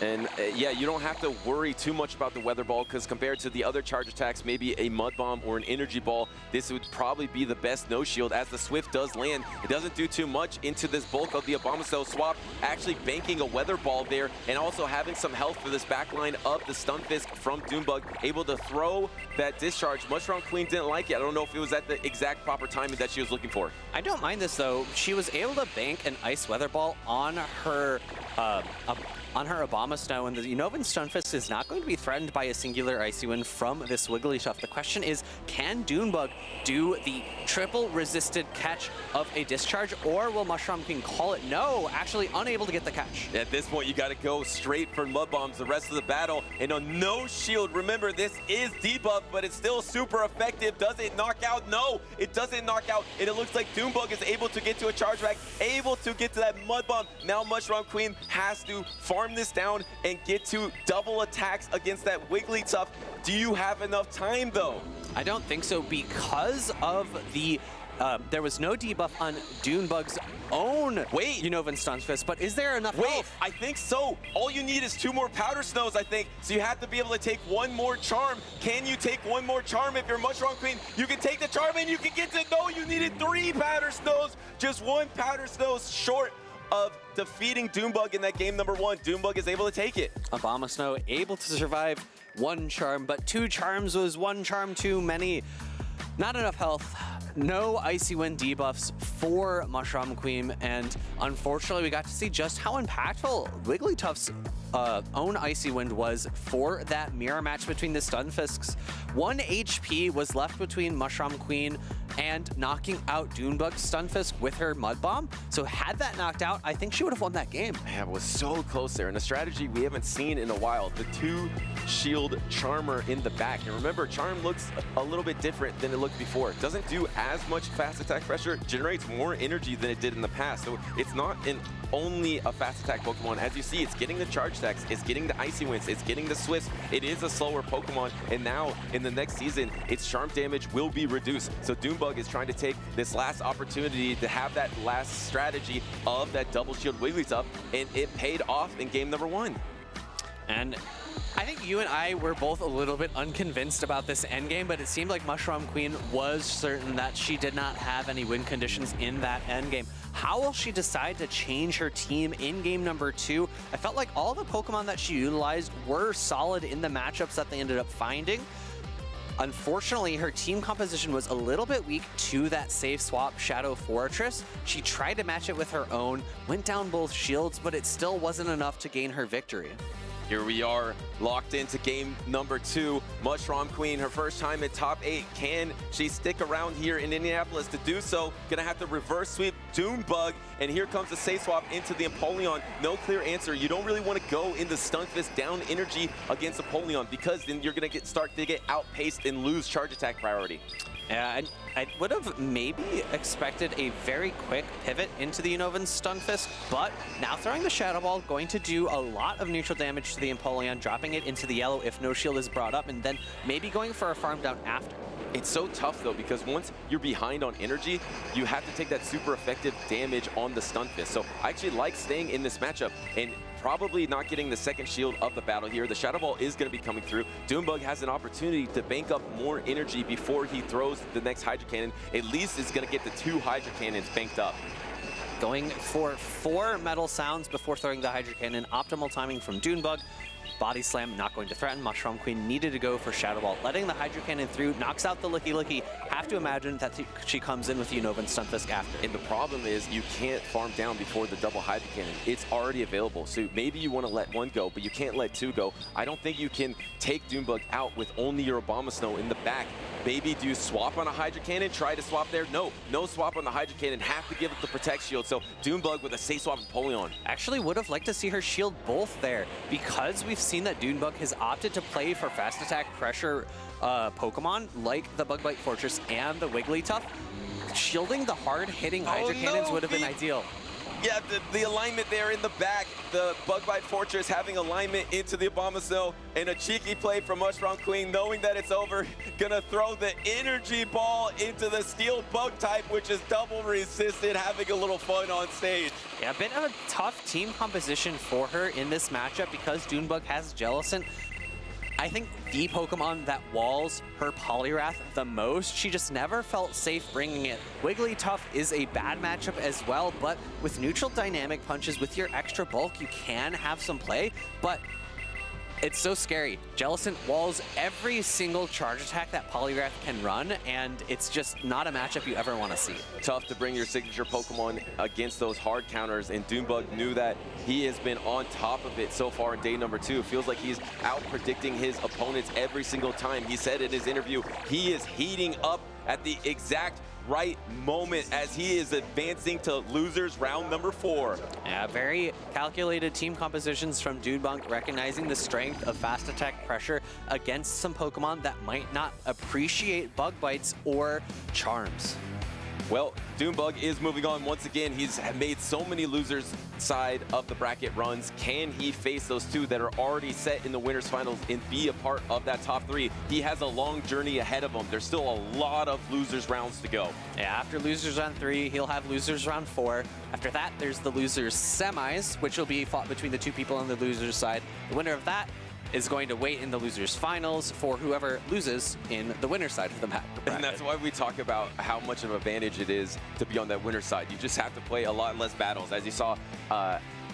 And yeah, you don't have to worry too much about the Weather Ball, because compared to the other charge attacks, maybe a Mud Bomb or an Energy Ball, this would probably be the best no shield. As the Swift does land, it doesn't do too much into this bulk of the Abomasnow swap, actually banking a Weather Ball there, and also having some health for this backline of the Stun Fist from Dunebug, able to throw that discharge. Mushroom Queen didn't like it. I don't know if it was at the exact proper timing that she was looking for. I don't mind this though. She was able to bank an Ice Weather Ball on her Abomasnow, and the Unovan Stunfisk is not going to be threatened by a singular Icy Wind from this Wigglytuff. The question is, can Dunebug do the triple resisted catch of a discharge, or will Mushroom Queen call it no, actually unable to get the catch? At this point, you got to go straight for Mud Bombs the rest of the battle, and a no shield. Remember, this is debuff, but it's still super effective. Does it knock out? No, it doesn't knock out, and it looks like Dunebug is able to get to a charge back, able to get to that Mud Bomb. Now Mushroom Queen has to farm this down and get to double attacks against that Wigglytuff. Do you have enough time though? I don't think so, because of the there was no debuff on Dunebug's own Unovan Stunfisk, but is there enough health? I think so. All you need is 2 more Powder Snows, I think. So you have to be able to take 1 more charm. Can you take 1 more charm if you're Mushroom Queen? You can take the charm and you can get to, no, you needed 3 Powder Snows. Just 1 Powder Snows short of defeating Dunebug in that game number 1. Dunebug is able to take it. Abomasnow able to survive 1 charm, but 2 charms was 1 charm too many. Not enough health. No Icy Wind debuffs for Mushroom Queen, and unfortunately we got to see just how impactful Wigglytuff's own Icy Wind was for that mirror match between the Stunfisks. 1 HP was left between Mushroom Queen and knocking out Dunebug's Stunfisk with her Mud Bomb. So had that knocked out, I think she would have won that game. Yeah, it was so close there, and a strategy we haven't seen in a while. The 2 shield Charmer in the back. And remember, Charm looks a little bit different than it looked before. It doesn't do as much fast attack pressure, generates more energy than it did in the past. So it's not only a fast attack Pokemon. As you see, it's getting the charge attacks, it's getting the Icy Winds, it's getting the Swifts. It is a slower Pokemon, and now in the next season, its charm damage will be reduced. So Dunebug is trying to take this last opportunity to have that last strategy of that double shield Wigglytuff, and it paid off in game number 1. And I think you and I were both a little bit unconvinced about this endgame, but it seemed like Mushroom Queen was certain that she did not have any win conditions in that endgame. How will she decide to change her team in game number 2? I felt like all the Pokemon that she utilized were solid in the matchups that they ended up finding. Unfortunately, her team composition was a little bit weak to that safe swap Shadow Fortress. She tried to match it with her own, went down both shields, but it still wasn't enough to gain her victory. Here we are, locked into game number 2. Mushroom Queen, her first time in top 8. Can she stick around here in Indianapolis? To do so, gonna have to reverse sweep Doom-Bug, and here comes the safe swap into the Empoleon. No clear answer. You don't really want to go in the Stunfisk down energy against Empoleon, because then you're gonna start to get outpaced and lose charge attack priority. Yeah, I would have maybe expected a very quick pivot into the Unovan Stunfisk, but now throwing the Shadow Ball, going to do a lot of neutral damage to the Empoleon, dropping it into the yellow if no shield is brought up, and then maybe going for a farm down after. It's so tough though, because once you're behind on energy, you have to take that super effective damage on the Stunfisk. So I actually like staying in this matchup and probably not getting the second shield of the battle here. The Shadow Ball is going to be coming through. Doombug has an opportunity to bank up more energy before he throws the next Hydro Cannon. At least is going to get the 2 Hydro Cannons banked up. Going for 4 metal sounds before throwing the Hydro Cannon. Optimal timing from Doonbug. Body Slam not going to threaten. Mushroom Queen needed to go for Shadow Ball. Letting the Hydro Cannon through, knocks out the Licky Licky. Have to imagine that she comes in with the Unovan Stunfisk after. And the problem is you can't farm down before the double Hydro Cannon. It's already available. So maybe you want to let 1 go, but you can't let 2 go. I don't think you can take Doombug out with only your Abomasnow in the back. Maybe do you swap on a Hydro Cannon? Try to swap there? No swap on the Hydro Cannon. Have to give it the Protect Shield. So Doombug with a safe swap Empoleon. Actually would have liked to see her shield both there, because we've seen that Doonbug has opted to play for fast attack pressure Pokemon like the Bug Bite Fortress and the Wigglytuff. Shielding the hard-hitting Hydro Cannons would have been ideal. Yeah, the alignment there in the back, the Bug Bite Fortress having alignment into the Abomasnow, and a cheeky play from Mushroom Queen, knowing that it's over, gonna throw the Energy Ball into the Steel Bug type, which is double resisted, having a little fun on stage. Yeah, a bit of a tough team composition for her in this matchup because Doonbug has Jellicent. I think the Pokemon that walls her Poliwrath the most, she just never felt safe bringing it. Wigglytuff is a bad matchup as well, but with neutral dynamic punches, with your extra bulk, you can have some play, but it's so scary. Jellicent walls every single charge attack that Poliwrath can run, and it's just not a matchup you ever want to see. Tough to bring your signature Pokemon against those hard counters, and Doombug knew that. He has been on top of it so far in day number 2. Feels like he's out-predicting his opponents every single time. He said in his interview, he is heating up at the exact right moment as he is advancing to losers round number 4. Yeah, very calculated team compositions from Doonbug, recognizing the strength of fast attack pressure against some Pokemon that might not appreciate Bug Bites or Charms. Well, Doombug is moving on once again. He's made so many losers side of the bracket runs. Can he face those 2 that are already set in the winners finals and be a part of that top 3? He has a long journey ahead of him. There's still a lot of losers rounds to go. Yeah, after losers round 3, he'll have losers round 4. After that, there's the losers semis, which will be fought between the 2 people on the losers side. The winner of that is going to wait in the losers finals for whoever loses in the winner's side of the map. And that's why we talk about how much of an advantage it is to be on that winner's side. You just have to play a lot less battles. As you saw,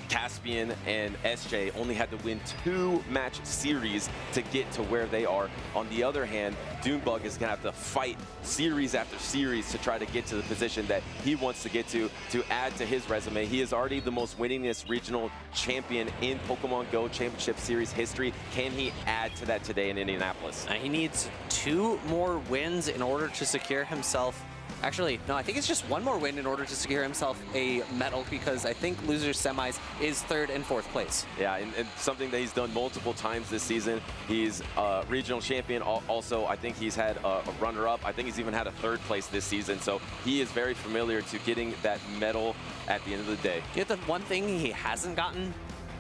Caspian and SJ only had to win 2 match series to get to where they are. On the other hand, Doombug is going to have to fight series after series to try to get to the position that he wants to get to add to his resume. He is already the most winningest regional champion in Pokemon Go Championship Series history. Can he add to that today in Indianapolis? He needs 2 more wins in order to secure himself. Actually, no, I think it's just 1 more win in order to secure himself a medal, because I think losers semis is 3rd and 4th place. Yeah, and something that he's done multiple times this season. He's a regional champion. Also, I think he's had a runner-up. I think he's even had a 3rd place this season. So he is very familiar to getting that medal at the end of the day. You know, the one thing he hasn't gotten?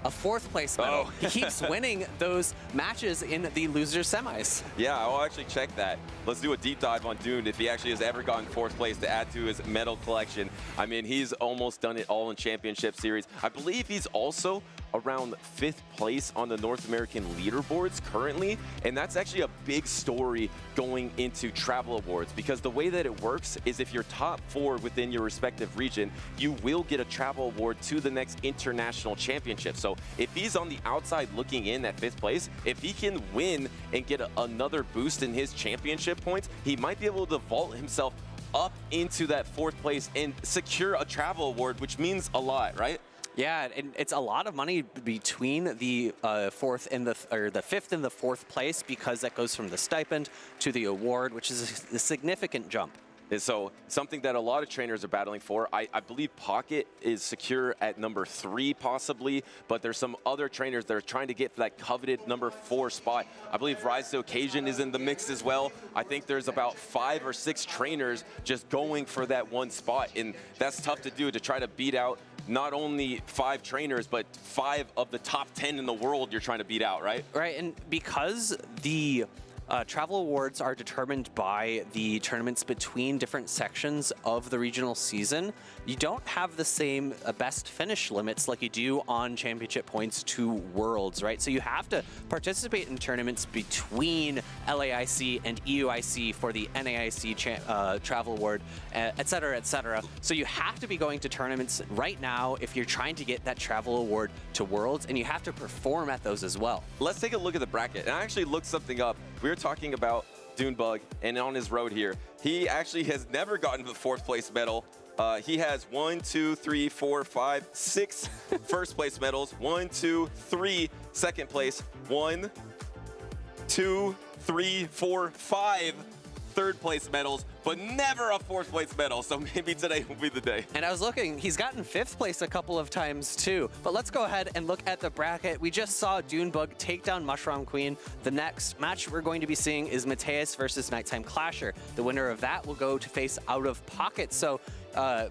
A 4th place medal. He keeps winning those matches in the loser semis. Yeah, I'll actually check that. Let's do a deep dive on Dune if he actually has ever gotten 4th place to add to his medal collection. I mean, he's almost done it all in Championship Series. I believe he's also around 5th place on the North American leaderboards currently, and that's actually a big story going into Travel Awards, because the way that it works is if you're top 4 within your respective region, you will get a Travel Award to the next international championship. So if he's on the outside looking in at 5th place, if he can win and get another boost in his championship points, he might be able to vault himself up into that 4th place and secure a Travel Award, which means a lot, right? Yeah, and it's a lot of money between the 4th and the 5th and the 4th place, because that goes from the stipend to the award, which is a significant jump. So something that a lot of trainers are battling for. I believe Pocket is secure at number 3 possibly, but there's some other trainers that are trying to get for that coveted number 4 spot. I believe Rise to Occasion is in the mix as well. I think there's about 5 or 6 trainers just going for that one spot, and that's tough to do, to try to beat out not only 5 trainers, but 5 of the top 10 in the world you're trying to beat out, right? Right, and because the Travel Awards are determined by the tournaments between different sections of the regional season, you don't have the same best finish limits like you do on championship points to Worlds, right? So you have to participate in tournaments between LAIC and EUIC for the NAIC Travel Award, et cetera, et cetera. So you have to be going to tournaments right now if you're trying to get that Travel Award to Worlds, and you have to perform at those as well. Let's take a look at the bracket. And I actually looked something up. We were talking about Dunebug, and on his road here, he actually has never gotten the 4th place medal. He has 1, 2, 3, 4, 5, 6 first place medals. 1, 2, 3 second place. 1, 2, 3, 4, 5 third place medals, but never a 4th place medal. So maybe today will be the day. And I was looking, he's gotten 5th place a couple of times too. But let's go ahead and look at the bracket. We just saw Dunebug take down Mushroom Queen. The next match we're going to be seeing is Mateus versus Nighttime Clasher. The winner of that will go to face Out of Pocket. So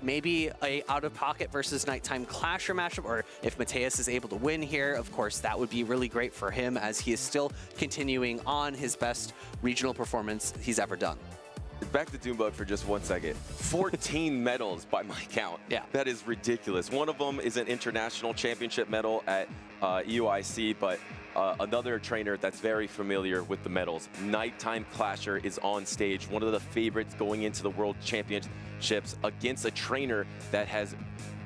maybe a Out of Pocket versus Nighttime Clasher matchup, or if Mateus is able to win here, of course, that would be really great for him, as he is still continuing on his best regional performance he's ever done. Back to Dunebug for just 1 second. 14 medals by my count. Yeah. That is ridiculous. One of them is an international championship medal at EUIC, but another trainer that's very familiar with the medals, Nighttime Clasher, is on stage. One of the favorites going into the World Championships against a trainer that has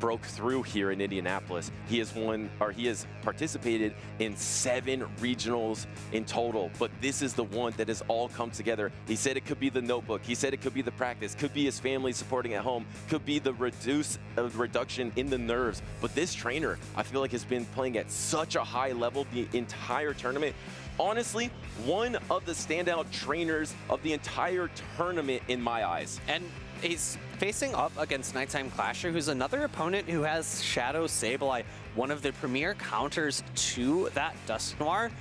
broke through here in Indianapolis. He has participated in 7 regionals in total, but this is the one that has all come together. He said it could be the notebook. He said it could be the practice, could be his family supporting at home, could be the reduction in the nerves. But this trainer, I feel like, has been playing at such a high level the entire tournament. Honestly, one of the standout trainers of the entire tournament in my eyes. And he's facing up against Nighttime Clasher, who's another opponent who has Shadow Sableye, one of the premier counters to that Dusk Noir.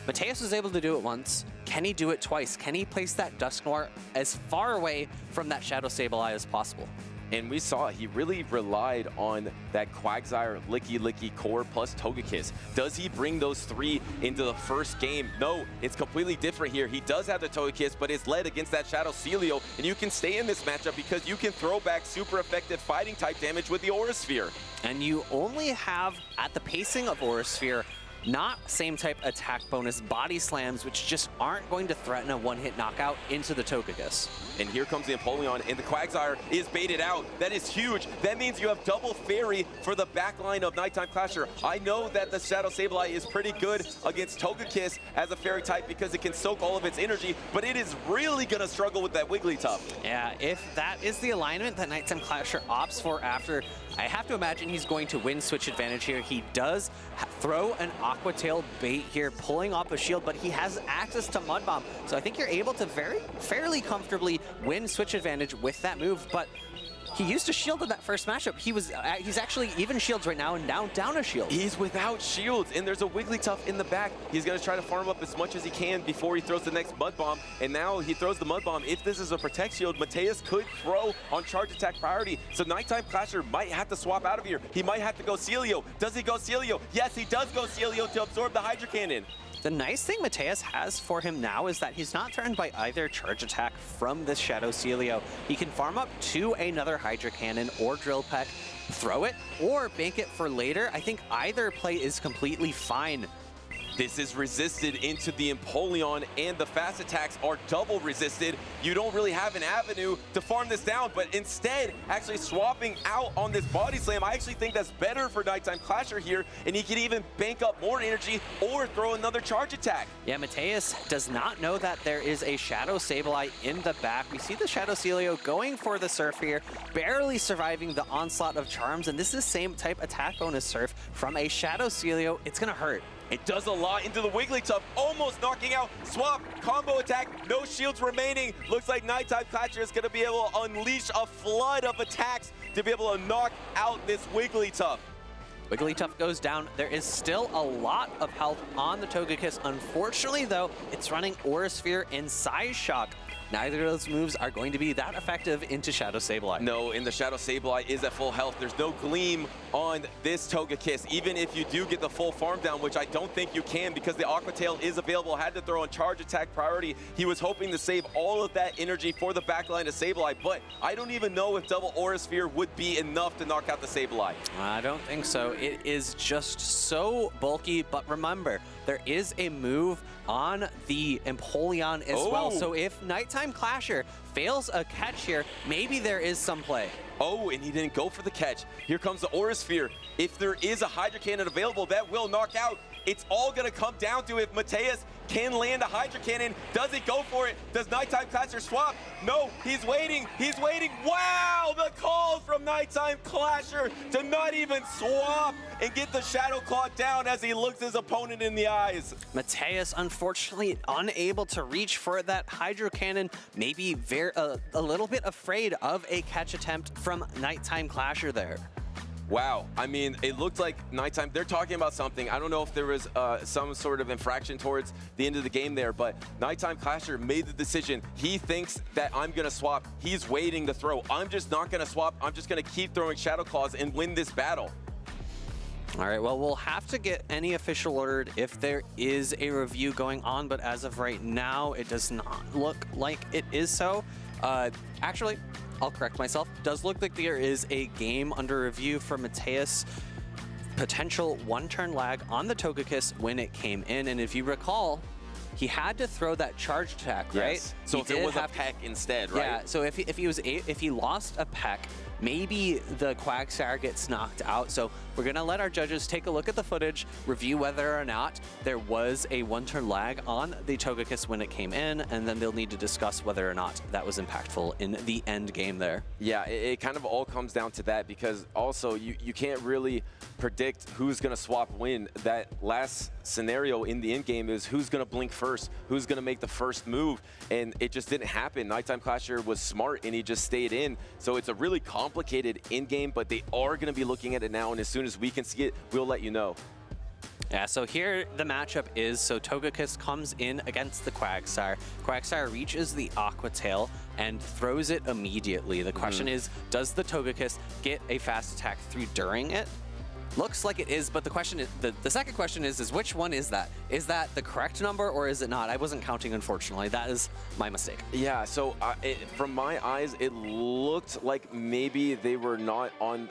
Mateus was able to do it once. Can he do it twice? Can he place that Dusk Noir as far away from that Shadow Sableye as possible? And we saw he really relied on that Quagsire, Licky core plus Togekiss. Does he bring those 3 into the first game? No, it's completely different here. He does have the Togekiss, but it's led against that Shadow Celio, and you can stay in this matchup because you can throw back super effective fighting type damage with the Aura Sphere. And you only have, at the pacing of Aura Sphere, not same type attack bonus body slams, which just aren't going to threaten a one-hit knockout into the Togekiss. And here comes the Empoleon, and the Quagsire is baited out. That is huge. That means you have double Fairy for the backline of Nighttime Clasher. I know that the Shadow Sableye is pretty good against Togekiss as a Fairy type because it can soak all of its energy, but it is really going to struggle with that Wigglytuff. Yeah, if that is the alignment that Nighttime Clasher opts for after, I have to imagine he's going to win switch advantage here. He does throw an Aqua Tail bait here, pulling off a shield, but he has access to Mud Bomb. So I think you're able to fairly comfortably win switch advantage with that move, but he used a shield in that first matchup. He's actually even shields right now and now down a shield. He's without shields, and there's a Wigglytuff in the back. He's going to try to farm up as much as he can before he throws the next Mud Bomb, and now he throws the Mud Bomb. If this is a Protect Shield, Mateus could throw on charge attack priority, so Nighttime Clasher might have to swap out of here. He might have to go Celio. Does he go Celio? Yes, he does go Celio to absorb the Hydro Cannon. The nice thing Mateus has for him now is that he's not threatened by either charge attack from this Shadow Celio. He can farm up to another Hydra Cannon or Drill Peck, throw it, or bank it for later. I think either play is completely fine. This is resisted into the Empoleon, and the fast attacks are double resisted. You don't really have an avenue to farm this down, but instead, actually swapping out on this body slam, I actually think that's better for Nighttime Clasher here, and he can even bank up more energy or throw another charge attack. Yeah, Mateus does not know that there is a Shadow Sableye in the back. We see the Shadow Celio going for the Surf here, barely surviving the onslaught of charms, and this is the same type attack bonus Surf from a Shadow Celio. It's gonna hurt. It does a lot into the Wigglytuff, almost knocking out. Swap, combo attack, no shields remaining. Looks like Nighttime Clasher is going to be able to unleash a flood of attacks to be able to knock out this Wigglytuff. Wigglytuff goes down. There is still a lot of health on the Togekiss. Unfortunately, though, it's running Aura Sphere and Size Shock. Neither of those moves are going to be that effective into Shadow Sableye. No, and the Shadow Sableye is at full health. There's no gleam on this Togekiss, even if you do get the full farm down, which I don't think you can because the Aqua Tail is available. Had to throw on charge attack priority. He was hoping to save all of that energy for the backline of Sableye, but I don't even know if double Aura Sphere would be enough to knock out the Sableye. I don't think so. It is just so bulky, but remember, there is a move on the Empoleon as well. So if Nighttime Clasher fails a catch here, maybe there is some play. Oh, and he didn't go for the catch. Here comes the Aura Sphere. If there is a Hydra Cannon available, that will knock out. It's all going to come down to if Mateus can land a Hydra Cannon. Does he go for it? Does Nighttime Clasher swap? No, he's waiting. He's waiting. Wow, the calls from Nighttime Clasher to not even swap and get the Shadow Claw down as he looks his opponent in the eyes. Mateus, unfortunately, unable to reach for that Hydro Cannon. Maybe a little bit afraid of a catch attempt from Nighttime Clasher there. Wow, I mean, it looked like Nighttime, they're talking about something. I don't know if there was some sort of infraction towards the end of the game there, but Nighttime Clasher made the decision. He thinks that I'm gonna swap. He's waiting to throw. I'm just not gonna swap. I'm just gonna keep throwing Shadow Claws and win this battle. All right, well, we'll have to get any official ordered if there is a review going on, but as of right now, it does not look like it is so. Actually, I'll correct myself. Does look like there is a game under review for Mateus. Potential one-turn lag on the Togekiss when it came in, and if you recall, he had to throw that charge attack, right? Yes. So if it was a peck instead, right? Yeah. So if he lost a peck, maybe the Quagsire gets knocked out. So we're gonna let our judges take a look at the footage, review whether or not there was a one-turn lag on the Togekiss when it came in, and then they'll need to discuss whether or not that was impactful in the end game there. Yeah, it kind of all comes down to that because also you can't really predict who's gonna swap when. That last scenario in the end game is who's gonna blink first, who's gonna make the first move, and it just didn't happen. Nighttime Clasher was smart and he just stayed in. So it's a really complicated end game, but they are gonna be looking at it now, and as soon as we can see it, we'll let you know. Yeah, so here the matchup is, so Togekiss comes in against the Quagsire. Quagsire reaches the Aqua Tail and throws it immediately. The question is, does the Togekiss get a fast attack through during it? Looks like it is, but the question is, the second question is which one is that? Is that the correct number or is it not? I wasn't counting, unfortunately. That is my mistake. Yeah, so from my eyes, it looked like maybe they were not on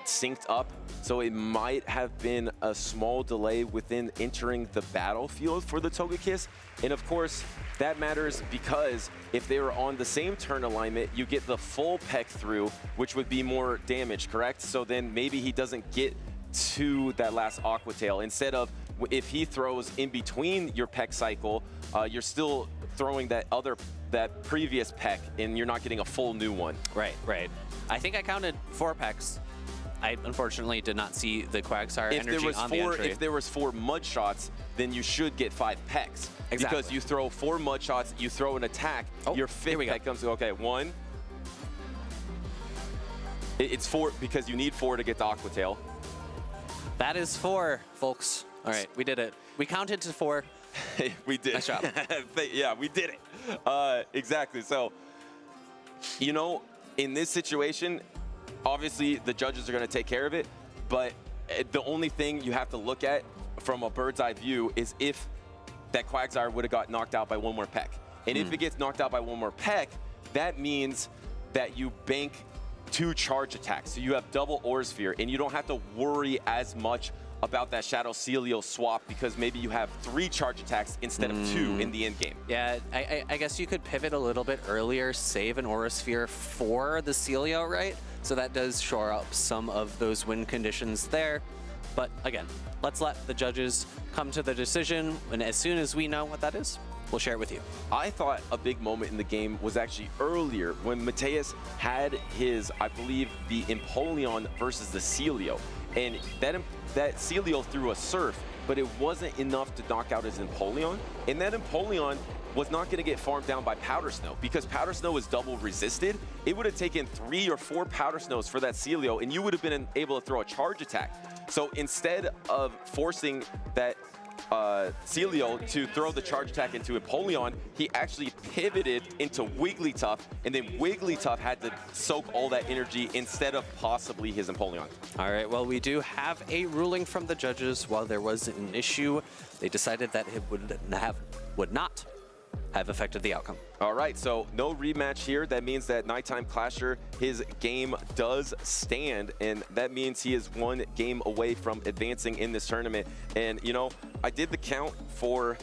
synced up, so it might have been a small delay within entering the battlefield for the Togekiss. And of course, that matters because if they were on the same turn alignment, you get the full peck through, which would be more damage, correct? So then maybe he doesn't get to that last Aqua Tail. Instead of, if he throws in between your peck cycle, you're still throwing that previous peck and you're not getting a full new one. Right, right. I think I counted 4 pecks. I unfortunately did not see the Quagsire energy on the entry. If there was 4 mud shots, then you should get 5 pecks. Exactly. Because you throw 4 mud shots, you throw an attack, your 5th peck comes, okay, 1. It's 4 because you need 4 to get the Aqua Tail. That is 4, folks. All right, we did it. We counted to 4. We did. Nice job. Yeah, we did it. Exactly. So, you know, in this situation, obviously the judges are going to take care of it, but the only thing you have to look at from a bird's eye view is if that Quagsire would have got knocked out by one more peck. And if it gets knocked out by one more peck, that means that you bank 2 charge attacks. So you have double Aura Sphere, and you don't have to worry as much about that Shadow Celio swap because maybe you have 3 charge attacks instead of 2 in the end game. Yeah, I guess you could pivot a little bit earlier, save an Aura Sphere for the Celio, right? So that does shore up some of those win conditions there. But again, let's let the judges come to the decision, and as soon as we know what that is, we'll share it with you. I thought a big moment in the game was actually earlier when Mateus had his, I believe, the Empoleon versus the Celio. And that Celio threw a Surf, but it wasn't enough to knock out his Empoleon. And that Empoleon was not going to get farmed down by Powder Snow because Powder Snow is double resisted. It would have taken 3 or 4 Powder Snows for that Celio, and you would have been able to throw a charge attack. So instead of forcing that Celio to throw the charge attack into Empoleon, he actually pivoted into Wigglytuff, and then Wigglytuff had to soak all that energy instead of possibly his Empoleon. All right, well, we do have a ruling from the judges. While there was an issue, they decided that it would not have affected the outcome. All right, so no rematch here. That means that Nighttime Clasher, his game does stand, and that means he is 1 game away from advancing in this tournament. And, you know, I did the count for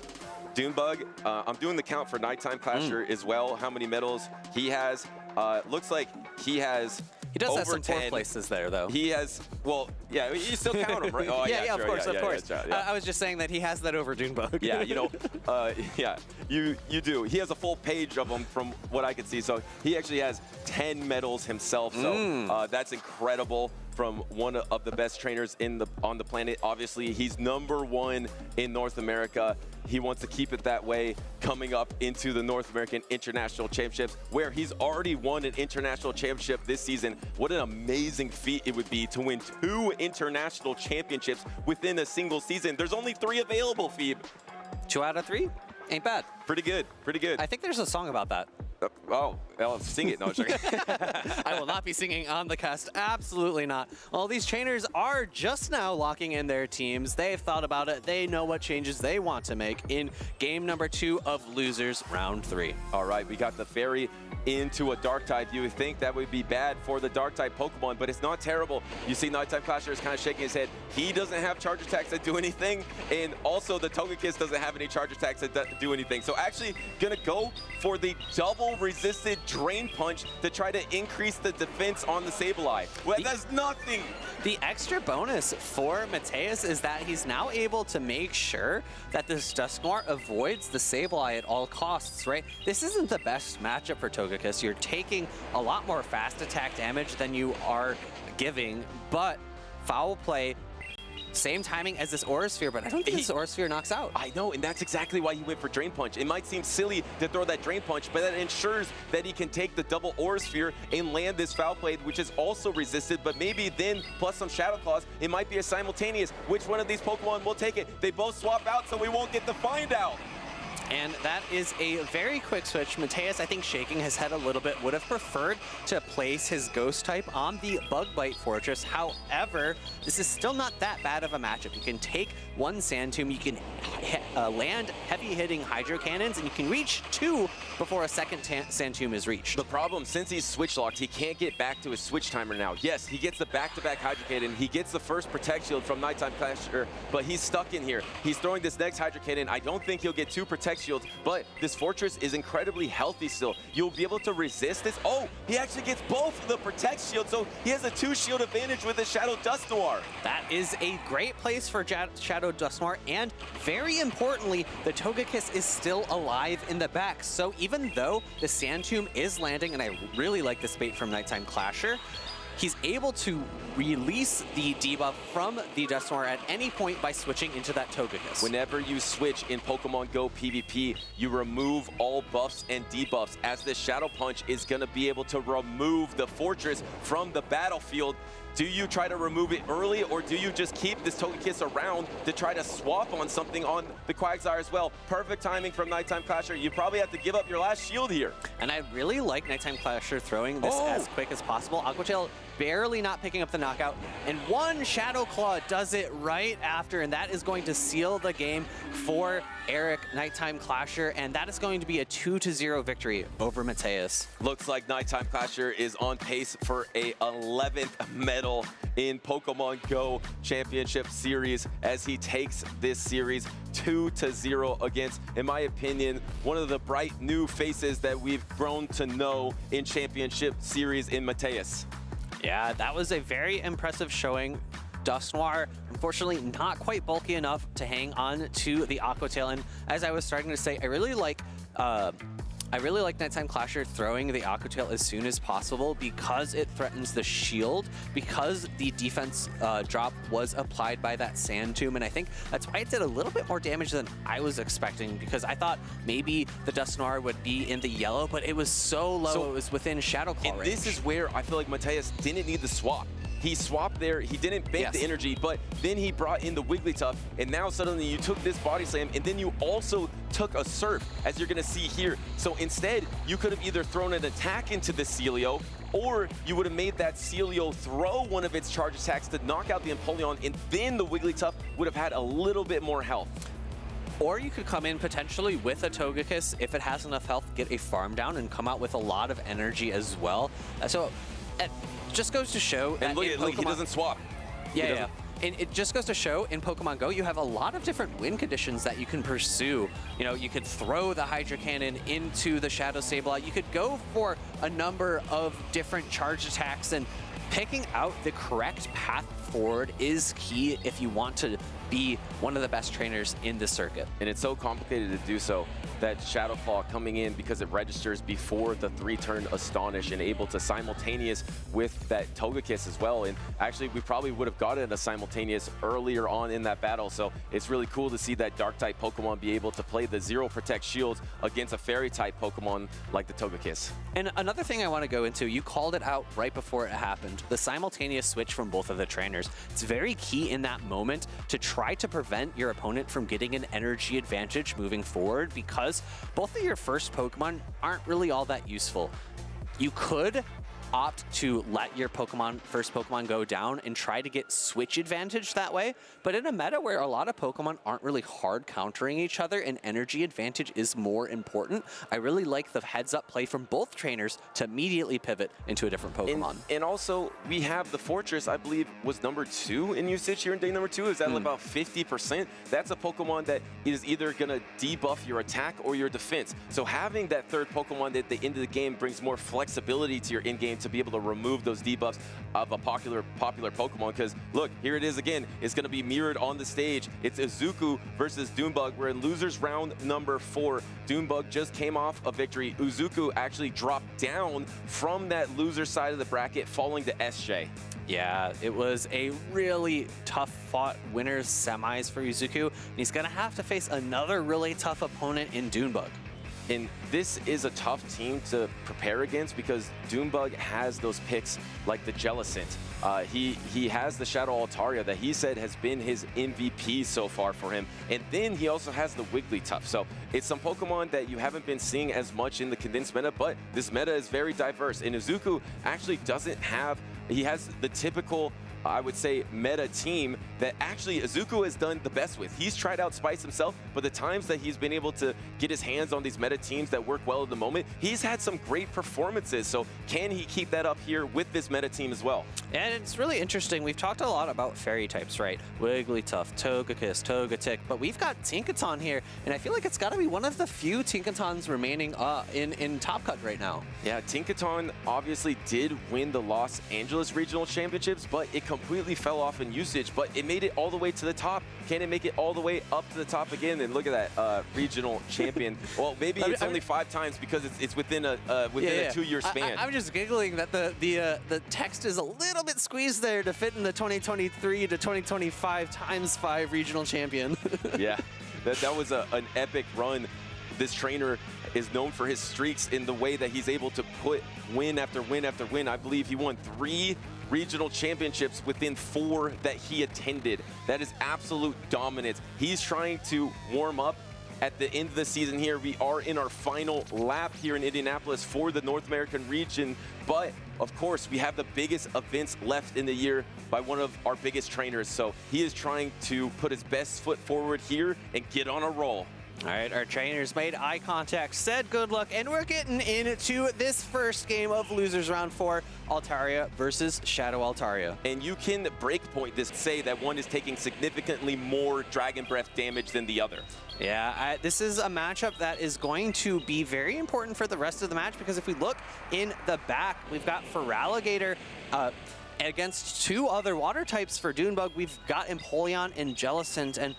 Dunebug. I'm doing the count for Nighttime Clasher as well, how many medals he has. Looks like he has He does over have some 10 4th places there, though. He has, well, yeah, you still count him, right? Oh, yeah, sure, of course, of course. Yeah. I was just saying that he has that over Dunebug. Yeah, you know, yeah, you do. He has a full page of them from what I could see. So he actually has 10 medals himself. So that's incredible from one of the best trainers on the planet. Obviously, he's #1 in North America. He wants to keep it that way coming up into the North American International Championships, where he's already won an international championship this season. What an amazing feat it would be to win 2 international championships within a single season. There's only 3 available, Phoebe. 2 out of 3? Ain't bad. Pretty good, pretty good. I think there's a song about that. Oh, I'll sing it. No, I will not be singing on the cast. Absolutely not. All these trainers are just now locking in their teams. They've thought about it. They know what changes they want to make in game number 2 of Losers Round 3. All right, we got the Fairy into a Dark type. You would think that would be bad for the Dark type Pokemon, but it's not terrible. You see Nighttime Clasher is kind of shaking his head. He doesn't have charge attacks that do anything, and also the Togekiss doesn't have any charge attacks that do anything. So actually gonna go for the double resisted Drain Punch to try to increase the defense on the Sableye. Well, that's nothing. The extra bonus for Mateus is that he's now able to make sure that this Dusknoir avoids the Sableye at all costs, right? This isn't the best matchup for Togekiss. You're taking a lot more fast attack damage than you are giving, but Foul Play, same timing as this Aura Sphere, but I don't think this Aura Sphere knocks out. I know, and that's exactly why he went for Drain Punch. It might seem silly to throw that Drain Punch, but that ensures that he can take the double Aura Sphere and land this Foul Play, which is also resisted, but maybe then, plus some Shadow Claws, it might be a simultaneous. Which one of these Pokemon will take it? They both swap out, so we won't get to find out. And that is a very quick switch. Mateus, I think, shaking his head a little bit, would have preferred to place his Ghost type on the Bug Bite Fortress. However, this is still not that bad of a matchup. You can take 1 Sand Tomb, you can land heavy-hitting Hydro Cannons, and you can reach 2 before a second Sand Tomb is reached. The problem, since he's switch locked, he can't get back to his switch timer now. Yes, he gets the back-to-back Hydro Cannon. He gets the first Protect Shield from Nighttime Clasher, but he's stuck in here. He's throwing this next Hydro Cannon. I don't think he'll get 2 Protect Shields, but this Fortress is incredibly healthy still. You'll be able to resist this. Oh, he actually gets both of the Protect Shield, so he has a 2-shield advantage with his Shadow Dusknoir. That is a great place for Shadow Dusknoir, and very importantly, the Togekiss is still alive in the back. So even though the Sand Tomb is landing, and I really like this bait from Nighttime Clasher, he's able to release the debuff from the Dusknoir at any point by switching into that Togekiss. Whenever you switch in Pokemon Go PvP, you remove all buffs and debuffs, as this Shadow Punch is going to be able to remove the Fortress from the battlefield. Do you try to remove it early, or do you just keep this Togekiss around to try to swap on something on the Quagsire as well? Perfect timing from Nighttime Clasher. You probably have to give up your last shield here. And I really like Nighttime Clasher throwing this as quick as possible. Aquatail barely not picking up the knockout, and one Shadow Claw does it right after, and that is going to seal the game for Eric, Nighttime Clasher, and that is going to be a 2-0 victory over Mateus. Looks like Nighttime Clasher is on pace for a 11th medal in Pokemon Go Championship Series as he takes this series 2-0 against, in my opinion, one of the bright new faces that we've grown to know in Championship Series in Mateus. Yeah, that was a very impressive showing. Dusknoir, unfortunately not quite bulky enough to hang on to the Aqua Tail. And as I was starting to say, I really like Nighttime Clasher throwing the Aqua Tail as soon as possible because it threatens the shield, because the defense drop was applied by that Sand Tomb, and I think that's why it did a little bit more damage than I was expecting, because I thought maybe the Dusknoir would be in the yellow, but it was so low, it was within Shadow Claw range. This is where I feel like Mateus didn't need the swap. He swapped there, he didn't bank the energy, but then he brought in the Wigglytuff, and now suddenly you took this Body Slam, and then you also took a Surf, as you're gonna see here. So instead, you could have either thrown an attack into the Celio, or you would have made that Celio throw one of its charge attacks to knock out the Empoleon, and then the Wigglytuff would have had a little bit more health. Or you could come in potentially with a Togekiss, if it has enough health, get a farm down, and come out with a lot of energy as well. So it just goes to show that look, he doesn't swap. Yeah. And it just goes to show in Pokemon Go, you have a lot of different win conditions that you can pursue. You know, you could throw the Hydro Cannon into the Shadow Sableye. You could go for a number of different charge attacks, and picking out the correct path forward is key if you want to be one of the best trainers in the circuit. And it's so complicated to do so that Shadow Claw coming in because it registers before the 3-turn Astonish and able to simultaneous with that Togekiss as well. And actually, we probably would have gotten a simultaneous earlier on in that battle. So it's really cool to see that Dark-type Pokemon be able to play the Zero Protect shields against a Fairy-type Pokemon like the Togekiss. And another thing I want to go into, you called it out right before it happened, the simultaneous switch from both of the trainers. It's very key in that moment to try to prevent your opponent from getting an energy advantage moving forward, because both of your first Pokemon aren't really all that useful. You could opt to let your first Pokemon go down and try to get switch advantage that way, but in a meta where a lot of Pokemon aren't really hard countering each other and energy advantage is more important, I really like the heads-up play from both trainers to immediately pivot into a different Pokemon. And also, we have the Fortress, I believe, was number 2 in usage here in day number 2. Is that about 50%? That's a Pokemon that is either going to debuff your attack or your defense. So having that third Pokemon at the end of the game brings more flexibility to your in-game to be able to remove those debuffs of a popular Pokemon. Because look, here it is again. It's going to be mirrored on the stage. It's Uzuku versus Doombug. We're in losers round number 4. Doombug just came off a victory. Uzuku actually dropped down from that loser side of the bracket, falling to SJ. Yeah, it was a really tough fought winners semis for Uzuku, and he's going to have to face another really tough opponent in Doombug. And this is a tough team to prepare against because Doombug has those picks like the Jellicent. He has the Shadow Altaria that he said has been his MVP so far for him. And then he also has the Wigglytuff. So it's some Pokemon that you haven't been seeing as much in the condensed meta, but this meta is very diverse. And Uzuku actually doesn't have, he has the typical, I would say, meta team that actually Uzuku has done the best with. He's tried out Spice himself, but the times that he's been able to get his hands on these meta teams that work well at the moment, he's had some great performances. So can he keep that up here with this meta team as well? And it's really interesting. We've talked a lot about fairy types, right? Wigglytuff, Togekiss, Togetic, but we've got Tinkaton here, and I feel like it's got to be one of the few Tinkatons remaining in Top Cut right now. Yeah, Tinkaton obviously did win the Los Angeles Regional Championships, but it completely fell off in usage, but it made it all the way to the top. Can it make it all the way up to the top again? And look at that regional champion. Well, maybe it's only 5 times because it's within a 2-year span. I'm just giggling that the text is a little bit squeezed there to fit in the 2023 to 2025 ×5 regional champion. Yeah, that was an epic run. This trainer is known for his streaks in the way that he's able to put win after win after win. I believe he won 3 regional championships within 4 that he attended. That is absolute dominance. He's trying to warm up at the end of the season here. We are in our final lap here in Indianapolis for the North American region, but of course, we have the biggest events left in the year by one of our biggest trainers. So he is trying to put his best foot forward here and get on a roll. All right, our trainers made eye contact, said good luck, and we're getting into this first game of Losers Round 4, Altaria versus Shadow Altaria. And you can breakpoint this, say that one is taking significantly more Dragon Breath damage than the other. Yeah, this is a matchup that is going to be very important for the rest of the match, because if we look in the back, we've got Feraligatr against two other water types for Dunebug. We've got Empoleon and Jellicent, and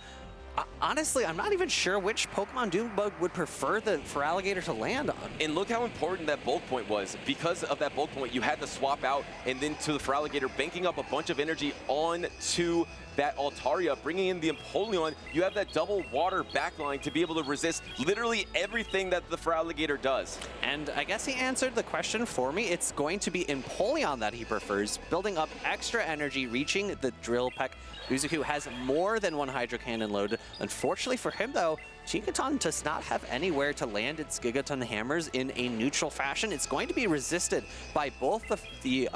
honestly, I'm not even sure which Pokemon Dunebug would prefer the Feraligatr to land on. And look how important that bulk point was. Because of that bulk point, you had to swap out and then to the Feraligatr, banking up a bunch of energy onto that Altaria, bringing in the Empoleon. You have that double water backline to be able to resist literally everything that the Feraligatr does. And I guess he answered the question for me. It's going to be Empoleon that he prefers, building up extra energy, reaching the Drill Peck. Uzuku has more than one Hydro Cannon loaded. Unfortunately for him, though, Tinkaton does not have anywhere to land its Gigaton Hammers in a neutral fashion. It's going to be resisted by both the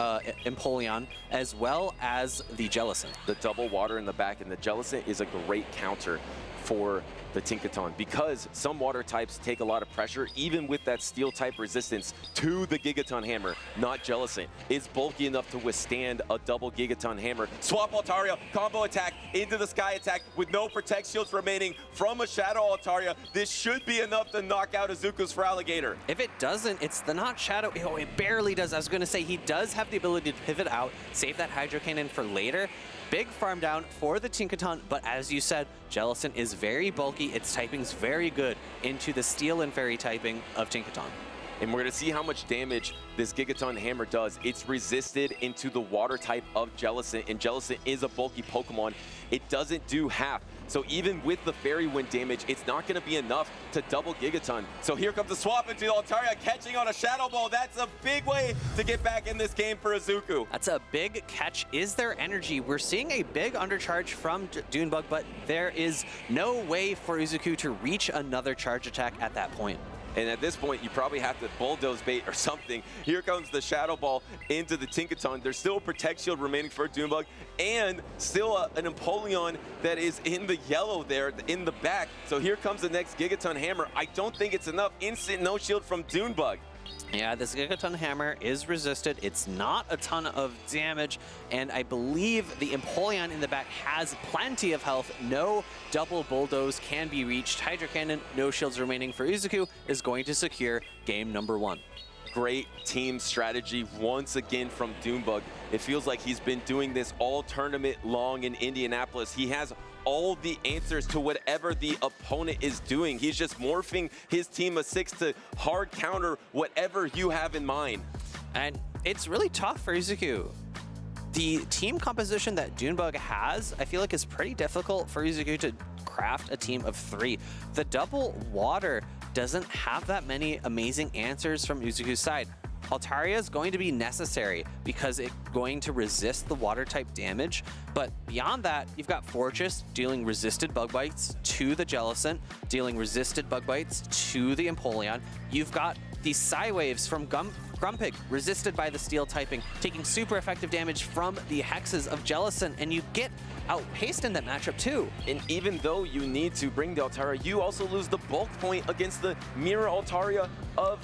Empoleon as well as the Jellicent. The double water in the back and the Jellicent is a great counter for the Tinkaton, because some water types take a lot of pressure, even with that steel type resistance to the Gigaton Hammer. Not Jellicent is bulky enough to withstand a double Gigaton Hammer. Swap Altaria, combo attack into the Sky Attack with no Protect Shields remaining from a Shadow Altaria. This should be enough to knock out Izuku's Feraligatr. If it doesn't, it's the not Shadow. Oh, it barely does. I was going to say he does have the ability to pivot out, save that Hydro Cannon for later. Big farm down for the Tinkaton, but as you said, Jellicent is very bulky. Its typing's very good into the Steel and Fairy typing of Tinkaton. And we're going to see how much damage this Gigaton Hammer does. It's resisted into the water type of Jellicent, and Jellicent is a bulky Pokemon. It doesn't do half. So even with the Fairy Wind damage, it's not going to be enough to double Gigaton. So here comes the swap into Altaria, catching on a Shadow Ball. That's a big way to get back in this game for Izuku. That's a big catch. Is there energy? We're seeing a big undercharge from Dunebug, but there is no way for Izuku to reach another charge attack at that point. And at this point, you probably have to bulldoze bait or something. Here comes the Shadow Ball into the Tinkaton. There's still a Protect Shield remaining for Dunebug, and still an Empoleon that is in the yellow there in the back. So here comes the next Gigaton Hammer. I don't think it's enough. Instant no shield from Dunebug. Yeah, this Gigaton Hammer is resisted. It's not a ton of damage, and I believe the Empoleon in the back has plenty of health. No double bulldoze can be reached. Hydro Cannon, no shields remaining for Izuku, is going to secure game number 1. Great team strategy once again from Dunebug. It feels like he's been doing this all tournament long in Indianapolis. He has all the answers to whatever the opponent is doing. He's just morphing his team of 6 to hard counter whatever you have in mind. And it's really tough for Izuku. The team composition that Dunebug has, I feel like is pretty difficult for Izuku to craft a team of 3. The double water doesn't have that many amazing answers from Izuku's side. Altaria is going to be necessary because it's going to resist the water type damage. But beyond that, you've got Fortress dealing resisted bug bites to the Jellicent, dealing resisted bug bites to the Empoleon. You've got these Psywaves from Grumpig resisted by the steel typing, taking super effective damage from the hexes of Jellicent, and you get outpaced in that matchup too. And even though you need to bring the Altaria, you also lose the bulk point against the Mirror Altaria of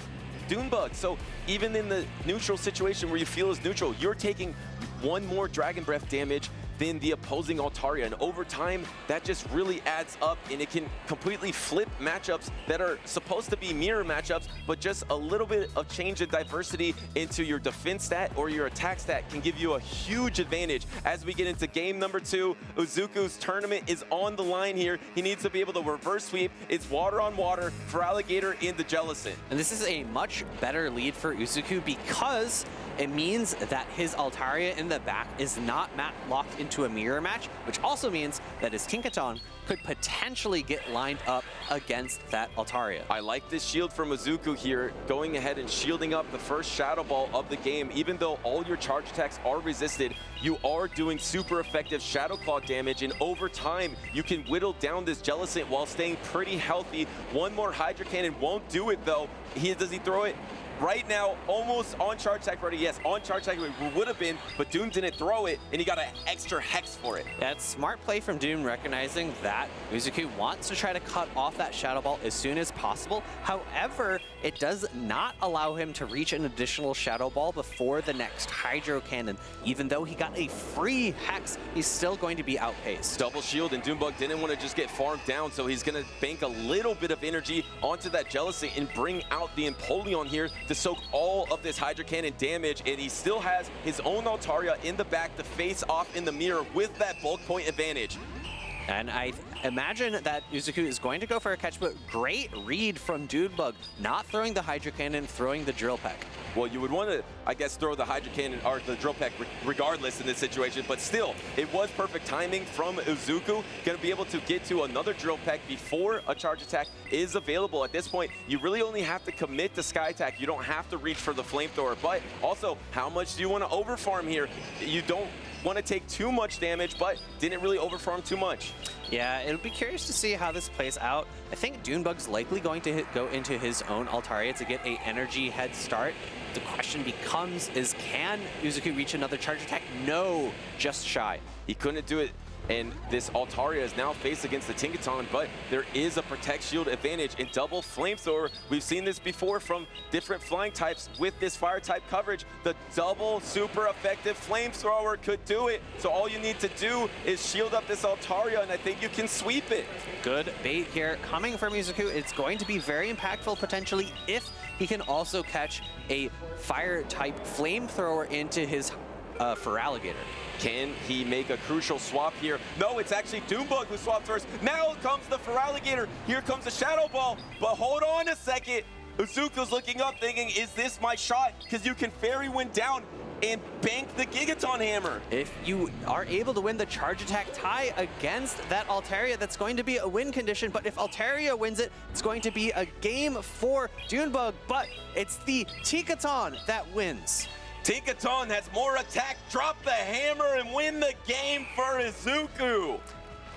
Dunebug. So even in the neutral situation where you feel is neutral, you're taking one more Dragon Breath damage than the opposing Altaria. And over time, that just really adds up, and it can completely flip matchups that are supposed to be mirror matchups, but just a little bit of change in diversity into your defense stat or your attack stat can give you a huge advantage. As we get into game number 2, Izuku's tournament is on the line here. He needs to be able to reverse sweep. It's water on water for Feraligatr into Jellicent. And this is a much better lead for Izuku because it means that his Altaria in the back is not locked into a mirror match, which also means that his Tinkaton could potentially get lined up against that Altaria. I like this shield from Izuku here, going ahead and shielding up the first Shadow Ball of the game. Even though all your charge attacks are resisted, you are doing super effective Shadow Claw damage, and over time, you can whittle down this Jellicent while staying pretty healthy. One more Hydro Cannon won't do it though. Does he throw it? right now, almost on charge attack ready. Yes, on charge attack would have been, but Doom didn't throw it, and he got an extra hex for it. Yeah, it's smart play from Doom, recognizing that Uzuku wants to try to cut off that Shadow Ball as soon as possible. However, it does not allow him to reach an additional Shadow Ball before the next Hydro Cannon. Even though he got a free hex, he's still going to be outpaced. Double shield, and Doombug didn't want to just get farmed down, so he's going to bank a little bit of energy onto that Jealousy and bring out the Empoleon here to soak all of this Hydro Cannon damage, and he still has his own Altaria in the back to face off in the mirror with that bulk point advantage. And I imagine that Uzuku is going to go for a catch, but great read from Dudebug, not throwing the Hydro Cannon, throwing the Drill Peck. Well, you would want to, I guess, throw the Hydro Cannon or the Drill Peck regardless in this situation, but still, it was perfect timing from Uzuku. Going to be able to get to another Drill Peck before a charge attack is available. At this point, you really only have to commit to Sky Attack. You don't have to reach for the Flamethrower, but also, how much do you want to overfarm here? You don't want to take too much damage, but didn't really overfarm too much. Yeah, it'll be curious to see how this plays out. I think Dunebug's likely going to go into his own Altaria to get an energy head start. The question becomes is, can Uzuku reach another charge attack? No, just shy. He couldn't do it, and this Altaria is now faced against the Tinkaton, but there is a Protect Shield advantage in double Flamethrower. We've seen this before from different flying types with this fire type coverage. The double super effective Flamethrower could do it. So all you need to do is shield up this Altaria, and I think you can sweep it. Good bait here coming from Uzuku. It's going to be very impactful potentially if he can also catch a fire type Flamethrower into his Feraligatr. Can he make a crucial swap here? No, it's actually Doombug who swapped first. Now comes the Feraligatr. Here comes the Shadow Ball. But hold on a second. Uzuku's looking up thinking, is this my shot? Because you can Fairy Wind down and bank the Gigaton Hammer. If you are able to win the charge attack tie against that Altaria, that's going to be a win condition. But if Altaria wins it, it's going to be a game for Dunebug. But it's the Tinkaton that wins. Tinkaton has more attack, drop the hammer, and win the game for Izuku.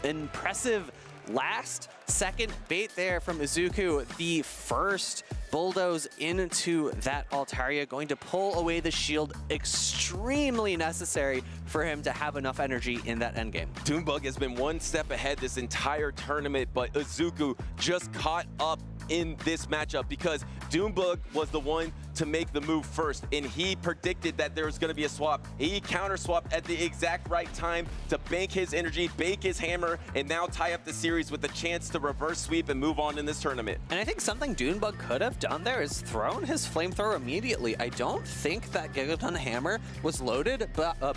Impressive last second bait there from Izuku. The first bulldoze into that Altaria, going to pull away the shield, extremely necessary for him to have enough energy in that endgame. Doombug has been one step ahead this entire tournament, but Izuku just caught up in this matchup because Doombug was the one to make the move first, and he predicted that there was going to be a swap. He counter swapped at the exact right time to bank his energy, bank his hammer, and now tie up the series with a chance to reverse sweep and move on in this tournament. And I think something Dunebug could have done there is thrown his Flamethrower immediately. I don't think that Gigaton Hammer was loaded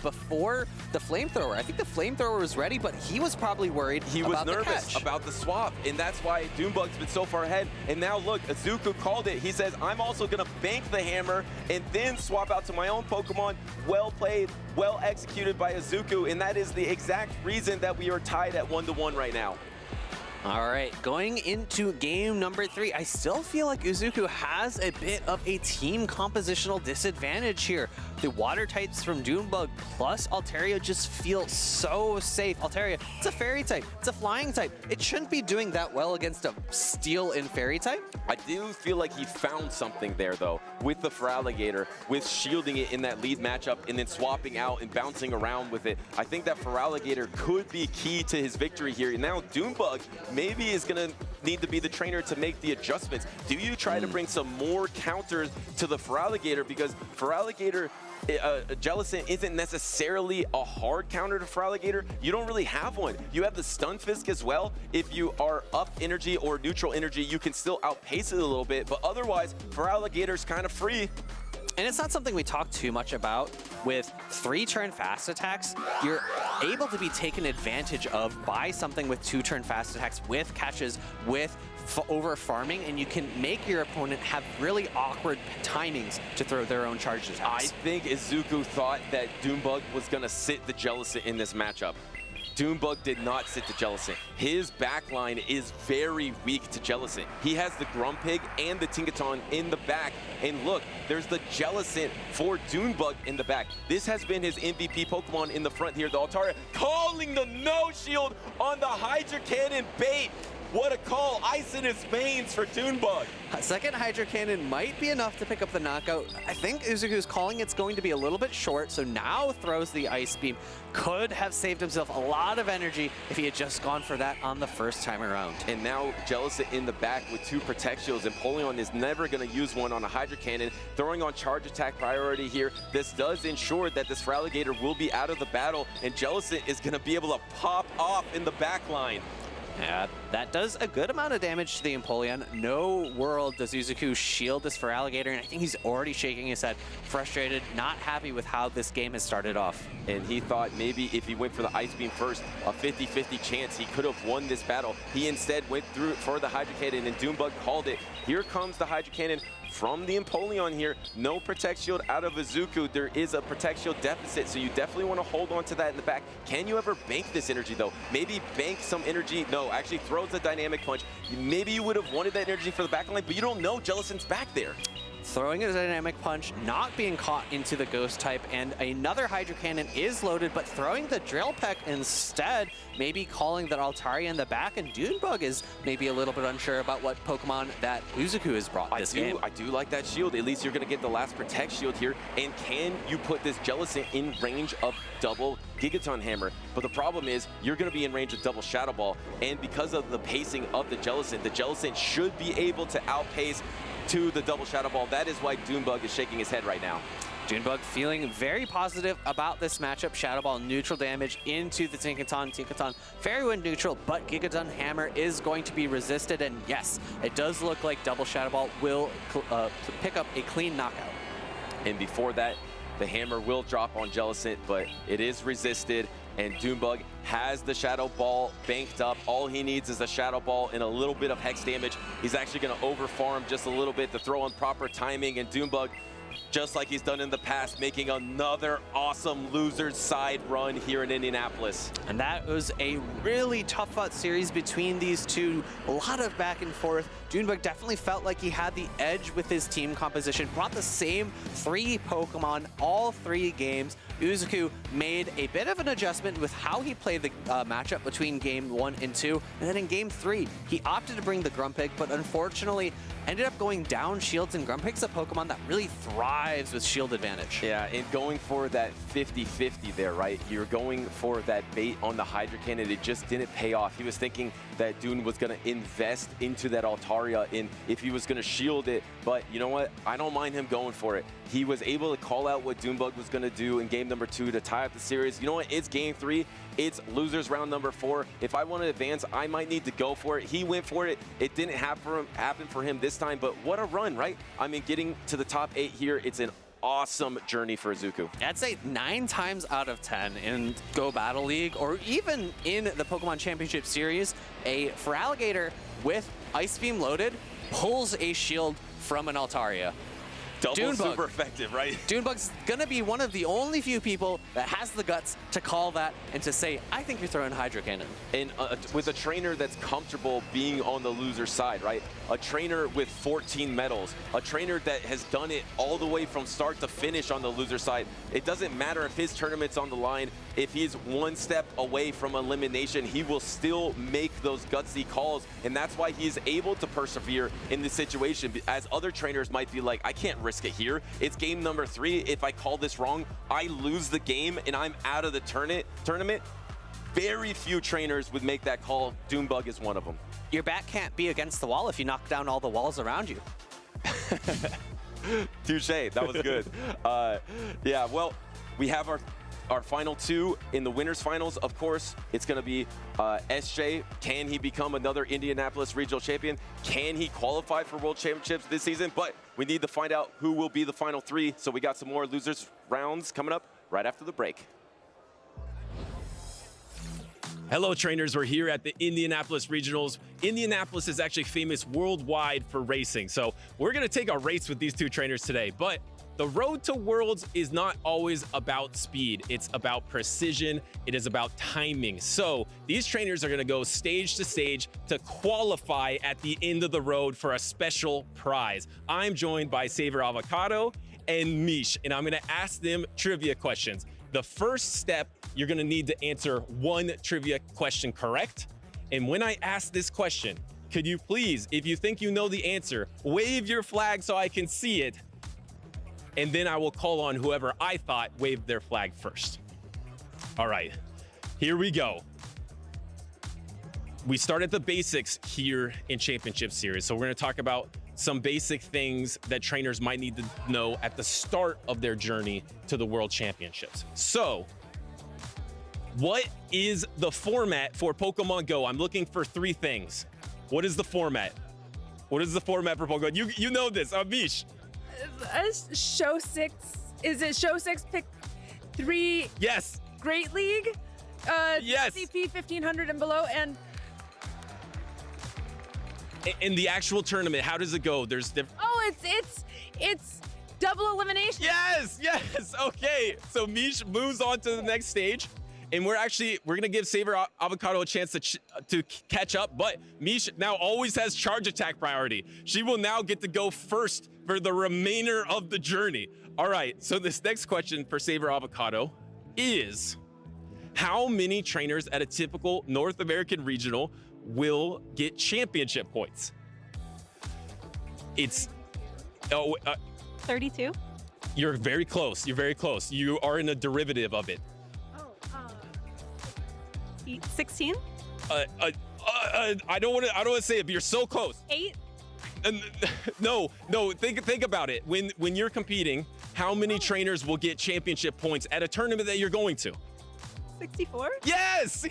before the Flamethrower. I think the Flamethrower was ready, but he was probably worried He about was the nervous catch. about the swap, and that's why Doombug's been so far ahead. And now look, Izuku called it. He says, I'm also going to bank the hammer and then swap out to my own Pokemon. Well played, well executed by Izuku, and that is the exact reason that we are tied at 1-1 right now. All right, going into game number 3, I still feel like Uzuku has a bit of a team compositional disadvantage here. The water types from Dunebug plus Altaria just feel so safe. Altaria, it's a fairy type, it's a flying type. It shouldn't be doing that well against a steel and fairy type. I do feel like he found something there, though, with the Feraligatr, with shielding it in that lead matchup and then swapping out and bouncing around with it. I think that Feraligatr could be key to his victory here. And now Doombug maybe is going to need to be the trainer to make the adjustments. Do you try to bring some more counters to the Feraligatr? Because Feraligatr, Jellicent isn't necessarily a hard counter to Feraligatr. You don't really have one. You have the Stunfisk as well. If you are up energy or neutral energy, you can still outpace it a little bit, but otherwise, Feraligatr's kind of free. And it's not something we talk too much about. With 3-turn fast attacks, you're able to be taken advantage of by something with 2-turn fast attacks, with catches, with over farming, and you can make your opponent have really awkward timings to throw their own charge attacks. I think Izuku thought that Doombug was going to sit the Jellicent in this matchup. Doombug did not sit to Jellicent. His backline is very weak to Jellicent. He has the Grumpig and the Tinkaton in the back. And look, there's the Jellicent for Doombug in the back. This has been his MVP Pokemon in the front here. The Altaria calling the no shield on the Hydro Cannon bait. What a call. Ice in his veins for Doonbug. A second Hydro Cannon might be enough to pick up the knockout. I think Uzuku's calling it's going to be a little bit short, so now throws the Ice Beam. Could have saved himself a lot of energy if he had just gone for that on the first time around. And now Jellicent in the back with 2 Protect Shields, and Empoleon is never going to use one on a Hydro Cannon. Throwing on charge attack priority here. This does ensure that this Feraligatr will be out of the battle, and Jellicent is going to be able to pop off in the back line. Yeah, that does a good amount of damage to the Empoleon. No world does Uzuku shield this Feraligatr, and I think he's already shaking his head, frustrated, not happy with how this game has started off. And he thought maybe if he went for the Ice Beam first, a 50-50 chance he could have won this battle. He instead went through for the Hydro Cannon, and Doonbug called it. Here comes the Hydro Cannon from the Empoleon here. No Protect Shield out of Izuku. There is a Protect Shield deficit, so you definitely want to hold on to that in the back. Can you ever bank this energy, though? Maybe bank some energy. No, actually throws a Dynamic Punch. Maybe you would have wanted that energy for the back line, but you don't know Jellicent's back there. Throwing a Dynamic Punch, not being caught into the Ghost type, and another Hydro Cannon is loaded, but throwing the Drill Peck instead, maybe calling that Altaria in the back, and Doonbug is maybe a little bit unsure about what Pokemon that Uzuku has brought this game. I do like that shield. At least you're going to get the last Protect Shield here, and can you put this Jellicent in range of double Gigaton Hammer? But the problem is you're going to be in range of double Shadow Ball, and because of the pacing of the Jellicent should be able to outpace to the double Shadow Ball. That is why Doonbug is shaking his head right now. Doonbug feeling very positive about this matchup. Shadow Ball neutral damage into the Tinkaton. Tinkaton Fairy Wind neutral, but Gigaton Hammer is going to be resisted. And yes, it does look like double Shadow Ball will pick up a clean knockout. And before that, the hammer will drop on Jellicent, but it is resisted. And Doonbug has the Shadow Ball banked up. All he needs is a Shadow Ball and a little bit of Hex damage. He's actually going to overfarm just a little bit to throw on proper timing. And Doonbug, just like he's done in the past, making another awesome loser's side run here in Indianapolis. And that was a really tough fought series between these two. A lot of back and forth. Doonbug definitely felt like he had the edge with his team composition. Brought the same 3 Pokemon all 3 games. Uzuku made a bit of an adjustment with how he played the matchup between game 1 and 2. And then in game 3, he opted to bring the Grumpig, but unfortunately ended up going down shields, and Grumpig's a Pokemon that really thrives with shield advantage. Yeah, and going for that 50-50 there, right? You're going for that bait on the Hydro Cannon. It just didn't pay off. He was thinking that Doon was going to invest into that Altaria, and if he was going to shield it, but you know what? I don't mind him going for it. He was able to call out what Doonbug was going to do in game number 2 to tie up the series. You know what? It's game 3. It's losers round number 4. If I want to advance, I might need to go for it. He went for it. It didn't happen for him this time, but what a run, right? I mean, getting to the top 8 here, it's an awesome journey for Izuku. I'd say 9 times out of 10 in Go Battle League, or even in the Pokemon Championship Series, a Feraligatr with Ice Beam loaded pulls a shield from an Altaria. Double super effective, right? Doonbug's gonna be one of the only few people that has the guts to call that and to say, I think you're throwing Hydro Cannon. And with a trainer that's comfortable being on the loser side, right? A trainer with 14 medals, a trainer that has done it all the way from start to finish on the loser side. It doesn't matter if his tournament's on the line. If he's 1 step away from elimination, he will still make those gutsy calls. And that's why he's able to persevere in this situation, as other trainers might be like, I can't risk it here. It's game number 3. If I call this wrong, I lose the game and I'm out of the tournament. Very few trainers would make that call. Doonbug is one of them. Your back can't be against the wall if you knock down all the walls around you. Touche, that was good. Yeah, well, we have our final 2 in the winners finals. Of course, it's going to be SJ. Can he become another Indianapolis regional champion? Can he qualify for world championships this season? But we need to find out who will be the final 3. So we got some more losers rounds coming up right after the break. Hello, trainers. We're here at the Indianapolis Regionals. Indianapolis is actually famous worldwide for racing. So we're going to take a race with these 2 trainers today. But the road to Worlds is not always about speed. It's about precision. It is about timing. So these trainers are going to go stage to stage to qualify at the end of the road for a special prize. I'm joined by Saver Avocado and Mish, and I'm going to ask them trivia questions. The first step, you're going to need to answer 1 trivia question correct. And when I ask this question, could you please, if you think you know the answer, wave your flag so I can see it, and then I will call on whoever I thought waved their flag first. All right, here we go. We start at the basics here in Championship Series. So we're gonna talk about some basic things that trainers might need to know at the start of their journey to the World Championships. So, what is the format for Pokemon Go? I'm looking for 3 things. What is the format? What is the format for Pokemon? You know this, Mish. Show 6. Is it show 6 pick 3? Yes. Great League? Yes. CP 1500 and below, and In the actual tournament, how does it go? There's it's double elimination. Yes. Okay. So Mish moves on to the next stage, and we're gonna give Saber Avocado a chance to catch up. But Mish now always has charge attack priority. She will now get to go first for the remainder of the journey. All right. So this next question for Saber Avocado is, how many trainers at a typical North American regional will get championship points? It's 32. You're very close. You're very close. You are in a derivative of it. 16. I don't want to say it, but you're so close. 8. No. Think about it. When you're competing, how many trainers will get championship points at a tournament that you're going to? 64. Yes.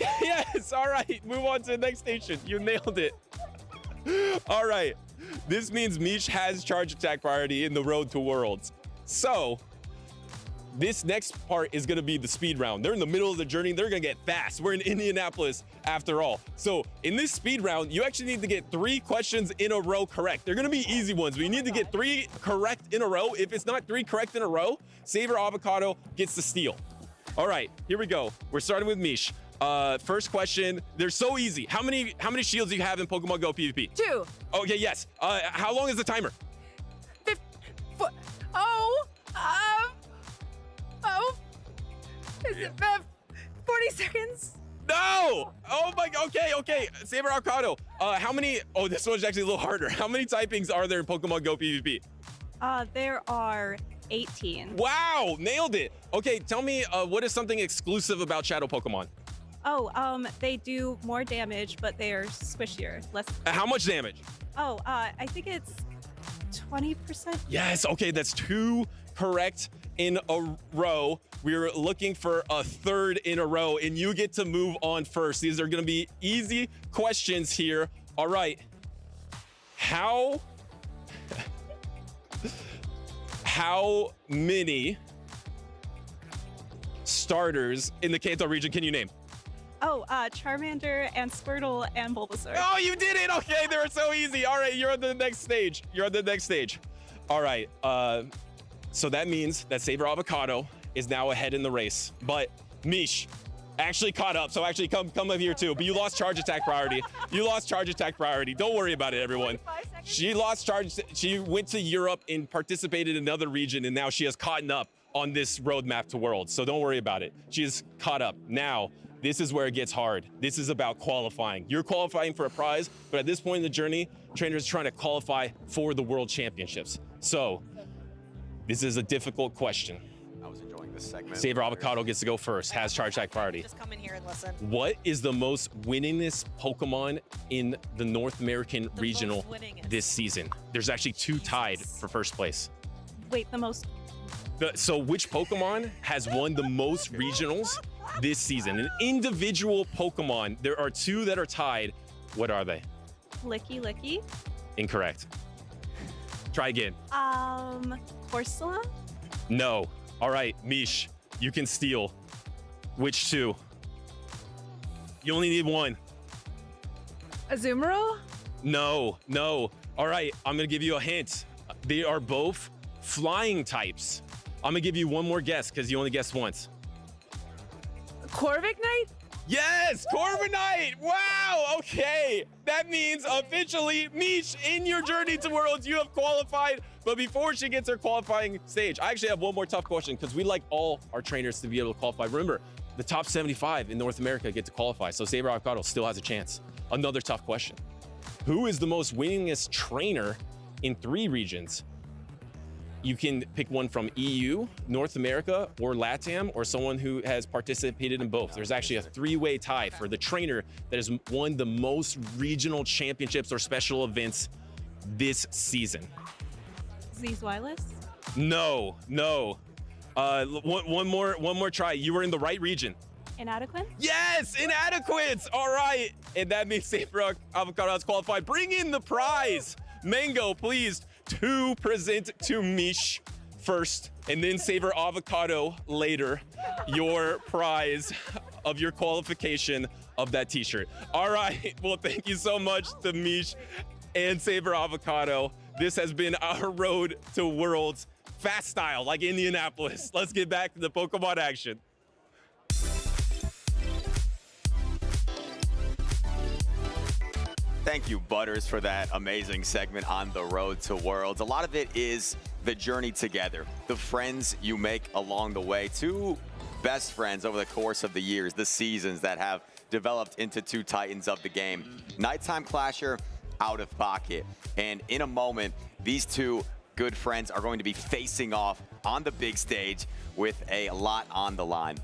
All right. Move on to the next station. You nailed it. All right. This means Mish has charge attack priority in the road to Worlds. So this next part is going to be the speed round. They're in the middle of the journey. They're going to get fast. We're in Indianapolis after all. So in this speed round, you actually need to get 3 questions in a row correct. They're going to be easy ones, but you need to get 3 correct in a row. If it's not 3 correct in a row, Saber Avocado gets the steal. All right, here we go. We're starting with Mish. First question, they're so easy. How many shields do you have in Pokemon Go PvP? 2. Okay, yes. How long is the timer? 40 seconds. No! Oh my, okay. Saber Avocado. This one's actually a little harder. How many typings are there in Pokemon Go PvP? There are 18. Wow, nailed it. Okay, tell me, what is something exclusive about Shadow Pokemon? They do more damage, but they are squishier, less. How much damage? I think it's 20%. Yes, okay, that's 2 correct in a row. We're looking for a 3rd in a row, and you get to move on first. These are gonna be easy questions here. All right, how many starters in the Kanto region can you name? Charmander and Squirtle and Bulbasaur. Oh, you did it! Okay, they were so easy. All right, you're on the next stage. All right, so that means that Saber Avocado is now ahead in the race. But Mish actually caught up, so actually come up here too. But you lost charge attack priority. Don't worry about it, everyone. She lost charge. She went to Europe and participated in another region, and now she has caught up on this roadmap to Worlds. So don't worry about it. She is caught up. Now, this is where it gets hard. This is about qualifying. You're qualifying for a prize, but at this point in the journey, trainers are trying to qualify for the World Championships. So this is a difficult question. I was enjoying this segment. Saber Avocado gets to go first, has charge attack priority. Just come in here and listen. What is the most winningest Pokemon in the North American regional this season? There's actually 2 tied for first place. Wait, the most. So which Pokemon has won the most regionals this season? An individual Pokemon. There are 2 that are tied. What are they? Licky. Incorrect. Try again. Corsola? No. All right, Mish, you can steal. Which 2? You only need 1. Azumarill? No. All right, I'm gonna give you a hint. They are both flying types. I'm gonna give you one more guess because you only guessed once. Corviknight? Yes, Corviknight! Wow, okay. That means officially, Mish, in your journey to Worlds, you have qualified. But before she gets her qualifying stage, I actually have one more tough question because we like all our trainers to be able to qualify. Remember, the top 75 in North America get to qualify, so Saber Avocado still has a chance. Another tough question. Who is the most winningest trainer in 3 regions? You can pick one from EU, North America, or LATAM, or someone who has participated in both. There's actually a 3-way tie for the trainer that has won the most regional championships or special events this season. Z's Wireless? No. One more try. You were in the right region. Inadequate? Yes, Inadequates. All right. And that means Saber Avocado has qualified. Bring in the prize. Mango, please, to present to Mish first, and then Saber Avocado later, your prize of your qualification of that t-shirt. All right. Well, thank you so much to Mish and Saber Avocado. This has been our road to Worlds fast style, like Indianapolis. Let's get back to the Pokemon action. Thank you, Butters, for that amazing segment on the road to Worlds. A lot of it is the journey together, the friends you make along the way. 2 best friends over the course of the years, the seasons that have developed into 2 titans of the game. Nighttime Clasher, Out of Pocket. And in a moment, these 2 good friends are going to be facing off on the big stage with a lot on the line.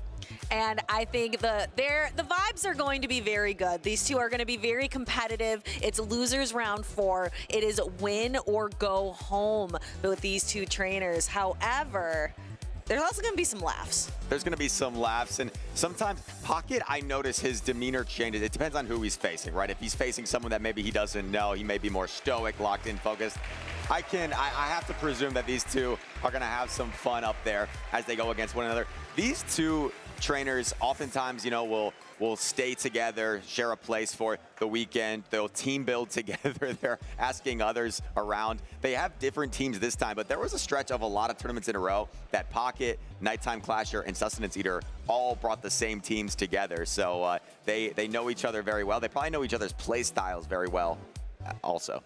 And I think the vibes are going to be very good. These 2 are going to be very competitive. It's losers round 4. It is win or go home with these 2 trainers. However, there's also going to be some laughs. There's going to be some laughs, and sometimes Pocket, I notice his demeanor changes. It depends on who he's facing, right? If he's facing someone that maybe he doesn't know, he may be more stoic, locked in, focused. I have to presume that these 2 are going to have some fun up there as they go against one another. These 2 trainers oftentimes, will stay together, share a place for the weekend. They'll team build together. They're asking others around. They have different teams this time, but there was a stretch of a lot of tournaments in a row that Pocket, Nighttime Clasher, and Sustenance Eater all brought the same teams together. So they know each other very well. They probably know each other's play styles very well also.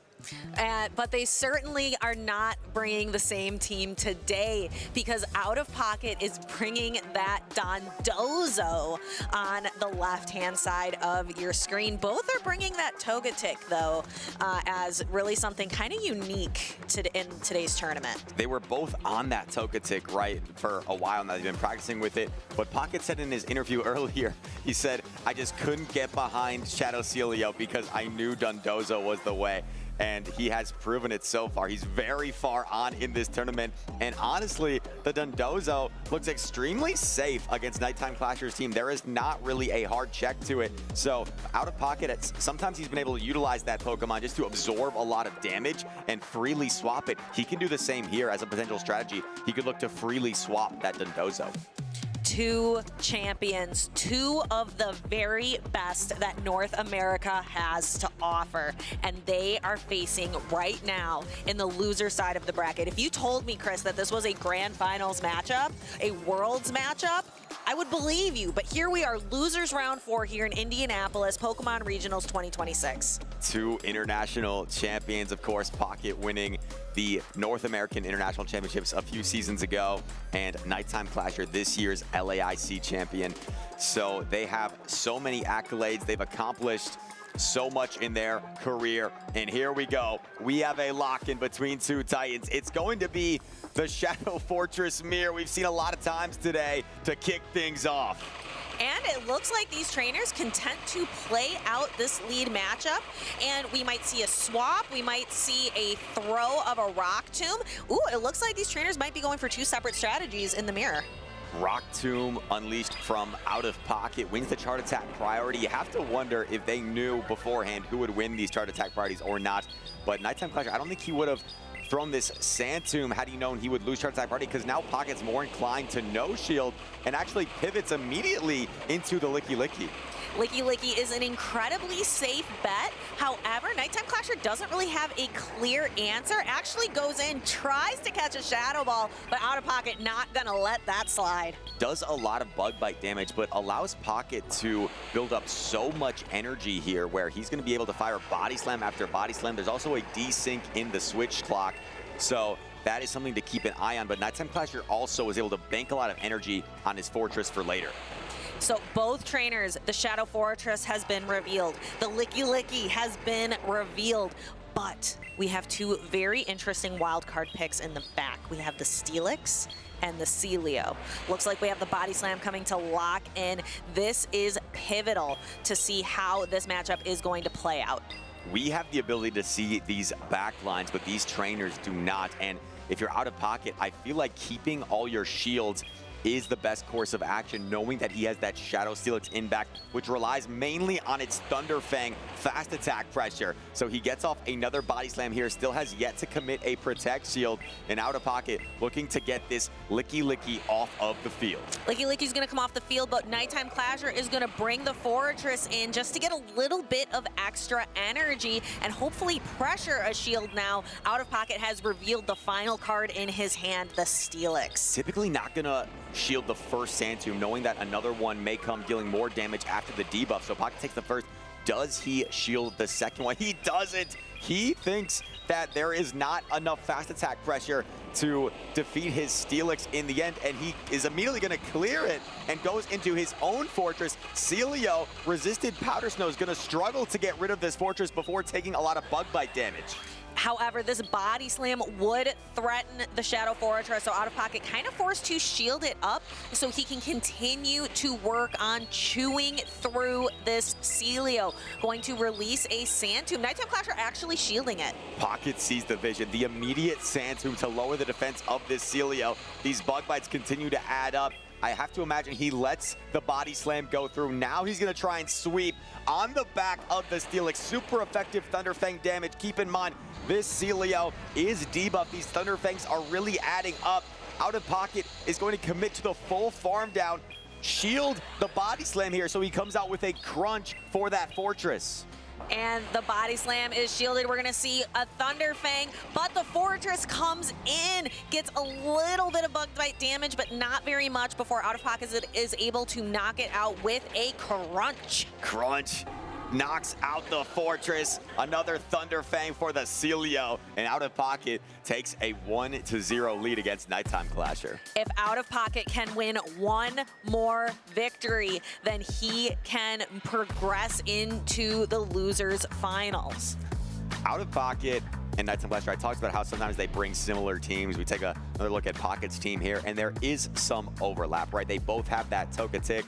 But they certainly are not bringing the same team today, because Out of Pocket is bringing that Dondozo on the left-hand side of your screen. Both are bringing that Togetic, though, as really something kind of unique in today's tournament. They were both on that Togetic, right, for a while now. They've been practicing with it. But Pocket said in his interview earlier, he said, I just couldn't get behind Shadow Celio because I knew Dondozo was the way. And he has proven it so far. He's very far on in this tournament. And honestly, the Dondozo looks extremely safe against Nighttime Clasher's team. There is not really a hard check to it. So Out of Pocket, sometimes he's been able to utilize that Pokemon just to absorb a lot of damage and freely swap it. He can do the same here as a potential strategy. He could look to freely swap that Dondozo. 2 champions, 2 of the very best that North America has to offer, and they are facing right now in the loser side of the bracket. If you told me, Chris, that this was a grand finals matchup, a worlds matchup, I would believe you. But here we are, losers round 4 here in Indianapolis, Pokemon Regionals 2026. 2 international champions, of course, Pocket winning the North American International Championships a few seasons ago, and Nighttime Clasher, this year's LAIC champion. So they have so many accolades. They've accomplished so much in their career. And here we go. We have a lock in between 2 Titans. It's going to be the Shadow Fortress Mirror we've seen a lot of times today to kick things off. And it looks like these trainers content to play out this lead matchup. And we might see a swap. We might see a throw of a Rock Tomb. Ooh, it looks like these trainers might be going for 2 separate strategies in the mirror. Rock Tomb unleashed from Out of Pocket wins the chart attack priority. You have to wonder if they knew beforehand who would win these chart attack priorities or not. But Nighttime Clasher, I don't think he would have thrown this Sand Tomb had he known he would lose chart attack priority, because now Pocket's more inclined to no shield and actually pivots immediately into the Licky Licky. Licky Licky is an incredibly safe bet. However, Nighttime Clasher doesn't really have a clear answer. Actually goes in, tries to catch a Shadow Ball, but Out of Pocket not gonna let that slide. Does a lot of bug bite damage, but allows Pocket to build up so much energy here where he's gonna be able to fire Body Slam after Body Slam. There's also a desync in the switch clock. So that is something to keep an eye on, but Nighttime Clasher also was able to bank a lot of energy on his Fortress for later. So both trainers, the Shadow Fortress has been revealed. The Licky Licky has been revealed. But we have two very interesting wildcard picks in the back. We have the Steelix and the Celio. Looks like we have the Body Slam coming to lock in. This is pivotal to see how this matchup is going to play out. We have the ability to see these back lines, but these trainers do not. And if you're out of pocket, I feel like keeping all your shields is the best course of action, knowing that he has that Shadow Steelix in back, which relies mainly on its Thunder Fang fast attack pressure. So he gets off another Body Slam here, still has yet to commit a Protect Shield, and out of pocket, looking to get this Licky Licky off of the field. Licky Licky's gonna come off the field, but Nighttime Clasher is gonna bring the Fortress in just to get a little bit of extra energy and hopefully pressure a shield now. Out of pocket has revealed the final card in his hand, the Steelix. Typically not gonna shield the first Sand Tomb, knowing that another one may come dealing more damage after the debuff. So Pocket takes the first. Does he shield the second one? He doesn't. He thinks that there is not enough fast attack pressure to defeat his Steelix in the end, and he is immediately going to clear it and goes into his own fortress. Celio, resisted Powder Snow, is going to struggle to get rid of this fortress before taking a lot of bug bite damage. However, this Body Slam would threaten the Shadow Fortress, so Out of Pocket kind of forced to shield it up so he can continue to work on chewing through this Celio. Going to release a Sand Tomb. Nighttime Clasher actually shielding it. Pocket sees the vision. The immediate Sand Tomb to lower the defense of this Celio. These bug bites continue to add up. I have to imagine he lets the Body Slam go through. Now he's going to try and sweep on the back of the Steelix. Super effective Thunder Fang damage. Keep in mind, this Celio is debuffed. These Thunder Fangs are really adding up. Out of pocket is going to commit to the full farm down. Shield the Body Slam here, so he comes out with a crunch for that Fortress. And the Body Slam is shielded. We're going to see a Thunder Fang, but the Fortress comes in, gets a little bit of bug bite damage, but not very much before Out of Pocket is able to knock it out with a crunch. Crunch knocks out the Fortress. Another Thunder Fang for the Celio, and Out of Pocket takes a 1-0 lead against Nighttime Clasher. If Out of Pocket can win one more victory, then he can progress into the losers finals. Out of Pocket and Nighttime Clasher, I talked about how sometimes they bring similar teams. We take another look at Pocket's team here, and there is some overlap, right? They both have that Togetic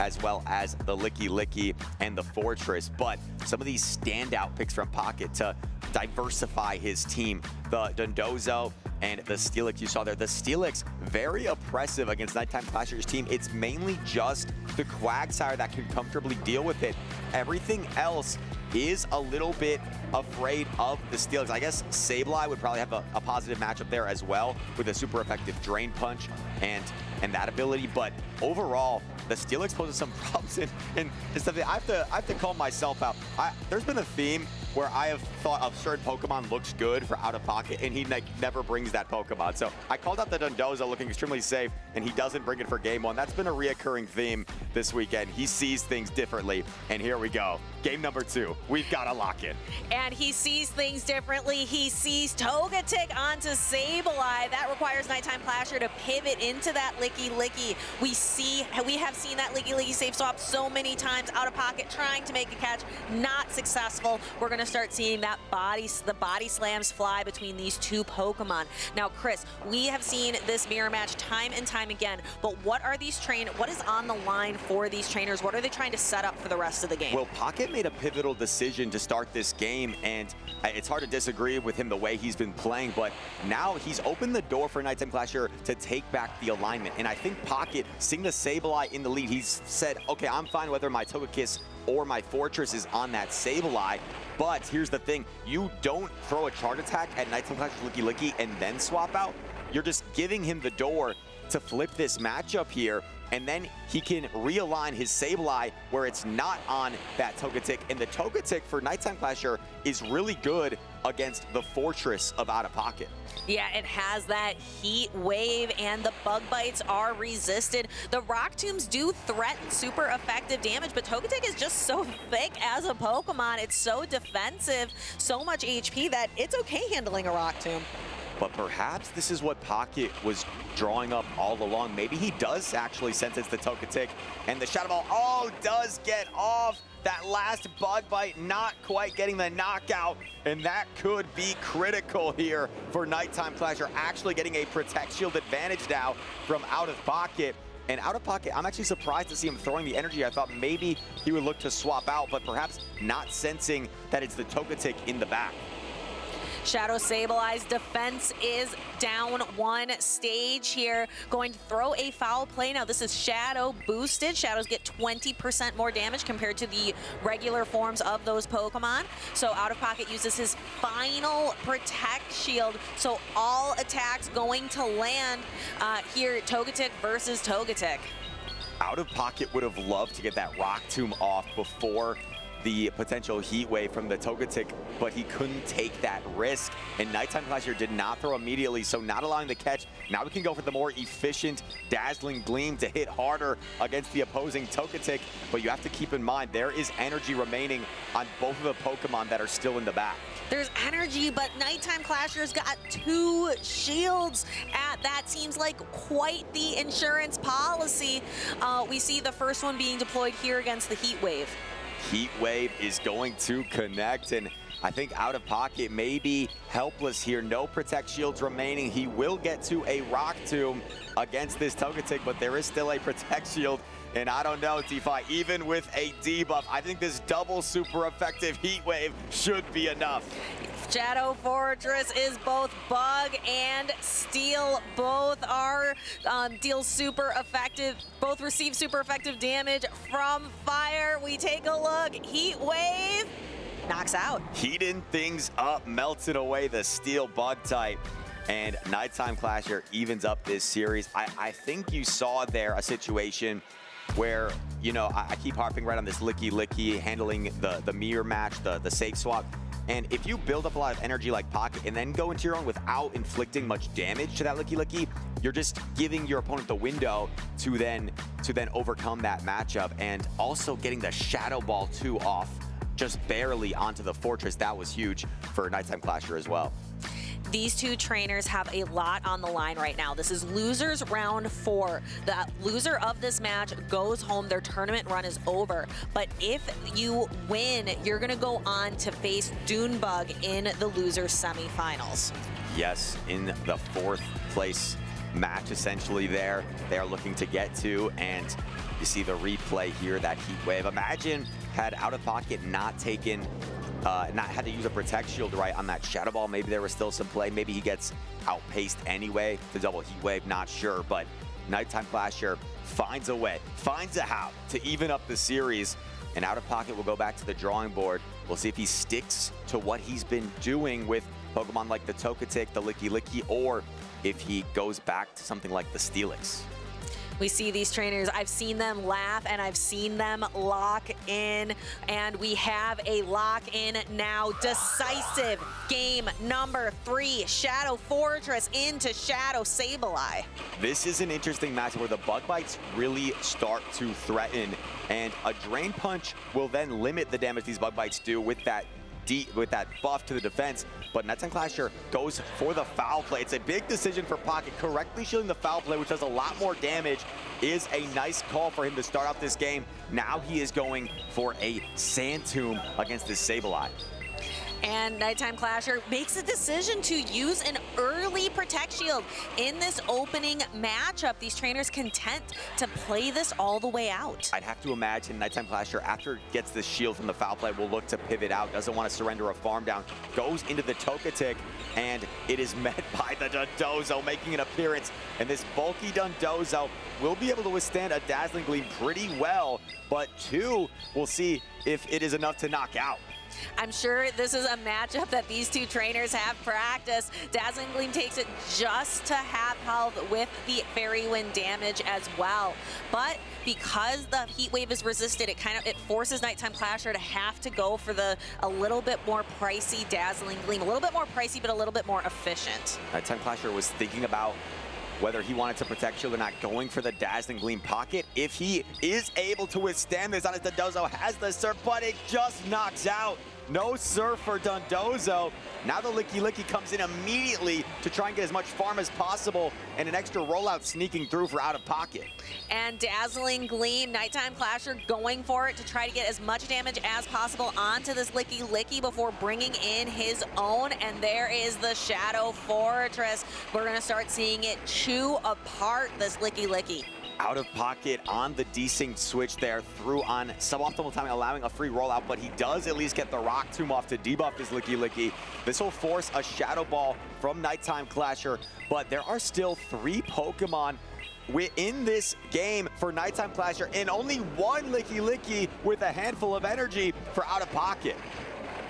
as well as the Licky Licky and the Fortress, but some of these standout picks from Pocket to diversify his team. The Dondozo and the Steelix you saw there. The Steelix, very oppressive against Nighttime Clasher's team. It's mainly just the Quagsire that can comfortably deal with it. Everything else is a little bit afraid of the Steelix. I guess Sableye would probably have a positive matchup there as well with a super effective Drain Punch and that ability. But overall, the Steelix poses some problems and stuff. I have to call myself out. There's been a theme where I have thought a certain Pokemon looks good for Out of Pocket, and he never brings that Pokemon. So I called out the Dondozo looking extremely safe, and he doesn't bring it for game one. That's been a reoccurring theme this weekend. He sees things differently, and here we go. Game number 2. We've got to lock in. And he sees things differently. He sees Togetic onto Sableye. That requires Nighttime Clasher to pivot into that Licky Licky. We have seen that Licky Licky safe swap so many times. Out of Pocket trying to make a catch, not successful. We're going to start seeing that the body slams fly between these two Pokemon. Now, Chris, we have seen this mirror match time and time again, but what is on the line for these trainers? What are they trying to set up for the rest of the game? Well, Pocket made a pivotal decision to start this game, and it's hard to disagree with him the way he's been playing, but now he's opened the door for Nighttime Clasher to take back the alignment. And I think Pocket, seeing the Sableye in the lead, he's said, okay, I'm fine whether my Togekiss or my Fortress is on that Sableye. But here's the thing, you don't throw a Charge Attack at Nighttime Clasher's Licky Licky and then swap out. You're just giving him the door to flip this matchup here, and then he can realign his Sableye where it's not on that Togetic. And the Togetic for Nighttime Clasher is really good against the Fortress of Out of Pocket. Yeah, it has that heat wave, and the bug bites are resisted. The Rock Tombs do threaten super effective damage, but Togetic is just so thick as a Pokemon. It's so defensive, so much HP that it's okay handling a Rock Tomb. but perhaps this is what Pocket was drawing up all along. Maybe he does actually sense it's the Togetic, and the Shadow Ball does get off. That last Bug Bite not quite getting the knockout, and that could be critical here for Nighttime Clasher, actually getting a Protect Shield advantage now from Out of Pocket. And Out of Pocket, I'm actually surprised to see him throwing the energy. I thought maybe he would look to swap out, but perhaps not sensing that it's the Togetic in the back. Shadow Sableye defense is down one stage here. Going to throw a foul play. Now this is Shadow boosted. Shadows get 20% more damage compared to the regular forms of those Pokemon. So Out of Pocket uses his final Protect Shield. So all attacks going to land here. Togetic versus Togetic. Out of Pocket would have loved to get that Rock Tomb off before the potential Heat Wave from the Togetic, but he couldn't take that risk. And Nighttime Clasher did not throw immediately, so not allowing the catch. Now we can go for the more efficient Dazzling Gleam to hit harder against the opposing Togetic, but you have to keep in mind there is energy remaining on both of the Pokemon that are still in the back. There's energy, but Nighttime Clasher's got 2 shields. That seems like quite the insurance policy. We see the first one being deployed here against the Heat Wave. Heat Wave is going to connect, and I think Out of Pocket may be helpless here. No Protect Shields remaining. He will get to a Rock Tomb against this Togetic, but there is still a Protect Shield. And I don't know, T-Fi, even with a debuff, I think this double super effective Heat Wave should be enough. Shadow Fortress is both Bug and Steel. Both are deal super effective. Both receive super effective damage from fire. We take a look. Heat Wave knocks out. Heating things up, melted away the Steel Bug type. And Nighttime Clasher evens up this series. I think you saw there a situation where, you know, I keep harping right on this licky, handling the mirror match, the safe swap. And if you build up a lot of energy like Pocket and then go into your own without inflicting much damage to that licky, you're just giving your opponent the window to then overcome that matchup. And also getting the Shadow Ball 2 off just barely onto the Fortress, that was huge for Nighttime Clasher as well. These two trainers have a lot on the line right now. This is losers round 4. The loser of this match goes home. Their tournament run is over. But if you win, you're going to go on to face Dunebug in the losers semifinals. Yes, in the 4th place match essentially there they are looking to get to, and you see the replay here, that Heat Wave. Imagine had Out of Pocket not taken not had to use a Protect Shield right on that Shadow Ball. Maybe there was still some play. Maybe he gets outpaced anyway. The double Heat Wave, not sure. But Nighttime Clasher finds a way, finds a how to even up the series. And Out of Pocket will go back to the drawing board. We'll see if he sticks to what he's been doing with Pokemon like the Togetic, the Licky, or if he goes back to something like the Steelix. We see these trainers, I've seen them laugh and I've seen them lock in, and we have a lock in now. Decisive game number 3, Shadow Fortress into Shadow Sableye. This is an interesting match where the Bug Bites really start to threaten, and a Drain Punch will then limit the damage these Bug Bites do with that buff to the defense. But Nighttime Clasher goes for the foul play. It's a big decision for Pocket. Correctly shielding the foul play, which does a lot more damage, is a nice call for him to start off this game. Now he is going for a Sand Tomb against this Sableye. And Nighttime Clasher makes a decision to use an early Protect Shield in this opening matchup. These trainers content to play this all the way out. I'd have to imagine Nighttime Clasher, after it gets the shield from the foul play, will look to pivot out, doesn't want to surrender a farm down, goes into the Togetic, and it is met by the Dondozo making an appearance. And this bulky Dondozo will be able to withstand a Dazzling Gleam pretty well, but 2, we'll see if it is enough to knock out. I'm sure this is a matchup that these two trainers have practiced. Dazzling Gleam takes it just to have health with the Fairy Wind damage as well. But because the Heat Wave is resisted, it forces Nighttime Clasher to have to go for a little bit more pricey Dazzling Gleam. A little bit more pricey, but a little bit more efficient. Nighttime Clasher was thinking about whether he wanted to Protect Shield or not, going for the Dazzling Gleam Pocket. If he is able to withstand this on his Dondozo, has the Surf, but it just knocks out No surf for Dundozo. Now the Licky Licky comes in immediately to try and get as much farm as possible, and an extra rollout sneaking through for Out of Pocket. And Dazzling Gleam, Nighttime Clasher going for it to try to get as much damage as possible onto this Licky Licky before bringing in his own. And there is the Shadow Fortress. We're going to start seeing it chew apart this Licky Licky. Out of Pocket on the desync switch there, through on suboptimal timing, allowing a free rollout, but he does at least get the Rock Tomb off to debuff his Licky Licky. This will force a Shadow Ball from Nighttime Clasher, but there are still 3 Pokemon in this game for Nighttime Clasher, and only 1 Licky Licky with a handful of energy for Out of Pocket.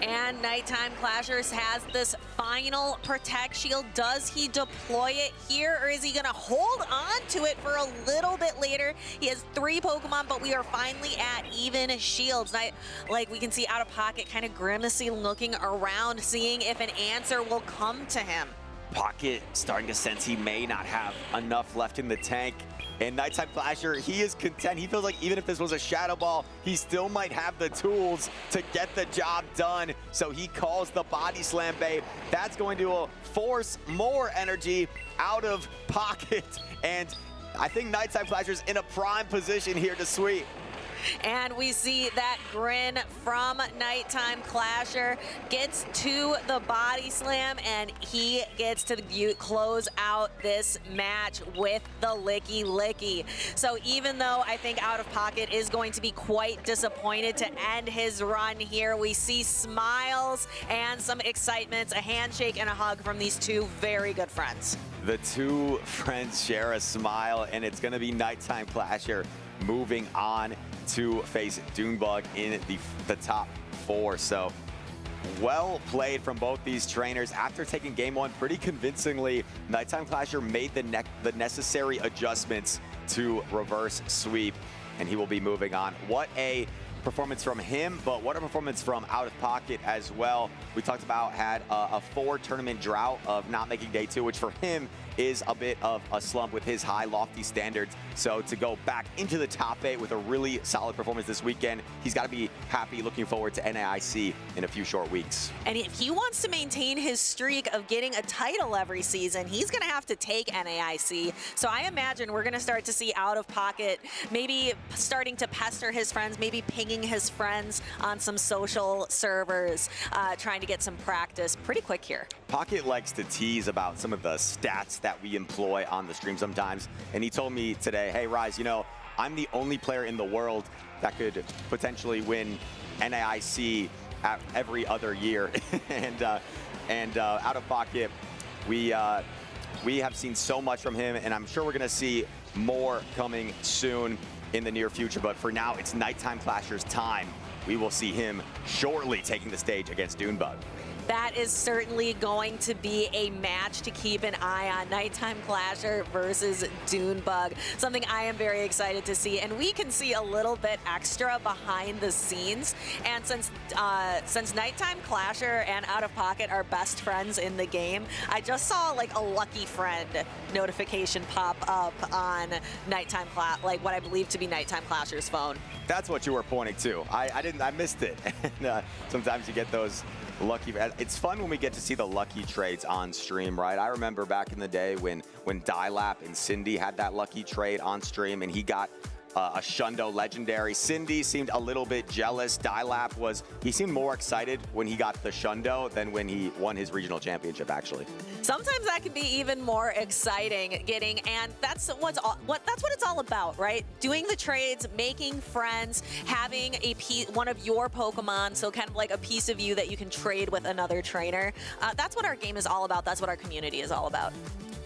And Nighttime Clashers has this final Protect Shield. Does he deploy it here, or is he going to hold on to it for a little bit later? He has 3 Pokemon, but we are finally at even shields. Like we can see Out of Pocket kind of grimacing, looking around, seeing if an answer will come to him. Pocket starting to sense he may not have enough left in the tank. And Nighttime Clasher, he is content. He feels like even if this was a Shadow Ball, he still might have the tools to get the job done. So he calls the Body Slam Bay. That's going to force more energy Out of Pocket. And I think Nighttime Clasher's in a prime position here to sweep. And we see that grin from Nighttime Clasher, gets to the Body Slam, and he gets to close out this match with the Licky Licky. So even though I think Out of Pocket is going to be quite disappointed to end his run here, we see smiles and some excitement, a handshake and a hug from these 2 very good friends. The 2 friends share a smile, and it's going to be Nighttime Clasher moving on to face Dunebug in the top 4. So well played from both these trainers. After taking game 1 pretty convincingly, Nighttime Clasher made the necessary adjustments to reverse sweep, and he will be moving on. What a performance from him, but what a performance from Out of Pocket as well. We talked about had a 4 tournament drought of not making day 2, which for him is a bit of a slump with his high lofty standards. So to go back into the top 8 with a really solid performance this weekend, he's got to be happy, looking forward to NAIC in a few short weeks. And if he wants to maintain his streak of getting a title every season, he's going to have to take NAIC. So I imagine we're going to start to see Out of Pocket maybe starting to pester his friends, maybe pinging his friends on some social servers, trying to get some practice pretty quick here. Pocket likes to tease about some of the stats that we employ on the stream sometimes, and he told me today, hey Rise, you know, I'm the only player in the world that could potentially win NAIC every other year. and Out of Pocket, we have seen so much from him, and I'm sure we're gonna see more coming soon in the near future, but for now it's Nighttime Clasher's time. We will see him shortly taking the stage against Dunebug. That is certainly going to be a match to keep an eye on. Nighttime Clasher versus Dunebug. Something I am very excited to see. And we can see a little bit extra behind the scenes. And since Nighttime Clasher and Out of Pocket are best friends in the game, I just saw like a lucky friend notification pop up on Nighttime like what I believe to be Nighttime Clasher's phone. That's what you were pointing to. I missed it. And, sometimes you get those lucky. It's fun when we get to see the lucky trades on stream, right? I remember back in the day when Dilap and Cindy had that lucky trade on stream, and he got a Shundo Legendary. Cindy seemed a little bit jealous. Dilap he seemed more excited when he got the Shundo than when he won his regional championship, actually. Sometimes that can be even more exciting, and that's what it's all about, right? Doing the trades, making friends, having one of your Pokemon, so kind of like a piece of you that you can trade with another trainer. That's what our game is all about. That's what our community is all about.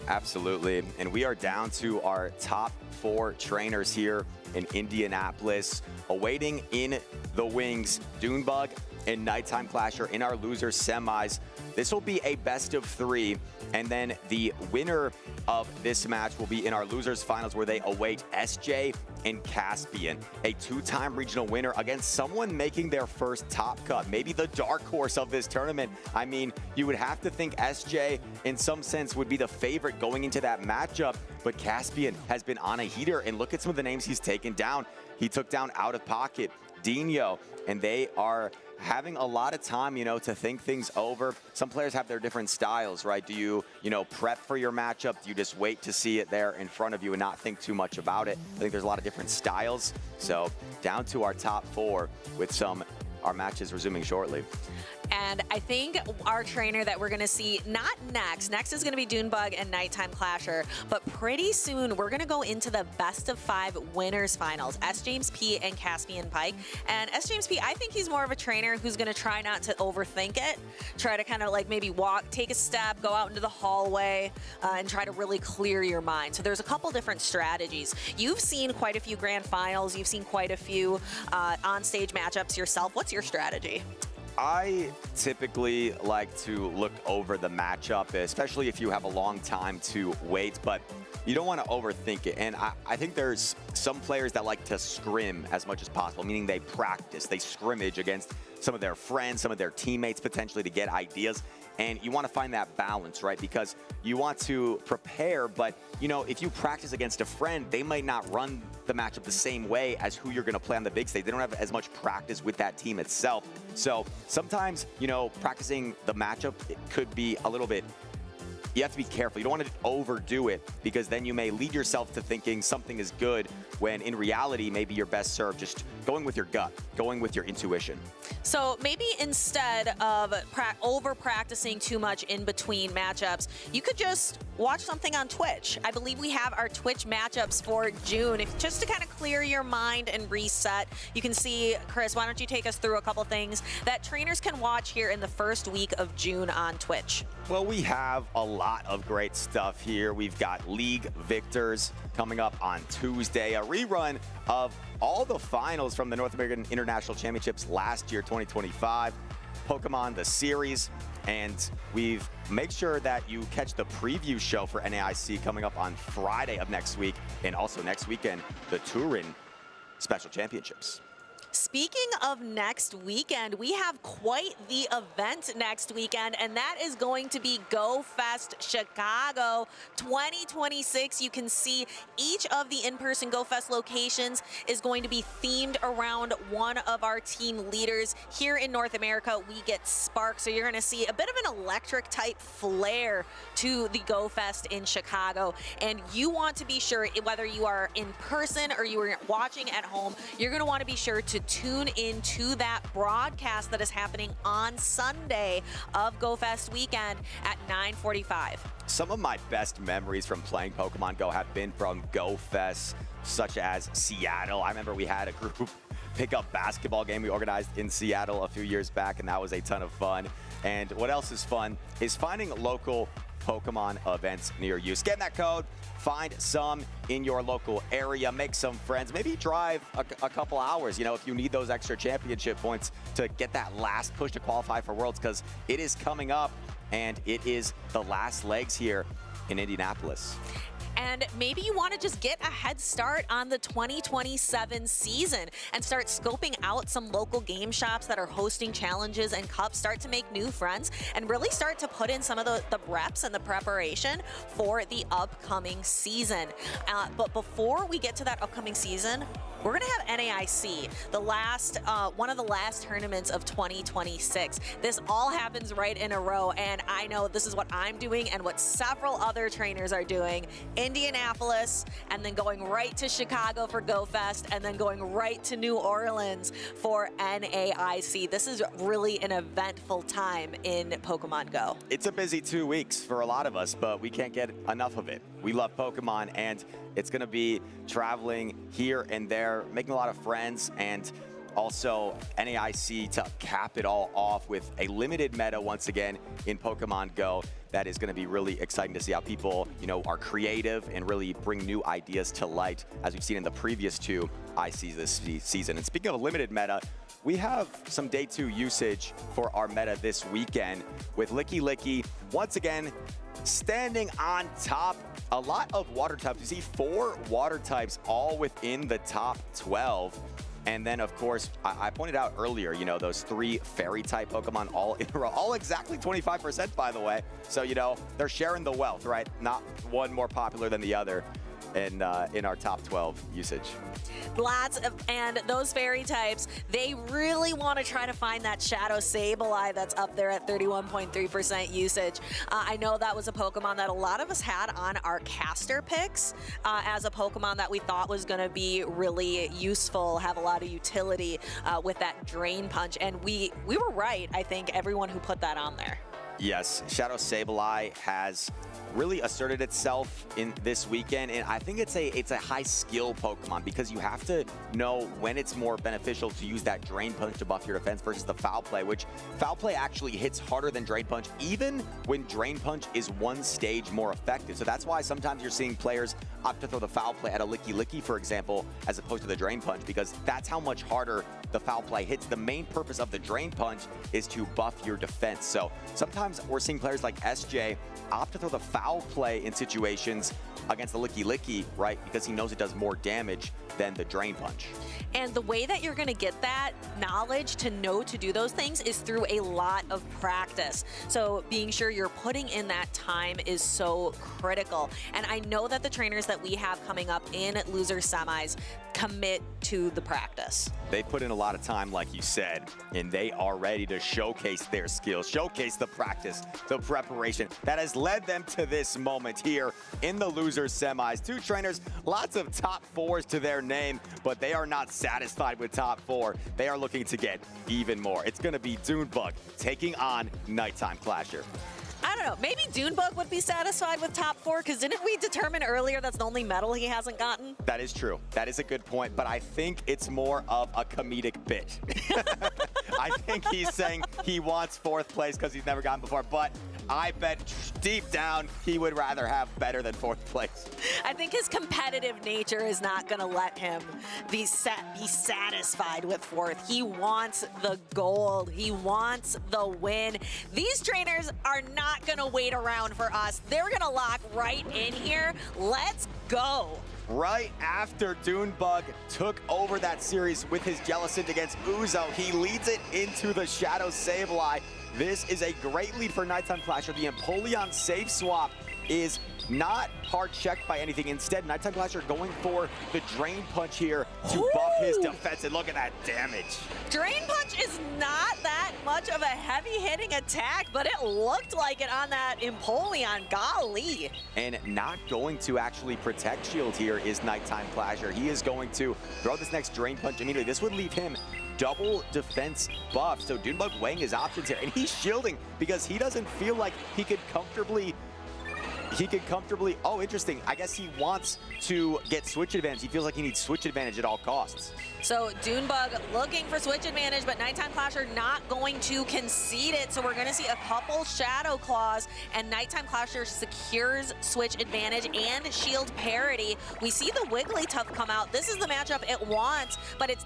Absolutely, and we are down to our top 4 trainers here in Indianapolis, awaiting in the wings Dunebug and Nighttime Clasher in our losers semis. This will be a best of 3, and then the winner of this match will be in our losers finals, where they await SJ and Caspian, a 2-time regional winner against someone making their first top cut, maybe the dark horse of this tournament. I mean, you would have to think SJ in some sense would be the favorite going into that matchup, but Caspian has been on a heater, and look at some of the names he's taken down. He took down Out of Pocket, Dino, and they are having a lot of time, you know, to think things over. Some players have their different styles, right? Do you, you know, prep for your matchup? Do you just wait to see it there in front of you and not think too much about it? I think there's a lot of different styles. So down to our top 4 with our matches resuming shortly. And I think our trainer that we're going to see, not next. Next is going to be Dunebug and Nighttime Clasher. But pretty soon, we're going to go into the best of 5 winners finals. S. James P. and Caspian Pike. And S. James P., I think he's more of a trainer who's going to try not to overthink it. Try to kind of like maybe walk, take a step, go out into the hallway, and try to really clear your mind. So there's a couple different strategies. You've seen quite a few grand finals. You've seen quite a few on-stage matchups yourself. What's your strategy? I typically like to look over the matchup, especially if you have a long time to wait, but you don't want to overthink it. And I think there's some players that like to scrim as much as possible, meaning they practice, they scrimmage against some of their friends, some of their teammates potentially to get ideas. And you want to find that balance, right? Because you want to prepare, but you know, if you practice against a friend, they might not run the matchup the same way as who you're going to play on the big stage. They don't have as much practice with that team itself. So sometimes, you know, practicing the matchup, it could be a little bit, you have to be careful. You don't want to overdo it because then you may lead yourself to thinking something is good when in reality, maybe you're best served just going with your gut, going with your intuition. So maybe instead of over practicing too much in between matchups, you could just watch something on Twitch. I believe we have our Twitch matchups for June. Just to kind of clear your mind and reset, you can see, Chris, why don't you take us through a couple things that trainers can watch here in the first week of June on Twitch? Well, we have a lot of great stuff here. We've got League Victors coming up on Tuesday, a rerun of all the finals from the North American International Championships last year, 2025, Pokemon the series, and we've made sure that you catch the preview show for NAIC coming up on Friday of next week, and also next weekend, the Turin Special Championships. Speaking of next weekend, we have quite the event next weekend, and that is going to be Go Fest Chicago 2026. You can see each of the in-person Go Fest locations is going to be themed around one of our team leaders. Here in North America, we get Spark, so you're going to see a bit of an electric type flair to the Go Fest in Chicago. And you want to be sure, whether you are in person or you are watching at home, you're going to want to be sure to tune into that broadcast that is happening on Sunday of Go Fest weekend at 9:45. Some of my best memories from playing Pokemon Go have been from Go Fest, such as Seattle. I remember we had a group pickup basketball game we organized in Seattle a few years back, and that was a ton of fun. And what else is fun is finding local Pokemon events near you. Scan that code, find some in your local area, make some friends, maybe drive a couple hours, you know, if you need those extra championship points to get that last push to qualify for Worlds, because it is coming up and it is the last legs here in Indianapolis. And maybe you want to just get a head start on the 2027 season and start scoping out some local game shops that are hosting challenges and cups, start to make new friends, and really start to put in some of the reps and the preparation for the upcoming season. But before we get to that upcoming season, we're going to have NAIC, the last, one of the last tournaments of 2026. This all happens right in a row, and I know this is what I'm doing and what several other trainers are doing. Indianapolis, and then going right to Chicago for Go Fest, and then going right to New Orleans for NAIC. This is really an eventful time in Pokemon Go. It's a busy 2 weeks for a lot of us, but we can't get enough of it. We love Pokemon, and it's going to be traveling here and there, making a lot of friends, and also NAIC to cap it all off with a limited meta once again in Pokemon Go. That is going to be really exciting to see how people, you know, are creative and really bring new ideas to light, as we've seen in the previous 2 ICs this season. And speaking of limited meta, we have some day 2 usage for our meta this weekend with Licky Licky once again standing on top. A lot of water types. You see 4 water types all within the top 12. And then, of course, I pointed out earlier, you know, those 3 fairy-type Pokemon all in a row, all exactly 25%, by the way. So, you know, they're sharing the wealth, right? Not one more popular than the other. in our top 12 usage. Lots of, and those fairy types, they really want to try to find that Shadow Sableye that's up there at 31.3% usage. I know that was a Pokemon that a lot of us had on our caster picks as a Pokemon that we thought was going to be really useful, have a lot of utility with that Drain Punch, and we were right, I think, everyone who put that on there. Yes, Shadow Sableye has really asserted itself in this weekend, and I think it's a high skill Pokemon because you have to know when it's more beneficial to use that Drain Punch to buff your defense versus the Foul Play, which Foul Play actually hits harder than Drain Punch, even when Drain Punch is one stage more effective. So that's why sometimes you're seeing players opt to throw the Foul Play at a Licky Licky, for example, as opposed to the Drain Punch, because that's how much harder the Foul Play hits. The main purpose of the Drain Punch is to buff your defense. So sometimes we're seeing players like SJ opt to throw the Foul Play in situations against the Licky Licky, right? Because he knows it does more damage than the Drain Punch. And the way that you're going to get that knowledge to know to do those things is through a lot of practice. So being sure you're putting in that time is so critical. And I know that the trainers that we have coming up in loser semis commit to the practice. They put in a lot of time, like you said, and they are ready to showcase their skills, showcase the practice, the preparation that has led them to this moment here in the loser semis. Two trainers, lots of top fours to their name, but they are not satisfied with top four. They are looking to get even more. It's going to be Dunebug taking on Nighttime Clasher. I don't know, maybe Dunebug would be satisfied with top four, because didn't we determine earlier that's the only medal he hasn't gotten? That is true. That is a good point, but I think it's more of a comedic bit. I think he's saying he wants fourth place because he's never gotten before, but I bet deep down he would rather have better than fourth place. I think his competitive nature is not going to let him be satisfied with fourth. He wants the gold. He wants the win. These trainers are not going to wait around for us. They're going to lock right in here. Let's go. Right after Dunebug took over that series with his Jellicent against Uzo, he leads it into the Shadow Sableye. This is a great lead for Nighttime Clasher. The Empoleon safe swap is not hard checked by anything. Instead, Nighttime Clasher going for the Drain Punch here to buff his defense. And look at that damage. Drain Punch is not that much of a heavy-hitting attack, but it looked like it on that Empoleon. Golly. And not going to actually protect shield here is Nighttime Clasher. He is going to throw this next Drain Punch immediately. This would leave him double defense buff. So Dunebug weighing his options here, and he's shielding because he doesn't feel like he could comfortably, oh, interesting. I guess he wants to get switch advantage. He feels like he needs switch advantage at all costs. So Dunebug looking for switch advantage, but Nighttime Clasher not going to concede it. So we're going to see a couple Shadow Claws, and Nighttime Clasher secures switch advantage and shield parity. We see the Wigglytuff come out. This is the matchup it wants, but it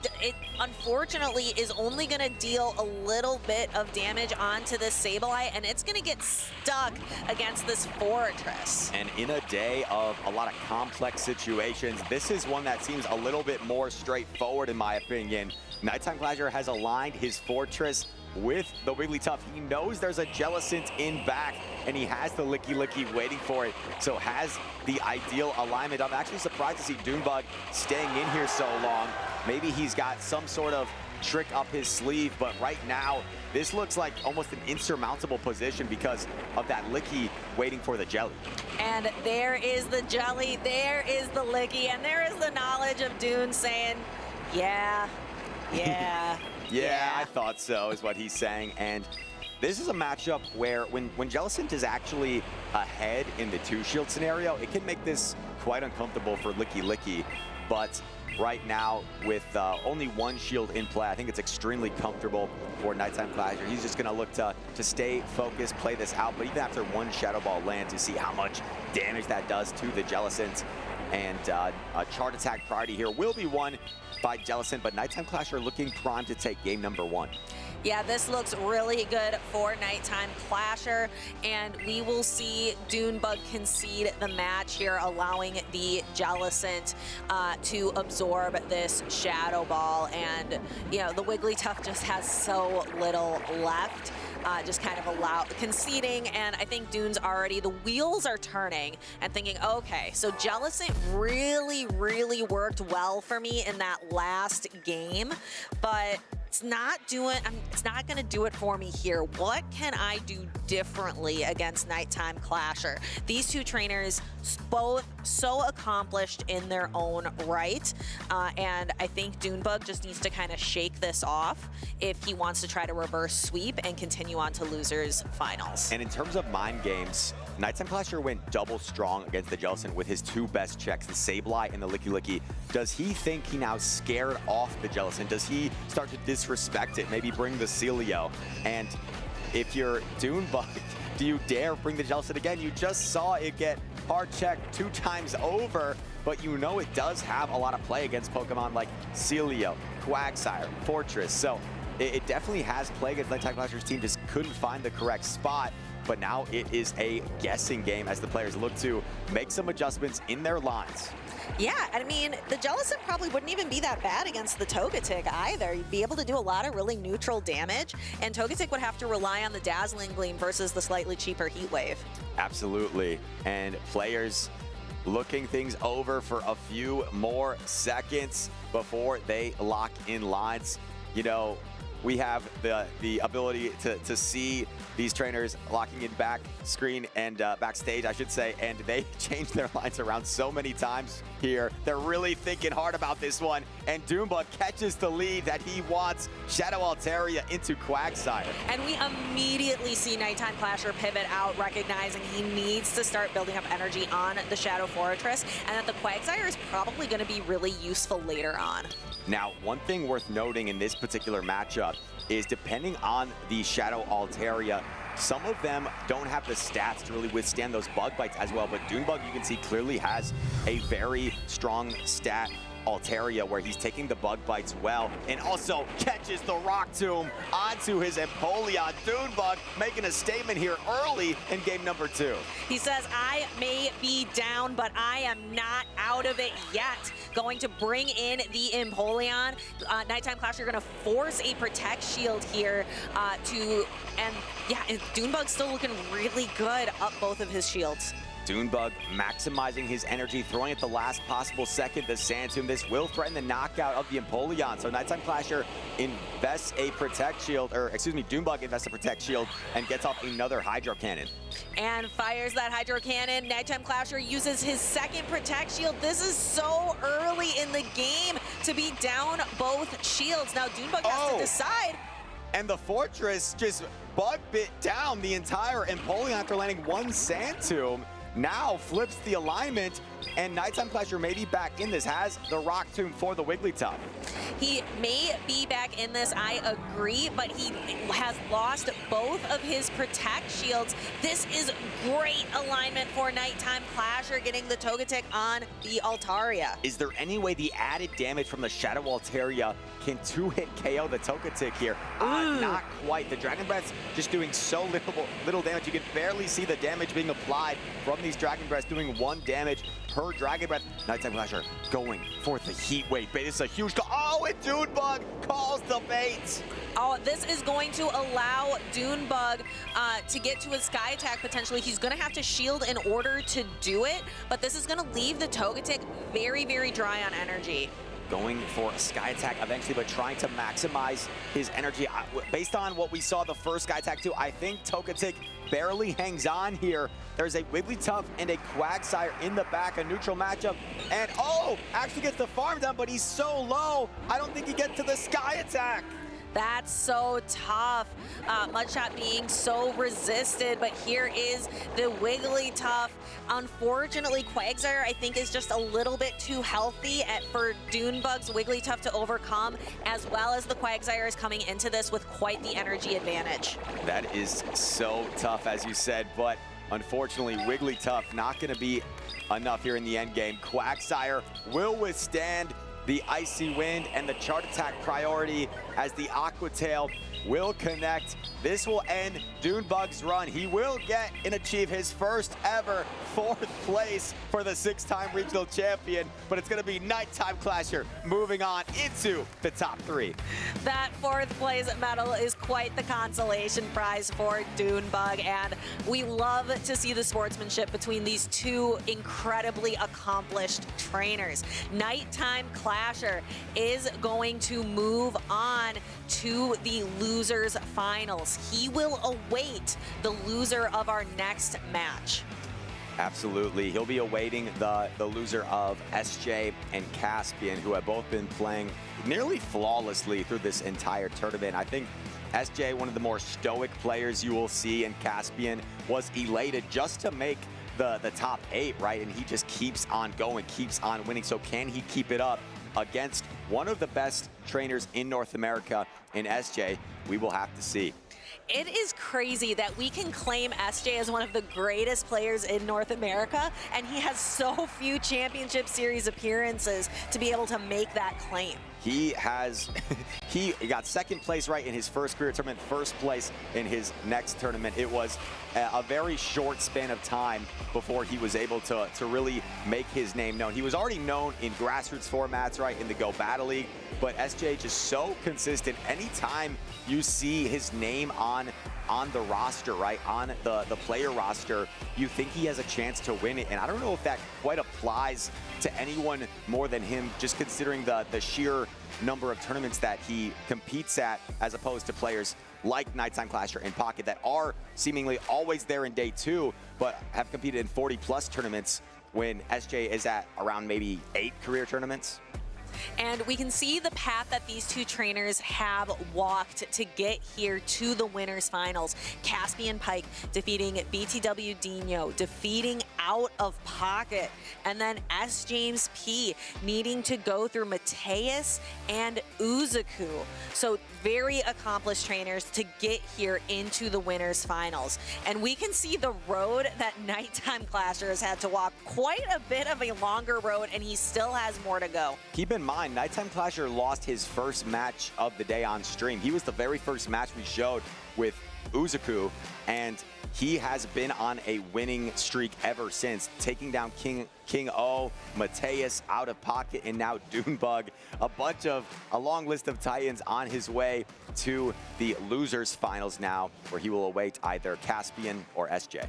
unfortunately is only going to deal a little bit of damage onto this Sableye, and it's going to get stuck against this Fortress. And in a day of a lot of complex situations, this is one that seems a little bit more straightforward in my opinion. Nighttime Clasher has aligned his Fortress with the Wigglytuff. He knows there's a Jellicent in back, and he has the Licky Licky waiting for it, so has the ideal alignment. I'm actually surprised to see Dunebug staying in here so long. Maybe he's got some sort of trick up his sleeve, but right now, this looks like almost an insurmountable position because of that Licky waiting for the Jelly. And there is the Jelly, there is the Licky, and there is the knowledge of Dune saying, yeah. Yeah, I thought so, is what he's saying. And this is a matchup where when Jellicent is actually ahead in the two-shield scenario, it can make this quite uncomfortable for Licky Licky. But right now, with only one shield in play, I think it's extremely comfortable for Nighttime Clasher. He's just going to look to stay focused, play this out. But even after one Shadow Ball lands, you see how much damage that does to the Jellicent. And a chart attack priority here will be won by Jellicent, but Nighttime Clasher looking primed to take game number one. Yeah, this looks really good for Nighttime Clasher, and we will see Dunebug concede the match here, allowing the Jellicent to absorb this Shadow Ball. And, you know, the Wigglytuff just has so little left. Just kind of conceding, and I think Dune's already, the wheels are turning and thinking, okay, so Jellicent really worked well for me in that last game, but it's not gonna do it for me here. What can I do differently against Nighttime Clasher? These two trainers, both so accomplished in their own right, and I think Dunebug just needs to kind of shake this off if he wants to try to reverse sweep and continue on to losers finals. And in terms of mind games, Nighttime Clasher went double strong against the Jellicent with his two best checks, the Sableye and the Licky Licky. Does he think he now scared off the Jellicent? Does he start to disrespect it? Maybe bring the Celio? And if you're Dunebug, do you dare bring the Jellicent again? You just saw it get hard checked 2 times over, but you know it does have a lot of play against Pokemon like Celio, Quagsire, Fortress. So it definitely has play against Nighttime Clasher's team, just couldn't find the correct spot. But now it is a guessing game as the players look to make some adjustments in their lines. Yeah, I mean, the Jellicent probably wouldn't even be that bad against the Togetic either. You'd be able to do a lot of really neutral damage, and Togetic would have to rely on the Dazzling Gleam versus the slightly cheaper Heat Wave. Absolutely, and players looking things over for a few more seconds before they lock in lines. You know, we have the ability to see these trainers locking in back screen and backstage, I should say, and they changed their lines around so many times here. They're really thinking hard about this one, and Dunebug catches the lead that he wants. Shadow Altaria into Quagsire. And we immediately see Nighttime Clasher pivot out, recognizing he needs to start building up energy on the Shadow Fortress, and that the Quagsire is probably going to be really useful later on. Now, one thing worth noting in this particular matchup is depending on the Shadow Altaria, some of them don't have the stats to really withstand those bug bites as well, but Dunebug, you can see, clearly has a very strong stat Altaria where he's taking the bug bites well and also catches the Rock Tomb onto his Empoleon. Dunebug making a statement here early in game number 2. He says, I may be down, but I am not out of it yet. Going to bring in the Empoleon. Nighttime Clasher going to force a Protect Shield here and Dunebug's still looking really good up both of his shields. Dunebug maximizing his energy, throwing at the last possible second the Sand Tomb. This will threaten the knockout of the Empoleon. So Nighttime Clasher invests a Protect Shield, or excuse me, Dunebug invests a Protect Shield and gets off another Hydro Cannon. And fires that Hydro Cannon. Nighttime Clasher uses his second Protect Shield. This is so early in the game to be down both shields. Now Dunebug has to decide. And the Fortress just bug bit down the entire Empoleon after landing one Sand Tomb. Now flips the alignment, and Nighttime Clasher may be back in this, has the Rock Tomb for the Wigglytuff. He may be back in this, I agree, but he has lost both of his Protect Shields. This is great alignment for Nighttime Clasher, getting the Togetic on the Altaria. Is there any way the added damage from the Shadow Altaria can 2-hit KO the Togetic here? Not quite. The Dragon Breath's just doing so little damage. You can barely see the damage being applied from these Dragon Breaths, doing 1 damage per Dragon Breath. Nighttime Clasher going for the Heat Wave bait. It's a huge call. Oh, and Dunebug calls the bait. Oh, this is going to allow Dunebug to get to his Sky Attack potentially. He's going to have to shield in order to do it, but this is going to leave the Togetic very, very dry on energy. Going for a Sky Attack eventually, but trying to maximize his energy. Based on what we saw the first Sky Attack too, I think Togetic barely hangs on here. There's a Wigglytuff and a Quagsire in the back, a neutral matchup. And actually gets the farm down, but he's so low, I don't think he gets to the Sky Attack. That's so tough. Mudshot being so resisted, but here is the Wigglytuff. Unfortunately, Quagsire, I think, is just a little bit too healthy for Dunebug's Wigglytuff to overcome, as well as the Quagsire is coming into this with quite the energy advantage. That is so tough, as you said, but unfortunately, Wigglytuff not going to be enough here in the end game. Quagsire will withstand the Icy Wind and the Chart Attack priority as the Aqua Tail will connect. This will end Dunebug's run. He will get and achieve his first ever 4th place for the 6-time regional champion, but it's going to be Nighttime Clasher moving on into the top 3. That 4th place medal is quite the consolation prize for Dunebug, and we love to see the sportsmanship between these two incredibly accomplished trainers. Nighttime Clasher is going to move on to the losers finals. He will await the loser of our next match. Absolutely. He'll be awaiting the loser of SJ and Caspian, who have both been playing nearly flawlessly through this entire tournament. I think SJ, one of the more stoic players you will see, and Caspian was elated just to make the top 8, right? And he just keeps on going, keeps on winning. So can he keep it up against one of the best trainers in North America in SJ? We will have to see. It is crazy that we can claim SJ as one of the greatest players in North America, and he has so few championship series appearances to be able to make that claim. He has, he got 2nd place right in his first career tournament, 1st place in his next tournament. It was a very short span of time before he was able to really make his name known. He was already known in grassroots formats, right, in the Go Battle League, but SJ just so consistent. Anytime you see his name on the roster, right, on the player roster, you think he has a chance to win it. And I don't know if that quite applies to anyone more than him, just considering the sheer number of tournaments that he competes at, as opposed to players like Nighttime Clasher and Pocket that are seemingly always there in day 2, but have competed in 40+ tournaments, when SJ is at around maybe 8 career tournaments. And we can see the path that these two trainers have walked to get here to the winners finals. Caspian Pike defeating BTW Dino, defeating Out of Pocket, and then S. James P needing to go through Mateus and Uzuku. So very accomplished trainers to get here into the winners finals. And we can see the road that Nighttime Clasher has had to walk, quite a bit of a longer road, and he still has more to go. Keep in mind, Nighttime Clasher lost his first match of the day on stream. He was the very first match we showed with Uzuku, and he has been on a winning streak ever since, taking down King O, Mateus, Out of Pocket, and now Dunebug. A long list of Titans on his way to the losers finals now, where he will await either Caspian or SJ.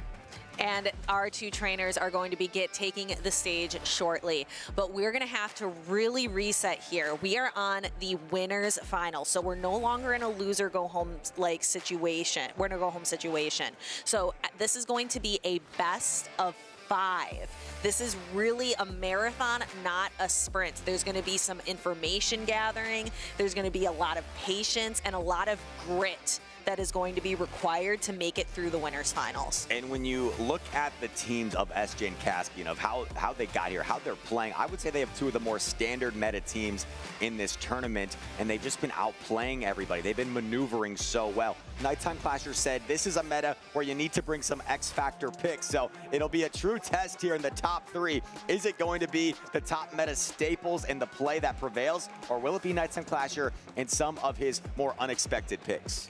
And our two trainers are going to be taking the stage shortly. But we're going to have to really reset here. We are on the winners final, so we're no longer in a loser go home like situation. We're in a go home situation. So this is going to be a best of 5. This is really a marathon, not a sprint. There's going to be some information gathering. There's going to be a lot of patience and a lot of grit that is going to be required to make it through the winners finals. And when you look at the teams of SJ and Caspian, of how they got here, how they're playing, I would say they have 2 of the more standard meta teams in this tournament, and they've just been outplaying everybody. They've been maneuvering so well. Nighttime Clasher said this is a meta where you need to bring some X-Factor picks, so it'll be a true test here in the top 3. Is it going to be the top meta staples and the play that prevails, or will it be Nighttime Clasher and some of his more unexpected picks?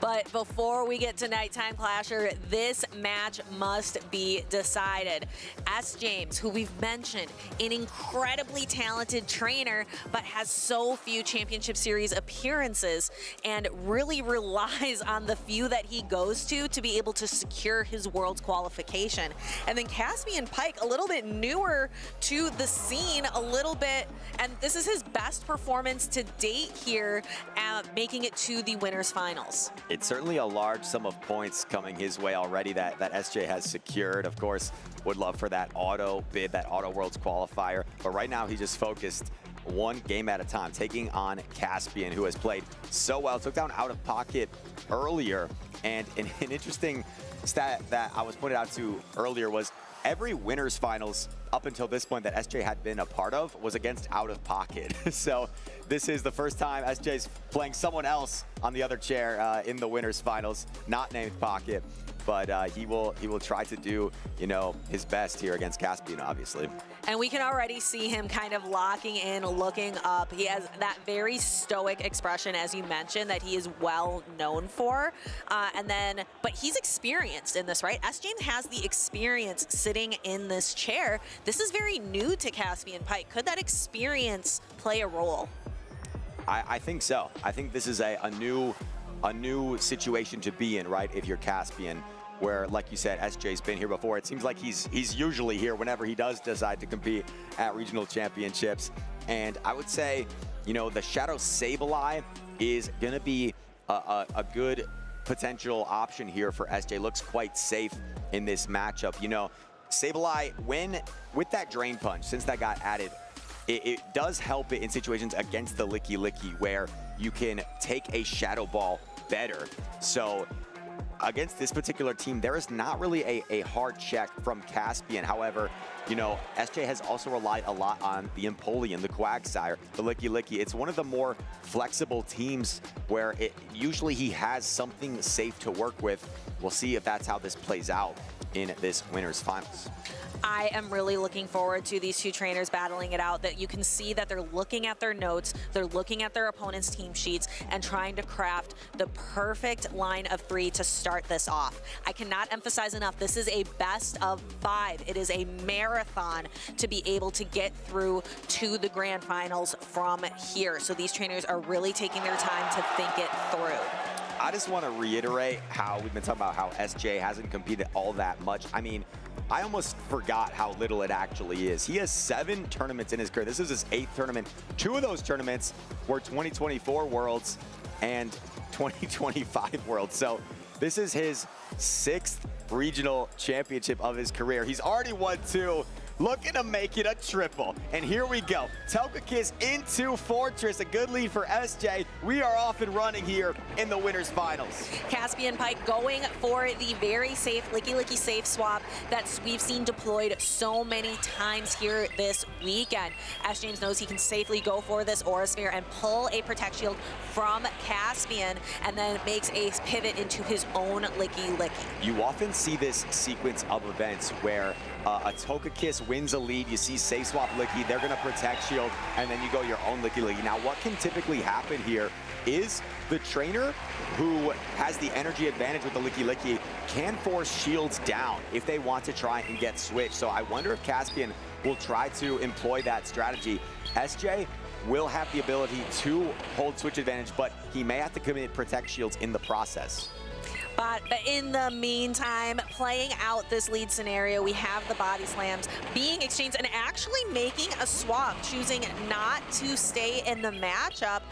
But before we get to Nighttime Clasher, this match must be decided. S. James, who we've mentioned, an incredibly talented trainer, but has so few championship series appearances and really relies on the few that he goes to be able to secure his world's qualification. And then Caspian Pike, a little bit newer to the scene, a little bit, and this is his best performance to date here, making it to the winners finals. It's certainly a large sum of points coming his way already that SJ has secured. Of course, would love for that auto bid, that auto worlds qualifier, but right now he's just focused one game at a time, taking on Caspian, who has played so well. Took down Out of Pocket earlier, and an interesting stat that I was pointed out to earlier was every winners finals up until this point that SJ had been a part of was against Out of Pocket. So this is the first time SJ's playing someone else on the other chair in the winners finals, not named Pocket. But he will try to do, his best here against Caspian, obviously. And we can already see him kind of locking in, looking up. He has that very stoic expression, as you mentioned, that he is well known for. But he's experienced in this, right? S. James has the experience sitting in this chair. This is very new to Caspian Pike. Could that experience play a role? I think so. I think this is a new situation to be in, right? If you're Caspian, where, like you said, SJ's been here before. It seems like he's usually here whenever he does decide to compete at regional championships. And I would say, the Shadow Sableye is going to be a good potential option here for SJ. Looks quite safe in this matchup. Sableye, with that Drain Punch, since that got added, it does help it in situations against the Licky Licky where you can take a Shadow Ball better. So against this particular team, there is not really a hard check from Caspian. However, SJ has also relied a lot on the Empoleon, the Quagsire, the Licky Licky. It's one of the more flexible teams where usually he has something safe to work with. We'll see if that's how this plays out in this winners finals. I am really looking forward to these two trainers battling it out. That you can see that they're looking at their notes, they're looking at their opponent's team sheets and trying to craft the perfect line of 3 to start this off. I cannot emphasize enough, this is a best of 5. It is a marathon to be able to get through to the grand finals from here. So these trainers are really taking their time to think it through. I just want to reiterate how we've been talking about how SJ hasn't competed all that much. I mean, I almost forgot how little it actually is. He has 7 tournaments in his career. This is his 8th tournament. 2 of those tournaments were 2024 Worlds and 2025 Worlds. So this is his 6th regional championship of his career. He's already won 2. Looking to make it a triple. And here we go. Togekiss into Fortress. A good lead for SJ. We are off and running here in the winners finals. Caspian Pike going for the very safe Licky Licky safe swap that we've seen deployed so many times here this weekend. S. James knows he can safely go for this Aura Sphere and pull a Protect Shield from Caspian and then makes a pivot into his own Licky Licky. You often see this sequence of events where a Togekiss wins a lead, you see safe swap Licky, they're gonna Protect Shield, and then you go your own Licky Licky. Now what can typically happen here is the trainer who has the energy advantage with the Licky Licky can force shields down if they want to try and get switched. So I wonder if Caspian will try to employ that strategy. SJ will have the ability to hold switch advantage, but he may have to commit Protect Shields in the process. But in the meantime, playing out this lead scenario, we have the body slams being exchanged and actually making a swap, choosing not to stay in the matchup,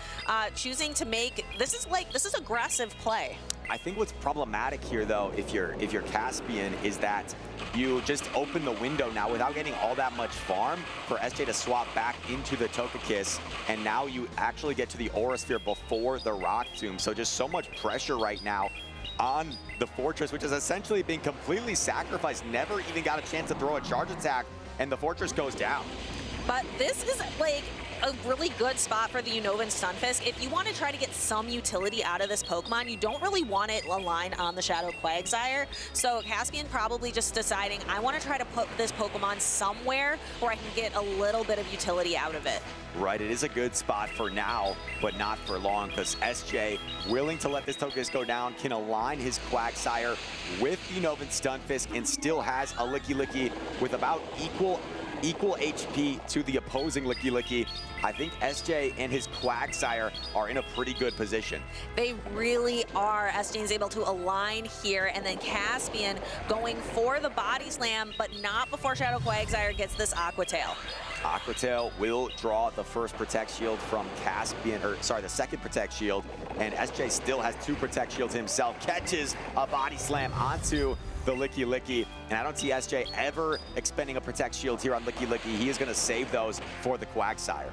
choosing to make, this is aggressive play. I think what's problematic here, though, if you're Caspian, is that you just open the window now without getting all that much farm for SJ to swap back into the Togekiss, and now you actually get to the Aura Sphere before the Rock Tomb. So just so much pressure right now on the Fortress, which is essentially being completely sacrificed, never even got a chance to throw a charge attack, and the Fortress goes down. But this is like a really good spot for the Unova Stunfisk. If you want to try to get some utility out of this Pokemon, you don't really want it aligned on the Shadow Quagsire. So Caspian probably just deciding, I want to try to put this Pokemon somewhere where I can get a little bit of utility out of it. Right, it is a good spot for now, but not for long, because SJ, willing to let this Togekiss go down, can align his Quagsire with the Unova Stunfisk and still has a Licky Licky with about equal HP to the opposing Licky Licky. I think SJ and his Quagsire are in a pretty good position. They really are. SJ is able to align here, and then Caspian going for the body slam, but not before Shadow Quagsire gets this Aqua Tail. Aqua Tail will draw the first Protect Shield from Caspian, or sorry, the second Protect Shield, and SJ still has 2 Protect Shields himself, catches a body slam onto the Licky Licky, and I don't see SJ ever expending a Protect Shield here on Licky Licky. He is going to save those for the Quagsire.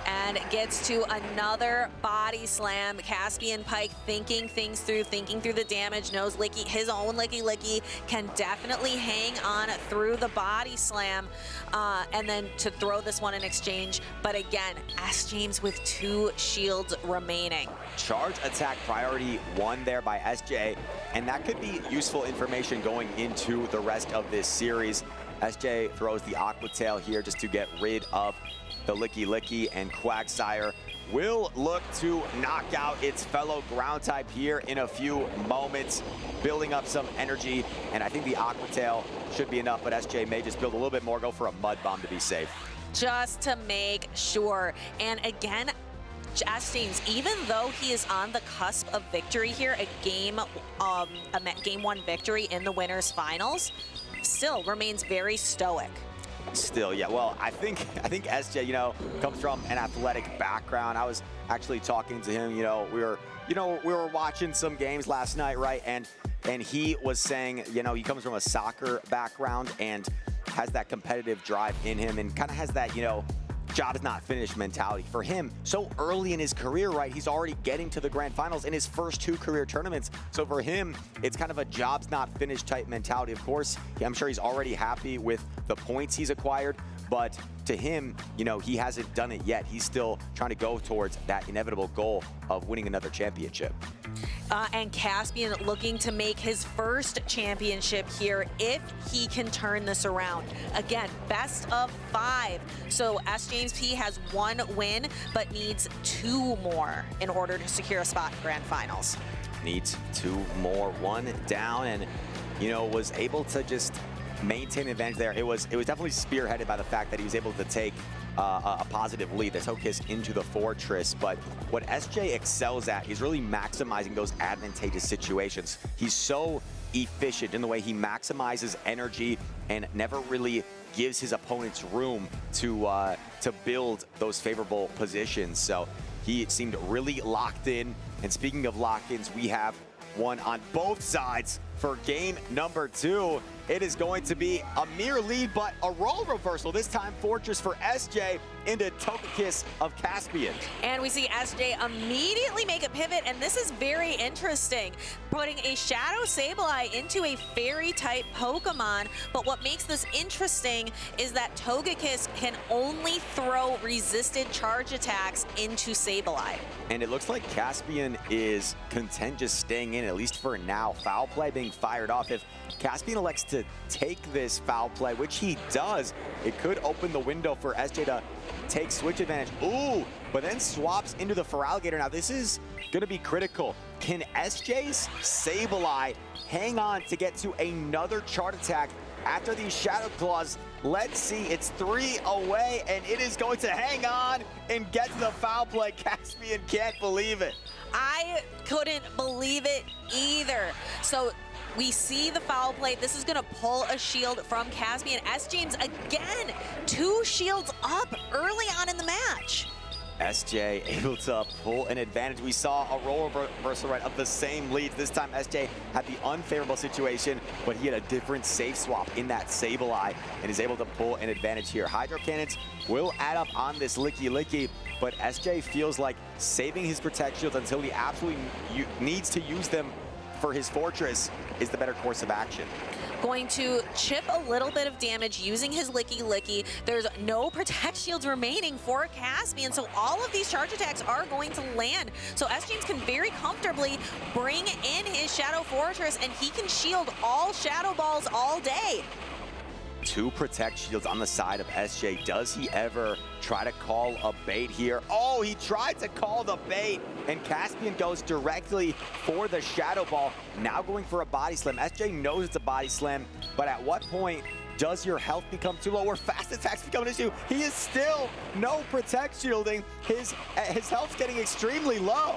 and gets to another body slam. Caspian Pike thinking things through, thinking through the damage, knows his own Licky can definitely hang on through the body slam, and then to throw this one in exchange. But again, S. James with 2 shields remaining. Charge attack priority 1 there by SJ, and that could be useful information going into the rest of this series. SJ throws the Aqua Tail here just to get rid of the Licky, and Quagsire will look to knock out its fellow ground type here in a few moments, building up some energy, and I think the Aqua Tail should be enough, but SJ may just build a little bit more, go for a Mud Bomb to be safe. Just to make sure. And again, S. James, even though he is on the cusp of victory here, a game 1 victory in the winners finals, still remains very stoic. Still, yeah, well, I think SJ, you know, comes from an athletic background. I was actually talking to him, we were watching some games last night, right? And he was saying, he comes from a soccer background and has that competitive drive in him and kind of has that, job is not finished mentality. For him, so early in his career, right, he's already getting to the grand finals in his first 2 career tournaments. So for him, it's kind of a job's not finished type mentality. Of course, I'm sure he's already happy with the points he's acquired, but to him, he hasn't done it yet. He's still trying to go towards that inevitable goal of winning another championship. And Caspian looking to make his first championship here if he can turn this around. Again, best of 5. So S. James P has 1 win, but needs 2 more in order to secure a spot in grand finals. Needs 2 more, 1 down, and was able to just maintain advantage there. It was definitely spearheaded by the fact that he was able to take a positive lead that took us into the fortress. But what SJ excels at is really maximizing those advantageous situations. He's so efficient in the way he maximizes energy and never really gives his opponents room to build those favorable positions. So he seemed really locked in. And speaking of lock-ins, we have one on both sides for game number 2. It is going to be a mere lead, but a role reversal. This time, Fortress for SJ into Togekiss of Caspian. And we see SJ immediately make a pivot, and this is very interesting. Putting a Shadow Sableye into a Fairy-type Pokemon, but what makes this interesting is that Togekiss can only throw resisted charge attacks into Sableye. And it looks like Caspian is content just staying in, at least for now. Foul play being fired off. If Caspian elects to take this foul play, which he does, it could open the window for SJ to take switch advantage. Ooh, but then swaps into the Feraligatr. Now this is going to be critical. Can SJ's Sableye hang on to get to another chart attack after these Shadow Claws? Let's see, it's 3 away, and it is going to hang on and get to the foul play. Caspian can't believe it. I couldn't believe it either. So we see the foul play. This is going to pull a shield from Caspian. S. James, again, 2 shields up early on in the match. SJ able to pull an advantage. We saw a role reversal right of the same lead. This time SJ had the unfavorable situation, but he had a different safe swap in that Sableye and is able to pull an advantage here. Hydro Cannons will add up on this Licky, but SJ feels like saving his Protect Shields until he absolutely needs to use them for his Fortress is the better course of action. Going to chip a little bit of damage using his Licky. There's no Protect Shields remaining for Caspian, so all of these charge attacks are going to land. So S. James can very comfortably bring in his Shadow Fortress, and he can shield all Shadow Balls all day. 2 Protect Shields on the side of SJ. Does he ever try to call a bait here? Oh, he tried to call the bait, and Caspian goes directly for the Shadow Ball. Now going for a Body Slam. SJ knows it's a Body Slam, but at what point does your health become too low or fast attacks become an issue? He is still no Protect Shielding. His health's getting extremely low.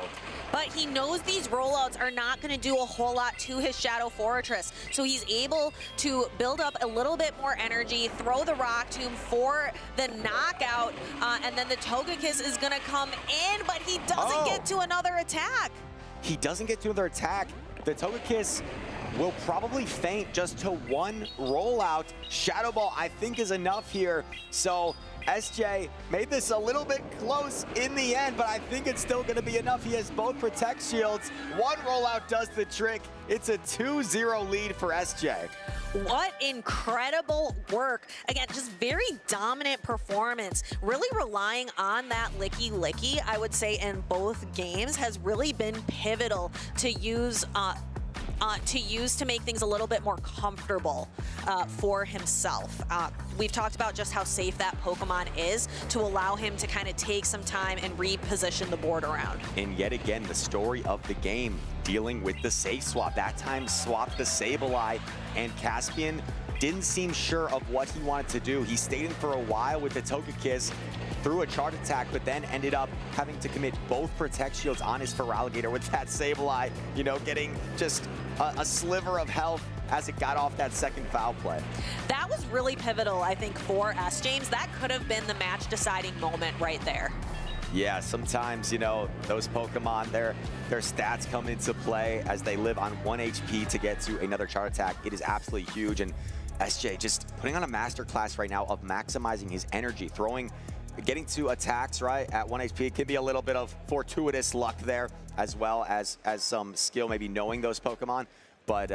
But he knows these rollouts are not going to do a whole lot to his Shadow Fortress. So he's able to build up a little bit more energy, throw the Rock Tomb for the knockout, and then the Togekiss is going to come in, but he doesn't get to another attack. He doesn't get to another attack. The Togekiss will probably faint just to 1 rollout. Shadow Ball, I think, is enough here. So SJ made this a little bit close in the end, but I think it's still going to be enough. He has both Protect Shields. One rollout does the trick. It's a 2-0 lead for SJ. What incredible work. Again, just very dominant performance. Really relying on that licky, I would say, in both games has really been pivotal to use to make things a little bit more comfortable for himself. We've talked about just how safe that Pokemon is to allow him to kind of take some time and reposition the board around. And yet again, the story of the game dealing with the safe swap. That time swapped the Sableye, and Caspian didn't seem sure of what he wanted to do. He stayed in for a while with the Togekiss, threw a charge attack, but then ended up having to commit both Protect Shields on his Feraligatr with that Sableye, you know, getting just a sliver of health as it got off that second foul play. That was really pivotal, I think, for S. James. That could have been the match-deciding moment right there. Yeah, sometimes, you know, those Pokemon, their stats come into play as they live on 1 HP to get to another charge attack. It is absolutely huge, and SJ just putting on a masterclass right now of maximizing his energy, getting to attacks, right, at 1 HP. It can be a little bit of fortuitous luck there, as well as some skill, maybe knowing those Pokemon. But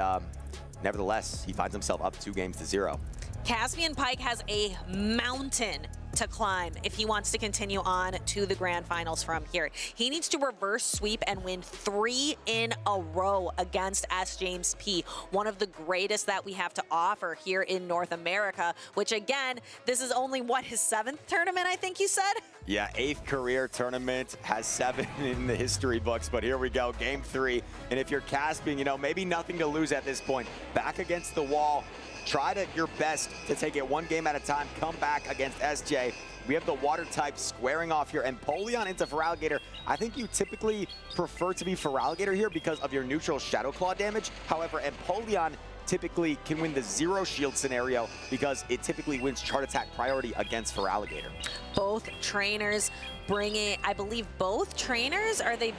nevertheless, he finds himself up 2-0. Caspian Pike has a mountain to climb if he wants to continue on to the grand finals from here. He needs to reverse sweep and win 3 in a row against S. James P, one of the greatest that we have to offer here in North America, which again, this is only, what, his 7th tournament, I think you said? Yeah, 8th career tournament, has 7 in the history books, but here we go, game 3. And if you're Caspian, you know, maybe nothing to lose at this point. Back against the wall, try your best to take it 1 game at a time, come back against SJ. We have the water type squaring off here, and Empoleon into Feraligatr. I think you typically prefer to be Feraligatr here because of your neutral Shadow Claw damage. However, Empoleon typically can win the 0 shield scenario because it typically wins chart attack priority against Feraligatr. Both trainers bringing, I believe both trainers, are they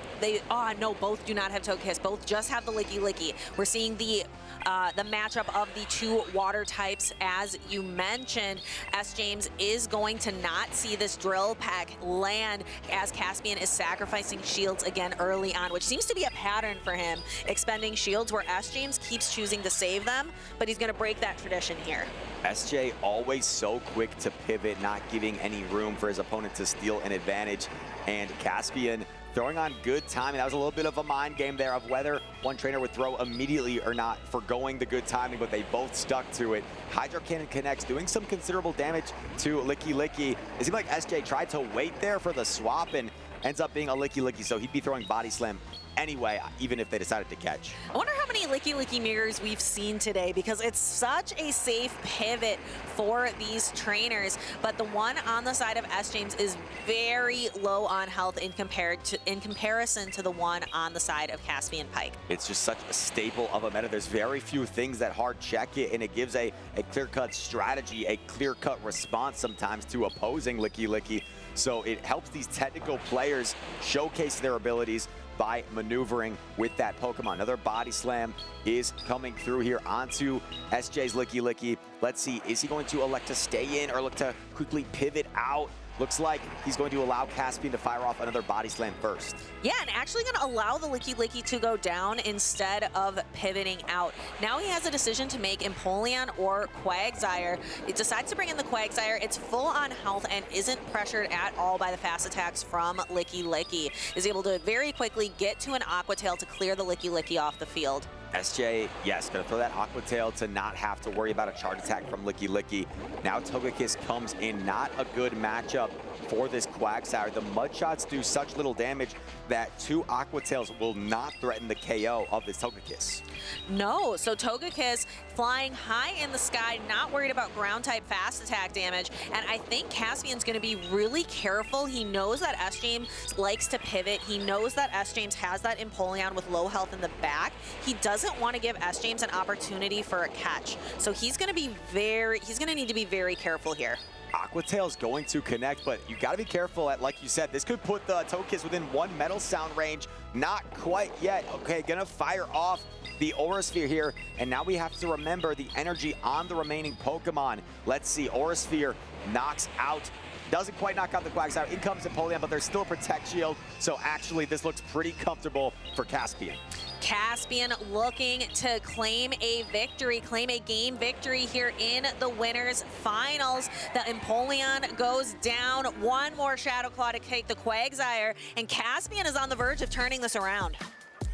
oh no, both do not have Togekiss, both just have the Licky. We're seeing the matchup of the 2 water types. As you mentioned, S. James is going to not see this drill pack land as Caspian is sacrificing shields again early on, which seems to be a pattern for him, expending shields where S. James keeps choosing to save them, but he's going to break that tradition here. SJ always so quick to pivot, not giving any room for his opponent to steal an advantage, and Caspian throwing on good timing. That was a little bit of a mind game there of whether one trainer would throw immediately or not, forgoing the good timing, but they both stuck to it. Hydro Cannon connects, doing some considerable damage to Licky. It seemed like SJ tried to wait there for the swap and ends up being a Licky, so he'd be throwing Body Slam anyway, even if they decided to catch. I wonder how many Licky mirrors we've seen today, because it's such a safe pivot for these trainers, but the one on the side of S. James is very low on health in comparison to the one on the side of Caspian Pike. It's just such a staple of a meta. There's very few things that hard check it, and it gives a clear-cut strategy, a clear-cut response sometimes to opposing Licky. So it helps these technical players showcase their abilities by maneuvering with that Pokemon. Another Body Slam is coming through here onto SJ's Licky. Let's see, is he going to elect to stay in or look to quickly pivot out? Looks like he's going to allow Caspian to fire off another Body Slam first. Yeah, and actually going to allow the Licky to go down instead of pivoting out. Now he has a decision to make, Empoleon or Quagsire. He decides to bring in the Quagsire. It's full on health and isn't pressured at all by the fast attacks from Licky. Is able to very quickly get to an Aqua Tail to clear the Licky off the field. SJ, yes, gonna throw that Aqua Tail to not have to worry about a charge attack from Licky. Now Togekiss comes in, not a good matchup for this Quagsire. The Mud Shots do such little damage that 2 Aqua Tails will not threaten the KO of this Togekiss. No, so Togekiss flying high in the sky, not worried about ground type fast attack damage, and I think Caspian's going to be really careful. He knows that S. James likes to pivot. He knows that S. James has that Empoleon with low health in the back. He doesn't want to give S. James an opportunity for a catch, so he's going to need to be very careful here. Aqua Tail's going to connect, but you got to be careful at, like you said, this could put the Togekiss within 1 Metal Sound range. Not quite yet. Okay, gonna fire off the Aura Sphere here, and now we have to remember the energy on the remaining Pokemon. Let's see, Aura Sphere knocks out Doesn't quite knock out the Quagsire. In comes Empoleon, but there's still a Protect Shield. So actually, this looks pretty comfortable for Caspian. Caspian looking to claim a victory, claim a game victory here in the winners finals. The Empoleon goes down. One more Shadow Claw to take the Quagsire, and Caspian is on the verge of turning this around.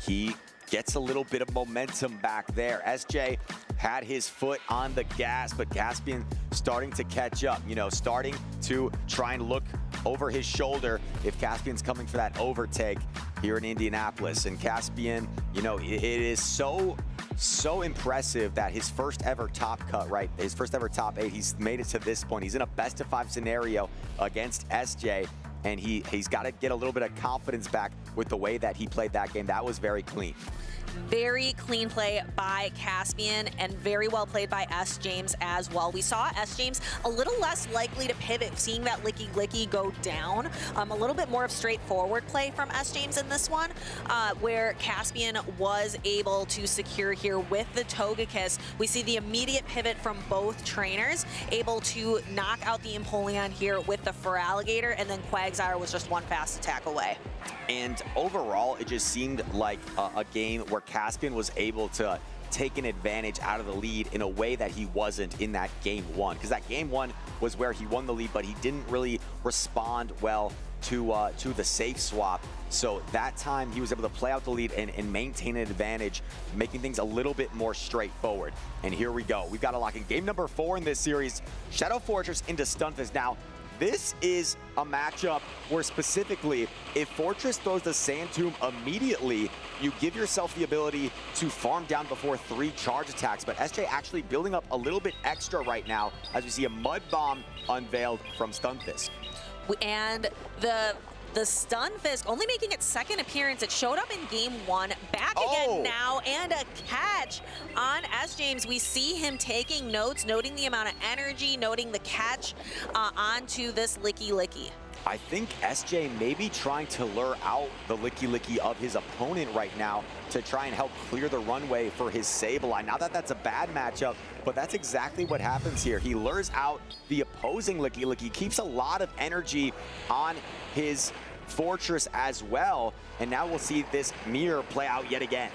He gets a little bit of momentum back there. SJ had his foot on the gas, but Caspian starting to catch up, you know, starting to try and look over his shoulder if Caspian's coming for that overtake here in Indianapolis. And Caspian, you know, it is so impressive that his first ever top cut, right? His first ever top 8, he's made it to this point. He's in a best of 5 scenario against SJ, and he's got to get a little bit of confidence back with the way that he played that game. That was very clean. Very clean play by Caspian and very well played by S. James as well. We saw S. James a little less likely to pivot, seeing that Licky Licky go down. A little bit more of straightforward play from S. James in this one, where Caspian was able to secure here with the Togekiss. We see the immediate pivot from both trainers, able to knock out the Empoleon here with the Feraligatr, and then Quagsire was just one fast attack away. And overall, it just seemed like a game where Caspian was able to take an advantage out of the lead in a way that he wasn't in that game 1. Because that game 1 was where he won the lead, but he didn't really respond well to the safe swap. So that time he was able to play out the lead and maintain an advantage, making things a little bit more straightforward. And here we go. We've got to lock in game number 4 in this series. Shadow Fortress into Stunfisk. Now, this is a matchup where specifically, if Fortress throws the Sand Tomb immediately, you give yourself the ability to farm down before 3 charge attacks. But SJ actually building up a little bit extra right now as we see a Mud Bomb unveiled from Stunfisk. And the Stunfisk only making its second appearance. It showed up in game 1, back again now, and a catch on S. James. We see him taking notes, noting the amount of energy, noting the catch onto this Licky Licky. I think SJ may be trying to lure out the Licky Licky of his opponent right now to try and help clear the runway for his Sableye. Not that that's a bad matchup, but that's exactly what happens here. He lures out the opposing Licky Licky, keeps a lot of energy on his Fortress as well, and now we'll see this mirror play out yet again.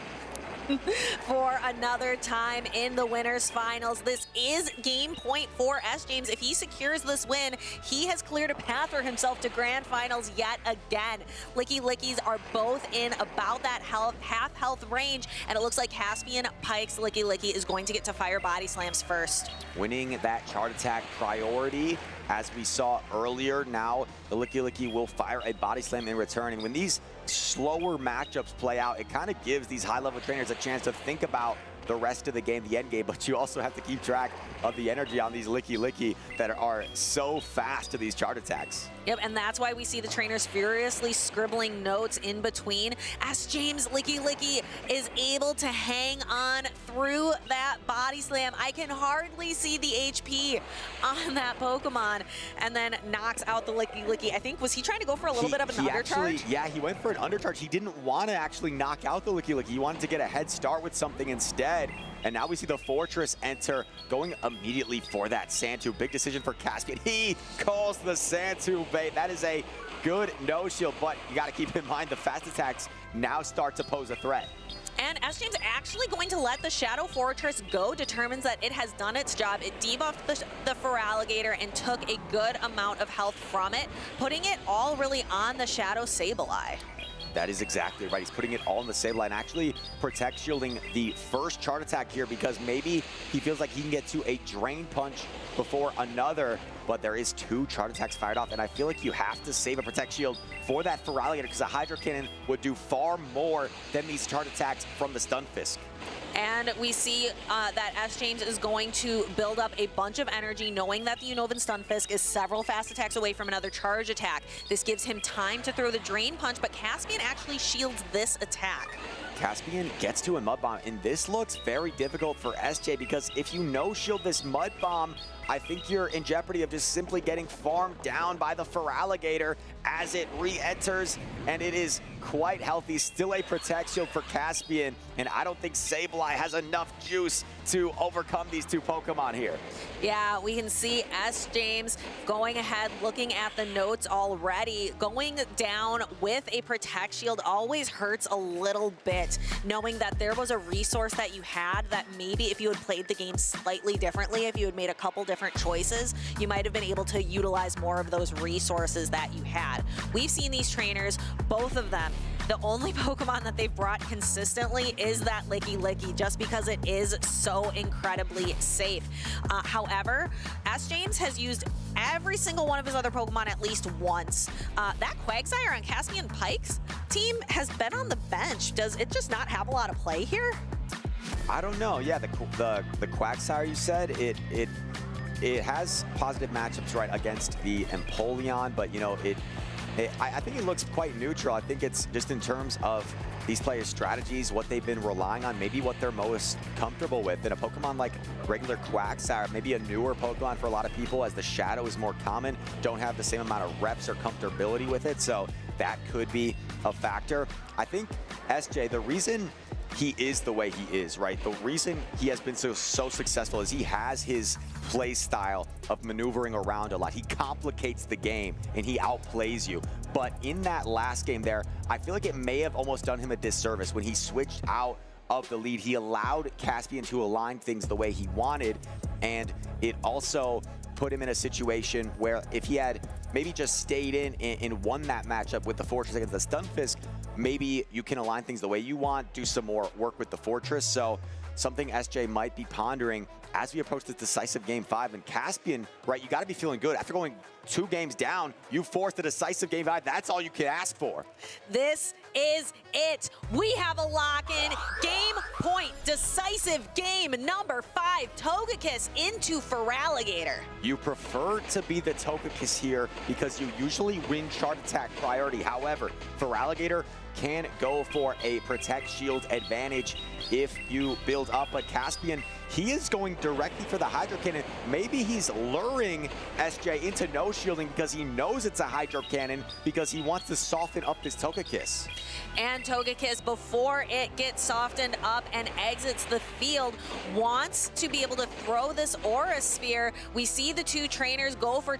For another time in the winners finals. This is game point for S. James. If he secures this win, he has cleared a path for himself to grand finals yet again. Licky Lickies are both in about that half health range, and it looks like Caspian Pike's Licky Licky is going to get to fire body slams first. Winning that charge attack priority, as we saw earlier. Now the Licky Licky will fire a body slam in return, and when these slower matchups play out, it kind of gives these high-level trainers a chance to think about the rest of the game, the end game, but you also have to keep track of the energy on these Licky Licky that are so fast to these charge attacks. Yep, and that's why we see the trainers furiously scribbling notes in between. As James Licky Licky is able to hang on through that body slam. I can hardly see the HP on that Pokemon, and then knocks out the Licky Licky. I think, was he trying to go for a little bit of an undercharge? Yeah, he went for an undercharge. He didn't want to actually knock out the Licky Licky. He wanted to get a head start with something instead. And now we see the Fortress enter, going immediately for that Sand Tomb. Big decision for Caspian. He calls the Sand Tomb bait. That is a good no-shield, but you got to keep in mind the fast attacks now start to pose a threat. And S. James actually going to let the Shadow Fortress go, determines that it has done its job. It debuffed the Feraligatr and took a good amount of health from it, putting it all really on the Shadow Sableye. That is exactly right. He's putting it all in the Sableye and actually protect shielding the first chart attack here because maybe he feels like he can get to a Drain Punch before another, but there is 2 chart attacks fired off, and I feel like you have to save a protect shield for that Feraligatr because a Hydro Cannon would do far more than these chart attacks from the Stunfisk. And we see that S. James is going to build up a bunch of energy, knowing that the Unova Stunfisk is several fast attacks away from another charge attack. This gives him time to throw the Drain Punch, but Caspian actually shields this attack. Caspian gets to a Mud Bomb, and this looks very difficult for SJ because if you no-shield this Mud Bomb, I think you're in jeopardy of just simply getting farmed down by the Feraligatr as it re-enters, and it is quite healthy. Still a Protect Shield for Caspian, and I don't think Sableye has enough juice to overcome these two Pokemon here. Yeah, we can see S. James going ahead, looking at the notes already. Going down with a Protect Shield always hurts a little bit, knowing that there was a resource that you had that maybe if you had played the game slightly differently, if you had made a couple different choices, you might have been able to utilize more of those resources that you had. We've seen these trainers, both of them, the only Pokemon that they've brought consistently is that Licky Licky, just because it is so incredibly safe. However, S. James has used every single one of his other Pokemon at least once. That Quagsire on Caspian Pike's team has been on the bench. Does it just not have a lot of play here? I don't know. Yeah, the Quagsire you said, it has positive matchups right against the Empoleon, but you know, I think it looks quite neutral. I think it's just in terms of these players' strategies, what they've been relying on, maybe what they're most comfortable with. And a Pokemon like regular Quagsire, maybe a newer Pokemon for a lot of people, as the Shadow is more common, don't have the same amount of reps or comfortability with it. So that could be a factor. I think SJ, the reason he is the way he is, right? The reason he has been so successful is he has his play style of maneuvering around a lot. He complicates the game and he outplays you. But in that last game there, I feel like it may have almost done him a disservice when he switched out of the lead. He allowed Caspian to align things the way he wanted, and it also put him in a situation where if he had maybe just stayed in and won that matchup with the Fortress against the Stunfisk, maybe you can align things the way you want, do some more work with the Fortress. So something SJ might be pondering as we approach this decisive Game 5. And Caspian, right, you got to be feeling good. After going 2 games down, you forced a decisive Game 5. That's all you can ask for. This is it. We have a lock-in. Game point. Decisive game number 5. Togekiss into Feraligatr. You prefer to be the Togekiss here because you usually win Chart Attack priority. However, Feraligatr can go for a Protect Shield advantage if you build up. But Caspian, he is going directly for the Hydro Cannon. Maybe he's luring SJ into no shielding because he knows it's a Hydro Cannon because he wants to soften up this Togekiss. And Togekiss, before it gets softened up and exits the field, wants to be able to throw this Aura Sphere. We see the 2 trainers go for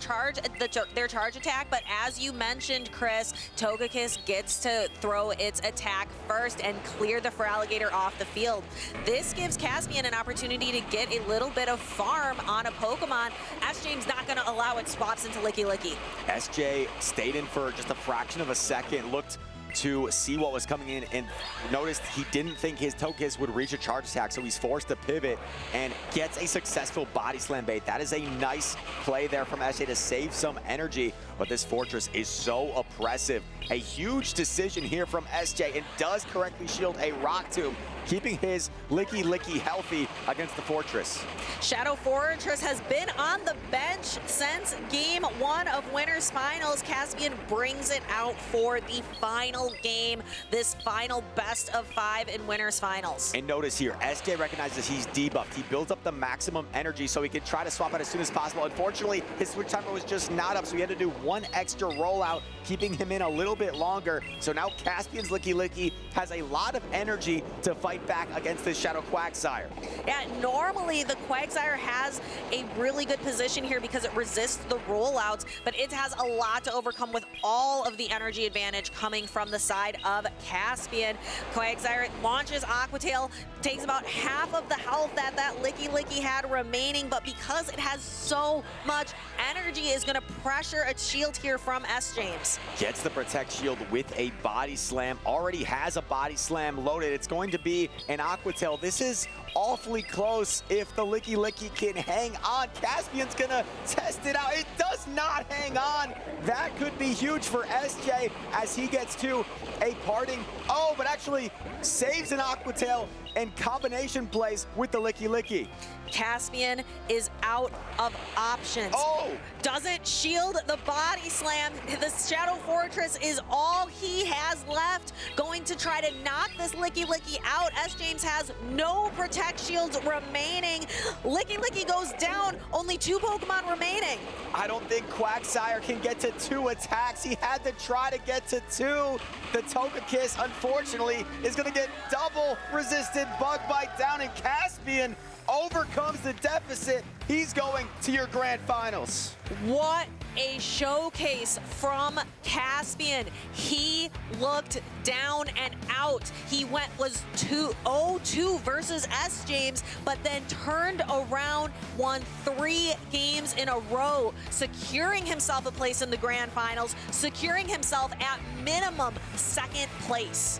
their charge attack, but as you mentioned, Chris, Togekiss gets to throw its attack first and clear the Feraligatr off the field. This gives Caspian an opportunity to get a little bit of farm on a Pokemon. S. James not going to allow it, swaps into Licky Licky. SJ stayed in for just a fraction of a second, looked to see what was coming in and noticed he didn't think his Togekiss would reach a charge attack, so he's forced to pivot and gets a successful body slam bait. That is a nice play there from SJ to save some energy, but this Fortress is so oppressive. A huge decision here from SJ, and does correctly shield a Rock Tomb, keeping his Licky Licky healthy against the Fortress. Shadow Fortress has been on the bench since Game 1 of Winners Finals. Caspian brings it out for the final game, this final best of 5 in Winners Finals. And notice here, SJ recognizes he's debuffed. He builds up the maximum energy so he can try to swap out as soon as possible. Unfortunately, his switch timer was just not up, so he had to do 1 extra rollout, keeping him in a little bit longer. So now Caspian's Licky Licky has a lot of energy to fight back against this Shadow Quagsire. Yeah, normally the Quagsire has a really good position here because it resists the rollouts, but it has a lot to overcome with all of the energy advantage coming from the side of Caspian. Quagsire launches Aqua Tail, takes about half of the health that Licky Licky had remaining, but because it has so much energy, is going to pressure a shield here from S. James. Gets the Protect Shield with a Body Slam, already has a Body Slam loaded. It's going to be an Aqua Tail. This is awfully close if the Licky Licky can hang on. Caspian's gonna test it out. It does not hang on. That could be huge for SJ as he gets to a parting. Oh, but actually saves an Aqua Tail and combination plays with the Licky Licky. Caspian is out of options. Oh! Doesn't shield the body slam. The Shadow Fortress is all he has left. Going to try to knock this Licky Licky out. S. James has no protect shields remaining. Licky Licky goes down. Only 2 Pokemon remaining. I don't think Quagsire can get to 2 attacks. He had to try to get to 2. The Togekiss, unfortunately, is going to get double resisted bug bite down, and Caspian overcomes the deficit. He's going to your grand finals. What a showcase from Caspian. He looked down and out. He was 0-2 versus S. James, but then turned around, won 3 games in a row, securing himself a place in the grand finals, securing himself at minimum 2nd place.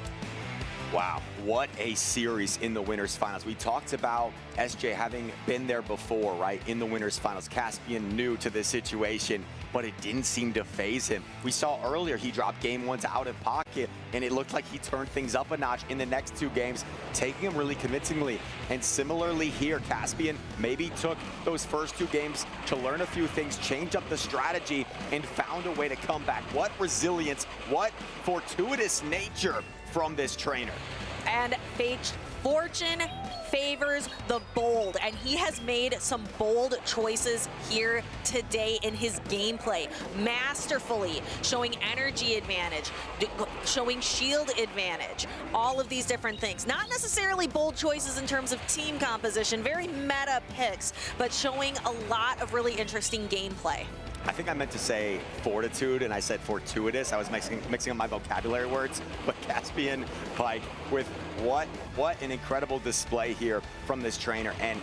Wow, what a series in the winners finals. We talked about SJ having been there before, right, in the winners finals. Caspian new to this situation, but it didn't seem to phase him. We saw earlier he dropped game 1 to out of pocket, and it looked like he turned things up a notch in the next 2 games, taking them really convincingly. And similarly here, Caspian maybe took those first 2 games to learn a few things, change up the strategy, and found a way to come back. What resilience, what fortuitous nature from this trainer. And fortune favors the bold, and he has made some bold choices here today in his gameplay, masterfully showing energy advantage, showing shield advantage, all of these different things. Not necessarily bold choices in terms of team composition, very meta picks, but showing a lot of really interesting gameplay. I think I meant to say fortitude, and I said fortuitous. I was mixing up my vocabulary words, but Caspian, like, with what an incredible display here from this trainer. And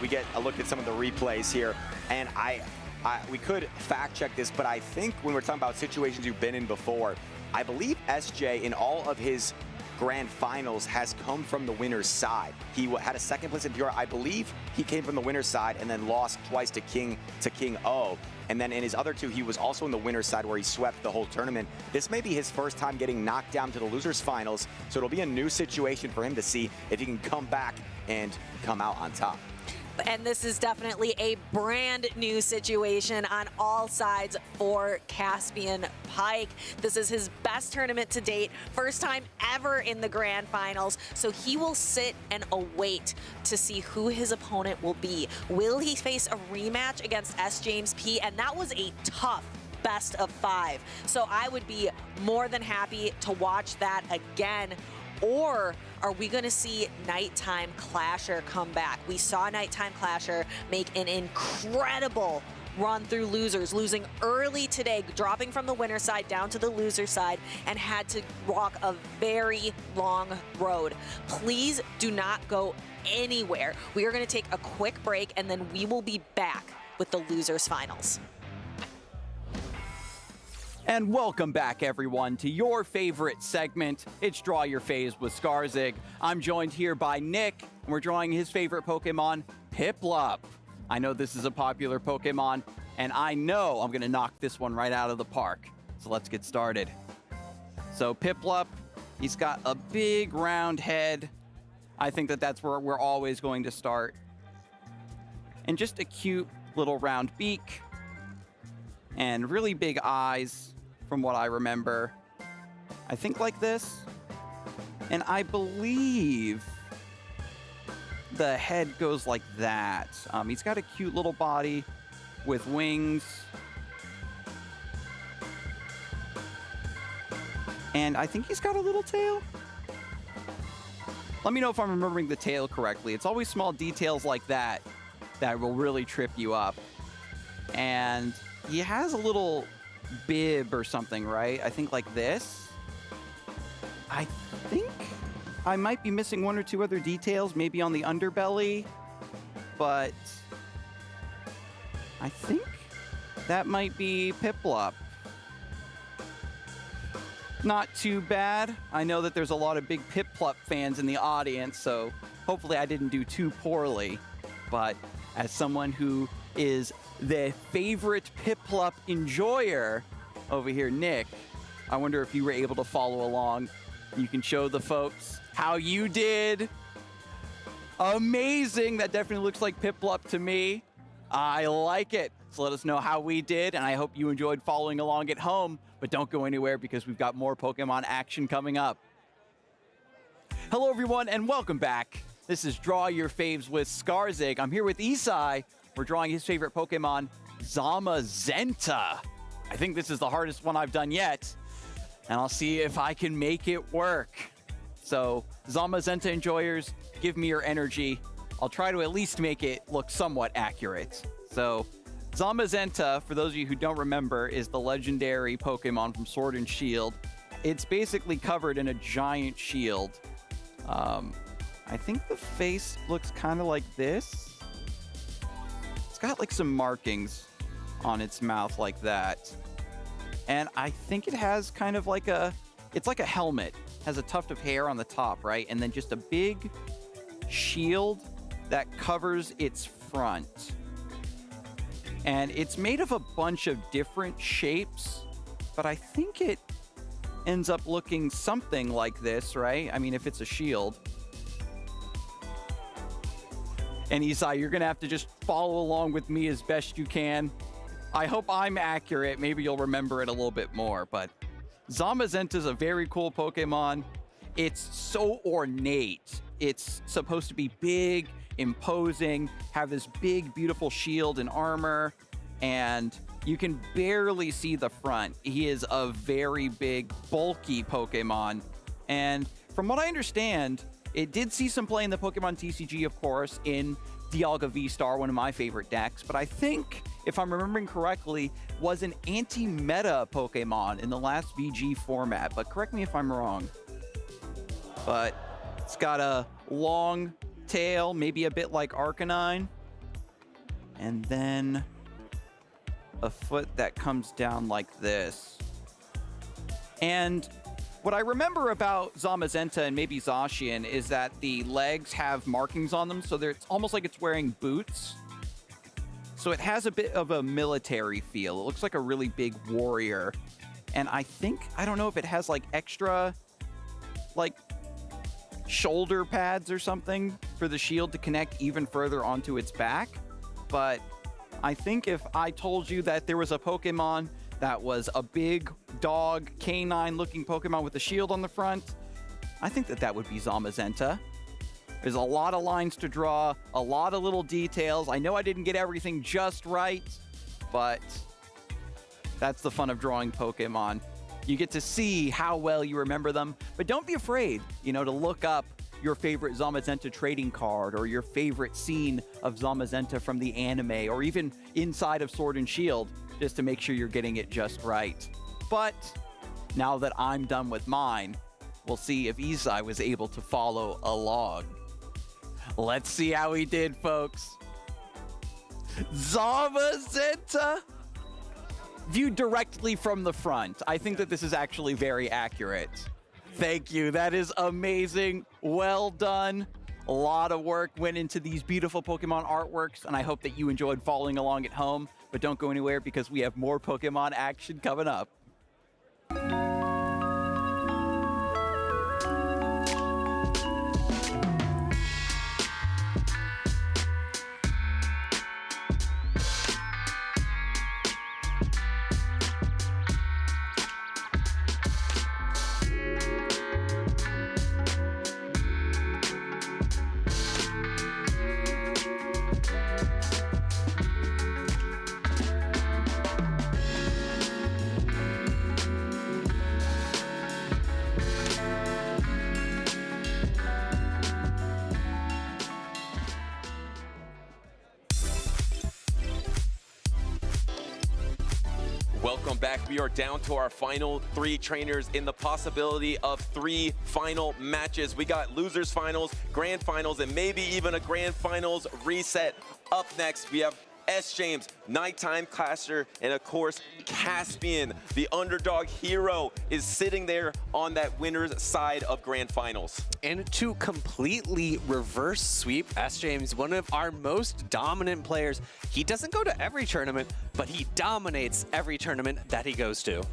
we get a look at some of the replays here, and we could fact check this, but I think when we're talking about situations you've been in before, I believe SJ in all of his grand finals has come from the winner's side. He had a 2nd place in Pure. I believe he came from the winner's side and then lost twice to King O. And then in his other 2, he was also in the winner's side where he swept the whole tournament. This may be his first time getting knocked down to the loser's finals, so it'll be a new situation for him to see if he can come back and come out on top. And this is definitely a brand new situation on all sides for Caspian Pike. This is his best tournament to date, first time ever in the grand finals. So he will sit and await to see who his opponent will be. Will he face a rematch against S. James P? And that was a tough best of 5. So I would be more than happy to watch that again. Or are we going to see Nighttime Clasher come back? We saw Nighttime Clasher make an incredible run through losers, losing early today, dropping from the winner side down to the loser side, and had to walk a very long road. Please do not go anywhere. We are going to take a quick break, and then we will be back with the losers finals. And welcome back, everyone, to your favorite segment. It's Draw Your Phase with Skarzig. I'm joined here by Nick, and we're drawing his favorite Pokemon, Piplup. I know this is a popular Pokemon, and I know I'm going to knock this one right out of the park. So let's get started. So Piplup, he's got a big round head. I think that's where we're always going to start. And just a cute little round beak. And really big eyes, from what I remember. I think like this. And I believe the head goes like that. He's got a cute little body with wings. And I think he's got a little tail. Let me know if I'm remembering the tail correctly. It's always small details like that that will really trip you up. And he has a little bib or something, right? I think like this. I think I might be missing 1 or 2 other details, maybe on the underbelly, but I think that might be Piplup. Not too bad. I know that there's a lot of big Piplup fans in the audience, so hopefully I didn't do too poorly. But as someone who is the favorite Piplup enjoyer over here, Nick, I wonder if you were able to follow along. You can show the folks how you did. Amazing. That definitely looks like Piplup to me. I like it. So let us know how we did, and I hope you enjoyed following along at home. But don't go anywhere because we've got more Pokemon action coming up. Hello, everyone, and welcome back. This is Draw Your Faves with Skarzig. I'm here with Isai. We're drawing his favorite Pokemon, Zamazenta. I think this is the hardest one I've done yet, and I'll see if I can make it work. So, Zamazenta enjoyers, give me your energy. I'll try to at least make it look somewhat accurate. So, Zamazenta, for those of you who don't remember, is the legendary Pokemon from Sword and Shield. It's basically covered in a giant shield. I think the face looks kind of like this. It's got like some markings on its mouth like that. And I think it has kind of like it's like a helmet. It has a tuft of hair on the top, right? And then just a big shield that covers its front. And it's made of a bunch of different shapes, but I think it ends up looking something like this, right? I mean, if it's a shield. And Isai, you're gonna have to just follow along with me as best you can. I hope I'm accurate. Maybe you'll remember it a little bit more, but Zamazenta is a very cool Pokemon. It's so ornate. It's supposed to be big, imposing, have this big, beautiful shield and armor, and you can barely see the front. He is a very big, bulky Pokemon. And from what I understand, it did see some play in the Pokemon TCG, of course, in Dialga V-Star, one of my favorite decks. But I think, if I'm remembering correctly, was an anti-meta Pokemon in the last VG format. But correct me if I'm wrong. But it's got a long tail, maybe a bit like Arcanine. And then a foot that comes down like this. And what I remember about Zamazenta and maybe Zacian is that the legs have markings on them, so it's almost like it's wearing boots. So it has a bit of a military feel. It looks like a really big warrior. And I don't know if it has like extra, like, shoulder pads or something for the shield to connect even further onto its back. But I think if I told you that there was a Pokemon that was a big dog, canine-looking Pokemon with a shield on the front, I think that would be Zamazenta. There's a lot of lines to draw, a lot of little details. I know I didn't get everything just right, but that's the fun of drawing Pokemon. You get to see how well you remember them, but don't be afraid, to look up your favorite Zamazenta trading card or your favorite scene of Zamazenta from the anime or even inside of Sword and Shield, just to make sure you're getting it just right. But now that I'm done with mine, we'll see if Isai was able to follow along. Let's see how he did, folks. Zamazenta, viewed directly from the front. I think that this is actually very accurate. Thank you. That is amazing. Well done. A lot of work went into these beautiful Pokemon artworks, and I hope that you enjoyed following along at home. But don't go anywhere because we have more Pokemon action coming up. Welcome back. We are down to our final 3 trainers in the possibility of 3 final matches. We got losers finals, grand finals, and maybe even a grand finals reset. Up next, we have S. James, Nighttime Clasher, and of course, Caspian, the underdog hero, is sitting there on that winner's side of grand finals. And to completely reverse sweep S. James, one of our most dominant players, he doesn't go to every tournament, but he dominates every tournament that he goes to.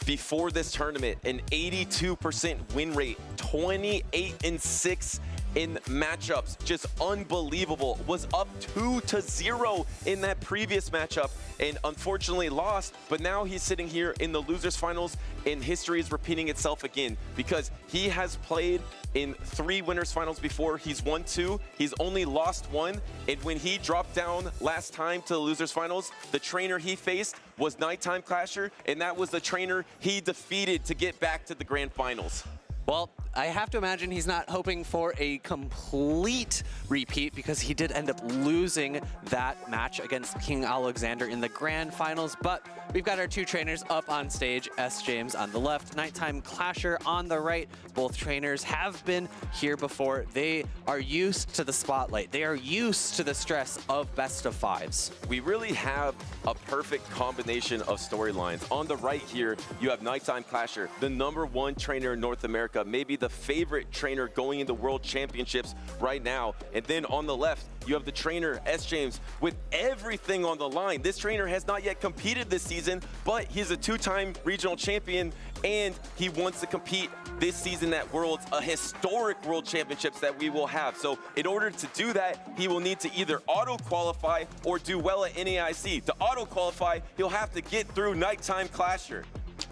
Before this tournament, an 82% win rate, 28-6 in matchups, just unbelievable. Was up 2-0 in that previous matchup and unfortunately lost, but now he's sitting here in the losers finals and history is repeating itself again because he has played in 3 winners finals before. He's won 2, he's only lost 1, and when he dropped down last time to the losers finals, the trainer he faced was Nighttime Clasher, and that was the trainer he defeated to get back to the grand finals. Well, I have to imagine he's not hoping for a complete repeat because he did end up losing that match against King Alexander in the grand finals. But we've got our 2 trainers up on stage, S. James on the left, Nighttime Clasher on the right. Both trainers have been here before. They are used to the spotlight. They are used to the stress of best of 5s. We really have a perfect combination of storylines. On the right here, you have Nighttime Clasher, the #1 trainer in North America, maybe the favorite trainer going into World Championships right now. And then on the left, you have the trainer, S. James, with everything on the line. This trainer has not yet competed this season, but he's a 2-time regional champion, and he wants to compete this season at Worlds, a historic World Championships that we will have. So in order to do that, he will need to either auto-qualify or do well at NAIC. To auto-qualify, he'll have to get through Nighttime Clasher.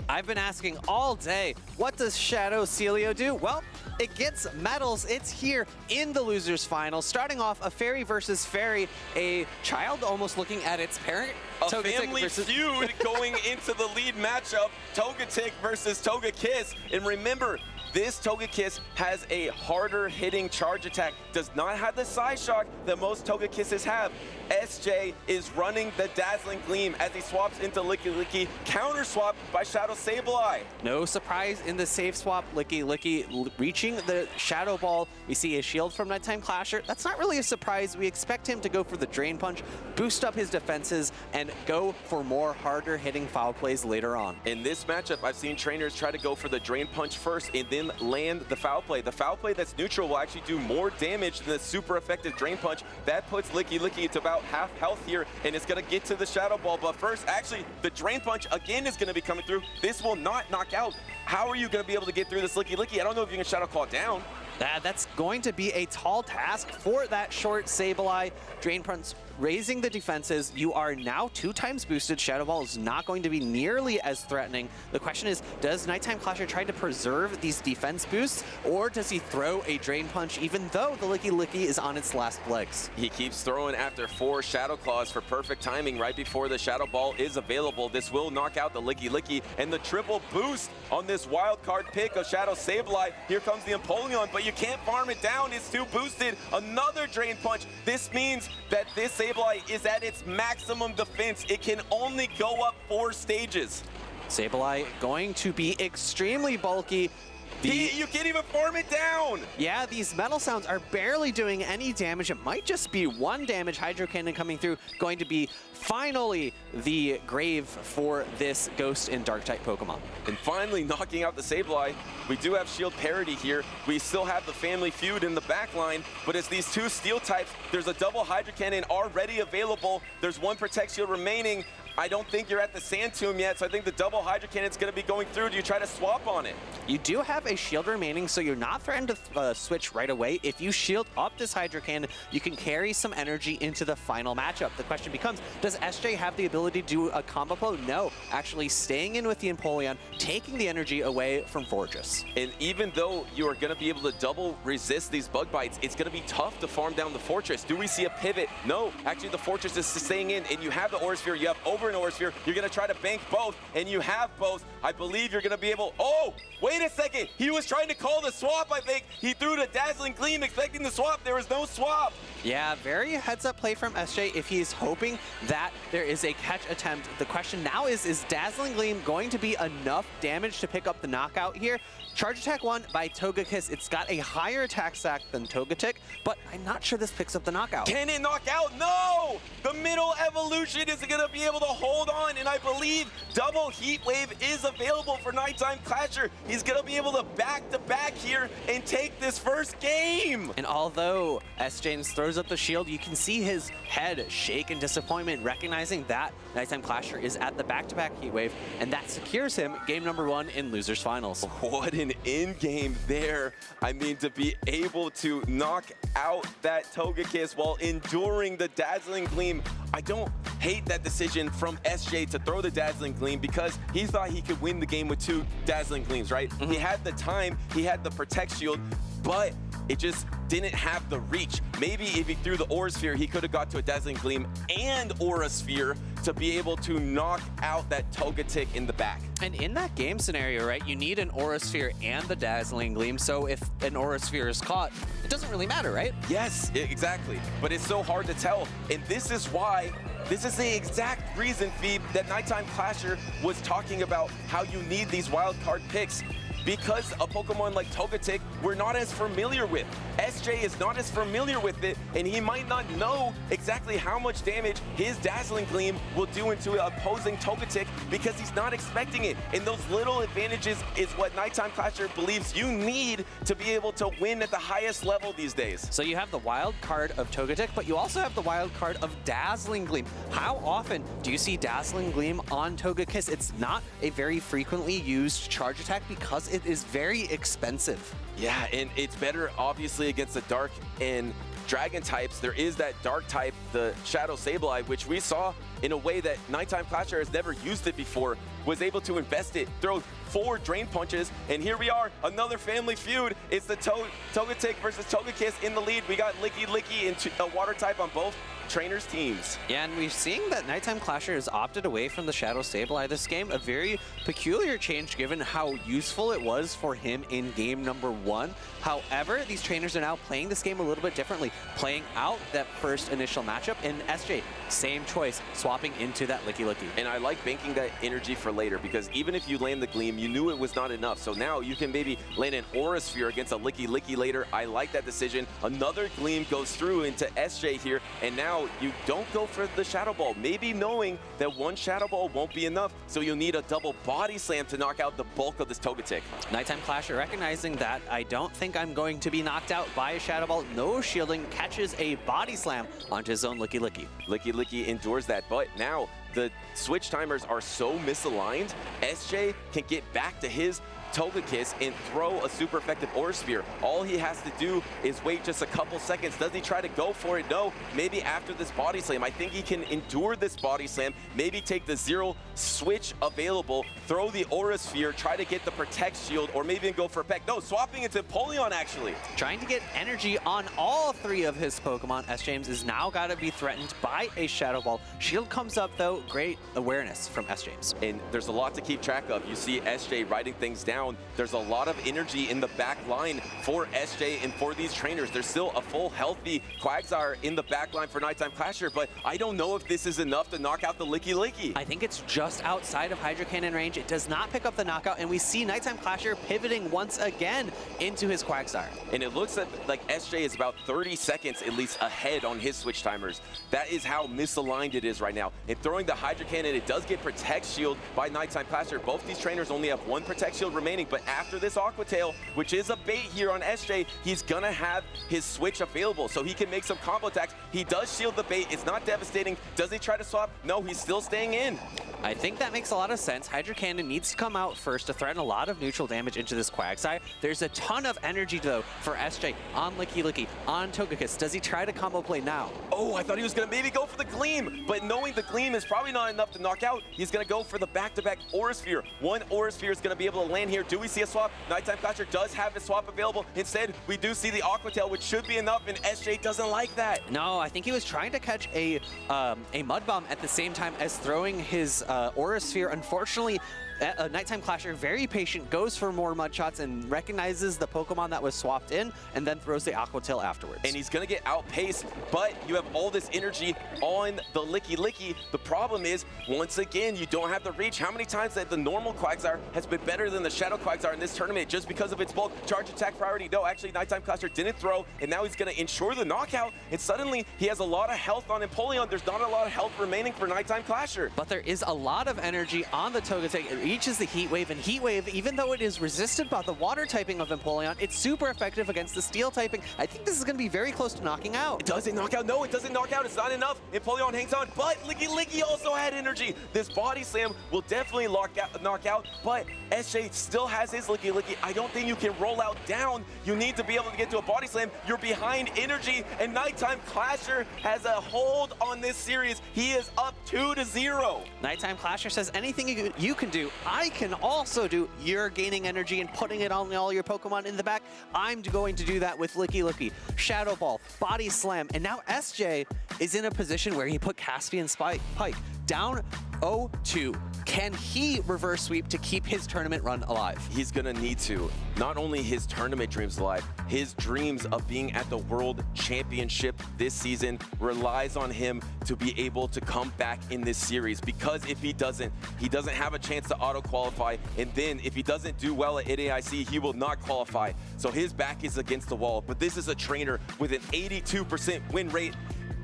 I've been asking all day, what does Shadow Celio do? Well, it gets medals. It's here in the losers final. Starting off, a fairy versus fairy, a child almost looking at its parent. A family feud going into the lead matchup, Togetic versus Togekiss. And remember, this Togekiss has a harder hitting charge attack, does not have the side shock that most Togekisses have. SJ is running the Dazzling Gleam as he swaps into Licky Licky, counter swap by Shadow Sableye. No surprise in the safe swap, Licky Licky reaching the Shadow Ball. We see a shield from Nighttime Clasher. That's not really a surprise. We expect him to go for the Drain Punch, boost up his defenses, and go for more harder hitting foul plays later on. In this matchup, I've seen trainers try to go for the Drain Punch first and then land the foul play. The foul play that's neutral will actually do more damage than the super effective Drain Punch. That puts Licky Licky to about half health here, and it's going to get to the Shadow Ball. But first, actually, the Drain Punch again is going to be coming through. This will not knock out. How are you going to be able to get through this Licky Licky? I don't know if you can Shadow Claw down. That's going to be a tall task for that short Sableye. Drain Punch raising the defenses. You are now 2 times boosted. Shadow Ball is not going to be nearly as threatening. The question is, does Nighttime Clasher try to preserve these defense boosts, or does he throw a Drain Punch even though the Licky Licky is on its last legs? He keeps throwing after 4 Shadow Claws for perfect timing right before the Shadow Ball is available. This will knock out the Licky Licky, and the triple boost on this wild card pick of Shadow Sableye. Here comes the Empoleon, but you can't farm it down. It's too boosted. Another Drain Punch. This means that this Sableye is at its maximum defense. It can only go up 4 stages. Sableye going to be extremely bulky. You can't even farm it down. Yeah, these metal sounds are barely doing any damage. It might just be 1 damage. Hydro Cannon coming through, going to be finally the grave for this Ghost and Dark-type Pokemon. And finally knocking out the Sableye. We do have shield parity here. We still have the family feud in the back line, but it's these 2 steel types. There's a double Hydro Cannon already available. There's 1 Protect Shield remaining. I don't think you're at the Sand Tomb yet, so I think the double Hydro Cannon's going to be going through. Do you try to swap on it? You do have a shield remaining, so you're not threatened to switch right away. If you shield up this Hydro Cannon, you can carry some energy into the final matchup. The question becomes, does SJ have the ability to do a combo blow? No, actually staying in with the Empoleon, taking the energy away from Fortress. And even though you are going to be able to double resist these bug bites, it's going to be tough to farm down the Fortress. Do we see a pivot? No, actually the Fortress is staying in, and you have the Aura Sphere, you have over an Aura Sphere. You're going to try to bank both, and you have both. I believe you're going to be able... Oh, wait a second. He was trying to call the swap, I think. He threw the Dazzling Gleam expecting the swap. There was no swap. Yeah, very heads-up play from SJ if he's hoping that there is a catch attempt. The question now is Dazzling Gleam going to be enough damage to pick up the knockout here? Charge Attack 1 by Togekiss. It's got a higher attack stack than Togetic, but I'm not sure this picks up the knockout. Can it knock out? No! The middle evolution is going to be able to hold on, and I believe double heat wave is available for Nighttime Clasher. He's gonna be able to back-to-back here and take this first game. And although S. James throws up the shield, you can see his head shake in disappointment, recognizing that Nighttime Clasher is at the back-to-back heat wave, and that secures him game number 1 in Losers Finals. What an in-game there. I mean, to be able to knock out that Togekiss while enduring the Dazzling Gleam. I don't hate that decision from SJ to throw the Dazzling Gleam because he thought he could win the game with 2 Dazzling Gleams, right? He had the time, he had the Protect Shield, but it just didn't have the reach. Maybe if he threw the Aura Sphere, he could have got to a Dazzling Gleam and Aura Sphere to be able to knock out that Togetic in the back. And in that game scenario, right, you need an Aura Sphere and the Dazzling Gleam, so if an Aura Sphere is caught, it doesn't really matter, right? Yes, exactly. But it's so hard to tell, and this is why, this is the exact reason, Phoebe, that Nighttime Clasher was talking about how you need these wild card picks. Because a Pokemon like Togetic, we're not as familiar with. SJ is not as familiar with it, and he might not know exactly how much damage his Dazzling Gleam will do into an opposing Togetic because he's not expecting it. And those little advantages is what Nighttime Clasher believes you need to be able to win at the highest level these days. So you have the wild card of Togetic, but you also have the wild card of Dazzling Gleam. How often do you see Dazzling Gleam on Togekiss? It's not a very frequently used charge attack because it is very expensive. Yeah, and it's better obviously against the Dark and Dragon types. There is that Dark type, the Shadow Sableye, which we saw in a way that Nighttime Clasher has never used it before, was able to invest it, throw 4 Drain Punches, and here we are, another family feud. It's the Togetic versus Togekiss in the lead. We got Licky Licky and a Water type on both trainers' teams. Yeah, and we're seeing that Nighttime Clasher has opted away from the Shadow Sableye this game, a very peculiar change given how useful it was for him in game number 1. However, these trainers are now playing this game a little bit differently, playing out that first initial matchup, and SJ, same choice, swapping into that Licky Licky. And I like banking that energy for later because even if you land the Gleam, you knew it was not enough. So now you can maybe land an Aura Sphere against a Licky Licky later. I like that decision. Another Gleam goes through into SJ here, and now you don't go for the Shadow Ball, maybe knowing that 1 Shadow Ball won't be enough, so you'll need a double Body Slam to knock out the bulk of this Togetic. Nighttime Clasher recognizing that I don't think I'm going to be knocked out by a Shadow Ball. No shielding, catches a Body Slam onto his own Licky Licky. Licky Licky endures that, but now the switch timers are so misaligned, SJ can get back to his Togekiss and throw a super effective Aura Sphere. All he has to do is wait just a couple seconds. Does he try to go for it? No. Maybe after this Body Slam. I think he can endure this Body Slam, maybe take the 0 switch available, throw the Aura Sphere, try to get the Protect Shield, or maybe even go for a Peck. No, swapping into Polion actually. Trying to get energy on all 3 of his Pokemon. S. James is now got to be threatened by a Shadow Ball. Shield comes up though. Great awareness from S. James. And there's a lot to keep track of. You see SJ writing things down. There's a lot of energy in the back line for SJ and for these trainers. There's still a full healthy Quagsire in the back line for Nighttime Clasher, but I don't know if this is enough to knock out the Licky Licky. I think it's just outside of Hydro Cannon range. It does not pick up the knockout, and we see Nighttime Clasher pivoting once again into his Quagsire. And it looks like SJ is about 30 seconds at least ahead on his switch timers. That is how misaligned it is right now. And throwing the Hydro Cannon, it does get Protect Shield by Nighttime Clasher. Both these trainers only have 1 Protect Shield remaining, but after this Aqua Tail, which is a bait here on SJ, he's gonna have his switch available, so he can make some combo attacks. He does shield the bait. It's not devastating. Does he try to swap? No, he's still staying in. I think that makes a lot of sense. Hydro Cannon needs to come out first to threaten a lot of neutral damage into this Quagsire. There's a ton of energy, though, for SJ on Licky Licky, on Togekiss. Does he try to combo play now? Oh, I thought he was going to maybe go for the Gleam, but knowing the Gleam is probably not enough to knock out, he's going to go for the back-to-back Aura Sphere. 1 Aura Sphere is going to be able to land here. Do we see a swap? Nighttime Clasher does have his swap available. Instead, we do see the Aqua Tail, which should be enough, and SJ doesn't like that. No, I think he was trying to catch a Mud Bomb at the same time as throwing his Aura Sphere. Unfortunately, Nighttime Clasher, very patient, goes for more mud shots and recognizes the Pokemon that was swapped in, and then throws the Aqua Tail afterwards. And he's going to get outpaced, but you have all this energy on the Licky Licky. The problem is, once again, you don't have the reach. How many times that the normal Quagsire has been better than the Shadow Quagsire in this tournament just because of its bulk? Charge attack priority. No, actually, Nighttime Clasher didn't throw, and now he's going to ensure the knockout, and suddenly he has a lot of health on Empoleon. There's not a lot of health remaining for Nighttime Clasher. But there is a lot of energy on the Togetic. It reaches the Heat Wave, and Heat Wave, even though it is resisted by the water typing of Empoleon, it's super effective against the steel typing. I think this is going to be very close to knocking out. It doesn't knock out. No, it doesn't knock out. It's not enough. Empoleon hangs on, but Licky Licky also had energy. This Body Slam will definitely knock out, but SJ still has his Licky Licky. I don't think you can roll out down. You need to be able to get to a Body Slam. You're behind energy, and Nighttime Clasher has a hold on this series. He is up 2-0. Nighttime Clasher says, anything you can do, I can also do. You're gaining energy and putting it on all your Pokemon in the back. I'm going to do that with Licky Licky, Shadow Ball, Body Slam, and now SJ is in a position where he put Caspian Pike down 0-2. Can he reverse sweep to keep his tournament run alive? He's gonna need to. Not only his tournament dreams alive, his dreams of being at the World Championship this season relies on him to be able to come back in this series, because if he doesn't have a chance to auto-qualify, and then if he doesn't do well at NAIC, he will not qualify. So his back is against the wall, but this is a trainer with an 82% win rate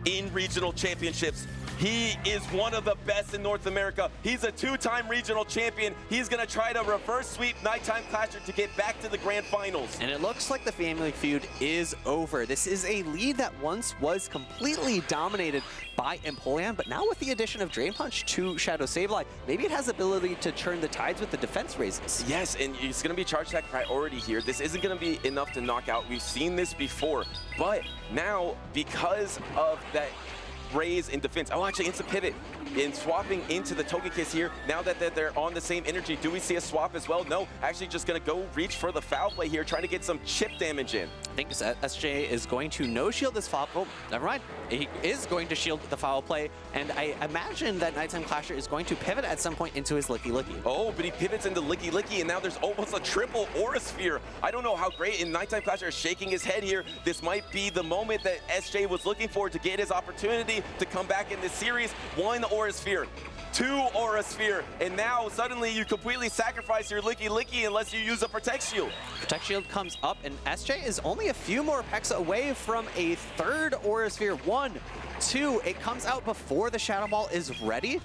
in regional championships. He is one of the best in North America. He's a 2-time regional champion. He's gonna try to reverse sweep Nighttime Clasher to get back to the grand finals. And it looks like the family feud is over. This is a lead that once was completely dominated by Empoleon, but now with the addition of Drain Punch to Shadow Sableye, maybe it has the ability to turn the tides with the defense raises. Yes, and it's gonna be charge attack priority here. This isn't gonna be enough to knock out. We've seen this before, but now because of that raise in defense. Oh, actually, instant pivot in swapping into the Togekiss here. Now that they're on the same energy, do we see a swap as well? No, actually just going to go reach for the foul play here, trying to get some chip damage in. I think SJ is going to no-shield this foul. Oh, never mind. He is going to shield the foul play, and I imagine that Nighttime Clasher is going to pivot at some point into his Licky Licky. Oh, but he pivots into Licky Licky, and now there's almost a triple Aura Sphere. I don't know how great, and Nighttime Clasher is shaking his head here. This might be the moment that SJ was looking for to get his opportunity to come back in this series. 1 Aura Sphere, 2 Aura Sphere, and now suddenly you completely sacrifice your Licky Licky unless you use a Protect Shield. Protect Shield comes up, and SJ is only a few more pecks away from a 3rd Aura Sphere. 1, 2, it comes out before the Shadow Ball is ready,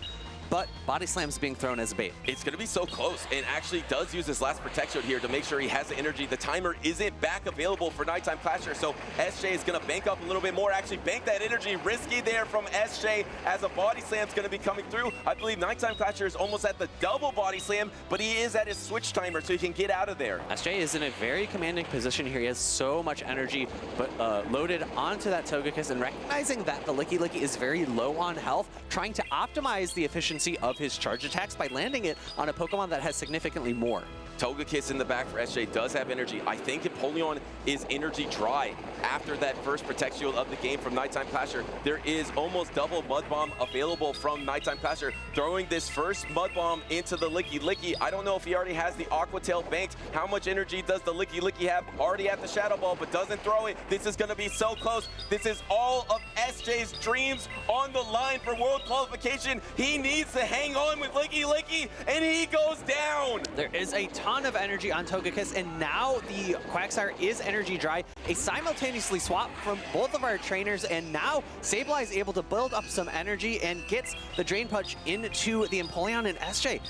but Body Slam's being thrown as a bait. It's going to be so close, and actually does use his last Protect Shield here to make sure he has the energy. The timer isn't back available for Nighttime Clasher, so SJ is going to bank up a little bit more, actually bank that energy. Risky there from SJ as a Body Slam's going to be coming through. I believe Nighttime Clasher is almost at the double Body Slam, but he is at his switch timer, so he can get out of there. SJ is in a very commanding position here. He has so much energy, but loaded onto that Togekiss, and recognizing that the Licky Licky is very low on health, trying to optimize the efficiency of his charge attacks by landing it on a Pokemon that has significantly more. Togekiss in the back for SJ does have energy. I think Empoleon is energy dry after that first Protect Shield of the game from Nighttime Clasher. There is almost double Mud Bomb available from Nighttime Clasher. Throwing this first Mud Bomb into the Licky Licky. I don't know if he already has the Aqua Tail banked. How much energy does the Licky Licky have? Already at the Shadow Ball, but doesn't throw it. This is going to be so close. This is all of SJ's dreams on the line for World Qualification. He needs to hang on with Licky Licky, and he goes down. There is a ton of energy on Togekiss, and now the Quagsire is energy dry. A simultaneously swap from both of our trainers, and now Sableye is able to build up some energy and gets the Drain Punch into the Empoleon, and SJ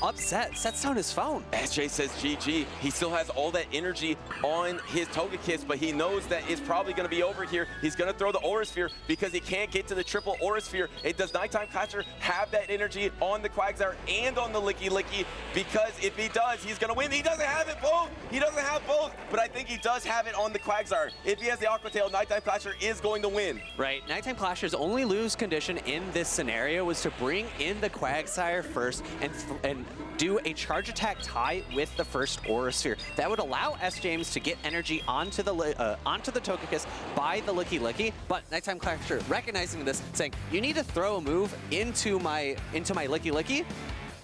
upset, sets down his phone. SJ says GG. He still has all that energy on his Togekiss, but he knows that it's probably going to be over here. He's going to throw the Aura Sphere because he can't get to the triple Aura Sphere. It does Nighttime Clasher have that energy on the Quagsire and on the Licky Licky? Because if he does, he's going to win. He doesn't have it both. He doesn't have both, but I think he does have it on the Quagsire. If he has the Aqua Tail, Nighttime Clasher is going to win. Right. Nighttime Clasher's only lose condition in this scenario was to bring in the Quagsire first and do a charge attack tie with the first Aura Sphere. That would allow S. James to get energy onto the Togekiss by the Licky Licky, but Nighttime Clasher recognizing this, saying, you need to throw a move into my Licky Licky.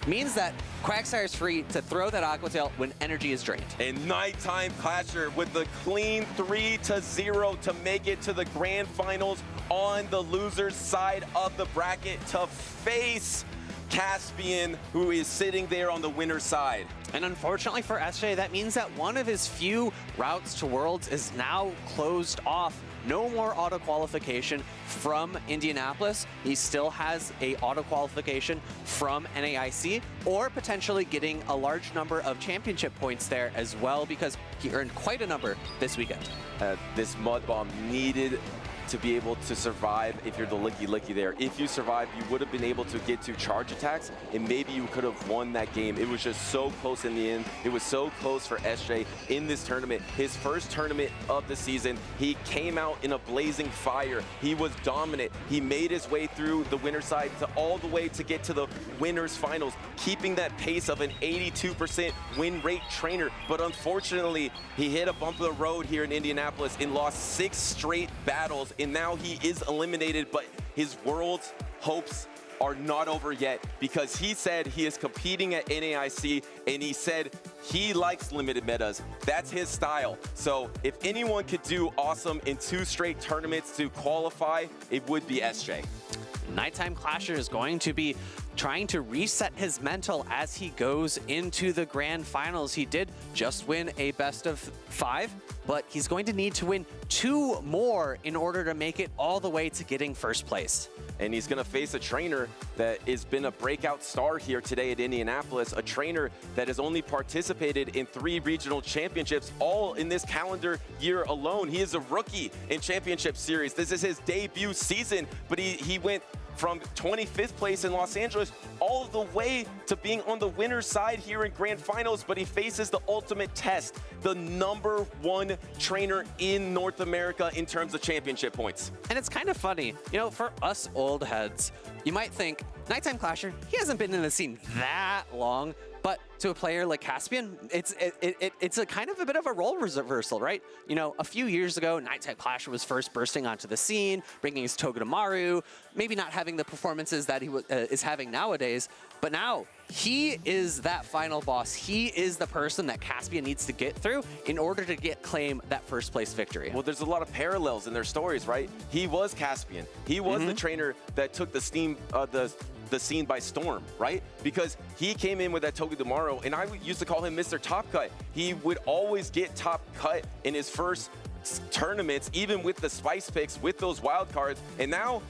means that Quagsire is free to throw that Aqua Tail when energy is drained. And Nighttime Clasher with the clean 3-0 to make it to the grand finals on the loser's side of the bracket to face Caspian, who is sitting there on the winner's side. And unfortunately for SJ, that means that one of his few routes to Worlds is now closed off. No more auto qualification from Indianapolis. He still has a auto qualification from NAIC, or potentially getting a large number of championship points there as well, because he earned quite a number this weekend. This Mud Bomb needed to be able to survive if you're the Licky there. If you survive, you would have been able to get to charge attacks, and maybe you could have won that game. It was just so close in the end. It was so close for SJ in this tournament. His first tournament of the season, he came out in a blazing fire. He was dominant. He made his way through the winner's side to all the way to get to the winner's finals, keeping that pace of an 82% win rate trainer. But unfortunately, he hit a bump of the road here in Indianapolis and lost 6 straight battles, and now he is eliminated, but his world's hopes are not over yet, because he said he is competing at NAIC, and he said he likes limited metas. That's his style. So if anyone could do awesome in 2 straight tournaments to qualify, it would be SJ. Nighttime Clasher is going to be trying to reset his mental as he goes into the grand finals. He did just win a best of 5, but he's going to need to win 2 more in order to make it all the way to getting first place. And he's going to face a trainer that has been a breakout star here today at Indianapolis, a trainer that has only participated in 3 regional championships, all in this calendar year alone. He is a rookie in championship series. This is his debut season, but he went from 25th place in Los Angeles all the way to being on the winner's side here in grand finals, but he faces the ultimate test, the #1 trainer in North America in terms of championship points. And it's kind of funny, you know, for us old heads, you might think, Nighttime Clasher, he hasn't been in the scene that long, but to a player like Caspian, it's a kind of a bit of a role reversal, right? You know, a few years ago, Nighttime Clasher was first bursting onto the scene, bringing his Togedemaru, maybe not having the performances that he is having nowadays, but now he is that final boss. He is the person that Caspian needs to get through in order to claim that first place victory. Well, there's a lot of parallels in their stories, right? He was Caspian. He was the trainer that took the scene by storm, right? Because he came in with that Togedemaru, and I used to call him Mr. Top Cut. He would always get top cut in his first tournaments, even with the spice picks, with those wild cards, and now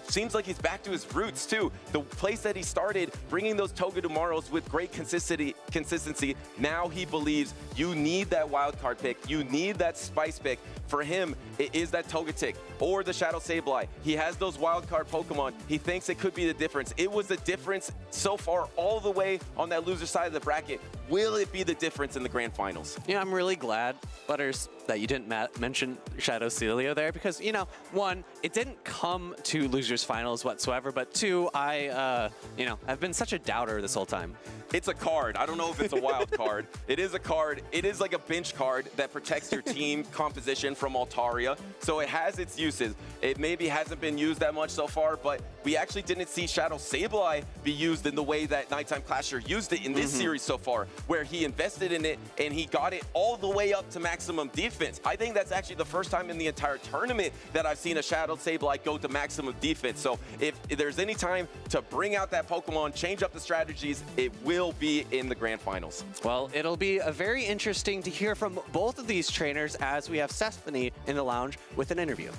seems like he's back to his roots too. The place that he started, bringing those Togedemaros with great consistency, now he believes you need that wild card pick, you need that spice pick. For him, it is that Togetic or the Shadow Sableye. He has those wild card Pokemon. He thinks it could be the difference. It was the difference so far all the way on that loser side of the bracket. Will it be the difference in the grand finals? Yeah, I'm really glad, Butters, that you didn't mention Shadow Celio there, because, you know, 1, it didn't come to losers finals whatsoever, but 2, I've been such a doubter this whole time. It's a card. I don't know if it's a wild card. It is a card. It is like a bench card that protects your team composition from Altaria. So it has its uses. It maybe hasn't been used that much so far, but we actually didn't see Shadow Sableye be used in the way that Nighttime Clasher used it in this series so far, where he invested in it and he got it all the way up to maximum defense. I think that's actually the first time in the entire tournament that I've seen a Shadow Sableye go to maximum defense. So if there's any time to bring out that Pokemon, change up the strategies, it will be in the grand finals. Well, it'll be very interesting to hear from both of these trainers as we have Stephanie in the lounge with an interview.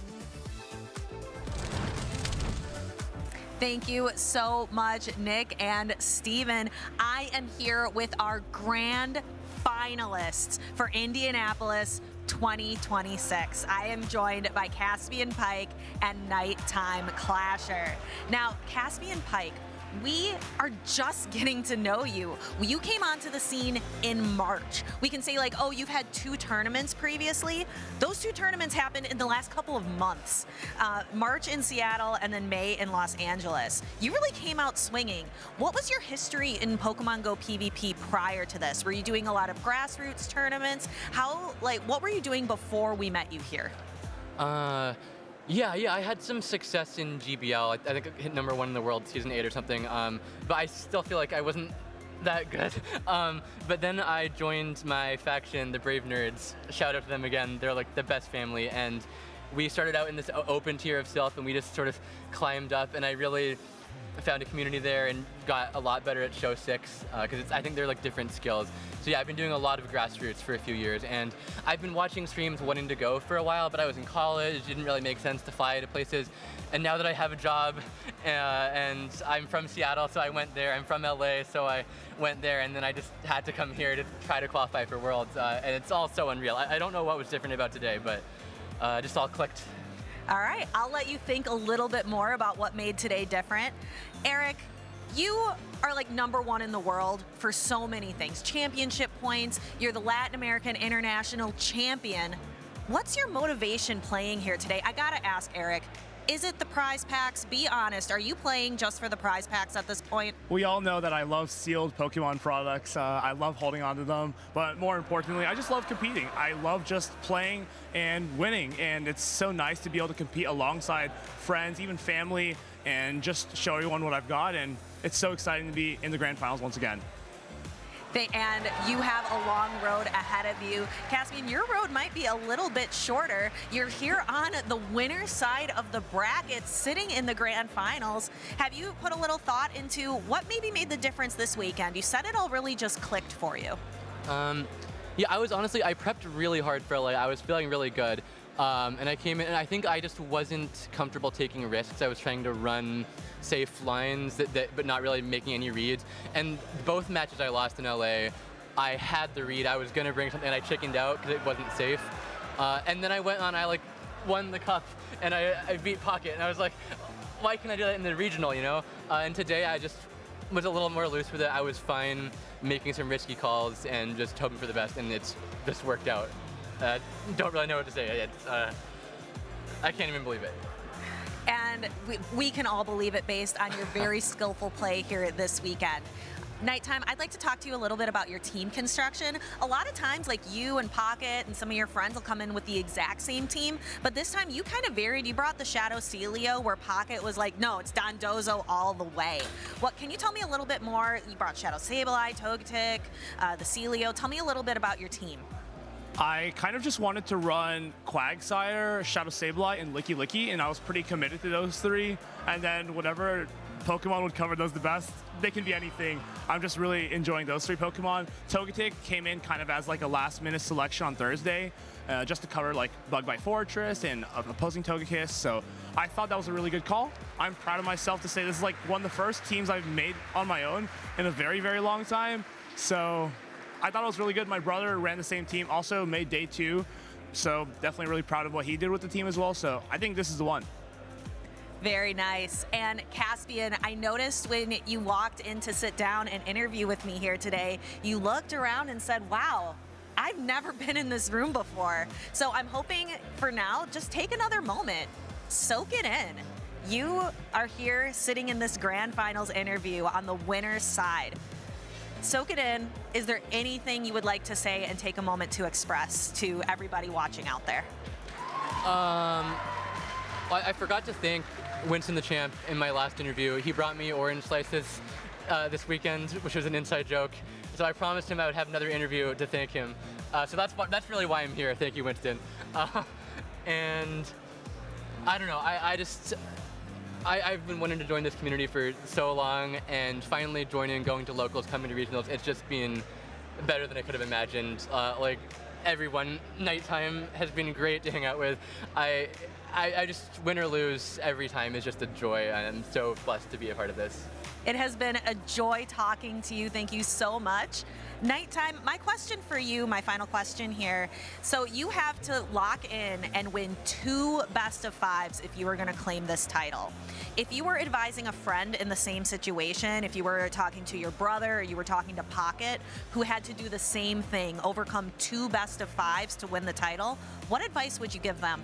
Thank you so much, Nick and Steven. I am here with our grand finalists for Indianapolis 2026. I am joined by Caspian Pike and Nighttime Clasher. Now, Caspian Pike, we are just getting to know you. You came onto the scene in March. We can say, like, oh, you've had 2 tournaments previously. Those 2 tournaments happened in the last couple of months. March in Seattle and then May in Los Angeles. You really came out swinging. What was your history in Pokemon Go PvP prior to this? Were you doing a lot of grassroots tournaments? What were you doing before we met you here? Yeah, I had some success in GBL. I think I hit #1 in the world, season 8 or something. But I still feel like I wasn't that good. But then I joined my faction, the Brave Nerds. Shout out to them again. They're like the best family. And we started out in this open tier of Stealth, and we just sort of climbed up. And I really found a community there and got a lot better at Show 6 because I think they're like different skills. So yeah, I've been doing a lot of grassroots for a few years, and I've been watching streams wanting to go for a while, but I was in college, it didn't really make sense to fly to places. And now that I have a job and I'm from Seattle, so I went there. I'm from LA, so I went there, and then I just had to come here to try to qualify for Worlds. And it's all so unreal. I don't know what was different about today, but just all clicked. All right, I'll let you think a little bit more about what made today different. Eric, you are like #1 in the world for so many things. Championship points, you're the Latin American International Champion. What's your motivation playing here today? I gotta ask, Eric, is it the prize packs? Be honest, are you playing just for the prize packs at this point? We all know that I love sealed Pokemon products. I love holding on to them, but more importantly, I just love competing. I love just playing and winning, and it's so nice to be able to compete alongside friends, even family, and just show everyone what I've got, and it's so exciting to be in the Grand Finals once again. And you have a long road ahead of you. Caspian, your road might be a little bit shorter. You're here on the winner's side of the bracket, sitting in the Grand Finals. Have you put a little thought into what maybe made the difference this weekend? You said it all really just clicked for you. Yeah, I prepped really hard for LA. I was feeling really good. And I came in, and I think I just wasn't comfortable taking risks. I was trying to run safe lines, but not really making any reads. And both matches I lost in LA, I had the read. I was going to bring something, and I chickened out because it wasn't safe. And then I went on, I won the cup, and I beat Pocket. And I was like, why can't I do that in the regional, you know? And today I just was a little more loose with it. I was fine making some risky calls and just hoping for the best, and it's just worked out. Don't really know what to say. I can't even believe it. And we can all believe it based on your very skillful play here this weekend. Nighttime, I'd like to talk to you a little bit about your team construction. A lot of times, like you and Pocket and some of your friends will come in with the exact same team, but this time you kind of varied. You brought the Shadow Celio, where Pocket was like, no, it's Dondozo all the way. Can you tell me a little bit more? You brought Shadow Sableye, Togetic, the Celio. Tell me a little bit about your team. I kind of just wanted to run Quagsire, Shadow Sableye, and Licky Licky, and I was pretty committed to those three. And then whatever Pokemon would cover those the best, they can be anything. I'm just really enjoying those three Pokemon. Togetic came in kind of as like a last-minute selection on Thursday, just to cover like Bug Bite Fortress and opposing Togekiss. So I thought that was a really good call. I'm proud of myself to say this is like one of the first teams I've made on my own in a very, very long time. So I thought it was really good. My brother ran the same team, also made day 2. So definitely really proud of what he did with the team as well. So I think this is the one. Very nice. And Caspian, I noticed when you walked in to sit down and interview with me here today, you looked around and said, wow, I've never been in this room before. So I'm hoping for now, just take another moment, soak it in. You are here sitting in this Grand Finals interview on the winner's side. Soak it in. Is there anything you would like to say and take a moment to express to everybody watching out there? I forgot to thank Winston the Champ in my last interview. He brought me orange slices this weekend, which was an inside joke. So I promised him I would have another interview to thank him. So that's really why I'm here. Thank you, Winston. And I don't know. I've been wanting to join this community for so long, and finally joining, going to locals, coming to regionals, it's just been better than I could have imagined. Like everyone, Nighttime has been great to hang out with. I just, win or lose, every time is just a joy. I'm so blessed to be a part of this. It has been a joy talking to you. Thank you so much. Nighttime, my question for you, my final question here. So you have to lock in and win 2 best of 5s if you were going to claim this title. If you were advising a friend in the same situation, if you were talking to your brother or you were talking to Pocket, who had to do the same thing, overcome 2 best of 5s to win the title, what advice would you give them?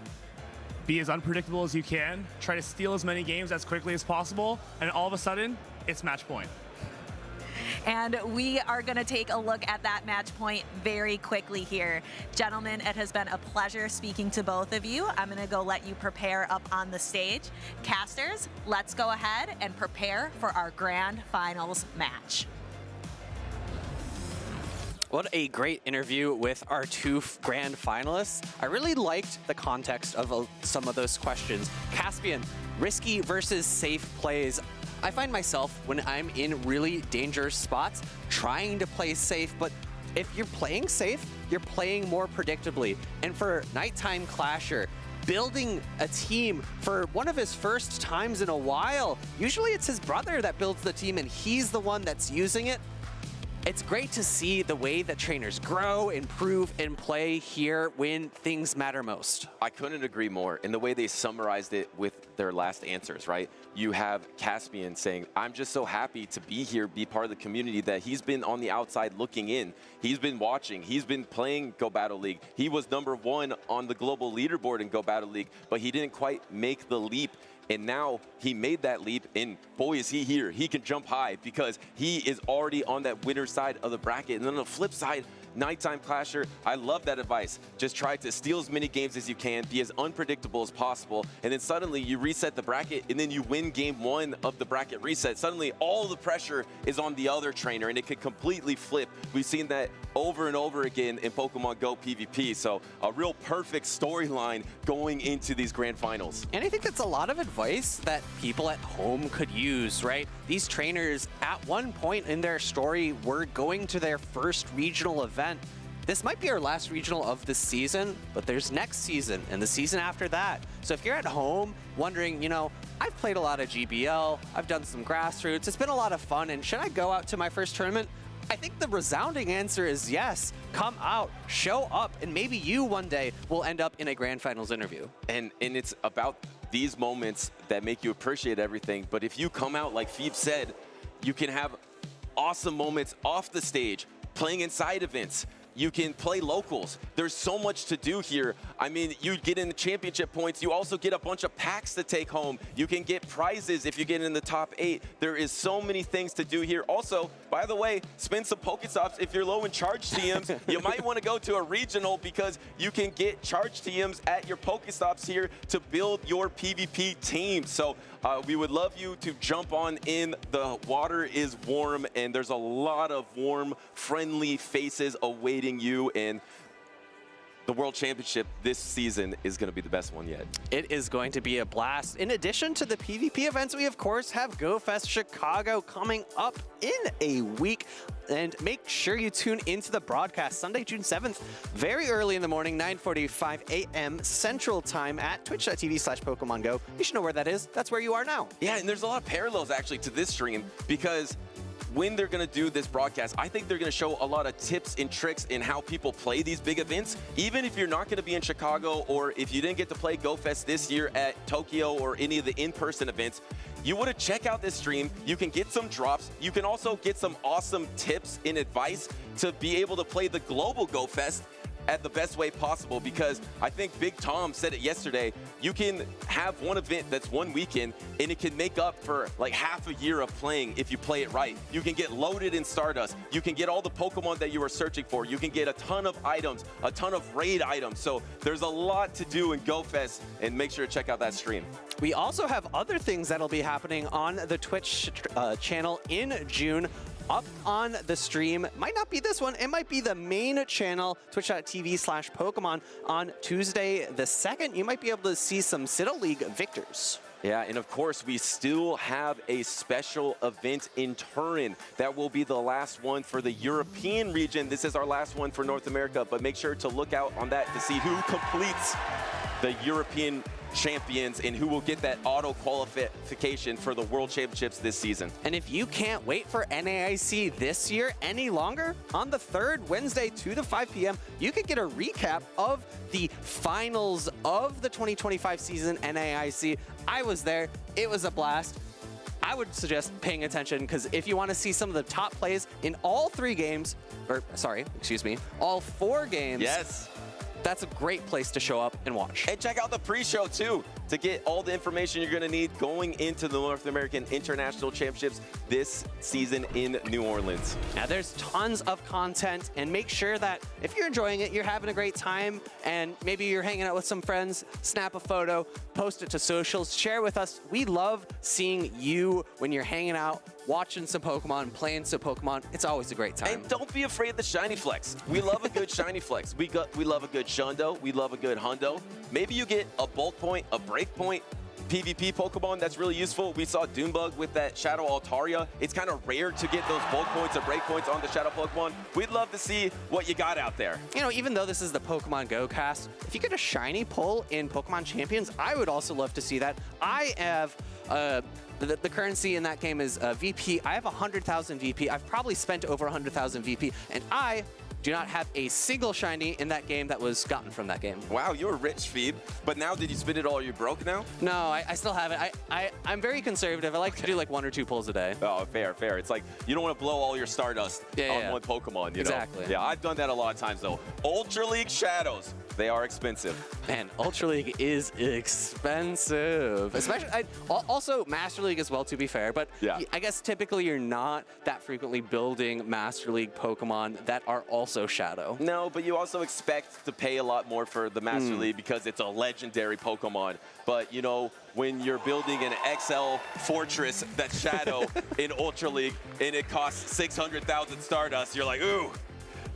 Be as unpredictable as you can. Try to steal as many games as quickly as possible, and all of a sudden, it's match point. And we are going to take a look at that match point very quickly here. Gentlemen, it has been a pleasure speaking to both of you. I'm going to go let you prepare up on the stage. Casters, let's go ahead and prepare for our Grand Finals match. What a great interview with our two grand finalists. I really liked the context of some of those questions. Caspian, risky versus safe plays. I find myself, when I'm in really dangerous spots, trying to play safe, but if you're playing safe, you're playing more predictably. And for Nighttime Clasher, building a team for one of his first times in a while, usually it's his brother that builds the team and he's the one that's using it. It's great to see the way that trainers grow, improve, and play here when things matter most. I couldn't agree more. And the way they summarized it with their last answers, right? You have Caspian saying, I'm just so happy to be here, be part of the community, that he's been on the outside looking in. He's been watching. He's been playing Go Battle League. He was #1 on the global leaderboard in Go Battle League, but he didn't quite make the leap. And now he made that leap, and boy, is he here. He can jump high because he is already on that winner side of the bracket. And then on the flip side, Nighttime Clasher, I love that advice. Just try to steal as many games as you can, be as unpredictable as possible, and then suddenly you reset the bracket, and then you win game 1 of the bracket reset. Suddenly, all the pressure is on the other trainer, and it can completely flip. We've seen that over and over again in Pokemon Go PvP, so a real perfect storyline going into these grand finals. And I think that's a lot of advice that people at home could use, right? These trainers, at one point in their story, were going to their first regional event. This might be our last regional of the season, but there's next season and the season after that. So if you're at home wondering, you know, I've played a lot of GBL, I've done some grassroots, it's been a lot of fun, and should I go out to my first tournament? I think the resounding answer is yes. Come out, show up, and maybe you one day will end up in a grand finals interview. And it's about these moments that make you appreciate everything. But if you come out, like Phoebe said, you can have awesome moments off the stage, playing inside events. You can play locals. There's so much to do here. I mean, you get in the championship points. You also get a bunch of packs to take home. You can get prizes if you get in the top 8. There is so many things to do here. Also, by the way, spend some Pokestops. If you're low in charge TMs, you might want to go to a regional because you can get charge TMs at your Pokestops here to build your PvP team. So we would love you to jump on in. The water is warm, and there's a lot of warm, friendly faces awaiting you, and the World Championship this season is going to be the best one yet. It is going to be a blast. In addition to the PvP events, we of course have GoFest Chicago coming up in a week. And make sure you tune into the broadcast Sunday, June 7th, very early in the morning, 9:45 a.m. Central Time at twitch.tv/Pokemon Go. You should know where that is. That's where you are now. Yeah, and there's a lot of parallels actually to this stream because when they're going to do this broadcast, I think they're going to show a lot of tips and tricks in how people play these big events. Even if you're not going to be in Chicago, or if you didn't get to play GoFest this year at Tokyo or any of the in-person events, you want to check out this stream. You can get some drops. You can also get some awesome tips and advice to be able to play the global GoFest at the best way possible, because I think Big Tom said it yesterday, you can have one event that's one weekend and it can make up for like half a year of playing if you play it right. You can get loaded in Stardust. You can get all the Pokemon that you are searching for. You can get a ton of items, a ton of raid items. So there's a lot to do in GoFest, and make sure to check out that stream. We also have other things that'll be happening on the Twitch channel in June. Up on the stream, might not be this one, it might be the main channel, twitch.tv/Pokemon. On Tuesday the 2nd, you might be able to see some Citadel League victors. Yeah, and of course, we still have a special event in Turin. That will be the last one for the European region. This is our last one for North America, but make sure to look out on that to see who completes the European champions and who will get that auto qualification for the World Championships this season. And if you can't wait for NAIC this year any longer, on the 3rd, Wednesday, 2 to 5 p.m., you can get a recap of the finals of the 2025 season NAIC. I was there. It was a blast. I would suggest paying attention, because if you want to see some of the top plays in all 3 games, or sorry, excuse me, all 4 games. Yes. That's a great place to show up and watch. And check out the pre-show too to get all the information you're going to need going into the North American International Championships this season in New Orleans. Now, there's tons of content, and make sure that if you're enjoying it, you're having a great time, and maybe you're hanging out with some friends, snap a photo, post it to socials, share with us. We love seeing you when you're hanging out, watching some Pokemon, playing some Pokemon. It's always a great time. And don't be afraid of the shiny flex. We love a good shiny flex. We love a good Shundo. We love a good Hundo. Maybe you get a bulk point, a break point, PvP Pokemon that's really useful. We saw Doombug with that Shadow Altaria. It's kind of rare to get those bulk points or break points on the Shadow Pokemon. We'd love to see what you got out there. You know, even though this is the Pokemon Go cast, if you get a shiny pull in Pokemon Champions, I would also love to see that. I have the currency in that game is VP. I have 100,000 VP. I've probably spent over 100,000 VP, and I do not have a single shiny in that game that was gotten from that game. Wow, you're rich, Phoebe. But now, did you spend it all? Are you broke now? No, I still have it. I'm very conservative. I like to do like 1 or 2 pulls a day. Oh, fair. It's like you don't want to blow all your Stardust on one Pokemon, you know? Exactly. Yeah, I've done that a lot of times, though. Ultra League Shadows, they are expensive. Man, Ultra League is expensive. Especially, also Master League as well, to be fair. But yeah. I guess typically you're not that frequently building Master League Pokemon that are also Shadow. No, but you also expect to pay a lot more for the Master League because it's a legendary Pokemon. But, you know, when you're building an XL Fortress that's Shadow in Ultra League and it costs 600,000 Stardust, you're like, ooh,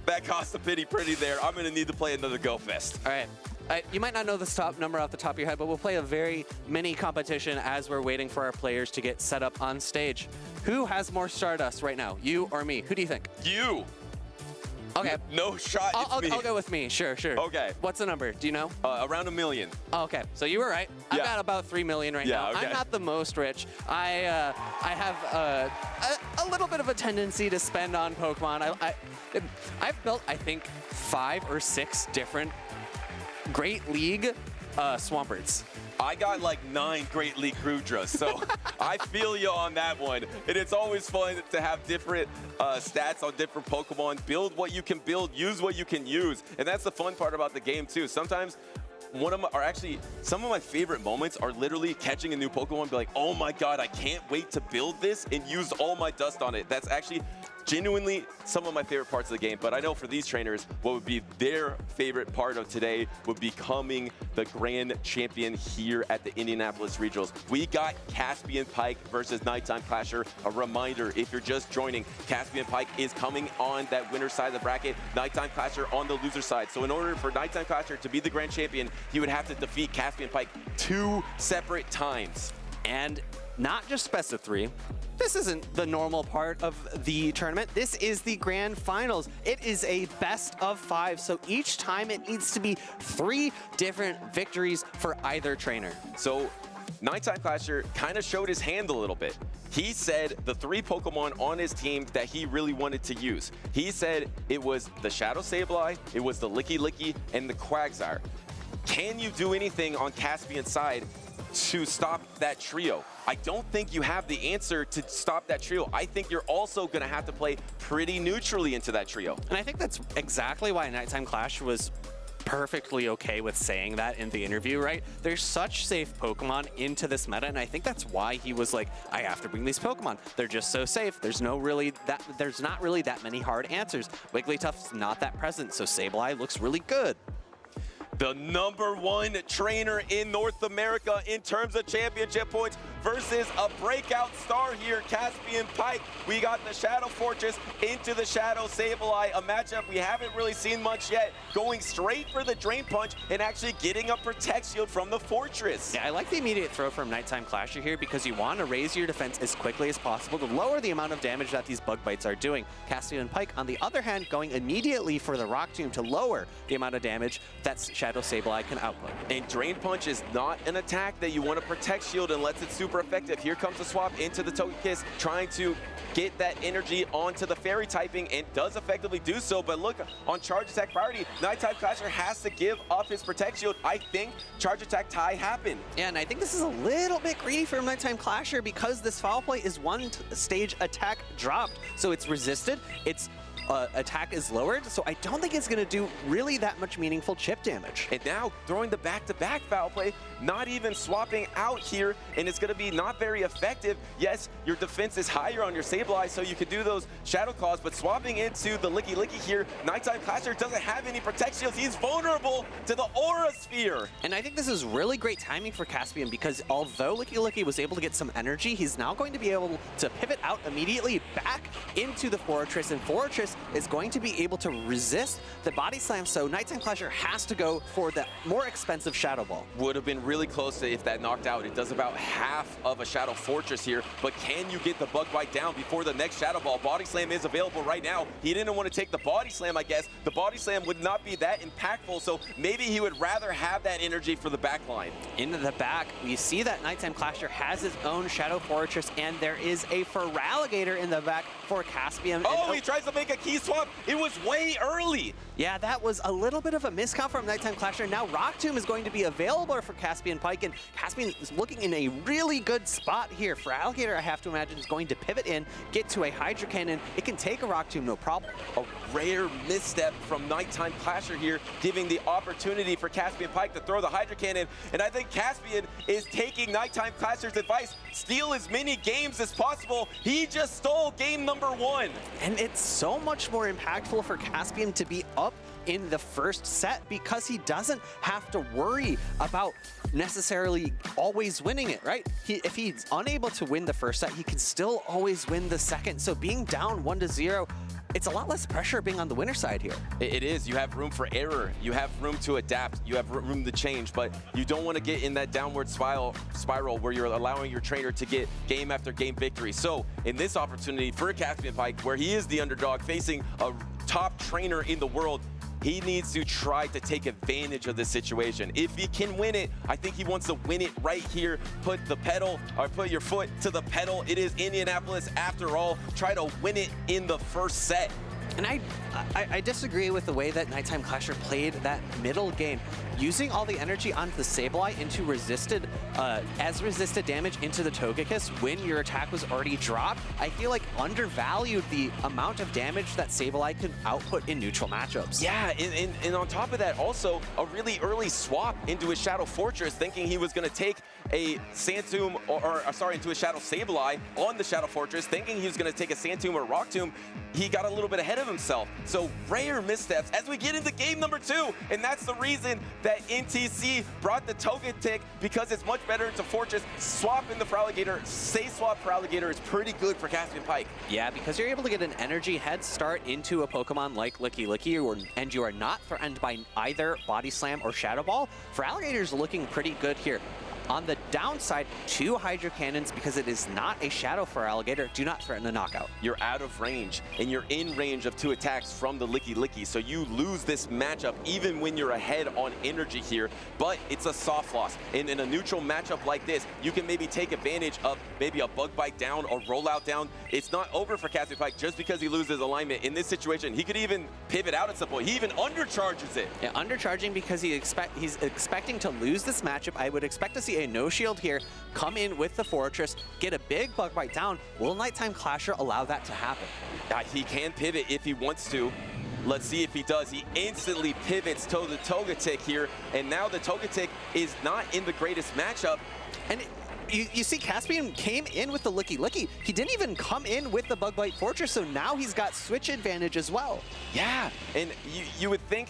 that costs a pretty there. I'm going to need to play another Go Fest. All right. You might not know this top number off the top of your head, but we'll play a very mini competition as we're waiting for our players to get set up on stage. Who has more Stardust right now, you or me? Who do you think? You. Okay. No shot. I'll go with me. Sure. Okay. What's the number? Do you know? Around 1 million. Oh, okay. So you were right. I've got about 3 million right now. Okay. I'm not the most rich. I have a little bit of a tendency to spend on Pokemon. I've built, I think, 5 or 6 different Great League Swamperts. I got like 9 Great League Krudras, so I feel you on that one. And it's always fun to have different stats on different Pokemon. Build what you can build, use what you can use. And that's the fun part about the game too. Sometimes some of my favorite moments are literally catching a new Pokemon and be like, oh my God, I can't wait to build this and use all my dust on it. That's actually genuinely some of my favorite parts of the game. But I know for these trainers, what would be their favorite part of today would be becoming the grand champion here at the Indianapolis Regionals. We got Caspian Pike versus Nighttime Clasher. A reminder, if you're just joining, Caspian Pike is coming on that winner's side of the bracket, Nighttime Clasher on the loser side. So in order for Nighttime Clasher to be the grand champion, he would have to defeat Caspian Pike 2 separate times. And not just best of 3. This isn't the normal part of the tournament. This is the grand finals. It is a best of 5, so each time it needs to be 3 different victories for either trainer. So Nighttime Clasher kind of showed his hand a little bit. He said the 3 Pokemon on his team that he really wanted to use. He said it was the Shadow Sableye, it was the Licky Licky, and the Quagsire. Can you do anything on Caspian's side to stop that trio? I don't think you have the answer to stop that trio. I think you're also going to have to play pretty neutrally into that trio. And I think that's exactly why Nighttime Clash was perfectly okay with saying that in the interview, right? There's such safe Pokemon into this meta, and I think that's why he was like, I have to bring these Pokemon. They're just so safe. There's not really that many hard answers. Wigglytuff's not that present, so Sableye looks really good. The #1 trainer in North America in terms of championship points versus a breakout star here, Caspian Pike. We got the Shadow Fortress into the Shadow Sableye, a matchup we haven't really seen much yet, going straight for the Drain Punch and actually getting a Protect Shield from the Fortress. Yeah, I like the immediate throw from Nighttime Clasher here because you want to raise your defense as quickly as possible to lower the amount of damage that these bug bites are doing. Caspian Pike, on the other hand, going immediately for the Rock Tomb to lower the amount of damage that Shadow Sableye can output. And Drain Punch is not an attack that you want to Protect Shield unless it's super effective. Here comes the swap into the Togekiss, trying to get that energy onto the Fairy typing, and does effectively do so. But look, on Charge Attack priority, Nighttime Clasher has to give up his Protect Shield. I think Charge Attack tie happened. Yeah, and I think this is a little bit greedy for Nighttime Clasher because this Foul Play is 1 stage attack dropped. So it's resisted, it's attack is lowered, so I don't think it's going to do really that much meaningful chip damage. And now throwing the back-to-back foul play, not even swapping out here, and it's going to be not very effective. Yes, your defense is higher on your Sableye, so you can do those Shadow Claws, but swapping into the Licky Licky here, Nighttime Clasher doesn't have any Protect Shields. He's vulnerable to the Aura Sphere. And I think this is really great timing for Caspian, because although Licky Licky was able to get some energy, he's now going to be able to pivot out immediately back into the Fortress, and Fortress is going to be able to resist the Body Slam, so Nighttime Clasher has to go for the more expensive Shadow Ball. Would have been really close to if that knocked out. It does about half of a Shadow Fortress here, but can you get the Bug Bite down before the next Shadow Ball? Body Slam is available right now. He didn't want to take the Body Slam, I guess. The Body Slam would not be that impactful, so maybe he would rather have that energy for the back line. Into the back, we see that Nighttime Clasher has his own Shadow Fortress, and there is a Feraligatr in the back for Caspian. Oh, he tries to make a key swap. It was way early. Yeah, that was a little bit of a miscount from Nighttime Clasher. Now Rock Tomb is going to be available for Caspian Pike, and Caspian is looking in a really good spot here. Feraligatr, I have to imagine, is going to pivot in, get to a Hydro Cannon. It can take a Rock Tomb, no problem. A rare misstep from Nighttime Clasher here, giving the opportunity for Caspian Pike to throw the Hydro Cannon, and I think Caspian is taking Nighttime Clasher's advice. Steal as many games as possible. He just stole game number 1. And it's so much more impactful for Caspian to be up in the first set, because he doesn't have to worry about necessarily always winning it, right? If he's unable to win the first set, he can still always win the second. So being down 1-0, it's a lot less pressure being on the winner side here. It is. You have room for error. You have room to adapt. You have room to change, but you don't want to get in that downward spiral where you're allowing your trainer to get game after game victory. So in this opportunity for Caspian Pike, where he is the underdog facing a top trainer in the world, he needs to try to take advantage of this situation. If he can win it, I think he wants to win it right here. Put your foot to the pedal. It is Indianapolis after all. Try to win it in the first set. And I disagree with the way that Nighttime Clasher played that middle game. Using all the energy onto the Sableye into resisted damage into the Togekiss when your attack was already dropped, I feel like undervalued the amount of damage that Sableye could output in neutral matchups. Yeah, and on top of that, also a really early swap into his Shadow Fortress, thinking he was going to take a Sand Tomb, into a Shadow Sableye on the Shadow Fortress, thinking he was going to take a Sand Tomb or Rock Tomb. He got a little bit ahead of himself. So rare missteps as we get into game number 2, and that's the reason that NTC brought the Togetic, because it's much better to Fortress. Swap in the Feraligatr. Say swap Feraligatr is pretty good for Caspian Pike. Yeah, because you're able to get an energy head start into a Pokemon like Licky Licky, and you are not threatened by either Body Slam or Shadow Ball. Feraligatr's looking pretty good here. On the downside, 2 Hydro Cannons, because it is not a Shadow Feraligatr, do not threaten a knockout. You're out of range, and you're in range of 2 attacks from the Licky Licky, so you lose this matchup even when you're ahead on energy here, but it's a soft loss. And in a neutral matchup like this, you can maybe take advantage of maybe a Bug Bite down or Rollout down. It's not over for Caspian Pike just because he loses alignment. In this situation, he could even pivot out at some point. He even undercharges it. Yeah, undercharging because he's expecting to lose this matchup. I would expect to see a no shield here, come in with the Fortress, get a big Bug Bite down. Will Nighttime Clasher allow that to happen? He can pivot if he wants to. Let's see if he does. He instantly pivots to the Togetic here, and now the Togetic is not in the greatest matchup. And you see Caspian came in with the Licky Licky. He didn't even come in with the Bug Bite Fortress, so now he's got switch advantage as well. Yeah, and you would think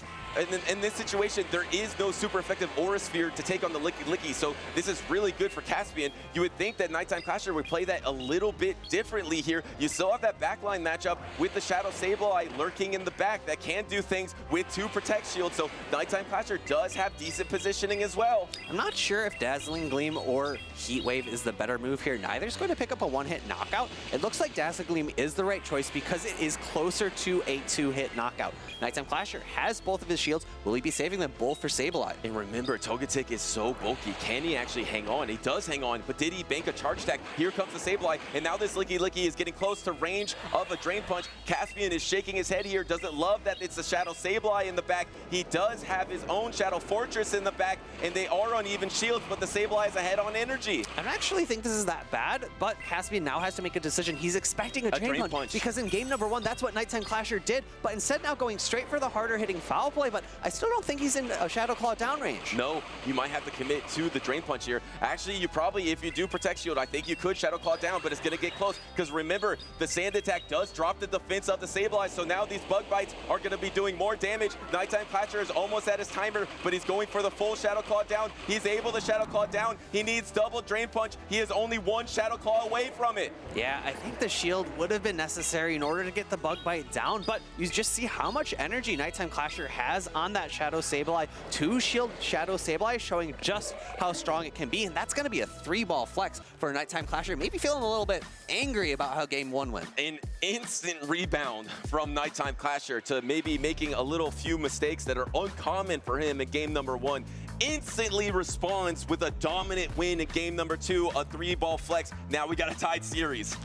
in this situation, there is no super effective Aura Sphere to take on the Licky Licky, so this is really good for Caspian. You would think that Nighttime Clasher would play that a little bit differently here. You still have that backline matchup with the Shadow Sableye lurking in the back that can do things with 2 Protect Shields, so Nighttime Clasher does have decent positioning as well. I'm not sure if Dazzling Gleam or Heat Wave is the better move here. Neither's going to pick up a 1-hit knockout. It looks like Dazzling Gleam is the right choice because it is closer to a 2-hit knockout. Nighttime Clasher has both of his shields. Will he be saving them both for Sableye? And remember, Togetic is so bulky. Can he actually hang on? He does hang on, but did he bank a charge attack? Here comes the Sableye, and now this Licky Licky is getting close to range of a Drain Punch. Caspian is shaking his head here, doesn't love that it's the Shadow Sableye in the back. He does have his own Shadow Fortress in the back, and they are on even shields, but the Sableye is ahead on energy. I don't actually think this is that bad, but Caspian now has to make a decision. He's expecting a Drain Punch because in game number 1, that's what Nighttime Clasher did, but instead now going straight for the harder hitting foul play, but I still don't think he's in a Shadow Claw down range. No, you might have to commit to the Drain Punch here. Actually, you probably, if you do Protect Shield, I think you could Shadow Claw down, but it's going to get close because remember, the Sand Attack does drop the defense of the Sableye, so now these Bug Bites are going to be doing more damage. Nighttime Clasher is almost at his timer, but he's going for the full Shadow Claw down. He's able to Shadow Claw down. He needs double Drain Punch. He is only one Shadow Claw away from it. Yeah, I think the shield would have been necessary in order to get the Bug Bite down, but you just see how much energy Nighttime Clasher has on that Shadow Sableye. 2 shield Shadow Sableye showing just how strong it can be, and that's going to be a 3-ball flex for Nighttime Clasher. Maybe feeling a little bit angry about how game 1 went. An instant rebound from Nighttime Clasher to maybe making a little few mistakes that are uncommon for him in game number 1. Instantly responds with a dominant win in game number 2, a 3-ball flex. Now we got a tied series.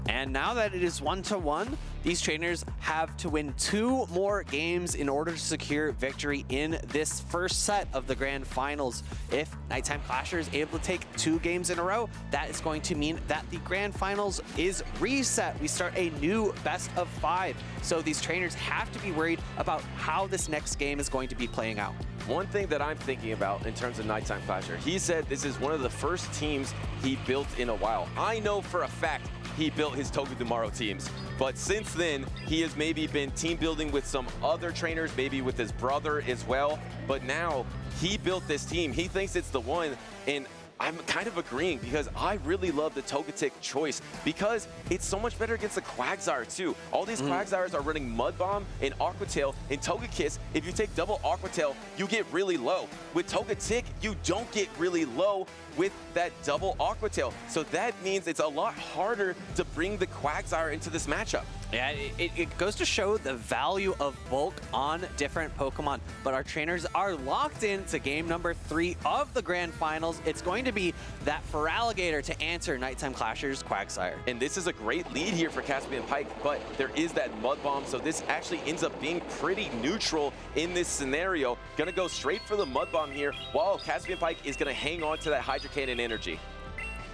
And now that it is 1-1, these trainers have to win 2 more games in order to secure victory in this first set of the grand finals. If Nighttime Clasher is able to take 2 games in a row, that is going to mean that the grand finals is reset. We start a new best of 5. So these trainers have to be worried about how this next game is going to be playing out. One thing that I'm thinking about in terms of Nighttime Clasher, he said this is one of the first teams he built in a while. I know for a fact he built his Togedemaru teams, but since then he has maybe been team building with some other trainers, maybe with his brother as well, but now he built this team. He thinks it's the one, and I'm kind of agreeing because I really love the Togetic choice because it's so much better against the Quagsire too. All these Quagsires are running Mud Bomb and Aqua Tail and Togekiss. If you take double Aqua Tail, you get really low. With Togetic, you don't get really low with that double Aqua Tail. So that means it's a lot harder to bring the Quagsire into this matchup. Yeah, it goes to show the value of bulk on different Pokemon, but our trainers are locked into game number 3 of the grand finals. It's going to be that Feraligatr to answer Nighttime Clasher's Quagsire. And this is a great lead here for Caspian Pike, but there is that Mud Bomb, so this actually ends up being pretty neutral in this scenario. Gonna go straight for the Mud Bomb here, while Caspian Pike is gonna hang on to that Hydro Cannon energy.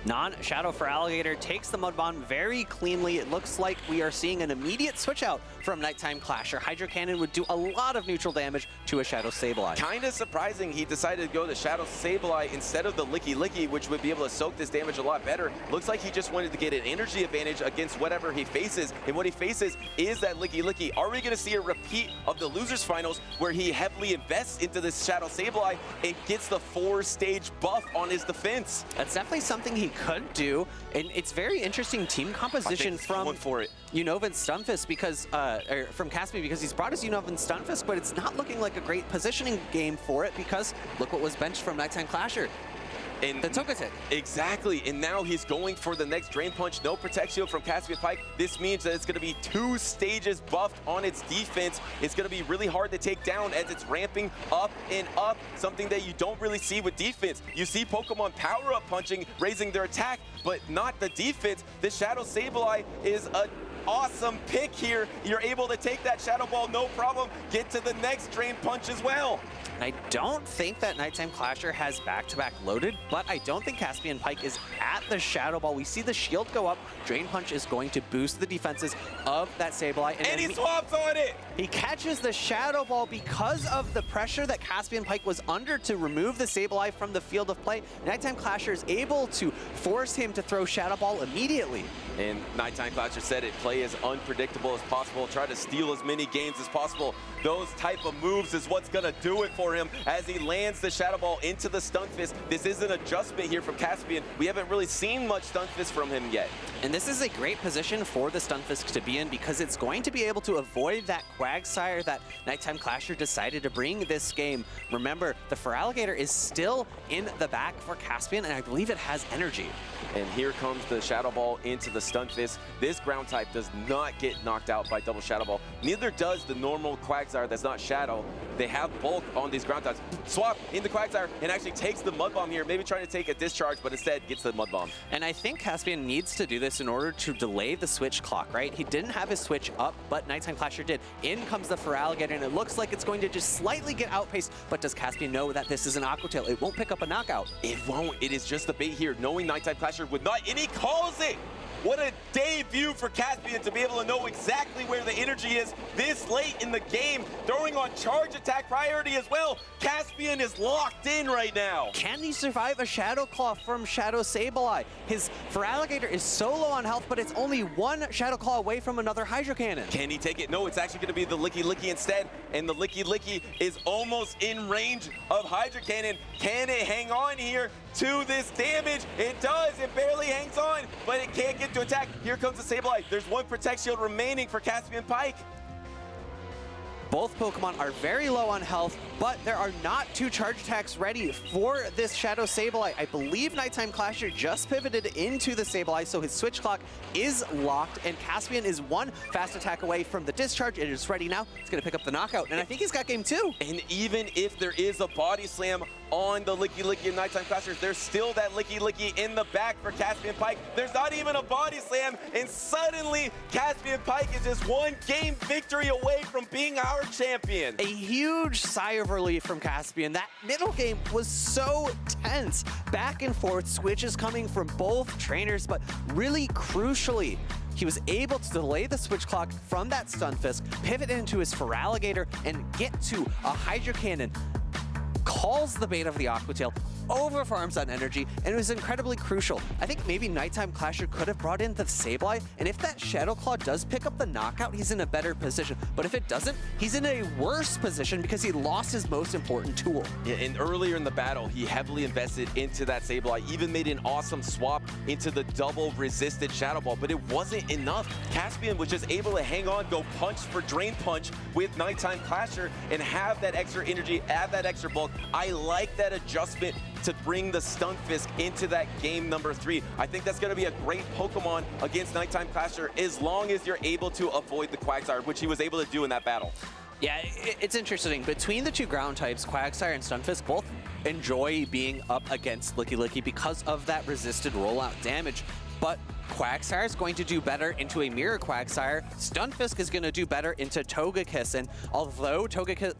Non-Shadow Feraligatr takes the Mud Bomb very cleanly. It looks like we are seeing an immediate switch out from Nighttime Clasher. Hydro Cannon would do a lot of neutral damage to a Shadow Sableye. Kind of surprising he decided to go to Shadow Sableye instead of the Licky Licky, which would be able to soak this damage a lot better. Looks like he just wanted to get an energy advantage against whatever he faces, and what he faces is that Licky Licky. Are we going to see a repeat of the Losers Finals where he heavily invests into this Shadow Sableye and gets the 4-stage buff on his defense? That's definitely something he could do, and it's very interesting team composition from Unova and Stunfisk because, or from Caspian, because he's brought his Unova and Stunfisk, but it's not looking like a great positioning game for it because look what was benched from Nighttime Clasher. And the Togetic. Exactly, and now he's going for the next Drain Punch. No Protect Shield from Caspian Pike. This means that it's going to be 2 stages buffed on its defense. It's going to be really hard to take down as it's ramping up and up, something that you don't really see with defense. You see Pokemon power-up punching, raising their attack, but not the defense. The Shadow Sableye is a awesome pick here. You're able to take that Shadow Ball, no problem. Get to the next Drain Punch as well. I don't think that Nighttime Clasher has back-to-back loaded, but I don't think Caspian Pike is at the Shadow Ball. We see the shield go up. Drain Punch is going to boost the defenses of that Sableye. And he swaps on it! He catches the Shadow Ball because of the pressure that Caspian Pike was under to remove the Sableye from the field of play. Nighttime Clasher is able to force him to throw Shadow Ball immediately. And Nighttime Clasher said it, play as unpredictable as possible, try to steal as many games as possible. Those type of moves is what's gonna do it for for him as he lands the Shadow Ball into the Stun Fist. This is an adjustment here from Caspian. We haven't really seen much Stun Fist from him yet. And this is a great position for the Stunfisk to be in because it's going to be able to avoid that Quagsire that Nighttime Clasher decided to bring this game. Remember, the Feraligatr is still in the back for Caspian, and I believe it has energy. And here comes the Shadow Ball into the Stun Fist. This ground type does not get knocked out by double Shadow Ball. Neither does the normal Quagsire that's not Shadow. They have bulk on these ground types. Swap into Quagsire and actually takes the Mud Bomb here, maybe trying to take a discharge, but instead gets the Mud Bomb. And I think Caspian needs to do this in order to delay the switch clock, right? He didn't have his switch up, but Nighttime Clasher did. In comes the Feraligatr, and it looks like it's going to just slightly get outpaced, but does Caspian know that this is an Aqua Tail? It won't pick up a knockout. It won't. It is just the bait here, knowing Nighttime Clasher would not, and he calls it! What a debut for Caspian to be able to know exactly where the energy is this late in the game, throwing on charge attack priority as well. Caspian is locked in right now. Can he survive a Shadow Claw from Shadow Sableye? His Feraligatr is so low on health, but it's only one Shadow Claw away from another Hydro Cannon. Can he take it? No, it's actually going to be the Licky Licky instead, and the Licky Licky is almost in range of Hydro Cannon. Can it hang on here to this damage? It does. It barely hangs on, but it can't get to attack. Here comes the Sableye. There's one Protect Shield remaining for Caspian Pike. Both Pokemon are very low on health, but there are not two charge attacks ready for this Shadow Sableye. I believe Nighttime Clasher just pivoted into the Sableye, so his switch clock is locked, and Caspian is one fast attack away from the discharge. It is ready now. It's going to pick up the knockout, and I think he's got game two. And even if there is a body slam on the Licky Licky and Nighttime Clashers, there's still that Licky Licky in the back for Caspian Pike. There's not even a body slam, and suddenly Caspian Pike is just one game victory away from being our champion. A huge sigh of relief from Caspian. That middle game was so tense. Back and forth, switches coming from both trainers, but really crucially, he was able to delay the switch clock from that Stunfisk, pivot into his Feraligatr, and get to a Hydro Cannon. Calls the bait of the Aqua Tail, overfarms on energy, and it was incredibly crucial. I think maybe Nighttime Clasher could have brought in the Sableye, and if that Shadow Claw does pick up the knockout, he's in a better position. But if it doesn't, he's in a worse position because he lost his most important tool. Yeah, and earlier in the battle, he heavily invested into that Sableye, even made an awesome swap into the double resisted Shadow Ball, but it wasn't enough. Caspian was just able to hang on, go punch for Drain Punch with Nighttime Clasher, and have that extra energy, add that extra bulk. I like that adjustment to bring the Stunfisk into that game number 3. I think that's going to be a great Pokemon against Nighttime Clasher as long as you're able to avoid the Quagsire, which he was able to do in that battle. Yeah, it's interesting. Between the two ground types, Quagsire and Stunfisk both enjoy being up against Licky Licky because of that resisted rollout damage. But Quagsire is going to do better into a Mirror Quagsire. Stunfisk is going to do better into Togekiss. And although Togetic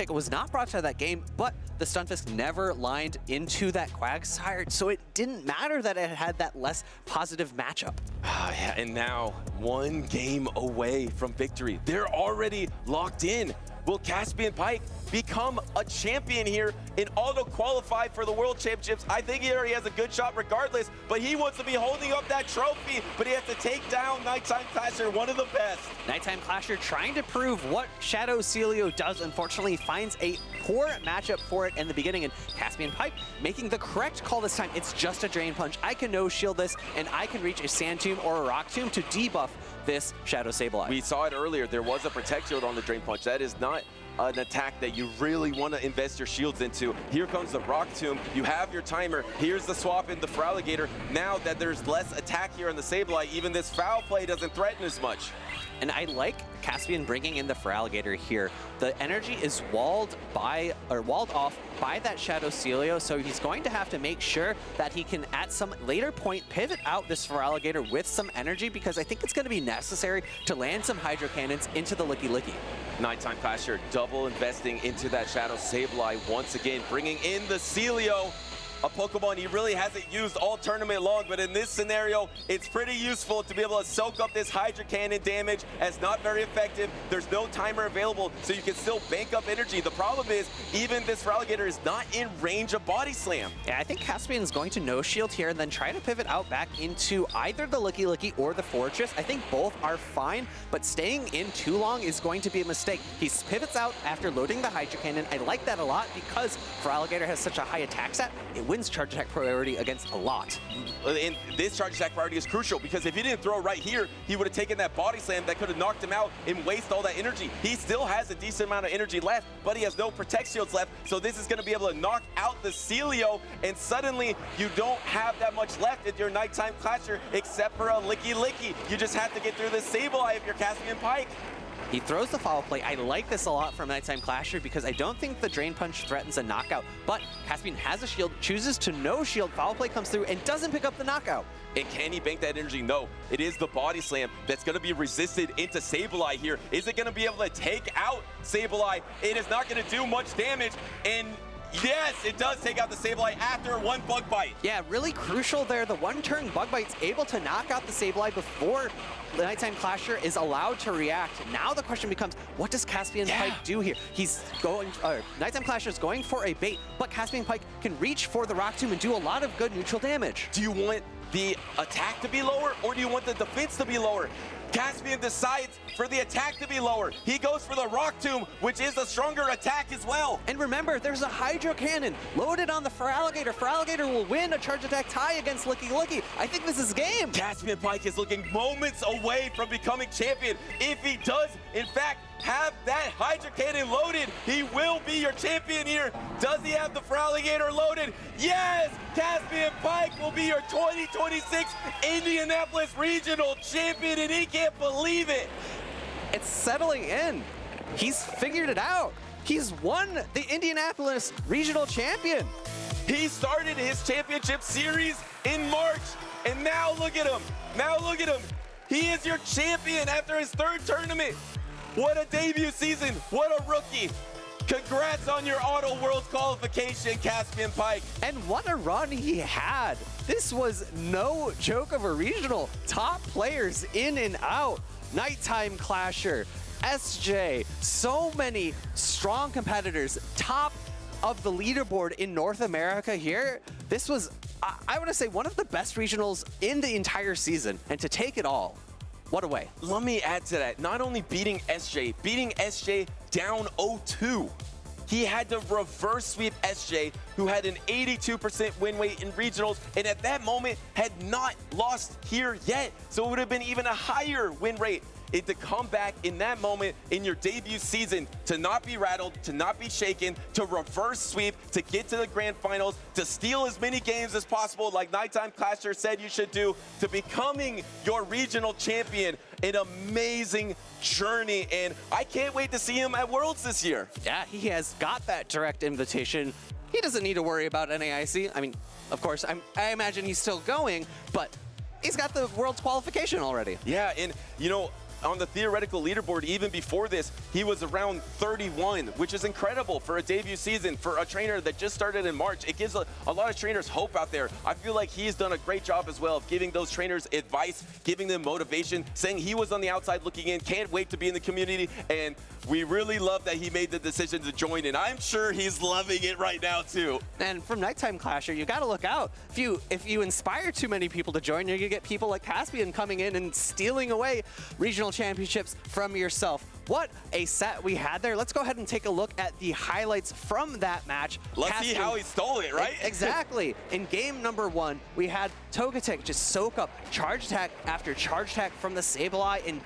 was not brought to that game, but the Stunfisk never lined into that Quagsire, so it didn't matter that it had that less positive matchup. Yeah, and now one game away from victory. They're already locked in. Will Caspian Pike become a champion here and auto-qualify for the World Championships? I think he already has a good shot regardless, but he wants to be holding up that trophy, but he has to take down Nighttime Clasher, one of the best. Nighttime Clasher trying to prove what Shadow Celio does. Unfortunately, finds a poor matchup for it in the beginning, and Caspian Pike making the correct call this time. It's just a Drain Punch. I can no-shield this, and I can reach a Sand Tomb or a Rock Tomb to debuff this Shadow Sableye. We saw it earlier. There was a Protect Shield on the Drain Punch. That is not an attack that you really want to invest your shields into. Here comes the Rock Tomb. You have your timer. Here's the swap in the Feraligatr. Now that there's less attack here on the Sableye, even this foul play doesn't threaten as much. And I like Caspian bringing in the Feraligatr here. The energy is walled off by that Shadow Celio, so he's going to have to make sure that he can, at some later point, pivot out this Feraligatr with some energy, because I think it's going to be necessary to land some Hydro Cannons into the Licky Licky. Nighttime Clasher double investing into that Shadow Sableye once again, bringing in the Celio. a Pokemon he really hasn't used all tournament long, but in this scenario, it's pretty useful to be able to soak up this Hydro Cannon damage as not very effective. There's no timer available, so you can still bank up energy. The problem is, even this Feraligatr is not in range of Body Slam. Yeah, I think Caspian is going to no shield here and then try to pivot out back into either the Licky Licky or the Fortress. I think both are fine, but staying in too long is going to be a mistake. He pivots out after loading the Hydro Cannon. I like that a lot because Feraligatr has such a high attack stat, it wins charge attack priority against a lot. And this charge attack priority is crucial because if he didn't throw right here, he would have taken that Body Slam that could have knocked him out and waste all that energy. He still has a decent amount of energy left, but he has no Protect Shields left, so this is going to be able to knock out the Celio, and suddenly you don't have that much left in your Nighttime Clasher except for a Licky Licky. You just have to get through the Sableye if you're Caspian Pike. He throws the foul play. I like this a lot from Nighttime Clasher because I don't think the Drain Punch threatens a knockout, but Caspian has a shield, chooses to no shield, foul play comes through, and doesn't pick up the knockout. And can he bank that energy? No. It is the Body Slam that's going to be resisted into Sableye here. Is it going to be able to take out Sableye? It is not going to do much damage, and yes, it does take out the Sableye after one Bug Bite. Yeah, really crucial there. The one-turn Bug Bite's able to knock out the Sableye before the Nighttime Clasher is allowed to react. Now the question becomes, what does Caspian Pike do here? He's going, Nighttime Clasher is going for a bait, but Caspian Pike can reach for the Rock Tomb and do a lot of good neutral damage. Do you want the attack to be lower, or do you want the defense to be lower? Caspian decides for the attack to be lower. He goes for the Rock Tomb, which is a stronger attack as well. And remember, there's a Hydro Cannon loaded on the Feraligatr. Feraligatr will win a charge attack tie against Licky Licky. I think this is game. Caspian Pike is looking moments away from becoming champion. If he does, in fact, have that Hydro Cannon loaded, he will be your champion here. Does he have the Feraligatr loaded? Yes! Caspian Pike will be your 2026 Indianapolis Regional Champion, and he can't believe it. It's settling in. He's figured it out. He's won the Indianapolis Regional Champion. He started his championship series in March, and now look at him. Now look at him. He is your champion after his third tournament. What a debut season. What a rookie. Congrats on your Auto Worlds qualification, Caspian Pike. And what a run he had. This was no joke of a regional. Top players in and out. Nighttime Clasher, SJ, so many strong competitors. Top of the leaderboard in North America here. This was, I want to say, one of the best regionals in the entire season. And to take it all, what a way. Let me add to that. Not only beating SJ down 0-2. He had to reverse sweep SJ, who had an 82% win rate in regionals, and at that moment had not lost here yet. So it would have been even a higher win rate. And to come back in that moment in your debut season, to not be rattled, to not be shaken, to reverse sweep, to get to the grand finals, to steal as many games as possible, like Nighttime Clasher said you should do, to becoming your regional champion. An amazing journey, and I can't wait to see him at Worlds this year. Yeah, he has got that direct invitation. He doesn't need to worry about NAIC. I mean, of course, I imagine he's still going, but he's got the Worlds qualification already. Yeah, and you know, on the theoretical leaderboard, even before this, he was around 31, which is incredible for a debut season, for a trainer that just started in March. It gives a lot of trainers hope out there. I feel like he's done a great job as well of giving those trainers advice, giving them motivation, saying he was on the outside looking in, can't wait to be in the community, and we really love that he made the decision to join, and I'm sure he's loving it right now too. And from Nighttime Clasher, you got to look out. If you inspire too many people to join, you're going to get people like Caspian coming in and stealing away regional championships from yourself. What a set we had there. Let's go ahead and take a look at the highlights from that match. Let's see how he stole it, right? Exactly. In game number 1, we had Togetic just soak up charge attack after charge attack from the Sableye and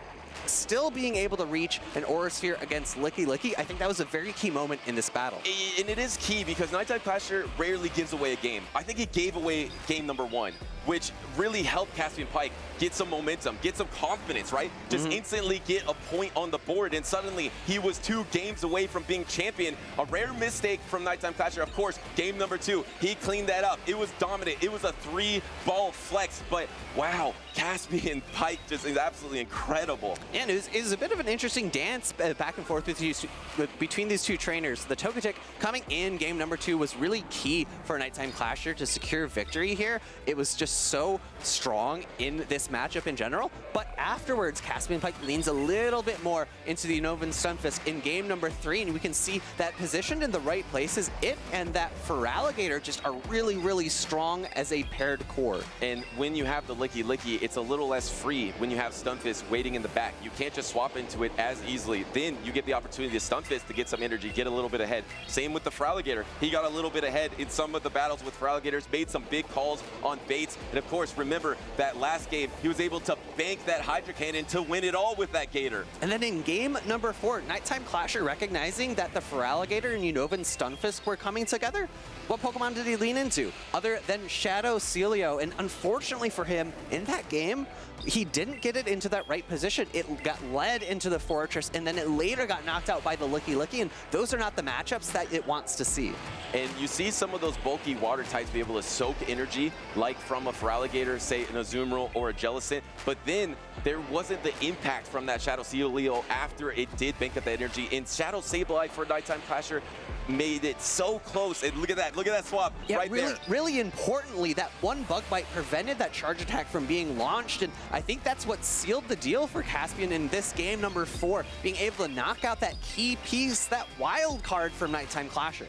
still being able to reach an Aura Sphere against Licky Licky. I think that was a very key moment in this battle. And it is key because Nighttime Clasher rarely gives away a game. I think he gave away game number 1. which really helped Caspian Pike get some momentum, get some confidence, right? Just instantly get a point on the board, and suddenly he was 2 games away from being champion. A rare mistake from Nighttime Clasher. Of course, game number 2, he cleaned that up. It was dominant. It was a 3-ball flex, but wow, Caspian Pike just is absolutely incredible. And it was a bit of an interesting dance back and forth between these two trainers. The Togetic coming in game number 2 was really key for Nighttime Clasher to secure victory here. It was just so strong in this matchup in general, but afterwards Caspian Pike leans a little bit more into the Unovan Stunfisk in game number 3, and we can see that positioned in the right places, it and that Feraligatr just are really, really strong as a paired core. And when you have the Licky Licky, it's a little less free when you have Stunfisk waiting in the back. You can't just swap into it as easily. Then you get the opportunity to Stunfisk to get some energy, get a little bit ahead. Same with the Feraligatr. He got a little bit ahead in some of the battles with Feraligatrs, made some big calls on baits, and of course, remember that last game, he was able to bank that Hydra Cannon to win it all with that Gator. And then in game number 4, Nighttime Clasher recognizing that the Feraligatr and Unovan Stunfisk were coming together. What Pokemon did he lean into other than Shadow Celio? And unfortunately for him, in that game, he didn't get it into that right position. It got led into the Fortress, and then it later got knocked out by the Licky Licky, and those are not the matchups that it wants to see. And you see some of those bulky water types be able to soak energy, like from a Feraligatr, say an Azumarill or a Jellicent, but then there wasn't the impact from that Shadow Celio after it did bank up that energy. And Shadow Sableye for Nighttime Clasher made it so close. And look at that swap right there. Really importantly, that one Bug Bite prevented that charge attack from being launched, and I think that's what sealed the deal for Caspian in this game number 4, being able to knock out that key piece, that wild card from Nighttime Clasher.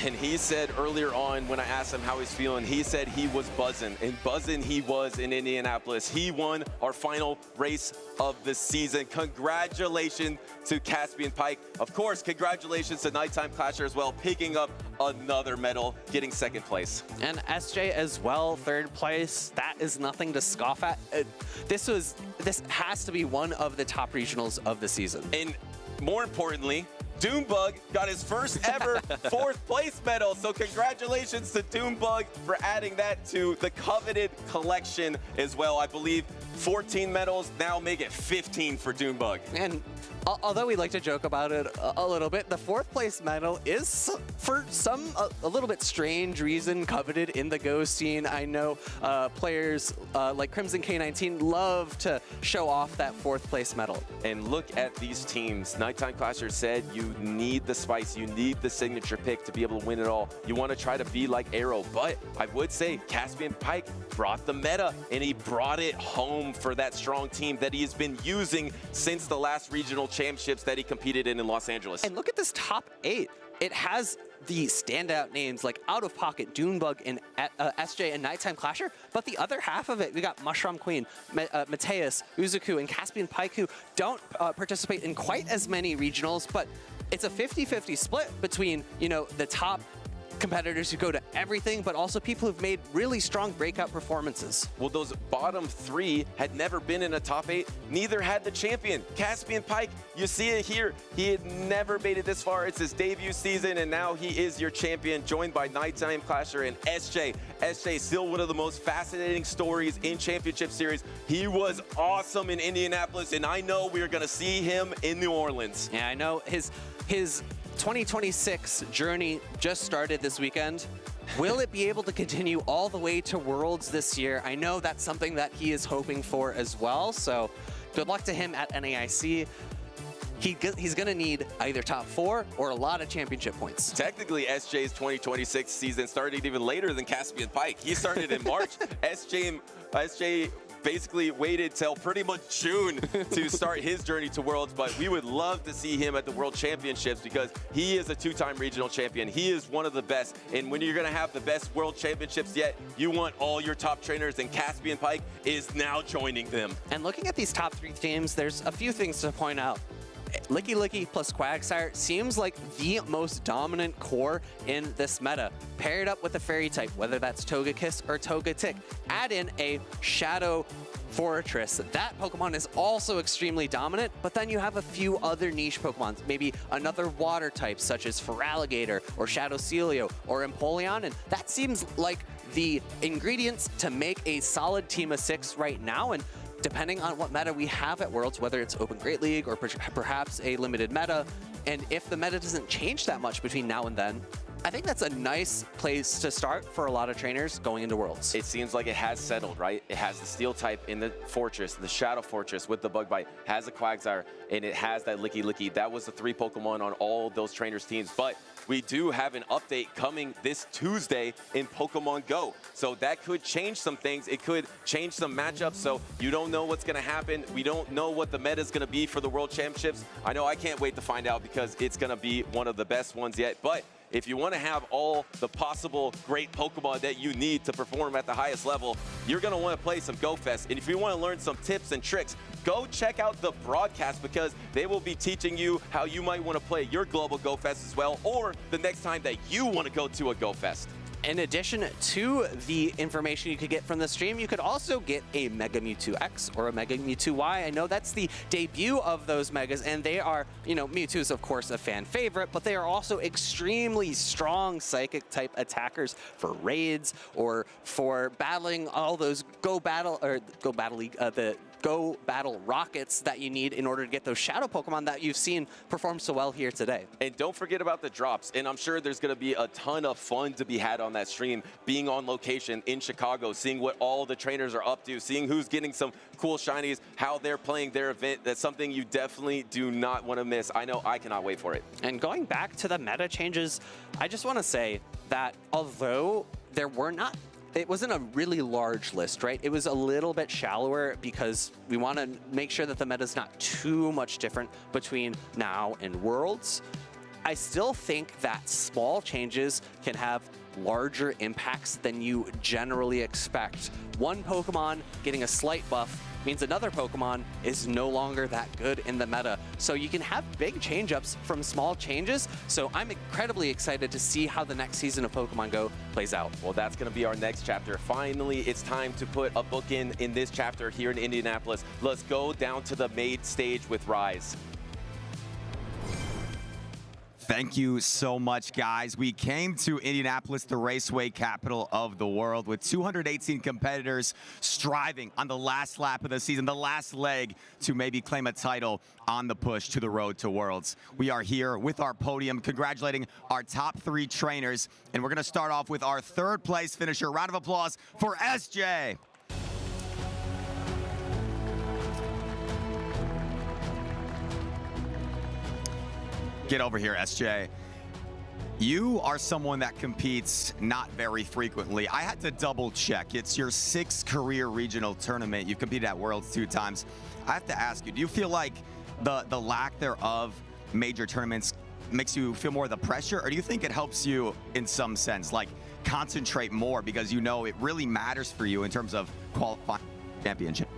And he said earlier on when I asked him how he's feeling, he said he was buzzing. And buzzing he was in Indianapolis. He won our final race of the season. Congratulations to Caspian Pike. Of course, congratulations to Nighttime Clasher as well, picking up another medal, getting 2nd place. And SJ as well, 3rd place. That is nothing to scoff at. This has to be one of the top regionals of the season. And more importantly, Doombug got his first ever 4th place medal. So congratulations to Doombug for adding that to the coveted collection as well. I believe 14 medals, now make it 15 for Doombug. And although we like to joke about it a little bit, the 4th place medal is for some a little bit strange reason coveted in the Go scene. I know players like Crimson K19 love to show off that 4th place medal. And look at these teams. Nighttime Clasher said you need the spice, you need the signature pick to be able to win it all. You want to try to be like Arrow, but I would say Caspian Pike brought the meta, and he brought it home for that strong team that he's been using since the last regional championships that he competed in Los Angeles. And look at this top 8. It has the standout names like Out of Pocket, Doombug, and SJ and Nighttime Clasher, but the other half of it, we got Mushroom Queen, Mateus, Uzuku, and Caspian Pike, who don't participate in quite as many regionals, but it's a 50-50 split between, you know, the top competitors who go to everything, but also people who've made really strong breakout performances. Well, those bottom 3 had never been in a top 8. Neither had the champion, Caspian Pike. You see it here. He had never made it this far. It's his debut season, and now he is your champion, joined by Nighttime Clasher and SJ. SJ, still one of the most fascinating stories in Championship Series. He was awesome in Indianapolis, and I know we're going to see him in New Orleans. Yeah, I know his 2026 journey just started this weekend. Will it be able to continue all the way to Worlds this year? I know that's something that he is hoping for as well, so good luck to him at NAIC. He's going to need either top 4 or a lot of championship points. Technically, SJ's 2026 season started even later than Caspian Pike. He started in March. SJ basically waited till pretty much June to start his journey to Worlds, but we would love to see him at the World Championships because he is a 2-time regional champion. He is one of the best, and when you're going to have the best World Championships yet, you want all your top trainers, and Caspian Pike is now joining them. And looking at these top 3 teams, there's a few things to point out. Licky Licky plus Quagsire seems like the most dominant core in this meta. Paired up with a fairy type, whether that's Togekiss or Togetic. Add in a Shadow Fortress. That Pokemon is also extremely dominant, but then you have a few other niche Pokemon, maybe another water type such as Feraligatr or Shadow Celio or Empoleon, and that seems like the ingredients to make a solid team of 6 right now, and depending on what meta we have at Worlds, whether it's Open Great League or perhaps a limited meta, and if the meta doesn't change that much between now and then, I think that's a nice place to start for a lot of trainers going into Worlds. It seems like it has settled, right? It has the Steel type in the Fortress, the Shadow Fortress with the Bug Bite, has a Quagsire, and it has that Licky Licky. That was the 3 Pokemon on all those trainers' teams, but we do have an update coming this Tuesday in Pokemon Go. So that could change some things. It could change some matchups, so you don't know what's gonna happen. We don't know what the meta is gonna be for the World Championships. I know I can't wait to find out because it's gonna be one of the best ones yet, but if you want to have all the possible great Pokemon that you need to perform at the highest level, you're going to want to play some GoFest. And if you want to learn some tips and tricks, go check out the broadcast because they will be teaching you how you might want to play your global GoFest as well, or the next time that you want to go to a GoFest. In addition to the information you could get from the stream, you could also get a Mega Mewtwo X or a Mega Mewtwo Y. I know that's the debut of those Megas, and they are, you know, Mewtwo is of course a fan favorite, but they are also extremely strong Psychic type attackers for raids or for battling all those Go Battle rockets that you need in order to get those Shadow Pokemon that you've seen perform so well here today. And don't forget about the drops. And I'm sure there's going to be a ton of fun to be had on that stream, being on location in Chicago, seeing what all the trainers are up to, seeing who's getting some cool shinies, how they're playing their event. That's something you definitely do not want to miss. I know I cannot wait for it. And going back to the meta changes, I just want to say that although it wasn't a really large list, right? It was a little bit shallower because we want to make sure that the meta is not too much different between now and Worlds. I still think that small changes can have larger impacts than you generally expect. One Pokemon getting a slight buff means another Pokemon is no longer that good in the meta. So you can have big change-ups from small changes. So I'm incredibly excited to see how the next season of Pokemon Go plays out. Well, that's going to be our next chapter. Finally, it's time to put a book in this chapter here in Indianapolis. Let's go down to the main stage with Rise. Thank you so much, guys. We came to Indianapolis, the raceway capital of the world, with 218 competitors striving on the last lap of the season, the last leg to maybe claim a title on the push to the road to Worlds. We are here with our podium, congratulating our top 3 trainers, and we're going to start off with our 3rd place finisher. Round of applause for SJ. Get over here, SJ. You are someone that competes not very frequently. I had to double check. It's your 6th career regional tournament. You've competed at Worlds 2 times. I have to ask you, do you feel like the lack thereof major tournaments makes you feel more of the pressure, or do you think it helps you in some sense, like concentrate more because you know it really matters for you in terms of qualifying championship?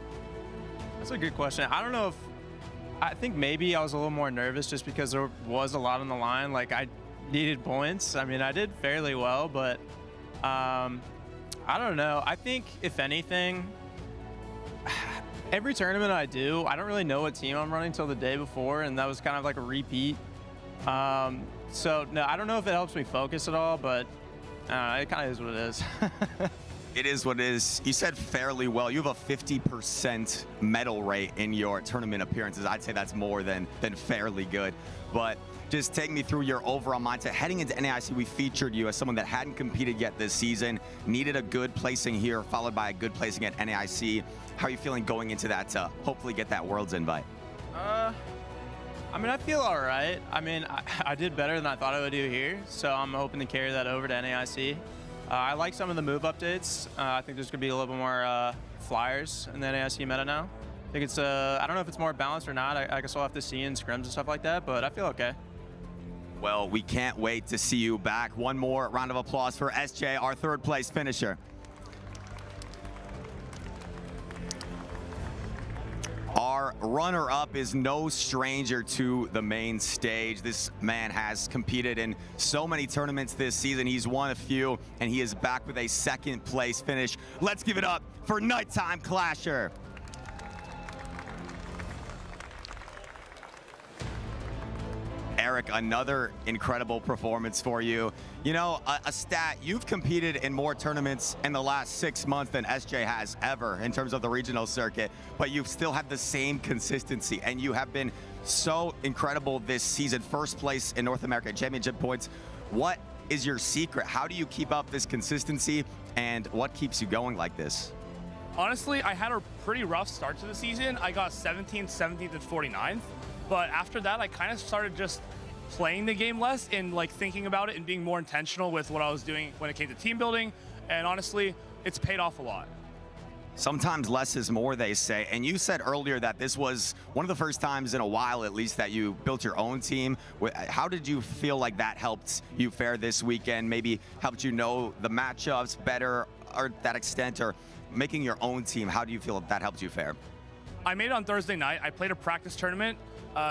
That's a good question. I don't know if I think maybe I was a little more nervous just because there was a lot on the line. Like, I needed points. I mean, I did fairly well, but I don't know. I think, if anything, every tournament I do, I don't really know what team I'm running till the day before, and that was kind of like a repeat. So, no, I don't know if it helps me focus at all, but it kind of is what it is. It is what it is. You said fairly well. You have a 50% medal rate in your tournament appearances. I'd say that's more than fairly good. But just take me through your overall mindset. Heading into NAIC, we featured you as someone that hadn't competed yet this season, needed a good placing here, followed by a good placing at NAIC. How are you feeling going into that to hopefully get that Worlds invite? I mean, I feel all right. I mean, I did better than I thought I would do here, so I'm hoping to carry that over to NAIC. I like some of the move updates. I think there's going to be a little bit more flyers in the NAIC meta now. I think it's, I don't know if it's more balanced or not. I guess we'll have to see in scrims and stuff like that, but I feel okay. Well, we can't wait to see you back. One more round of applause for SJ, our 3rd place finisher. Our runner-up is no stranger to the main stage. This man has competed in so many tournaments this season. He's won a few, and he is back with a 2nd place finish. Let's give it up for Nighttime Clasher. Eric, another incredible performance for you. You know, a stat, you've competed in more tournaments in the last 6 months than SJ has ever in terms of the regional circuit, but you've still had the same consistency, and you have been so incredible this season. First place in North American Championship points. What is your secret? How do you keep up this consistency, and what keeps you going like this? Honestly, I had a pretty rough start to the season. I got 17th, 17th, and 49th. But after that, I kind of started just playing the game less and like thinking about it and being more intentional with what I was doing when it came to team building. And honestly, it's paid off a lot. Sometimes less is more, they say. And you said earlier that this was one of the first times in a while, at least, that you built your own team. How did you feel like that helped you fare this weekend? Maybe helped you know the matchups better, or that extent, or making your own team? How do you feel that helped you fare? I made it on Thursday night. I played a practice tournament.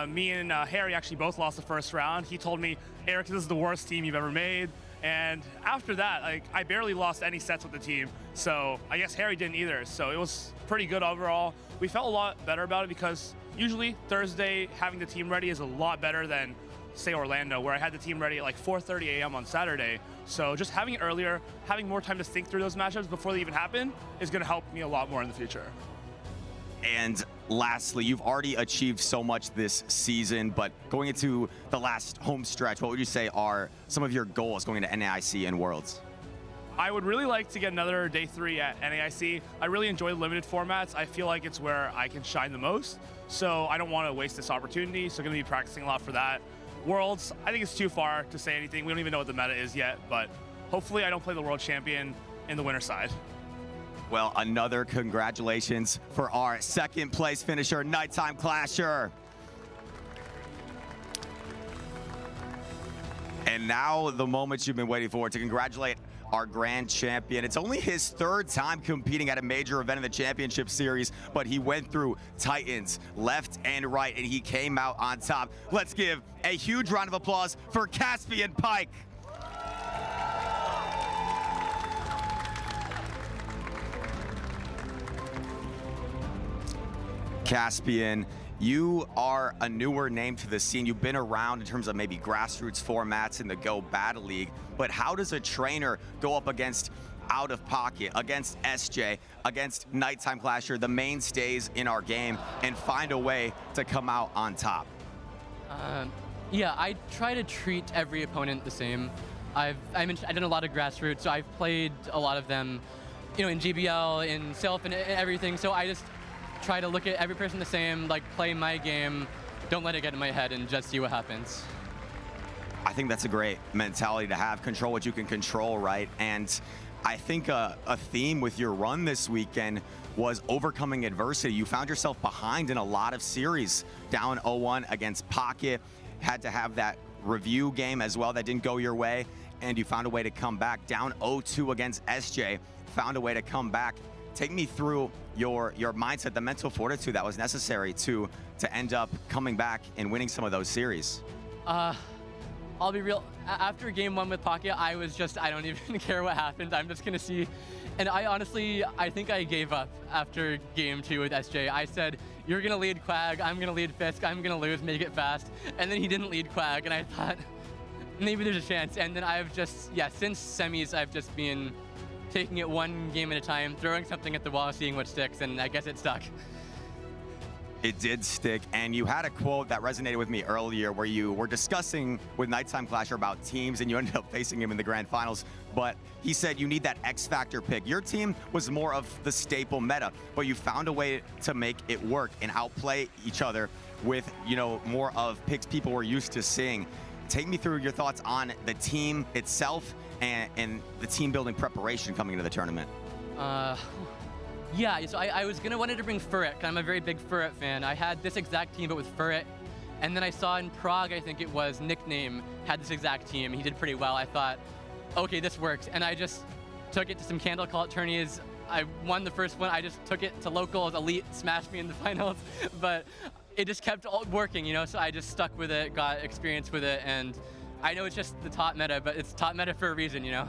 Me and Harry actually both lost the first round. He told me, Eric, this is the worst team you've ever made. And after that, like, I barely lost any sets with the team. So I guess Harry didn't either. So it was pretty good overall. We felt a lot better about it because usually Thursday having the team ready is a lot better than, say, Orlando, where I had the team ready at like 4:30 a.m. on Saturday. So just having it earlier, having more time to think through those matchups before they even happen is going to help me a lot more in the future. And lastly, you've already achieved so much this season, but going into the last home stretch, what would you say are some of your goals going into NAIC and Worlds? I would really like to get another day 3 at NAIC. I really enjoy limited formats. I feel like it's where I can shine the most. So I don't want to waste this opportunity. So I'm going to be practicing a lot for that. Worlds, I think it's too far to say anything. We don't even know what the meta is yet, but hopefully I don't play the world champion in the winter side. Well, another congratulations for our second place finisher, Nighttime Clasher. And now the moment you've been waiting for, to congratulate our grand champion. It's only his 3rd time competing at a major event in the championship series, but he went through Titans left and right, and he came out on top. Let's give a huge round of applause for Caspian Pike. Caspian, you are a newer name to the scene. You've been around in terms of maybe grassroots formats in the Go Battle League, but how does a trainer go up against Out of Pocket, against SJ, against Nighttime Clasher, the mainstays in our game, and find a way to come out on top? Yeah, I try to treat every opponent the same. I've done a lot of grassroots, so I've played a lot of them, you know, in GBL, in Self, and everything. So I just try to look at every person the same, like play my game, don't let it get in my head, and just see what happens. I think that's a great mentality to have. Control what you can control, right? And I think a theme with your run this weekend was overcoming adversity. You found yourself behind in a lot of series, down 0-1 against Pocket, had to have that review game as well that didn't go your way, and you found a way to come back. Down 0-2 against SJ, found a way to come back. Take me through your mindset, the mental fortitude that was necessary to end up coming back and winning some of those series. I'll be real, after game 1 with Pocket, I was just, I don't even care what happened. I'm just gonna see. And I think I gave up after game 2 with SJ. I said, you're gonna lead Quag, I'm gonna lead Fisk, I'm gonna lose, make it fast. And then he didn't lead Quag, and I thought, maybe there's a chance. And then I've just, yeah, since semis, I've just been taking it one game at a time, throwing something at the wall, seeing what sticks, and I guess it stuck. It did stick, and you had a quote that resonated with me earlier where you were discussing with Nighttime Clasher about teams, and you ended up facing him in the grand finals, but he said you need that X Factor pick. Your team was more of the staple meta, but you found a way to make it work and outplay each other with, you know, more of picks people were used to seeing. Take me through your thoughts on the team itself and the team building preparation coming into the tournament. Yeah, so I was wanted to bring Furret, because I'm a very big Furret fan. I had this exact team, but with Furret. And then I saw in Prague, I think it was, Nickname had this exact team. He did pretty well. I thought, okay, this works. And I just took it to some Candle Call tourneys. I won the first one. I just took it to locals. Elite smashed me in the finals. But it just kept working, you know? So I just stuck with it, got experience with it, and I know it's just the top meta, but it's top meta for a reason, you know?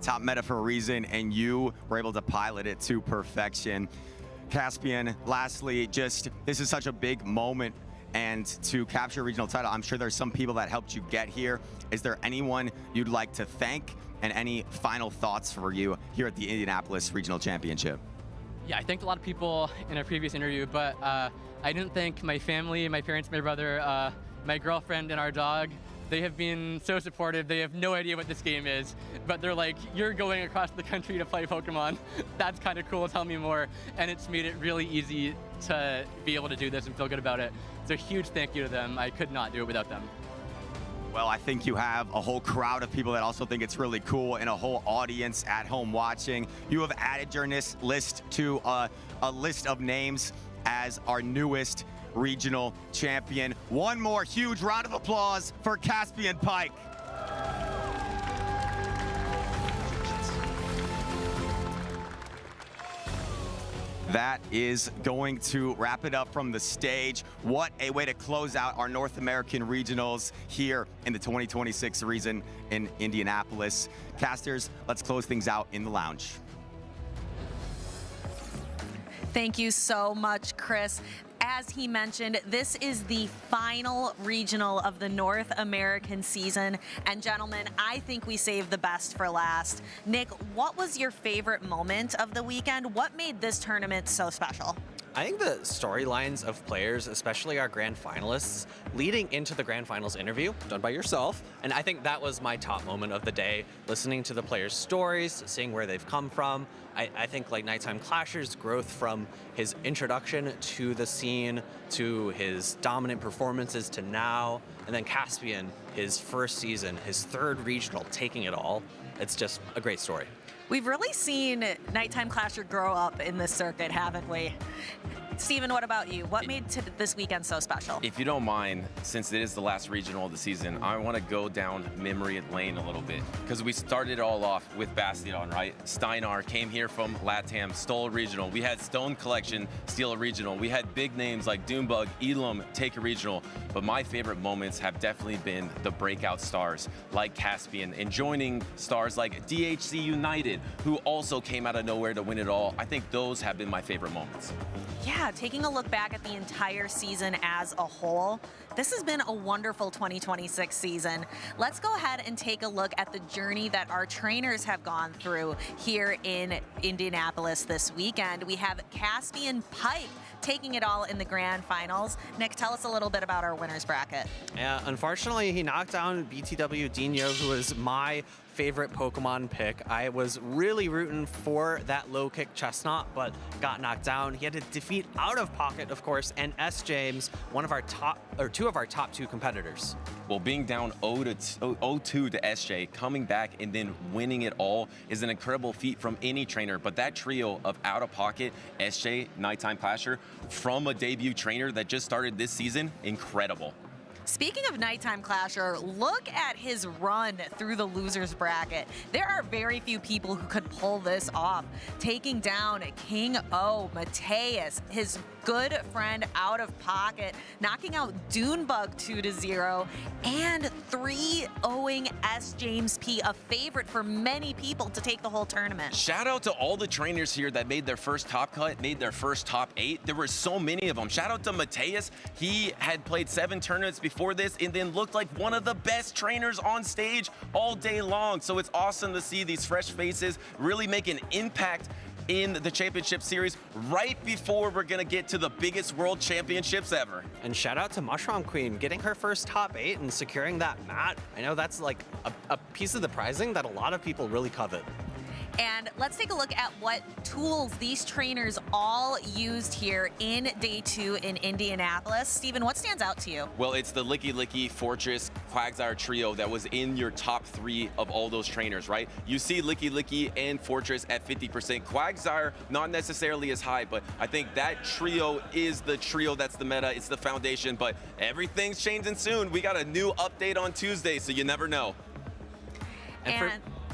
Top meta for a reason, and you were able to pilot it to perfection. Caspian, lastly, this is such a big moment and to capture a regional title. I'm sure there's some people that helped you get here. Is there anyone you'd like to thank, and any final thoughts for you here at the Indianapolis Regional Championship? Yeah, I thanked a lot of people in a previous interview, but I didn't thank my family, my parents, my brother, my girlfriend, and our dog. They have been so supportive. They have no idea what this game is, but they're like, you're going across the country to play Pokemon. That's kind of cool, tell me more. And it's made it really easy to be able to do this and feel good about it. It's a huge thank you to them. I could not do it without them. Well, I think you have a whole crowd of people that also think it's really cool, and a whole audience at home watching. You have added your list to a list of names as our newest regional champion. One more huge round of applause for Caspian Pike. That is going to wrap it up from the stage. What a way to close out our North American regionals here in the 2026 season in Indianapolis. Casters, let's close things out in the lounge. Thank you so much, Chris. As he mentioned, this is the final regional of the North American season. And gentlemen, I think we saved the best for last. Nick, what was your favorite moment of the weekend? What made this tournament so special? I think the storylines of players, especially our grand finalists, leading into the grand finals interview done by yourself. And I think that was my top moment of the day, listening to the players' stories, seeing where they've come from. I think like Nighttime Clasher's growth from his introduction to the scene, to his dominant performances to now, and then Caspian, his first season, his third regional, taking it all. It's just a great story. We've really seen Nighttime Clasher grow up in this circuit, haven't we? Steven, what about you? What made this weekend so special? If you don't mind, since it is the last regional of the season, I want to go down memory lane a little bit, because we started it all off with Bastion, right? Steinar came here from LATAM, stole a regional. We had Stone Collection steal a regional. We had big names like Doombug, Elam take a regional. But my favorite moments have definitely been the breakout stars like Caspian, and joining stars like DHC United, who also came out of nowhere to win it all. I think those have been my favorite moments. Yeah, taking a look back at the entire season as a whole, this has been a wonderful 2026 season. Let's go ahead and take a look at the journey that our trainers have gone through here in Indianapolis this weekend. We have Caspian Pike taking it all in the grand finals. Nick, tell us a little bit about our winners bracket. Yeah, unfortunately, he knocked down BTW Dino, who was my favorite Pokemon pick. I was really rooting for that low kick Chestnut, but got knocked down. He had to defeat Out of Pocket, of course, and S. James, one of our two of our top two competitors. Well, being down 0-2 to SJ, coming back and then winning it all is an incredible feat from any trainer. But that trio of Out of Pocket, SJ, Nighttime Clasher, from a debut trainer that just started this season, incredible. Speaking of Nighttime Clasher, look at his run through the losers bracket. There are very few people who could pull this off. Taking down King O, Mateus, his good friend Out of Pocket, knocking out Dunebug 2-0, and 3-0ing S. James P, a favorite for many people to take the whole tournament. Shout out to all the trainers here that made their first top cut, made their first top 8. There were so many of them. Shout out to Mateus. He had played 7 tournaments before this and then looked like one of the best trainers on stage all day long. So it's awesome to see these fresh faces really make an impact in the championship series right before we're gonna get to the biggest world championships ever. And shout out to Mushroom Queen getting her first top 8 and securing that mat. I know that's like a piece of the prizing that a lot of people really covet. And let's take a look at what tools these trainers all used here in day 2 in Indianapolis. Steven, what stands out to you? Well, it's the Licky Licky, Fortress, Quagsire trio that was in your top 3 of all those trainers, right? You see Licky Licky and Fortress at 50%. Quagsire, not necessarily as high, but I think that trio is the trio that's the meta. It's the foundation, but everything's changing soon. We got a new update on Tuesday, so you never know.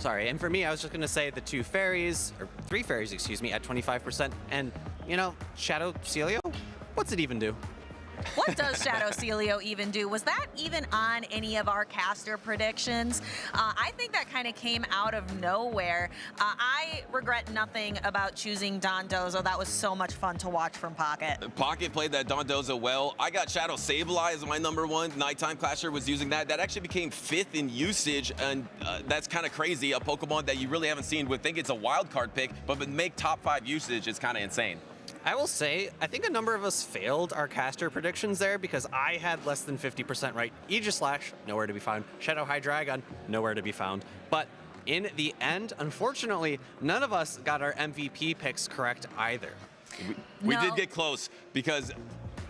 And for me, I was just gonna say the 2 fairies, or 3 fairies, excuse me, at 25%. And, you know, Shadow Celio, what's it even do? What does Shadow Celio even do? Was that even on any of our caster predictions? I think that kind of came out of nowhere. I regret nothing about choosing Dondozo. That was so much fun to watch from Pocket. Pocket played that Dondozo well. I got Shadow Sableye as my #1. Nighttime Clasher was using that. That actually became 5th in usage, and that's kind of crazy. A Pokemon that you really haven't seen would think it's a wild card pick, but would make top 5 usage is kind of insane. I will say, I think a number of us failed our caster predictions there because I had less than 50% right. Aegislash, nowhere to be found. Shadow Hydreigon, nowhere to be found. But in the end, unfortunately, none of us got our MVP picks correct either. We did get close because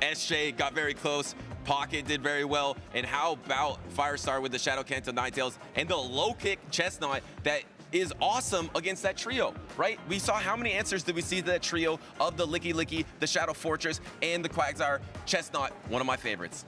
SJ got very close. Pocket did very well. And how about Firestar with the Shadow Kanto Ninetales and the low kick Chestnut that is awesome against that trio, right? We saw how many answers did we see to that trio of the Licky Licky, the Shadow Fortress, and the Quagsire Chestnut, one of my favorites.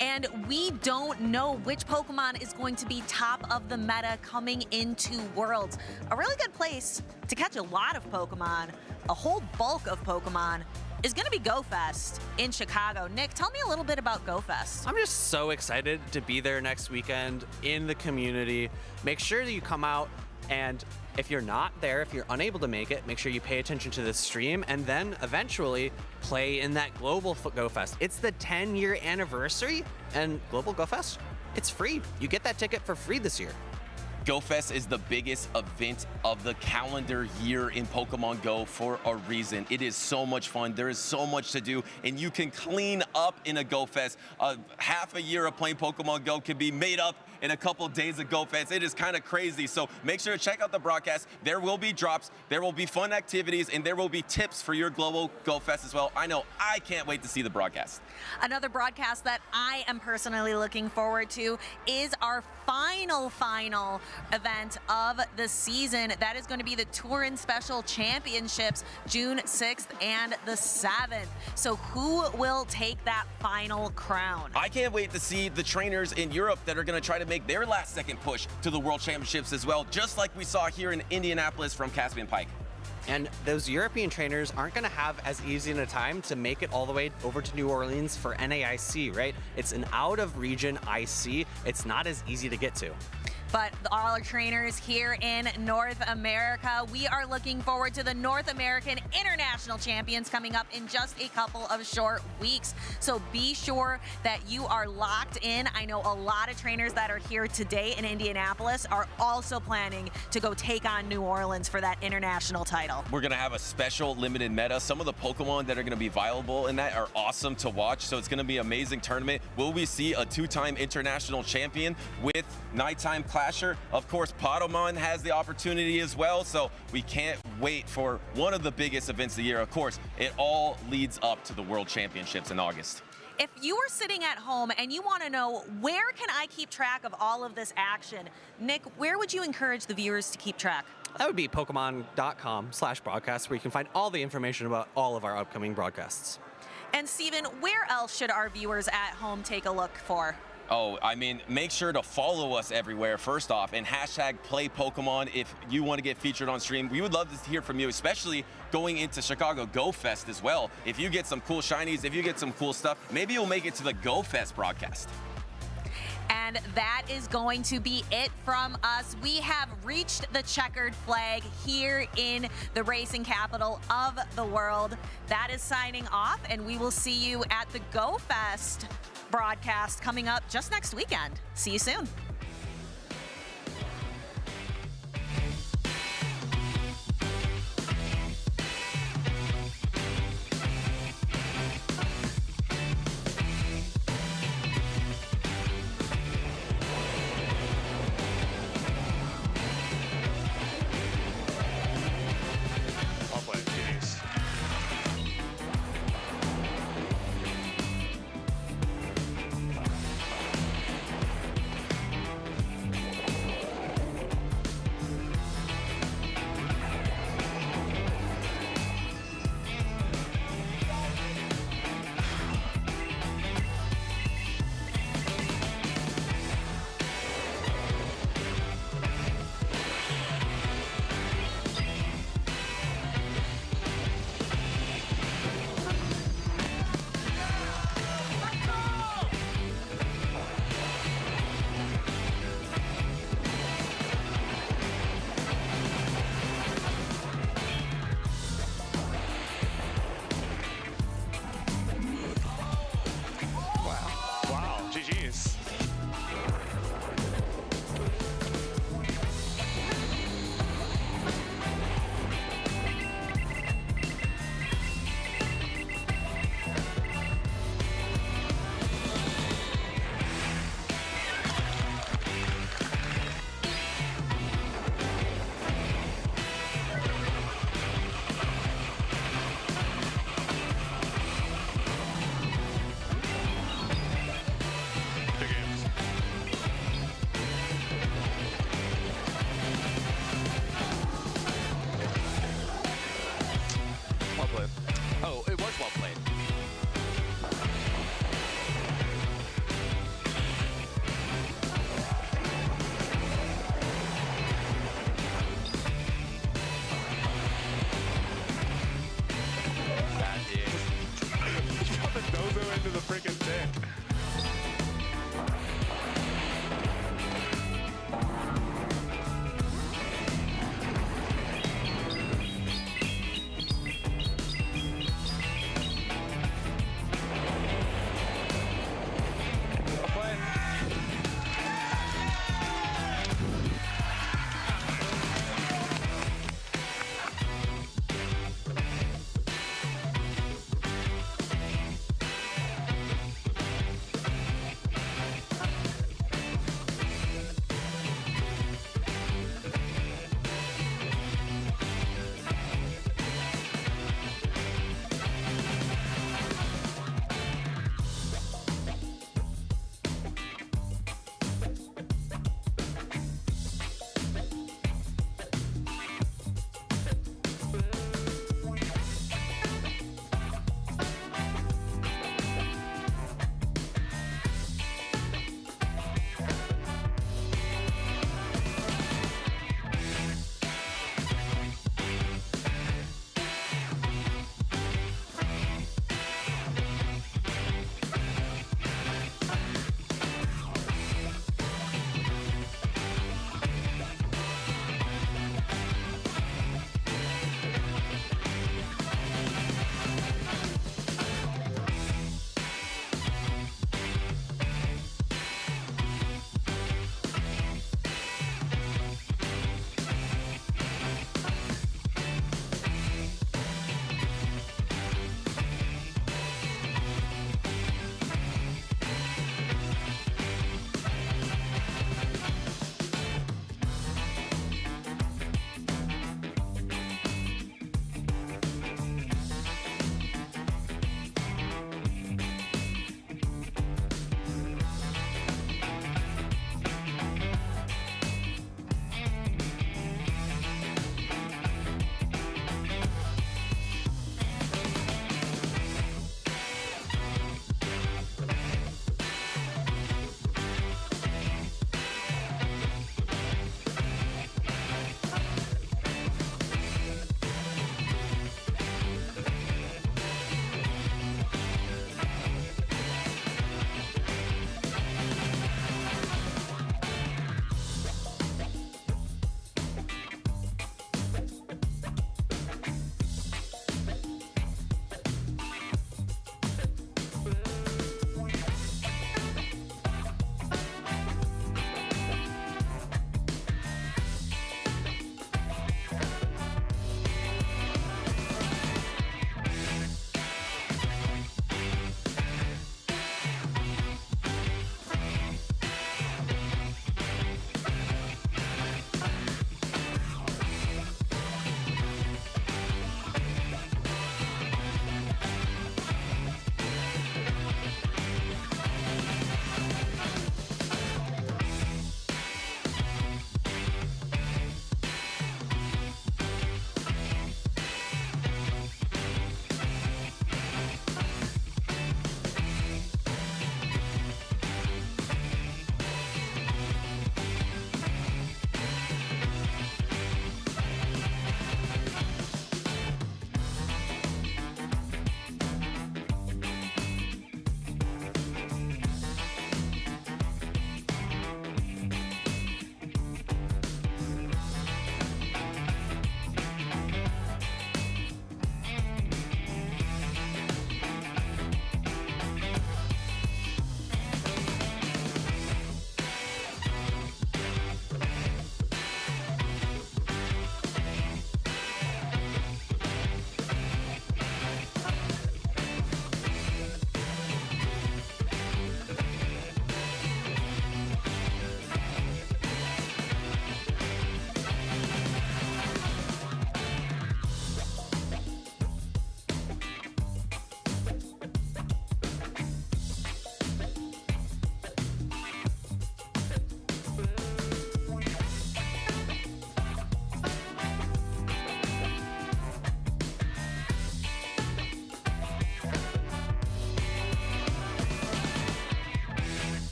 And we don't know which Pokemon is going to be top of the meta coming into Worlds. A really good place to catch a lot of Pokemon, a whole bulk of Pokemon, is going to be GoFest in Chicago. Nick, tell me a little bit about GoFest. I'm just so excited to be there next weekend in the community. Make sure that you come out, and if you're not there, if you're unable to make it, make sure you pay attention to the stream and then eventually play in that Global GoFest. It's the 10-year anniversary, and Global GoFest, it's free. You get that ticket for free this year. GoFest is the biggest event of the calendar year in Pokemon Go for a reason. It is so much fun. There is so much to do, and you can clean up in a GoFest. Half a year of playing Pokemon Go can be made up in a couple days of GoFest. It is kind of crazy. So make sure to check out the broadcast. There will be drops, there will be fun activities, and there will be tips for your Global GoFest as well. I know I can't wait to see the broadcast. Another broadcast that I am personally looking forward to is our final event of the season. That is going to be the Tourin Special Championships, June 6th and the 7th. So who will take that final crown? I can't wait to see the trainers in Europe that are going to try to make their last second push to the World Championships as well, just like we saw here in Indianapolis from Caspian Pike. And those European trainers aren't going to have as easy a time to make it all the way over to New Orleans for NAIC, right? It's an out-of-region IC. It's not as easy to get to. But all our trainers here in North America, we are looking forward to the North American International Champions coming up in just a couple of short weeks. So be sure that you are locked in. I know a lot of trainers that are here today in Indianapolis are also planning to go take on New Orleans for that international title. We're going to have a special limited meta. Some of the Pokemon that are going to be viable in that are awesome to watch. So it's going to be an amazing tournament. Will we see a 2-time international champion with Nighttime Clasher? Of course, Potomon has the opportunity as well, so we can't wait for one of the biggest events of the year. Of course, it all leads up to the World Championships in August. If you are sitting at home and you want to know where can I keep track of all of this action, Nick, where would you encourage the viewers to keep track? That would be Pokemon.com/broadcast, where you can find all the information about all of our upcoming broadcasts. And Steven, where else should our viewers at home take a look for? Oh, I mean, make sure to follow us everywhere, first off, and hashtag #PlayPokemon if you want to get featured on stream. We would love to hear from you, especially going into Chicago GoFest as well. If you get some cool shinies, if you get some cool stuff, maybe you'll make it to the GoFest broadcast. And that is going to be it from us. We have reached the checkered flag here in the racing capital of the world. That is signing off, and we will see you at the GoFest broadcast coming up just next weekend. See you soon. Oh, it was well played.